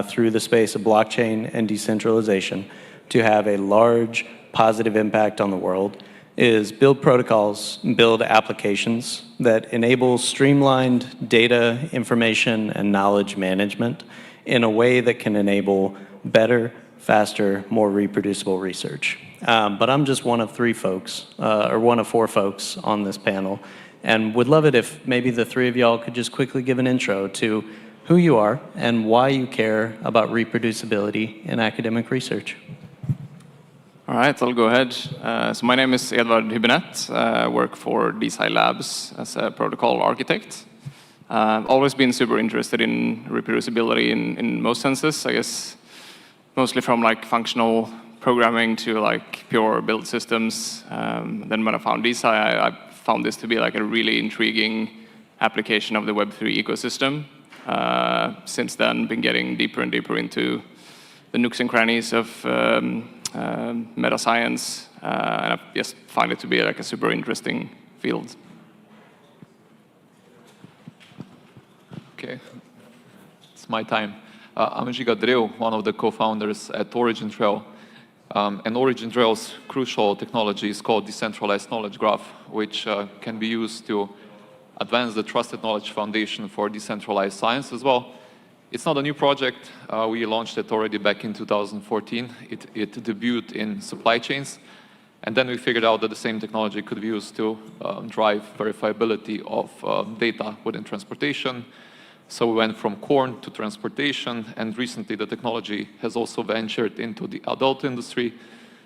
through the space of blockchain and decentralization to have a large positive impact on the world is build protocols, build applications that enable streamlined data, information, and knowledge management in a way that can enable better, faster, more reproducible research. But I'm just one of 3 folks, or one of 4 folks on this panel, and would love it if maybe the 3 of y'all could just quickly give an intro to who you are and why you care about reproducibility in academic research. All right, I'll go ahead. So my name is Edward Hübinette. I work for DeSci Labs as a protocol architect. I've always been super interested in reproducibility in most senses, I guess, mostly from like functional programming to like pure build systems. Then when I found DeSci, I found this to be like a really intriguing application of the Web3 ecosystem. Since then, been getting deeper and deeper into the nooks and crannies of meta science, and I just find it to be like a super interesting field. Okay, it's my time. I'm Ziga Dreu, one of the co-founders at Origin Trail. And Origin Trail's crucial technology is called decentralized knowledge graph, which can be used to advance the trusted knowledge foundation for decentralized science as well. It's not a new project. We launched it already back in 2014. It debuted in supply chains. And then we figured out that the same technology could be used to drive verifiability of data within transportation. So we went from corn to transportation, and recently the technology has also ventured into the adult industry.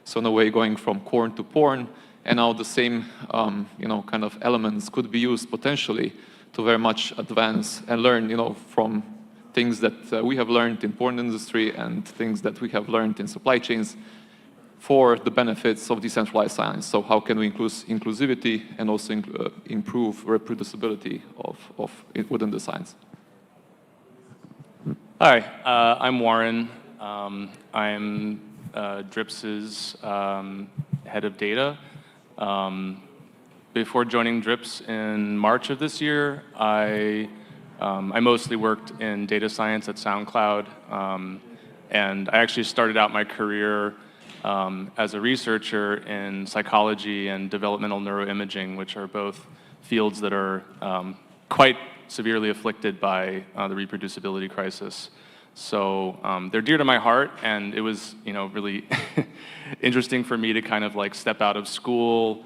So in a way, going from corn to porn, and now the same kind of elements could be used potentially to very much advance and learn from things that we have learned in porn industry and things that we have learned in supply chains for the benefits of decentralized science. So how can we include inclusivity and also improve reproducibility within the science? Hi, I'm Warren. I'm DRIPS's head of data. Before joining DRIPS in March of this year, I mostly worked in data science at SoundCloud, and I actually started out my career as a researcher in psychology and developmental neuroimaging, which are both fields that are quite severely afflicted by the reproducibility crisis. So they're dear to my heart, and it was, really interesting for me to kind of like step out of school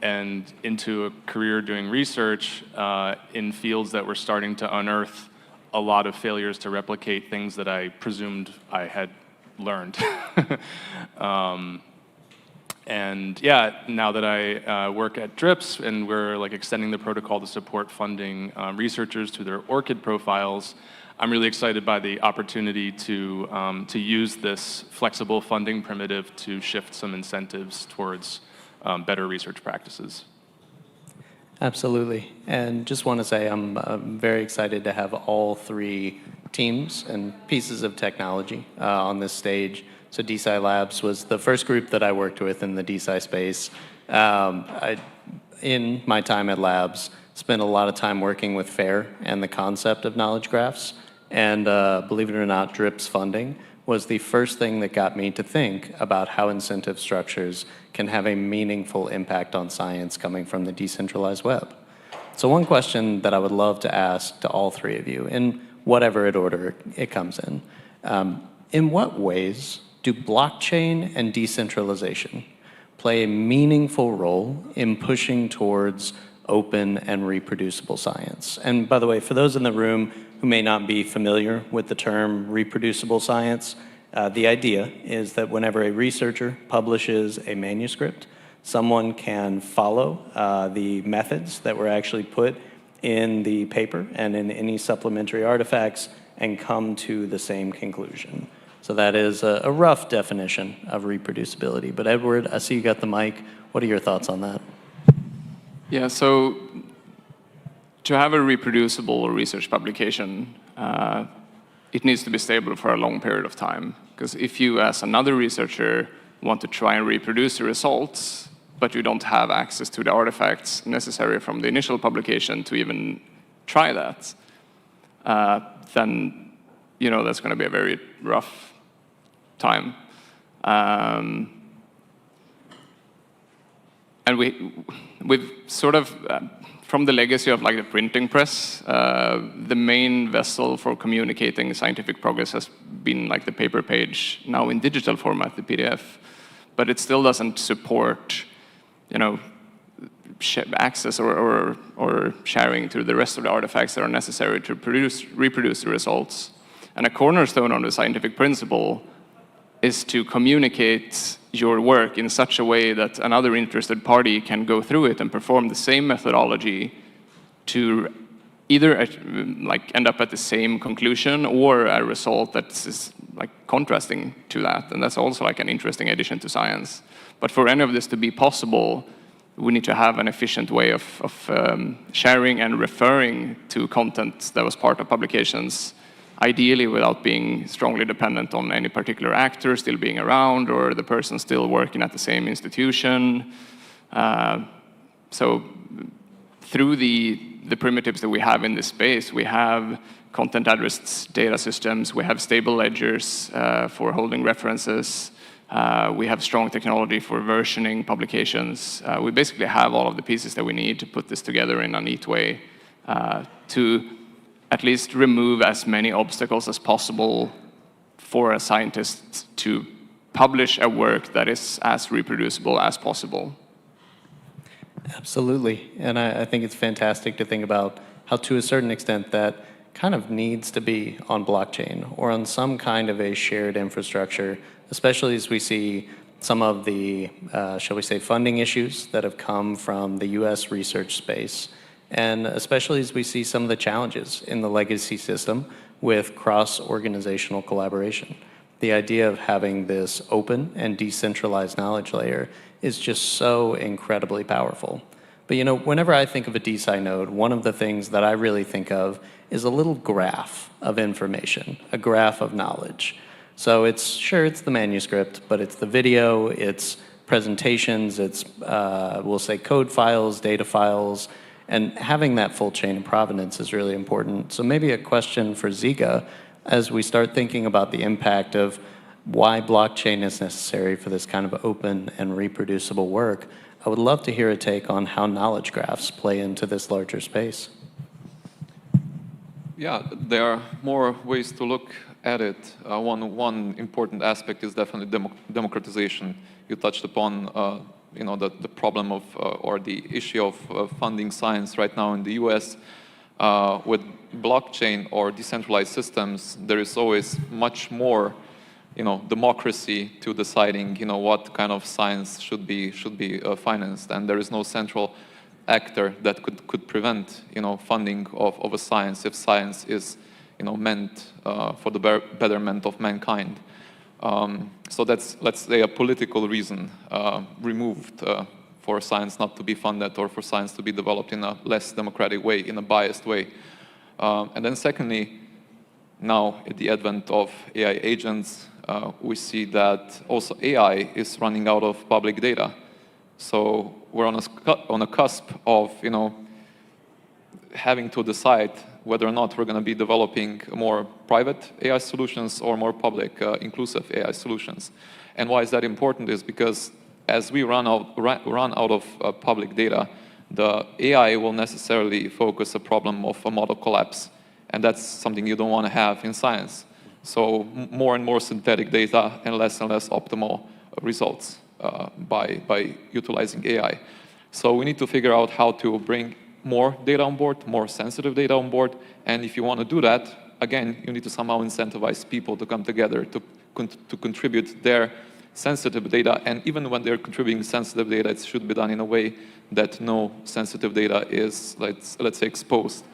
and into a career doing research in fields that were starting to unearth a lot of failures to replicate things that I presumed I had learned. And yeah, now that I work at DRIPS and we're like extending the protocol to support funding researchers to their ORCID profiles, I'm really excited by the opportunity to use this flexible funding primitive to shift some incentives towards better research practices. Absolutely. And just want to say I'm very excited to have all three teams and pieces of technology on this stage. So DeSci Labs was the first group that I worked with in the DeSci space. In my time at Labs, spent a lot of time working with FAIR and the concept of knowledge graphs. And believe it or not, DRIPS funding was the first thing that got me to think about how incentive structures can have a meaningful impact on science coming from the decentralized web. So one question that I would love to ask to all three of you, in whatever order it comes in what ways do blockchain and decentralization play a meaningful role in pushing towards open and reproducible science? And by the way, for those in the room who may not be familiar with the term reproducible science, the idea is that whenever a researcher publishes a manuscript, someone can follow the methods that were actually put in the paper and in any supplementary artifacts and come to the same conclusion. So that is a rough definition of reproducibility. But Edward, I see you got the mic. What are your thoughts on that? Yeah, so to have a reproducible research publication, it needs to be stable for a long period of time. Because if you, as another researcher, want to try and reproduce the results, but you don't have access to the artifacts necessary from the initial publication to even try that, then that's going to be a very rough time. And we've sort of, from the legacy of like the printing press, the main vessel for communicating scientific progress has been like the paper page, now in digital format, the PDF. But it still doesn't support, access or sharing to the rest of the artifacts that are necessary to reproduce the results. And a cornerstone on the scientific principle is to communicate your work in such a way that another interested party can go through it and perform the same methodology to either end up at the same conclusion or a result that is contrasting to that. And that's also an interesting addition to science. But for any of this to be possible, we need to have an efficient way of sharing and referring to content that was part of publications, ideally without being strongly dependent on any particular actor still being around or the person still working at the same institution. So through the primitives that we have in this space, we have content address data systems, we have stable ledgers for holding references, we have strong technology for versioning publications. We basically have all of the pieces that we need to put this together in a neat way to at least remove as many obstacles as possible for a scientist to publish a work that is as reproducible as possible. Absolutely. And I think it's fantastic to think about how, to a certain extent, that kind of needs to be on blockchain or on some kind of a shared infrastructure, especially as we see some of the, shall we say, funding issues that have come from the US research space. And especially as we see some of the challenges in the legacy system with cross-organizational collaboration. The idea of having this open and decentralized knowledge layer is just so incredibly powerful. But whenever I think of a DeSci node, one of the things that I really think of is a little graph of information, a graph of knowledge. So it's the manuscript, but it's the video, it's presentations, it's, we'll say, code files, data files, and having that full chain of provenance is really important. So maybe a question for Ziga, as we start thinking about the impact of why blockchain is necessary for this kind of open and reproducible work, I would love to hear a take on how knowledge graphs play into this larger space. Yeah, there are more ways to look at it. One important aspect is definitely democratization. You touched upon the problem of or the issue of funding science right now in the US. With blockchain or decentralized systems, there is always much more democracy to deciding what kind of science should be financed, and there is no central actor that could prevent funding of a science if science is meant for the betterment of mankind. So that's, let's say, a political reason removed for science not to be funded or for science to be developed in a less democratic way, in a biased way. And then secondly, now at the advent of AI agents, we see that also AI is running out of public data. So we're on a cusp of having to decide whether or not we're going to be developing more private AI solutions or more public, inclusive AI solutions. And why is that important is because as we run out of public data, the AI will necessarily focus a problem of a model collapse. And that's something you don't want to have in science. So more and more synthetic data and less optimal results by utilizing AI. So we need to figure out how to bring more data on board, more sensitive data on board. And if you want to do that, again, you need to somehow incentivize people to come together to contribute their sensitive data. And even when they're contributing sensitive data, it should be done in a way that no sensitive data is, let's say, exposed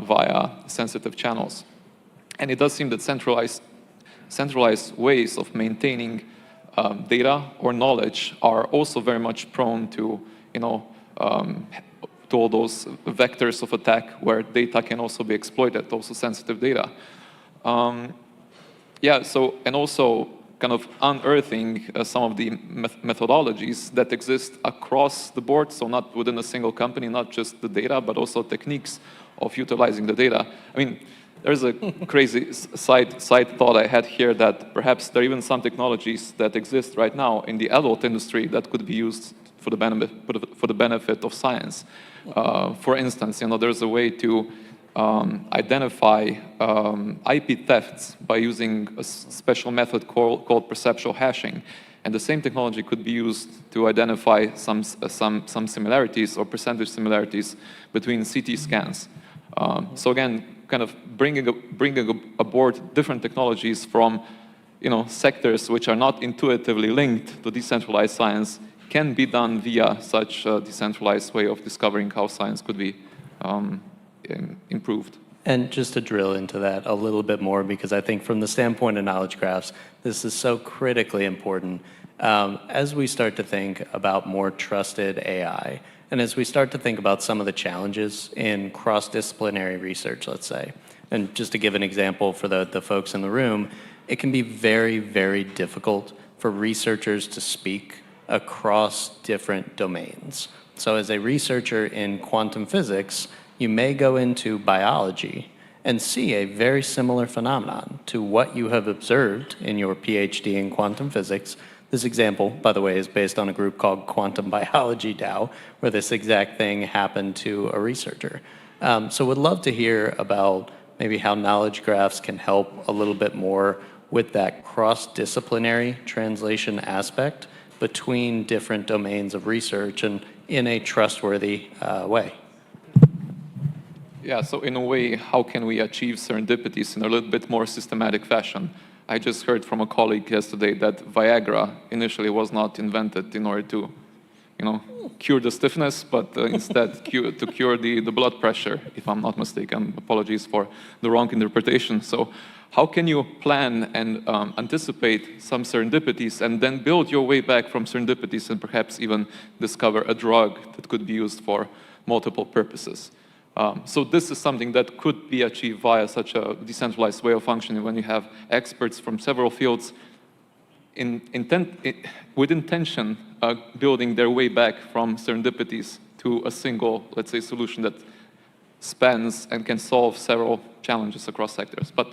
via sensitive channels. And it does seem that centralized ways of maintaining data or knowledge are also very much prone to, to all those vectors of attack where data can also be exploited, also sensitive data. And also kind of unearthing some of the methodologies that exist across the board, so not within a single company, not just the data, but also techniques of utilizing the data. I mean, there's a crazy side thought I had here that perhaps there are even some technologies that exist right now in the adult industry that could be used for the benefit of science. For instance, there's a way to identify IP thefts by using a special method called perceptual hashing. And the same technology could be used to identify some similarities or percentage similarities between CT scans. So again, kind of bringing aboard different technologies from sectors which are not intuitively linked to decentralized science can be done via such a decentralized way of discovering how science could be improved. And just to drill into that a little bit more, because I think from the standpoint of knowledge graphs, this is so critically important. As we start to think about more trusted AI, and as we start to think about some of the challenges in cross-disciplinary research, let's say, and just to give an example for the folks in the room, it can be very, very difficult for researchers to speak across different domains. So as a researcher in quantum physics, you may go into biology and see a very similar phenomenon to what you have observed in your PhD in quantum physics. This example, by the way, is based on a group called Quantum Biology DAO, where this exact thing happened to a researcher. So would love to hear about maybe how knowledge graphs can help a little bit more with that cross-disciplinary translation aspect between different domains of research and in a trustworthy way. Yeah, so in a way, how can we achieve serendipities in a little bit more systematic fashion? I just heard from a colleague yesterday that Viagra initially was not invented in order to, cure the stiffness, but instead to cure the blood pressure, if I'm not mistaken. Apologies for the wrong interpretation. So how can you plan and anticipate some serendipities and then build your way back from serendipities and perhaps even discover a drug that could be used for multiple purposes? So this is something that could be achieved via such a decentralized way of functioning when you have experts from several fields with intention building their way back from serendipities to a single, let's say, solution that spans and can solve several challenges across sectors. But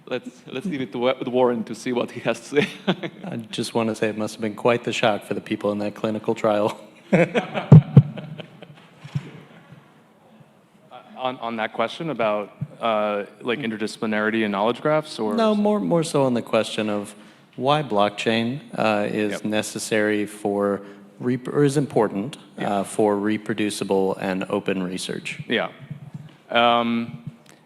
let's leave it to Warren to see what he has to say. I just want to say it must have been quite the shock for the people in that clinical trial. On that question about like interdisciplinarity and knowledge graphs, or No, more so on the question of why blockchain is necessary for, or is important for reproducible and open research. Yeah.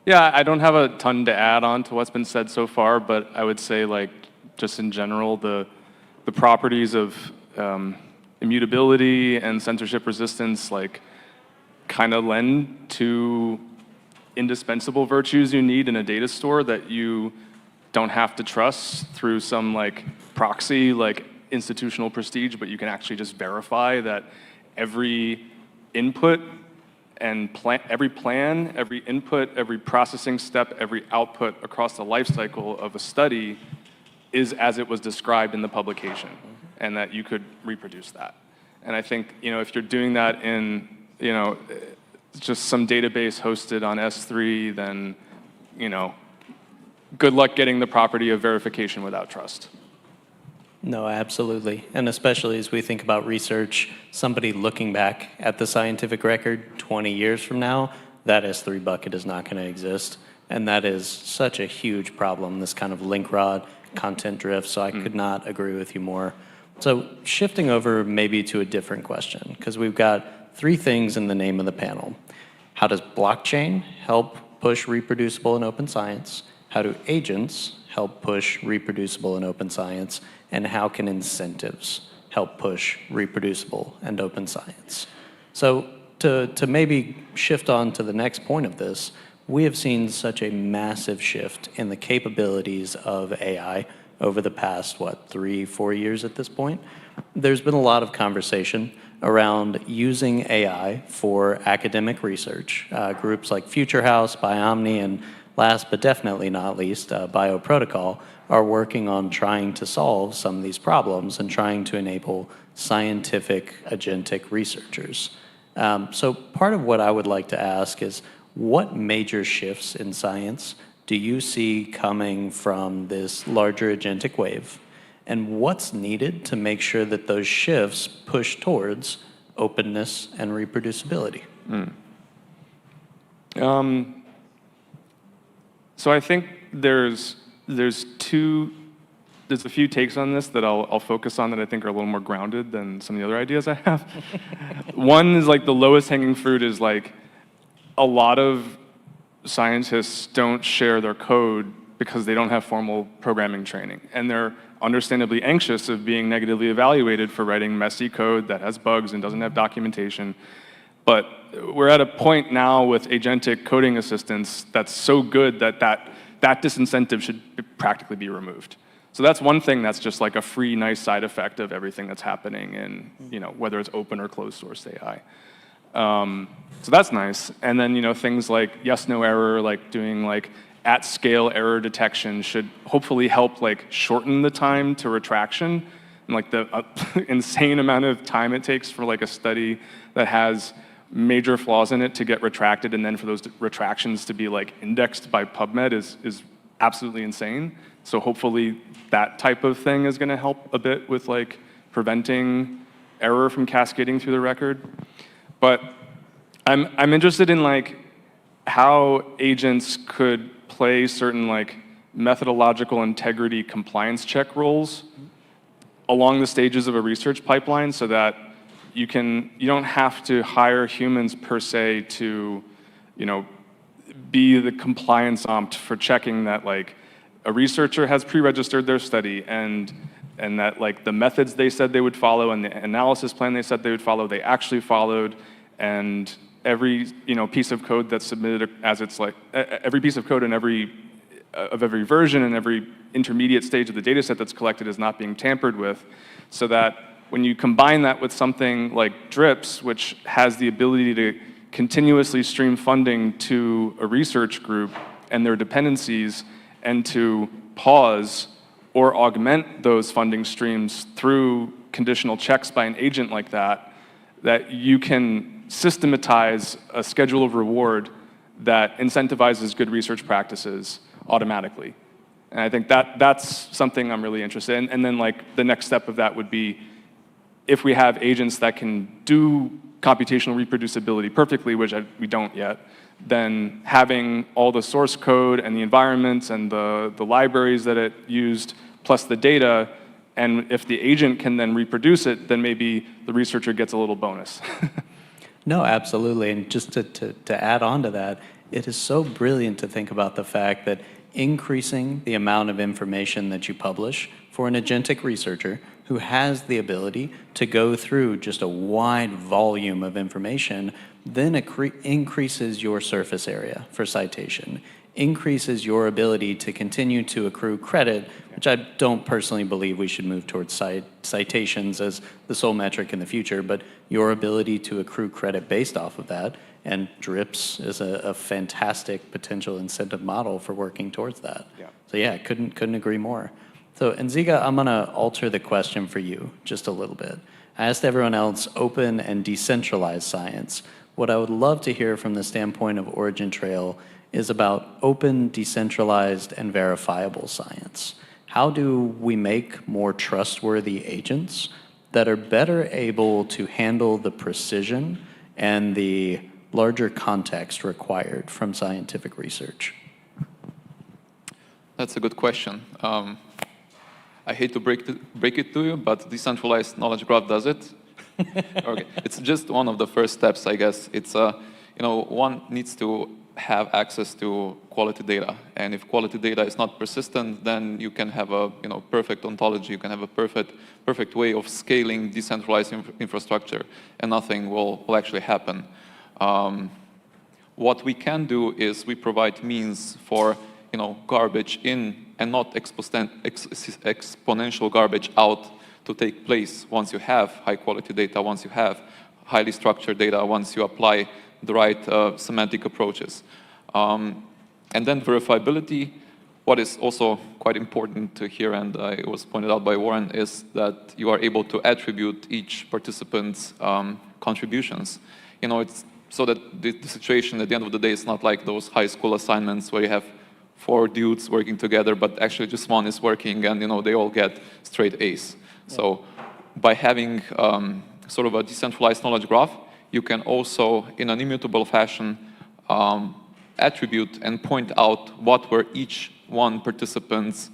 Yeah, I don't have a ton to add on to what's been said so far, but I would say, like, just in general, the properties of immutability and censorship resistance, like, kind of lend to indispensable virtues you need in a data store that you don't have to trust through some, like, proxy, like, institutional prestige, but you can actually just verify that every input and every plan, every input, every processing step, every output across the life cycle of a study is as it was described in the publication, and that you could reproduce that. And I think, you know, if you're doing that in, you know, just some database hosted on S3, then, you know, good luck getting the property of verification without trust. No, absolutely. And especially as we think about research, somebody looking back at the scientific record 20 years from now, that S3 bucket is not going to exist. And that is such a huge problem, this kind of link rot, content drift, so I could not agree with you more. So shifting over maybe to a different question, because we've got 3 things in the name of the panel. How does blockchain help push reproducible and open science? How do agents help push reproducible and open science? And how can incentives help push reproducible and open science? So to maybe shift on to the next point of this, we have seen such a massive shift in the capabilities of AI over the past, 3-4 years at this point. There's been a lot of conversation around using AI for academic research. Groups like Future House, Biomni, and last but definitely not least, BioProtocol are working on trying to solve some of these problems and trying to enable scientific agentic researchers. So part of what I would like to ask is, what major shifts in science do you see coming from this larger agentic wave? And what's needed to make sure that those shifts push towards openness and reproducibility? So I think there's a few takes on this that I'll focus on that I think are a little more grounded than some of the other ideas I have. One is, like, the lowest hanging fruit is, like, a lot of scientists don't share their code because they don't have formal programming training, and they're understandably anxious of being negatively evaluated for writing messy code that has bugs and doesn't have documentation. But we're at a point now with agentic coding assistance that's so good that that disincentive should practically be removed. So that's one thing that's just like a free, nice side effect of everything that's happening in, you know, whether it's open or closed source AI. So that's nice. And then, you know, things like yes, no error, like doing like at scale error detection should hopefully help like shorten the time to retraction, and like the insane amount of time it takes for like a study that has major flaws in it to get retracted, and then for those retractions to be like indexed by PubMed is absolutely insane. So hopefully that type of thing is going to help a bit with like preventing error from cascading through the record. But I'm interested in like how agents could play certain like methodological integrity compliance check roles along the stages of a research pipeline, so that you don't have to hire humans per se to, you know, be the compliance ompt for checking that like a researcher has pre-registered their study and that like the methods they said they would follow and the analysis plan they said they would follow, they actually followed, and every, you know, piece of code that's submitted as it's like every piece of code in every version and every intermediate stage of the data set that's collected is not being tampered with, so that when you combine that with something like DRIPS, which has the ability to continuously stream funding to a research group and their dependencies, and to pause or augment those funding streams through conditional checks by an agent like that, that you can systematize a schedule of reward that incentivizes good research practices automatically. And I think that's something I'm really interested in. And then like the next step of that would be, if we have agents that can do computational reproducibility perfectly, which we don't yet, then having all the source code and the environments and the libraries that it used, plus the data, and if the agent can then reproduce it, then maybe the researcher gets a little bonus. No, absolutely. And just to add on to that, it is so brilliant to think about the fact that increasing the amount of information that you publish for an agentic researcher who has the ability to go through just a wide volume of information, then increases your surface area for citation, increases your ability to continue to accrue credit, which I don't personally believe we should move towards citations as the sole metric in the future, but your ability to accrue credit based off of that, and DRIPS is a fantastic potential incentive model for working towards that. Yeah. So yeah, couldn't agree more. So Nziga, I'm gonna alter the question for you just a little bit. I asked everyone else open and decentralized science. What I would love to hear from the standpoint of Origin Trail is about open, decentralized, and verifiable science. How do we make more trustworthy agents that are better able to handle the precision and the larger context required from scientific research? That's a good question. I hate to break it to you, but decentralized knowledge graph does it. Okay, it's just one of the first steps, I guess. It's one needs to have access to quality data, and if quality data is not persistent, then you can have a perfect ontology. You can have a perfect way of scaling decentralized infrastructure, and nothing will actually happen. What we can do is we provide means for garbage in and not exponential garbage out to take place once you have high quality data, once you have highly structured data, once you apply the right semantic approaches. And then verifiability, what is also quite important to hear, and it was pointed out by Warren, is that you are able to attribute each participant's contributions. It's so that the situation at the end of the day is not like those high school assignments where you have 4 dudes working together, but actually just one is working and they all get straight A's. Yeah. So by having sort of a decentralized knowledge graph, you can also, in an immutable fashion, attribute and point out what were each one participant's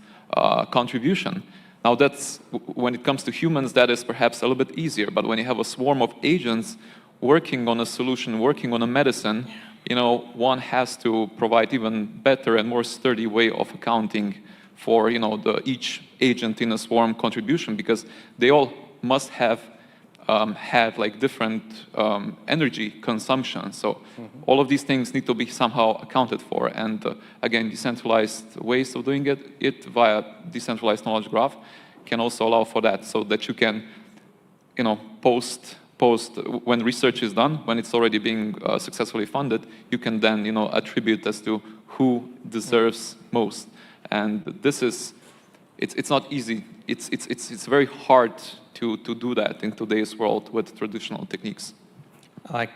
contribution. Now that's, when it comes to humans, that is perhaps a little bit easier, but when you have a swarm of agents working on a solution, working on a medicine, one has to provide even better and more sturdy way of accounting for, each agent in a swarm contribution, because they all must have had like different energy consumption. So all of these things need to be somehow accounted for. And again, decentralized ways of doing it via decentralized knowledge graph can also allow for that, so that you can, post when research is done, when it's already being successfully funded, you can then attribute as to who deserves most. And this is, it's not easy. It's very hard to do that in today's world with traditional techniques. I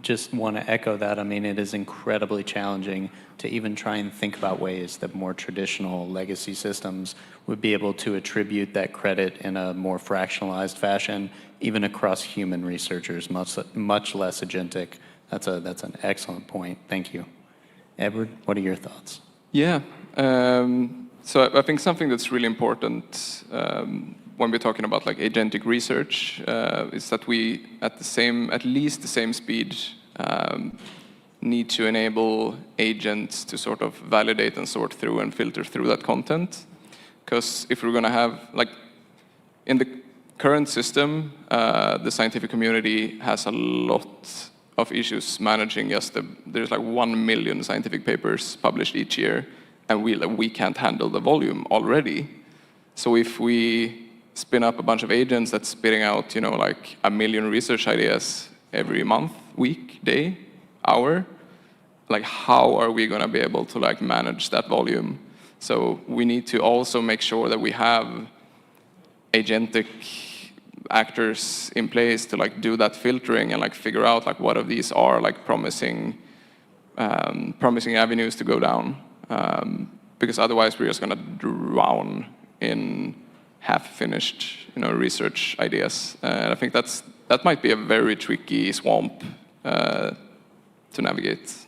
just want to echo that. I mean, it is incredibly challenging to even try and think about ways that more traditional legacy systems would be able to attribute that credit in a more fractionalized fashion, even across human researchers, much less agentic. That's an excellent point. Thank you. Edward, what are your thoughts? Yeah. So I think something that's really important when we're talking about like agentic research is that we, at least the same speed, need to enable agents to sort of validate and sort through and filter through that content. Because if we're going to have, like, in the current system, the scientific community has a lot of issues managing there's like 1 million scientific papers published each year, and we can't handle the volume already. So if we spin up a bunch of agents that's spitting out, like 1 million research ideas every month, week, day, hour, like how are we going to be able to like manage that volume? So we need to also make sure that we have agentic actors in place to like do that filtering and like figure out like what of these are like promising avenues to go down. Because otherwise we're just going to drown in half-finished research ideas. And I think that's that might be a very tricky swamp to navigate.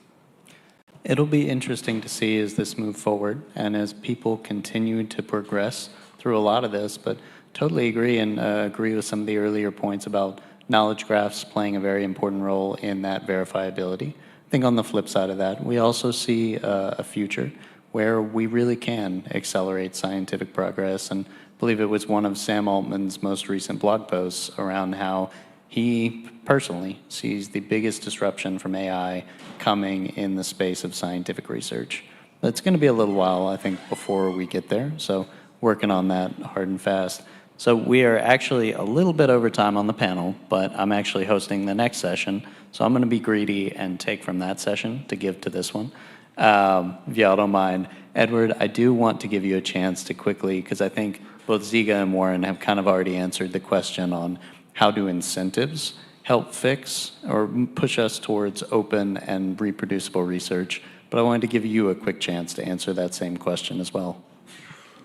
It'll be interesting to see as this moves forward and as people continue to progress through a lot of this, but totally agree and agree with some of the earlier points about knowledge graphs playing a very important role in that verifiability. I think on the flip side of that, we also see a future where we really can accelerate scientific progress, and I believe it was one of Sam Altman's most recent blog posts around how he personally sees the biggest disruption from AI coming in the space of scientific research. But it's going to be a little while, I think, before we get there, so working on that hard and fast. So we are actually a little bit over time on the panel, but I'm actually hosting the next session, so I'm going to be greedy and take from that session to give to this one. If y'all don't mind. Edward, I do want to give you a chance to quickly, because I think both Ziga and Warren have kind of already answered the question on how do incentives help fix or push us towards open and reproducible research. But I wanted to give you a quick chance to answer that same question as well.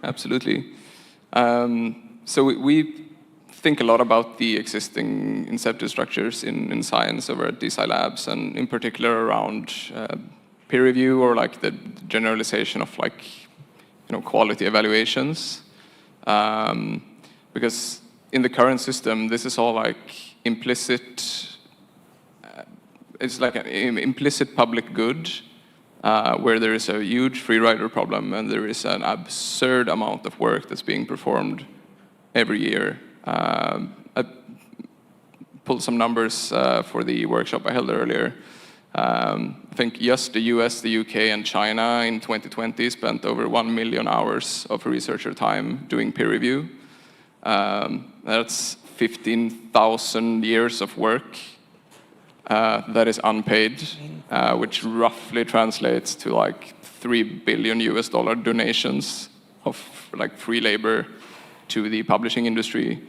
Absolutely. So we think a lot about the existing incentive structures in science over at DeSci Labs, and in particular around peer review or like the generalization of like quality evaluations. Because in the current system, this is all like implicit. It's like an implicit public good, where there is a huge free rider problem and there is an absurd amount of work that's being performed every year. I pulled some numbers for the workshop I held earlier. I think just the US, the UK, and China in 2020 spent over 1 million hours of researcher time doing peer review. That's 15,000 years of work that is unpaid, which roughly translates to like $3 billion donations of like free labor to the publishing industry.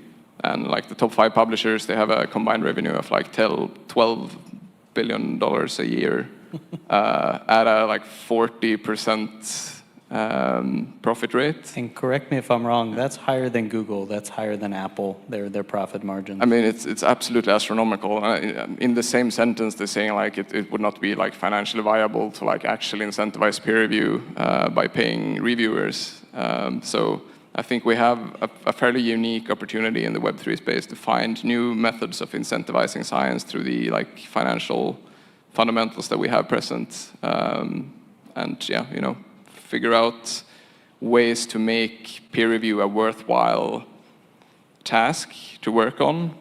And like the top 5 publishers, they have a combined revenue of like $12 billion a year at a like 40% profit rate. And correct me if I'm wrong, that's higher than Google, that's higher than Apple, their profit margins. I mean, it's absolutely astronomical. In the same sentence, they're saying like it would not be like financially viable to like actually incentivize peer review by paying reviewers. So I think we have a fairly unique opportunity in the Web3 space to find new methods of incentivizing science through the like financial fundamentals that we have present, and yeah, figure out ways to make peer review a worthwhile task to work on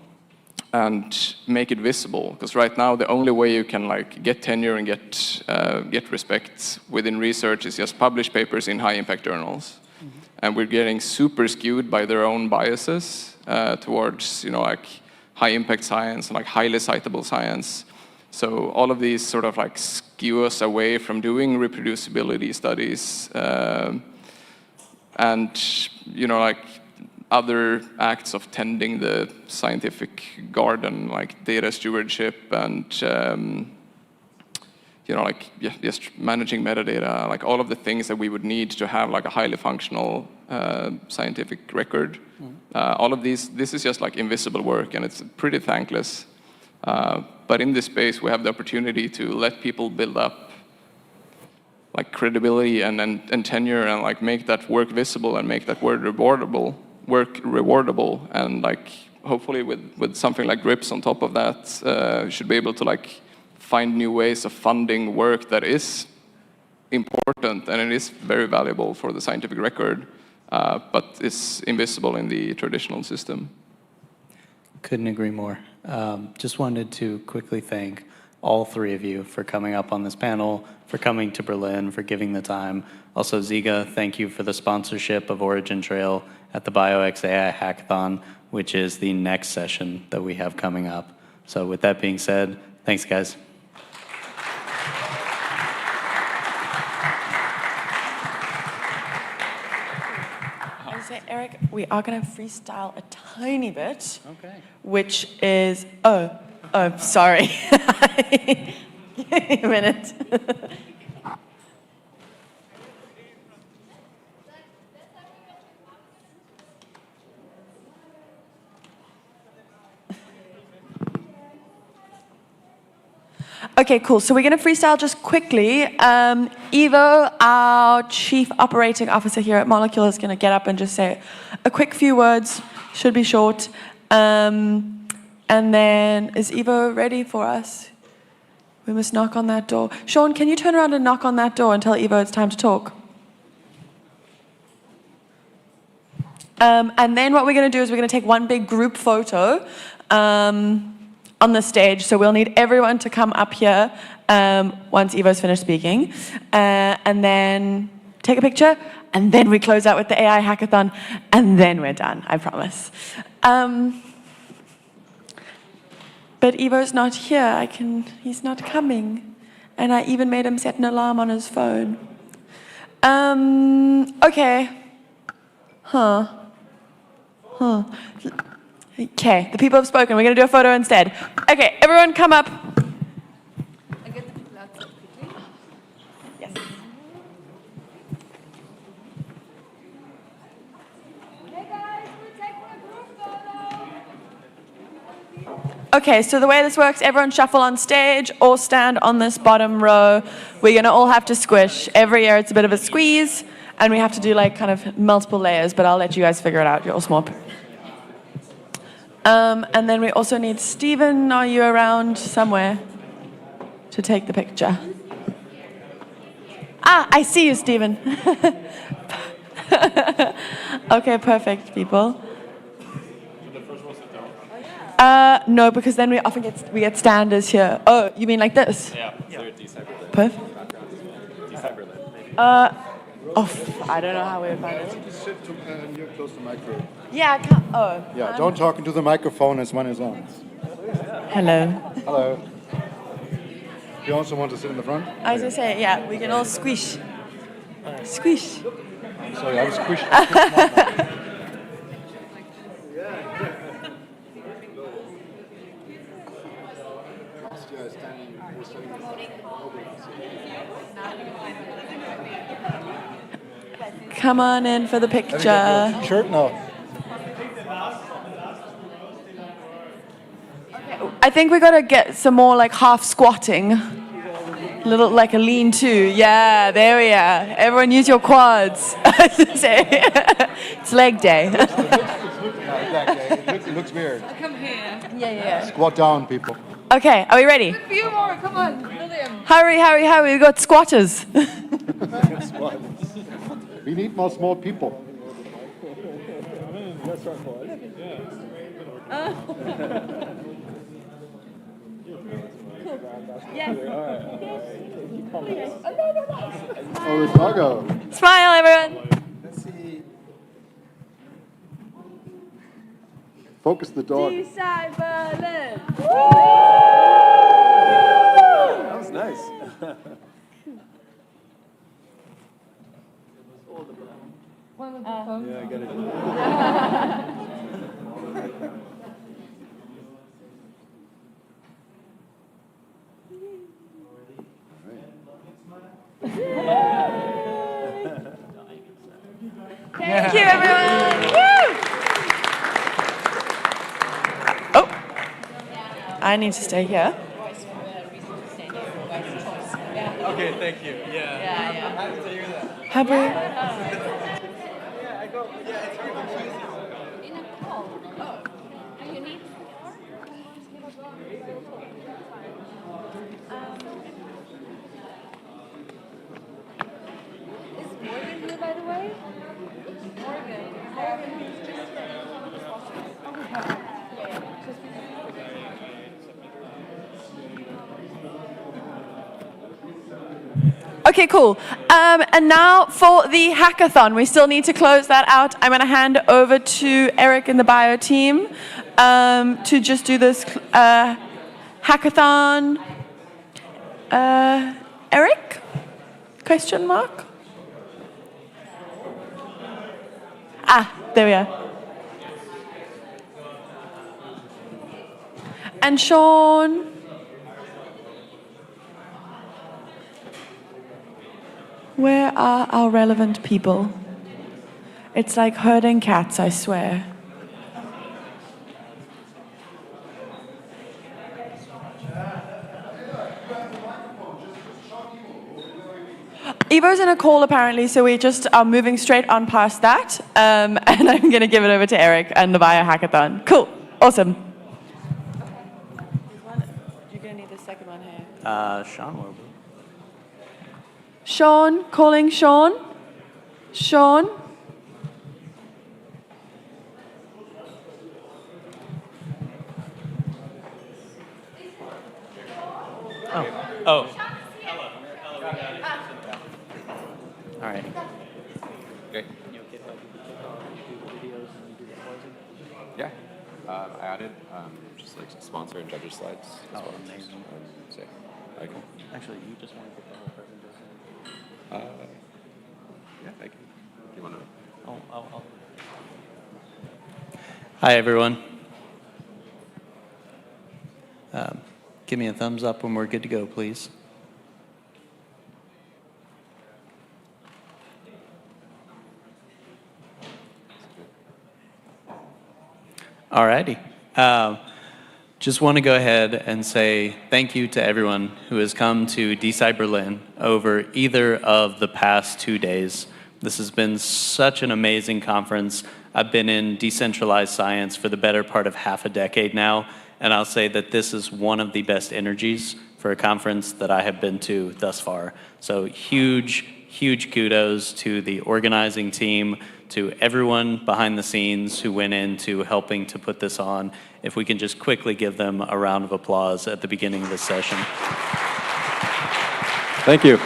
and make it visible. Because right now, the only way you can like get tenure and get respect within research is just publish papers in high-impact journals. And we're getting super skewed by their own biases towards, like high-impact science and like highly citable science. So all of these sort of like skew us away from doing reproducibility studies and, like other acts of tending the scientific garden, like data stewardship and like just managing metadata, like all of the things that we would need to have like a highly functional scientific record. All of this is just like invisible work, and it's pretty thankless. But in this space, we have the opportunity to let people build up like credibility and tenure, and like make that work visible and make that work rewardable, and like hopefully with something like GRIPS on top of that, you should be able to like find new ways of funding work that is important and it is very valuable for the scientific record, but it's invisible in the traditional system. Couldn't agree more. Just wanted to quickly thank all 3 of you for coming up on this panel, for coming to Berlin, for giving the time. Also, Ziga, thank you for the sponsorship of Origin Trail at the BioX AI Hackathon, which is the next session that we have coming up. So with that being said, thanks, guys. Eric, we are going to freestyle a tiny bit. Okay. Which is, sorry. Give me a minute. Okay, cool. So we're going to freestyle just quickly. Ivo, our Chief Operating Officer here at Molecule, is going to get up and just say a quick few words. Should be short. And then, is Ivo ready for us? We must knock on that door. Sean, can you turn around and knock on that door and tell Ivo it's time to talk? And then what we're going to do is we're going to take one big group photo on the stage. So we'll need everyone to come up here once Ivo's finished speaking. And then take a picture. And then we close out with the AI Hackathon. And then we're done, I promise. But Ivo's not here. He's not coming. And I even made him set an alarm on his phone. Okay. Okay, the people have spoken. We're going to do a photo instead. Okay, everyone come up. Yes. Okay, so the way this works, everyone shuffle on stage or stand on this bottom row. We're going to all have to squish. Every year it's a bit of a squeeze, and we have to do like kind of multiple layers, but I'll let you guys figure it out. You're all small. And then we also need Stephen. Are you around somewhere to take the picture? Ah, I see you, Stephen. Okay, perfect, people. No, because then we often get standers here. Oh, you mean like this? Yeah, DeSci Berlin. Perfect. DeSci Berlin, maybe. I don't know how we would find it. Just sit near close to the microphone. Yeah, I can't. Oh. Yeah, don't talk into the microphone as one is on. Hello. Hello. You also want to sit in the front? I was going to say, yeah, we can all squish. Squish. Sorry, I was squished. Come on in for the picture. Shirt? No. I think we got to get some more like half squatting. Little like a lean-to. Yeah, there we are. Everyone use your quads. It's leg day. It looks weird. Come here. Yeah. Squat down, people. Okay, are we ready? A few more, come on, William. Hurry. We've got squatters. We need more small people. Oh, the doggo. Smile, everyone. Let's see. Focus the dog. DeSci Berlin. That was nice. Yeah, I get it. Thank you, everyone. Woo! Oh, I need to stay here. Okay, thank you. Yeah. Happy to hear that. Happy. Okay, cool. And now for the hackathon. We still need to close that out. I'm going to hand over to Eric and the bio team to just do this hackathon. Eric? Question mark? Ah, there we are. And Sean? Where are our relevant people? It's like herding cats, I swear. Ivo's in a call apparently, so we just are moving straight on past that. And I'm going to give it over to Eric and the AI Hackathon. Cool. Awesome. You're going to need the second one here. Sean will be. Sean, calling Sean. Sean. Oh. All right. Okay. Yeah. I added just like sponsor and judges slides as well. Amazing. So, okay. Actually, you just want to get the whole presentation? Yeah, thank you. Do you want to? I'll. Hi, everyone. Give me a thumbs up when we're good to go, please. Alrighty. Just want to go ahead and say thank you to everyone who has come to DeSci Berlin over either of the past 2 days. This has been such an amazing conference. I've been in decentralized science for the better part of half a decade now, and I'll say that this is one of the best energies for a conference that I have been to thus far. So huge, huge kudos to the organizing team, to everyone behind the scenes who went into helping to put this on. If we can just quickly give them a round of applause at the beginning of this session. Thank you.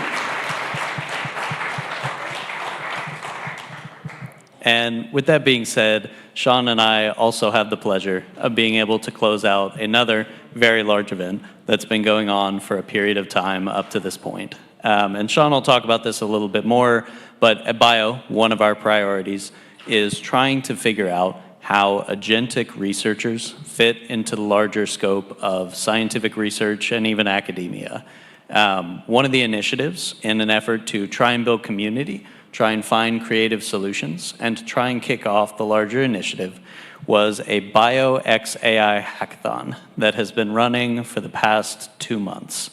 And with that being said, Sean and I also have the pleasure of being able to close out another very large event that's been going on for a period of time up to this point. And Sean will talk about this a little bit more, but at Bio, one of our priorities is trying to figure out how agentic researchers fit into the larger scope of scientific research and even academia. One of the initiatives in an effort to try and build community, try and find creative solutions, and to try and kick off the larger initiative was a Bio x AI Hackathon that has been running for the past 2 months.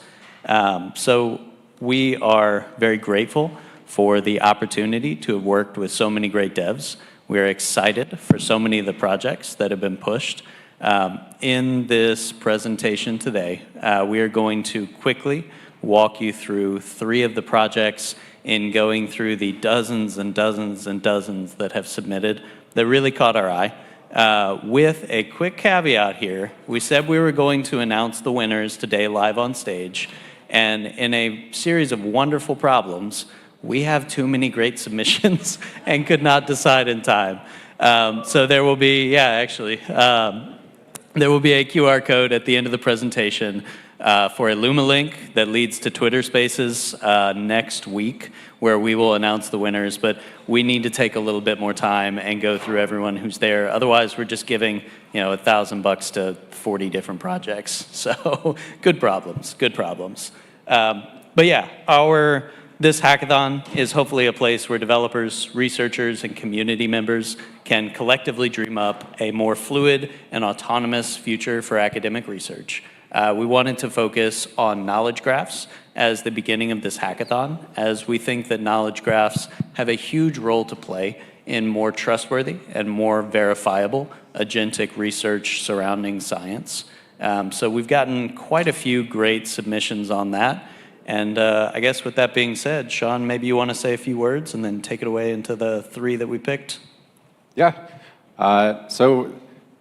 So we are very grateful for the opportunity to have worked with so many great devs. We are excited for so many of the projects that have been pushed. In this presentation today, we are going to quickly walk you through 3 of the projects in going through the dozens and dozens and dozens that have submitted that really caught our eye. With a quick caveat here, we said we were going to announce the winners today live on stage, and in a series of wonderful problems, we have too many great submissions and could not decide in time. So there will be, there will be a QR code at the end of the presentation for a Luma link that leads to Twitter Spaces next week, where we will announce the winners, but we need to take a little bit more time and go through everyone who's there. Otherwise, we're just giving, $1,000 to 40 different projects. So good problems, good problems. But yeah, this hackathon is hopefully a place where developers, researchers, and community members can collectively dream up a more fluid and autonomous future for academic research. We wanted to focus on knowledge graphs as the beginning of this hackathon, as we think that knowledge graphs have a huge role to play in more trustworthy and more verifiable agentic research surrounding science. So we've gotten quite a few great submissions on that. And I guess with that being said, Sean, maybe you want to say a few words and then take it away into the 3 that we picked? Yeah. So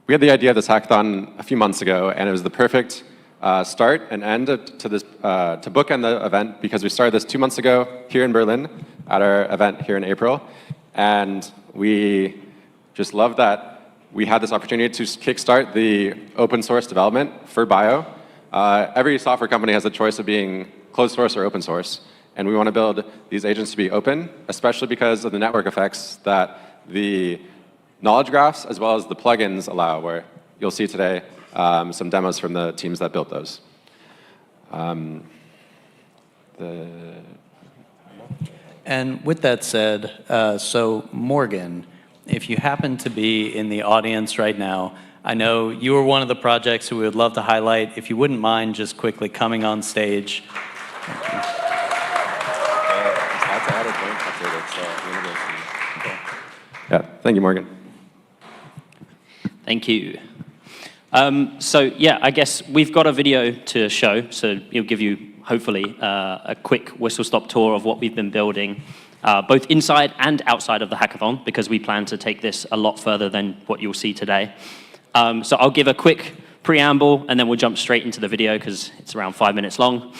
we had the idea of this hackathon a few months ago, and it was the perfect start and end to this to bookend the event, because we started this 2 months ago here in Berlin at our event here in April, and we just loved that we had this opportunity to kickstart the open source development for Bio. Every software company has a choice of being closed source or open source, and we want to build these agents to be open, especially because of the network effects that the knowledge graphs as well as the plugins allow, where you'll see today some demos from the teams that built those. And with that said, so Morgan, if you happen to be in the audience right now, I know you were one of the projects who we would love to highlight. If you wouldn't mind just quickly coming on stage. forgot to add a joint update. It's university. Okay. Yeah, thank you, Morgan. Thank you. So yeah, I guess we've got a video to show, so it'll give you, hopefully, a quick whistle-stop tour of what we've been building, both inside and outside of the hackathon, because we plan to take this a lot further than what you'll see today. So I'll give a quick preamble, and then we'll jump straight into the video, because it's around 5 minutes long.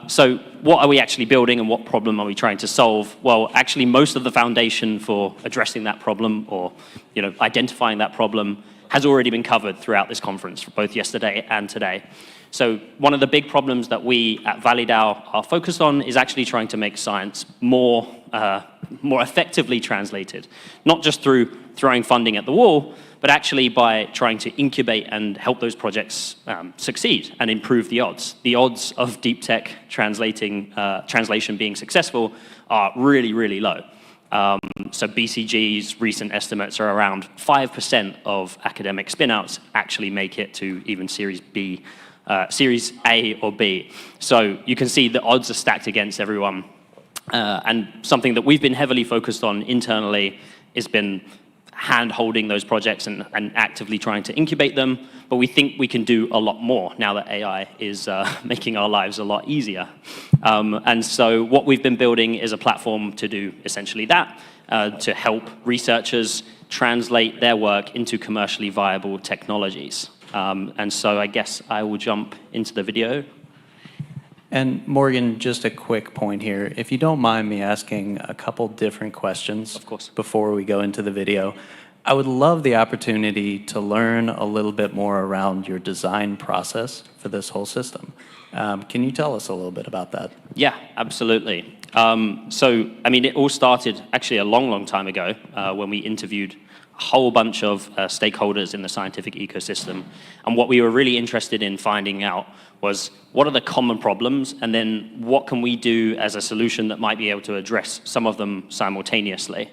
So what are we actually building, and what problem are we trying to solve? Well, actually, most of the foundation for addressing that problem, or identifying that problem, has already been covered throughout this conference, both yesterday and today. So one of the big problems that we at ValiDAO are focused on is actually trying to make science more effectively translated, not just through throwing funding at the wall, but actually by trying to incubate and help those projects succeed and improve the odds. The odds of deep tech translation being successful are really, really low. So BCG's recent estimates are around 5% of academic spinouts actually make it to even Series B, Series A or B. So you can see the odds are stacked against everyone. And something that we've been heavily focused on internally has been hand-holding those projects and actively trying to incubate them. But we think we can do a lot more now that AI is making our lives a lot easier. And so what we've been building is a platform to do essentially that, to help researchers translate their work into commercially viable technologies. And so I guess I will jump into the video. And Morgan, just a quick point here. If you don't mind me asking a couple different questions, of course, before we go into the video, I would love the opportunity to learn a little bit more around your design process for this whole system. Can you tell us a little bit about that? Yeah, absolutely. So, I mean, it all started actually a long, long time ago when we interviewed a whole bunch of stakeholders in the scientific ecosystem. And what we were really interested in finding out was what are the common problems, and then what can we do as a solution that might be able to address some of them simultaneously.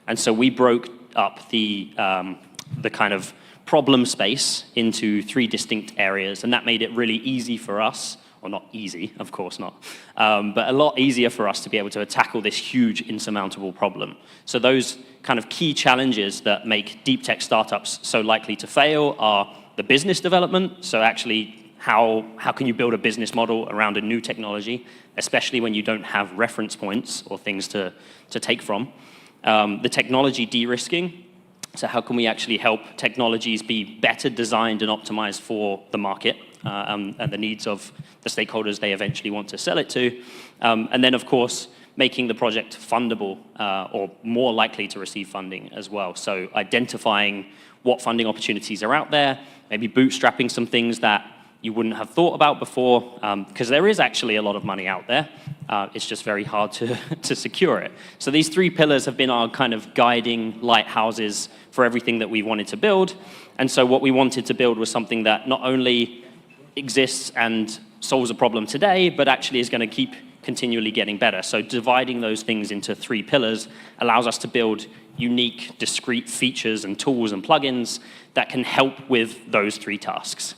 And so we broke up the kind of problem space into 3 distinct areas, and that made it really easy for us, or not easy, of course not, but a lot easier for us to be able to tackle this huge insurmountable problem. So those kind of key challenges that make deep tech startups so likely to fail are the business development, so actually how can you build a business model around a new technology, especially when you don't have reference points or things to take from. The technology de-risking, so how can we actually help technologies be better designed and optimized for the market and the needs of the stakeholders they eventually want to sell it to. And then, of course, making the project fundable or more likely to receive funding as well. So identifying what funding opportunities are out there, maybe bootstrapping some things that you wouldn't have thought about before, because there is actually a lot of money out there. It's just very hard to secure it. So these 3 pillars have been our kind of guiding lighthouses for everything that we wanted to build. And so what we wanted to build was something that not only exists and solves a problem today, but actually is going to keep continually getting better. So dividing those things into 3 pillars allows us to build unique, discrete features and tools and plugins that can help with those 3 tasks.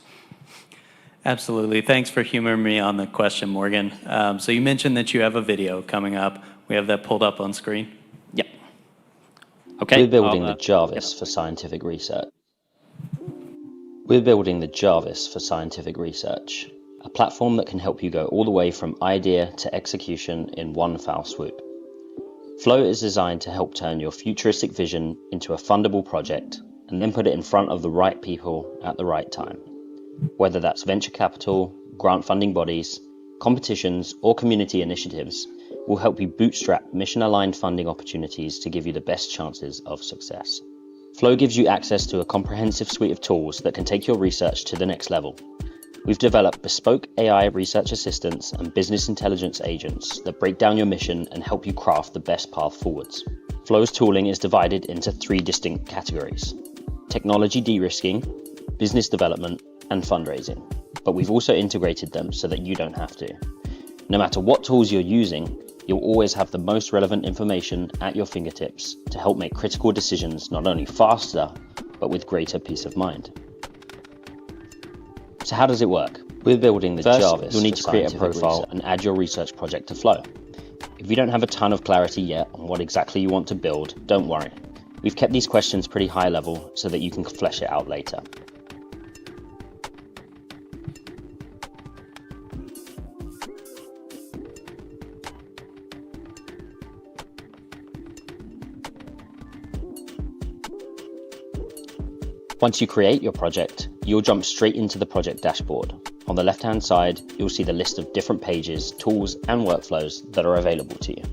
Absolutely. Thanks for humoring me on the question, Morgan. So you mentioned that you have a video coming up. We have that pulled up on screen. Yep. Okay. We're building the Jarvis for scientific research. We're building the Jarvis for scientific research, a platform that can help you go all the way from idea to execution in one foul swoop. Flow is designed to help turn your futuristic vision into a fundable project and then put it in front of the right people at the right time. Whether that's venture capital, grant funding bodies, competitions, or community initiatives, will help you bootstrap mission-aligned funding opportunities to give you the best chances of success. Flow gives you access to a comprehensive suite of tools that can take your research to the next level. We've developed bespoke AI research assistants and business intelligence agents that break down your mission and help you craft the best path forwards. Flow's tooling is divided into 3 distinct categories: technology de-risking, business development, and fundraising, but we've also integrated them so that you don't have to. No matter what tools you're using, you'll always have the most relevant information at your fingertips to help make critical decisions not only faster, but with greater peace of mind. So how does it work? We're building the Jarvis. You'll need to create a profile and add your research project to Flow. If you don't have a ton of clarity yet on what exactly you want to build, don't worry. We've kept these questions pretty high level so that you can flesh it out later. Once you create your project, you'll jump straight into the project dashboard. On the left-hand side, you'll see the list of different pages, tools, and workflows that are available to you.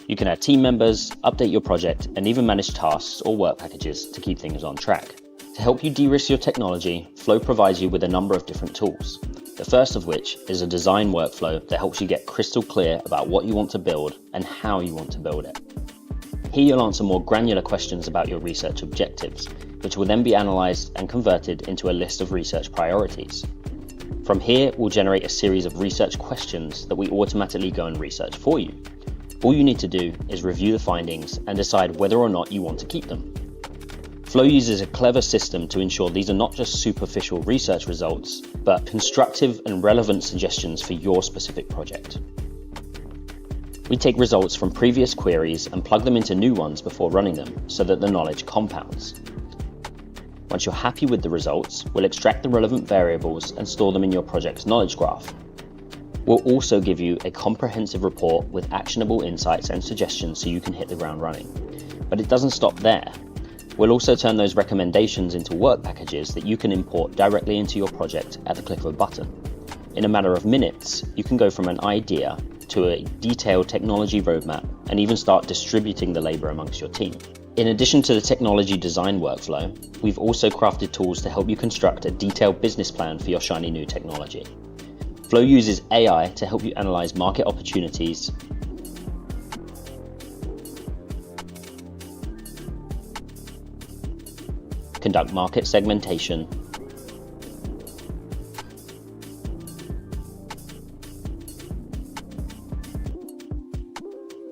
You can add team members, update your project, and even manage tasks or work packages to keep things on track. To help you de-risk your technology, Flow provides you with a number of different tools. The first of which is a design workflow that helps you get crystal clear about what you want to build and how you want to build it. Here you'll answer more granular questions about your research objectives, which will then be analysed and converted into a list of research priorities. From here, we'll generate a series of research questions that we automatically go and research for you. All you need to do is review the findings and decide whether or not you want to keep them. Flow uses a clever system to ensure these are not just superficial research results, but constructive and relevant suggestions for your specific project. We take results from previous queries and plug them into new ones before running them so that the knowledge compounds. Once you're happy with the results, we'll extract the relevant variables and store them in your project's knowledge graph. We'll also give you a comprehensive report with actionable insights and suggestions so you can hit the ground running. But it doesn't stop there. We'll also turn those recommendations into work packages that you can import directly into your project at the click of a button. In a matter of minutes, you can go from an idea to a detailed technology roadmap and even start distributing the labor amongst your team. In addition to the technology design workflow, we've also crafted tools to help you construct a detailed business plan for your shiny new technology. Flow uses AI to help you analyze market opportunities, conduct market segmentation,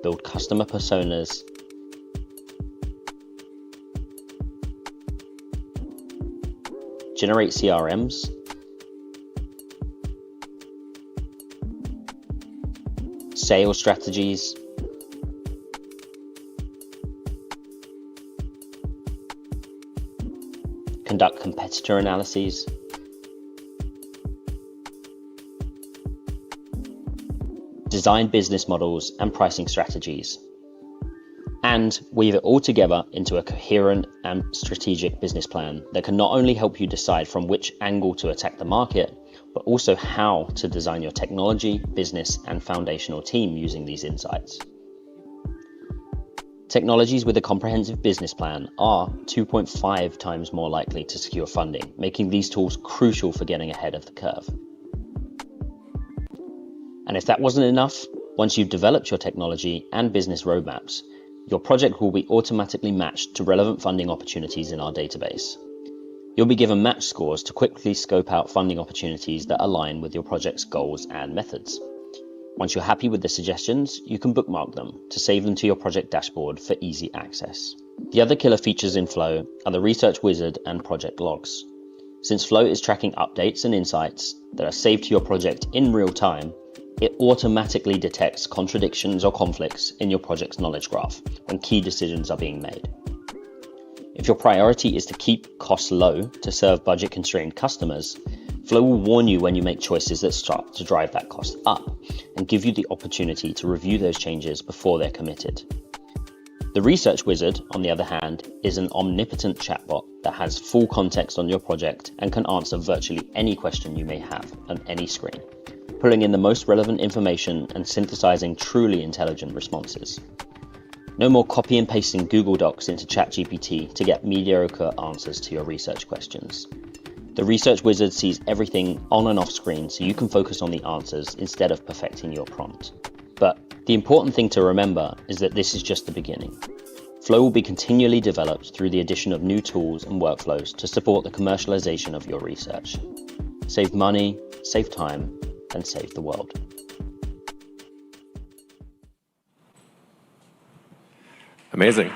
build customer personas, generate CRMs, sales strategies, conduct competitor analyses, design business models and pricing strategies, and weave it all together into a coherent and strategic business plan that can not only help you decide from which angle to attack the market, but also how to design your technology, business, and foundational team using these insights. Technologies with a comprehensive business plan are 2.5 times more likely to secure funding, making these tools crucial for getting ahead of the curve. And if that wasn't enough, once you've developed your technology and business roadmaps, your project will be automatically matched to relevant funding opportunities in our database. You'll be given match scores to quickly scope out funding opportunities that align with your project's goals and methods. Once you're happy with the suggestions, you can bookmark them to save them to your project dashboard for easy access. The other killer features in Flow are the Research Wizard and project logs. Since Flow is tracking updates and insights that are saved to your project in real time, it automatically detects contradictions or conflicts in your project's knowledge graph when key decisions are being made. If your priority is to keep costs low to serve budget-constrained customers, Flow will warn you when you make choices that start to drive that cost up and give you the opportunity to review those changes before they're committed. The Research Wizard, on the other hand, is an omnipotent chatbot that has full context on your project and can answer virtually any question you may have on any screen, pulling in the most relevant information and synthesizing truly intelligent responses. No more copy and pasting Google Docs into ChatGPT to get mediocre answers to your research questions. The Research Wizard sees everything on and off screen so you can focus on the answers instead of perfecting your prompt. But the important thing to remember is that this is just the beginning. Flow will be continually developed through the addition of new tools and workflows to support the commercialization of your research. Save money, save time, and save the world. Amazing.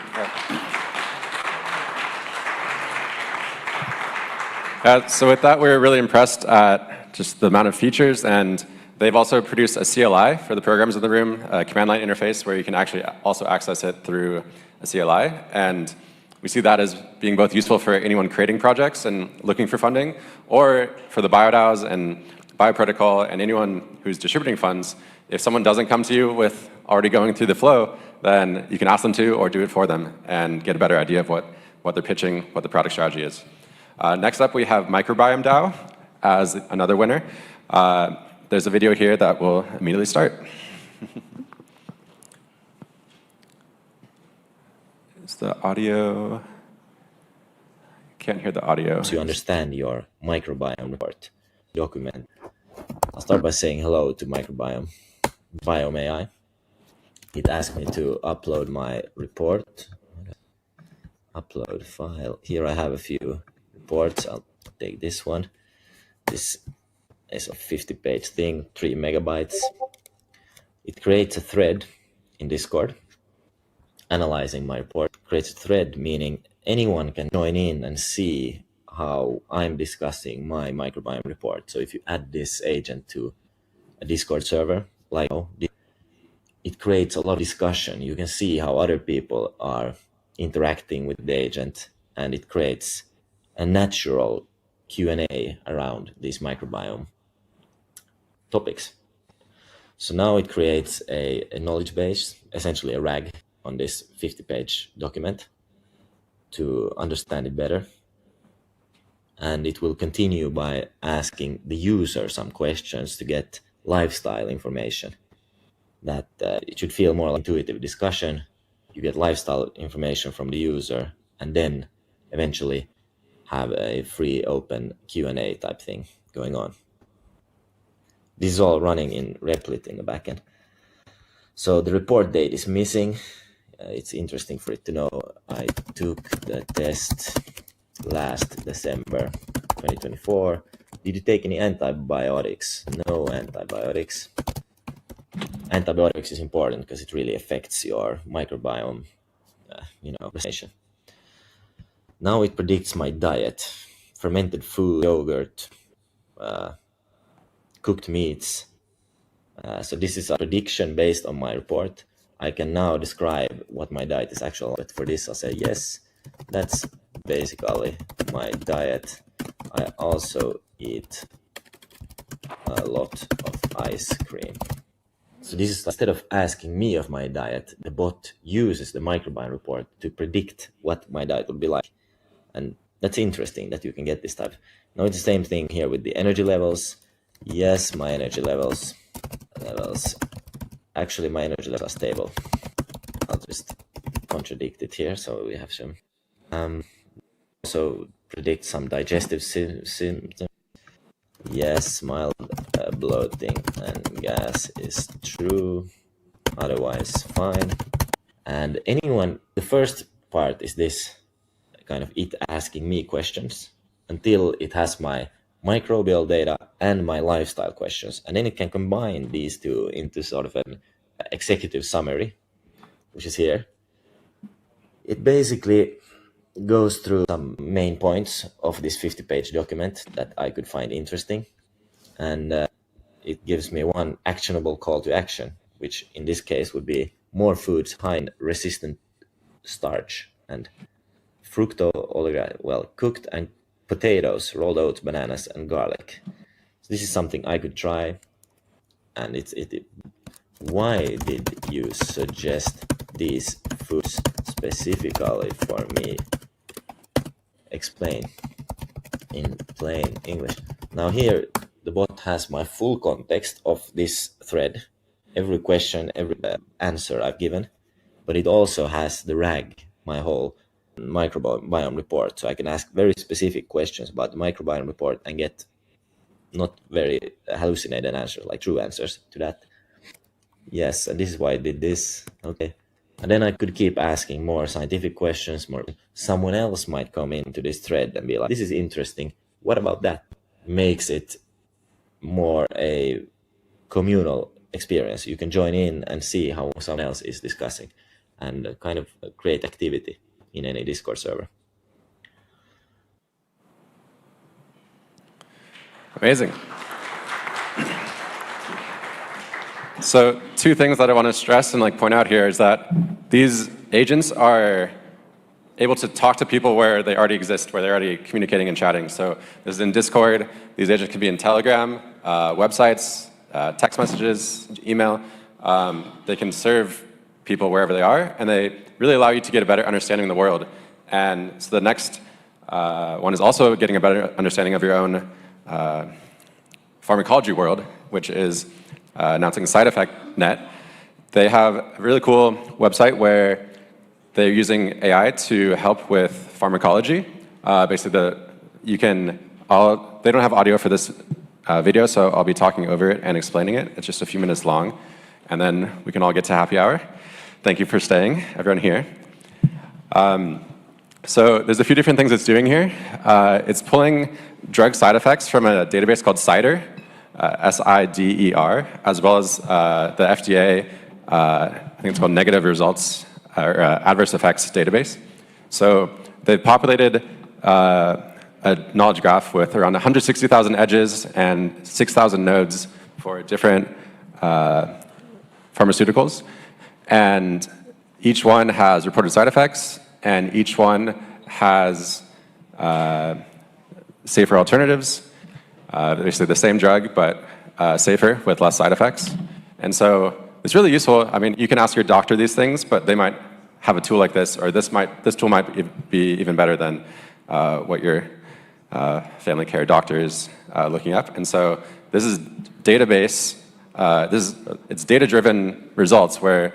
So with that, we were really impressed at just the amount of features and They've also produced a CLI for the programs in the room, a command line interface where you can actually also access it through a CLI. And we see that as being both useful for anyone creating projects and looking for funding, or for the BioDAOs and bioprotocol and anyone who's distributing funds. If someone doesn't come to you with already going through the flow, then you can ask them to or do it for them and get a better idea of what they're pitching, what the product strategy is. Next up, we have Microbiome DAO as another winner. There's a video here that will immediately start. Is the audio? Can't hear the audio. To understand your microbiome report document, I'll start by saying hello to Microbiome Biome AI. It asked me to upload my report. Upload file. Here I have a few reports. I'll take this one. This is a 50-page thing, 3 megabytes. It creates a thread in Discord analyzing my report. It creates a thread, meaning anyone can join in and see how I'm discussing my microbiome report. So if you add this agent to a Discord server, like it creates a lot of discussion. You can see how other people are interacting with the agent, and it creates a natural Q&A around these microbiome topics. So now it creates a knowledge base, essentially a RAG on this 50-page document to understand it better. And it will continue by asking the user some questions to get lifestyle information. That it should feel more like intuitive discussion. You get lifestyle information from the user, and then eventually have a free open Q&A type thing going on. This is all running in Replit in the backend. So the report date is missing. It's interesting for it to know I took the test last December 2024. Did you take any antibiotics? No antibiotics. Antibiotics is important because it really affects your microbiome, presentation. Now it predicts my diet: fermented food, yogurt, cooked meats. So this is a prediction based on my report. I can now describe what my diet is actually. But for this, I'll say yes. That's basically my diet. I also eat a lot of ice cream. So this is, instead of asking me of my diet, the bot uses the microbiome report to predict what my diet will be like. And that's interesting that you can get this type. Now it's the same thing here with the energy levels. Yes, my energy levels. Actually, my energy levels are stable. I'll just contradict it here so we have some. Also predict some digestive symptoms. Yes, mild bloating and gas is true. Otherwise, fine. And the first part is this kind of it asking me questions until it has my microbial data and my lifestyle questions. And then it can combine these two into sort of an executive summary, which is here. It basically goes through some main points of this 50-page document that I could find interesting. And it gives me one actionable call to action, which in this case would be more foods high in resistant starch and cooked and potatoes, rolled oats, bananas, and garlic. So this is something I could try. And why did you suggest these foods specifically for me? Explain in plain English. Now here, the bot has my full context of this thread, every question, every answer I've given, but it also has the RAG, my whole microbiome report. So I can ask very specific questions about the microbiome report and get not very hallucinated answers, like true answers to that. Yes, and this is why I did this. Okay. And then I could keep asking more scientific questions. Someone else might come into this thread and be like, this is interesting. What about that? Makes it more a communal experience. You can join in and see how someone else is discussing and kind of create activity in any Discord server. Amazing. So 2 things that I want to stress and point out here is that these agents are able to talk to people where they already exist, where they're already communicating and chatting. So this is in Discord. These agents can be in Telegram, websites, text messages, email. They can serve people wherever they are, and they really allow you to get a better understanding of the world. And so the next one is also getting a better understanding of your own pharmacology world, which is announcing Side Effect Net. They have a really cool website where they're using AI to help with pharmacology. Basically, they don't have audio for this video, so I'll be talking over it and explaining it. It's just a few minutes long, and then we can all get to happy hour. Thank you for staying, everyone here. So there's a few different things it's doing here. It's pulling drug side effects from a database called CIDER, S-I-D-E-R, as well as the FDA, I think it's called negative results, or adverse effects database. So they've populated a knowledge graph with around 160,000 edges and 6,000 nodes for different pharmaceuticals. And each one has reported side effects, and each one has safer alternatives, basically the same drug, but safer with less side effects. And so it's really useful. I mean, you can ask your doctor these things, but they might have a tool like this, or this tool might be even better than what your family care doctor is looking up. And so this is database, it's data-driven results where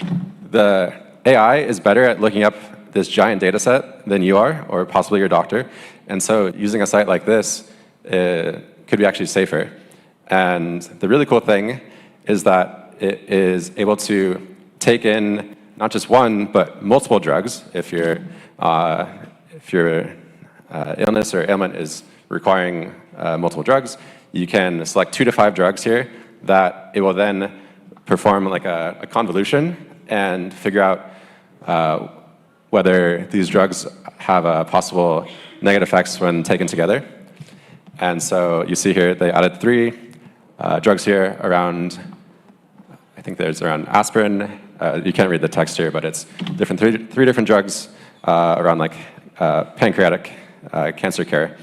the AI is better at looking up this giant data set than you are, or possibly your doctor. And so using a site like this could be actually safer. And the really cool thing is that it is able to take in not just one, but multiple drugs if your illness or ailment is requiring multiple drugs. You can select 2 to 5 drugs here that it will then perform like a convolution and figure out whether these drugs have possible negative effects when taken together. And so you see here they added 3 drugs here around, I think there's around aspirin. You can't read the text here, but it's different 3 different drugs around like pancreatic cancer care.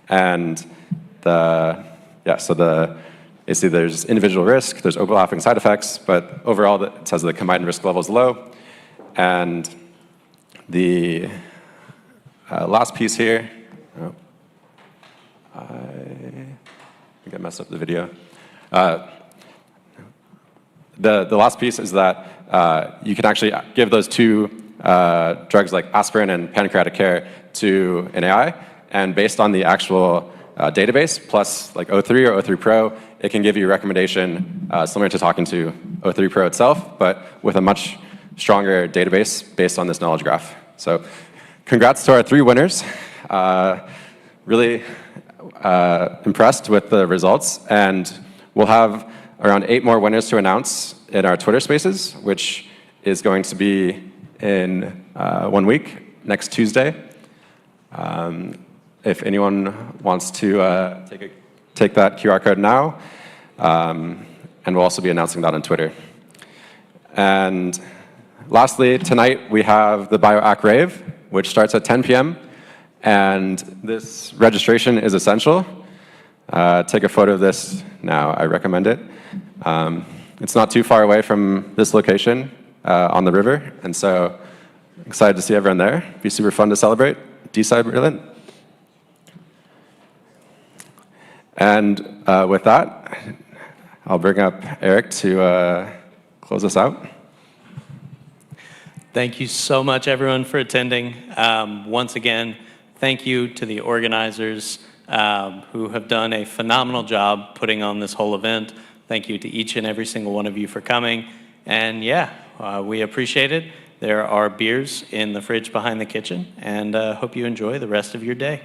And you see there's individual risk, there's overlapping side effects, but overall it says the combined risk level is low. And the last piece here, I think I messed up the video. The last piece is that you can actually give those 2 drugs like aspirin and pancreatic care to an AI, and based on the actual database plus like O3 or O3 Pro, it can give you a recommendation similar to talking to O3 Pro itself, but with a much stronger database based on this knowledge graph. So congrats to our 3 winners. Really impressed with the results, and we'll have around 8 more winners to announce in our Twitter Spaces, which is going to be in 1 week, next Tuesday. If anyone wants to take that QR code now, and we'll also be announcing that on Twitter. And lastly, tonight we have the BioAC Rave, which starts at 10 p.m. And this registration is essential. Take a photo of this now, I recommend it. It's not too far away from this location on the river, and so excited to see everyone there. It'd be super fun to celebrate DeSci Berlin. And with that, I'll bring up Eric to close us out. Thank you so much, everyone, for attending. Once again, thank you to the organizers who have done a phenomenal job putting on this whole event. Thank you to each and every single one of you for coming. And yeah, we appreciate it. There are beers in the fridge behind the kitchen, and hope you enjoy the rest of your day.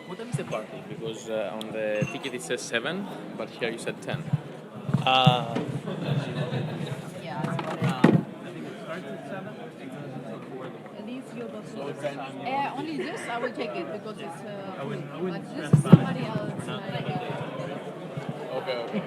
What time is the party? Because on the ticket it says 7, but here you said 10. Only this, I will take it because it's. But this is somebody else. Okay.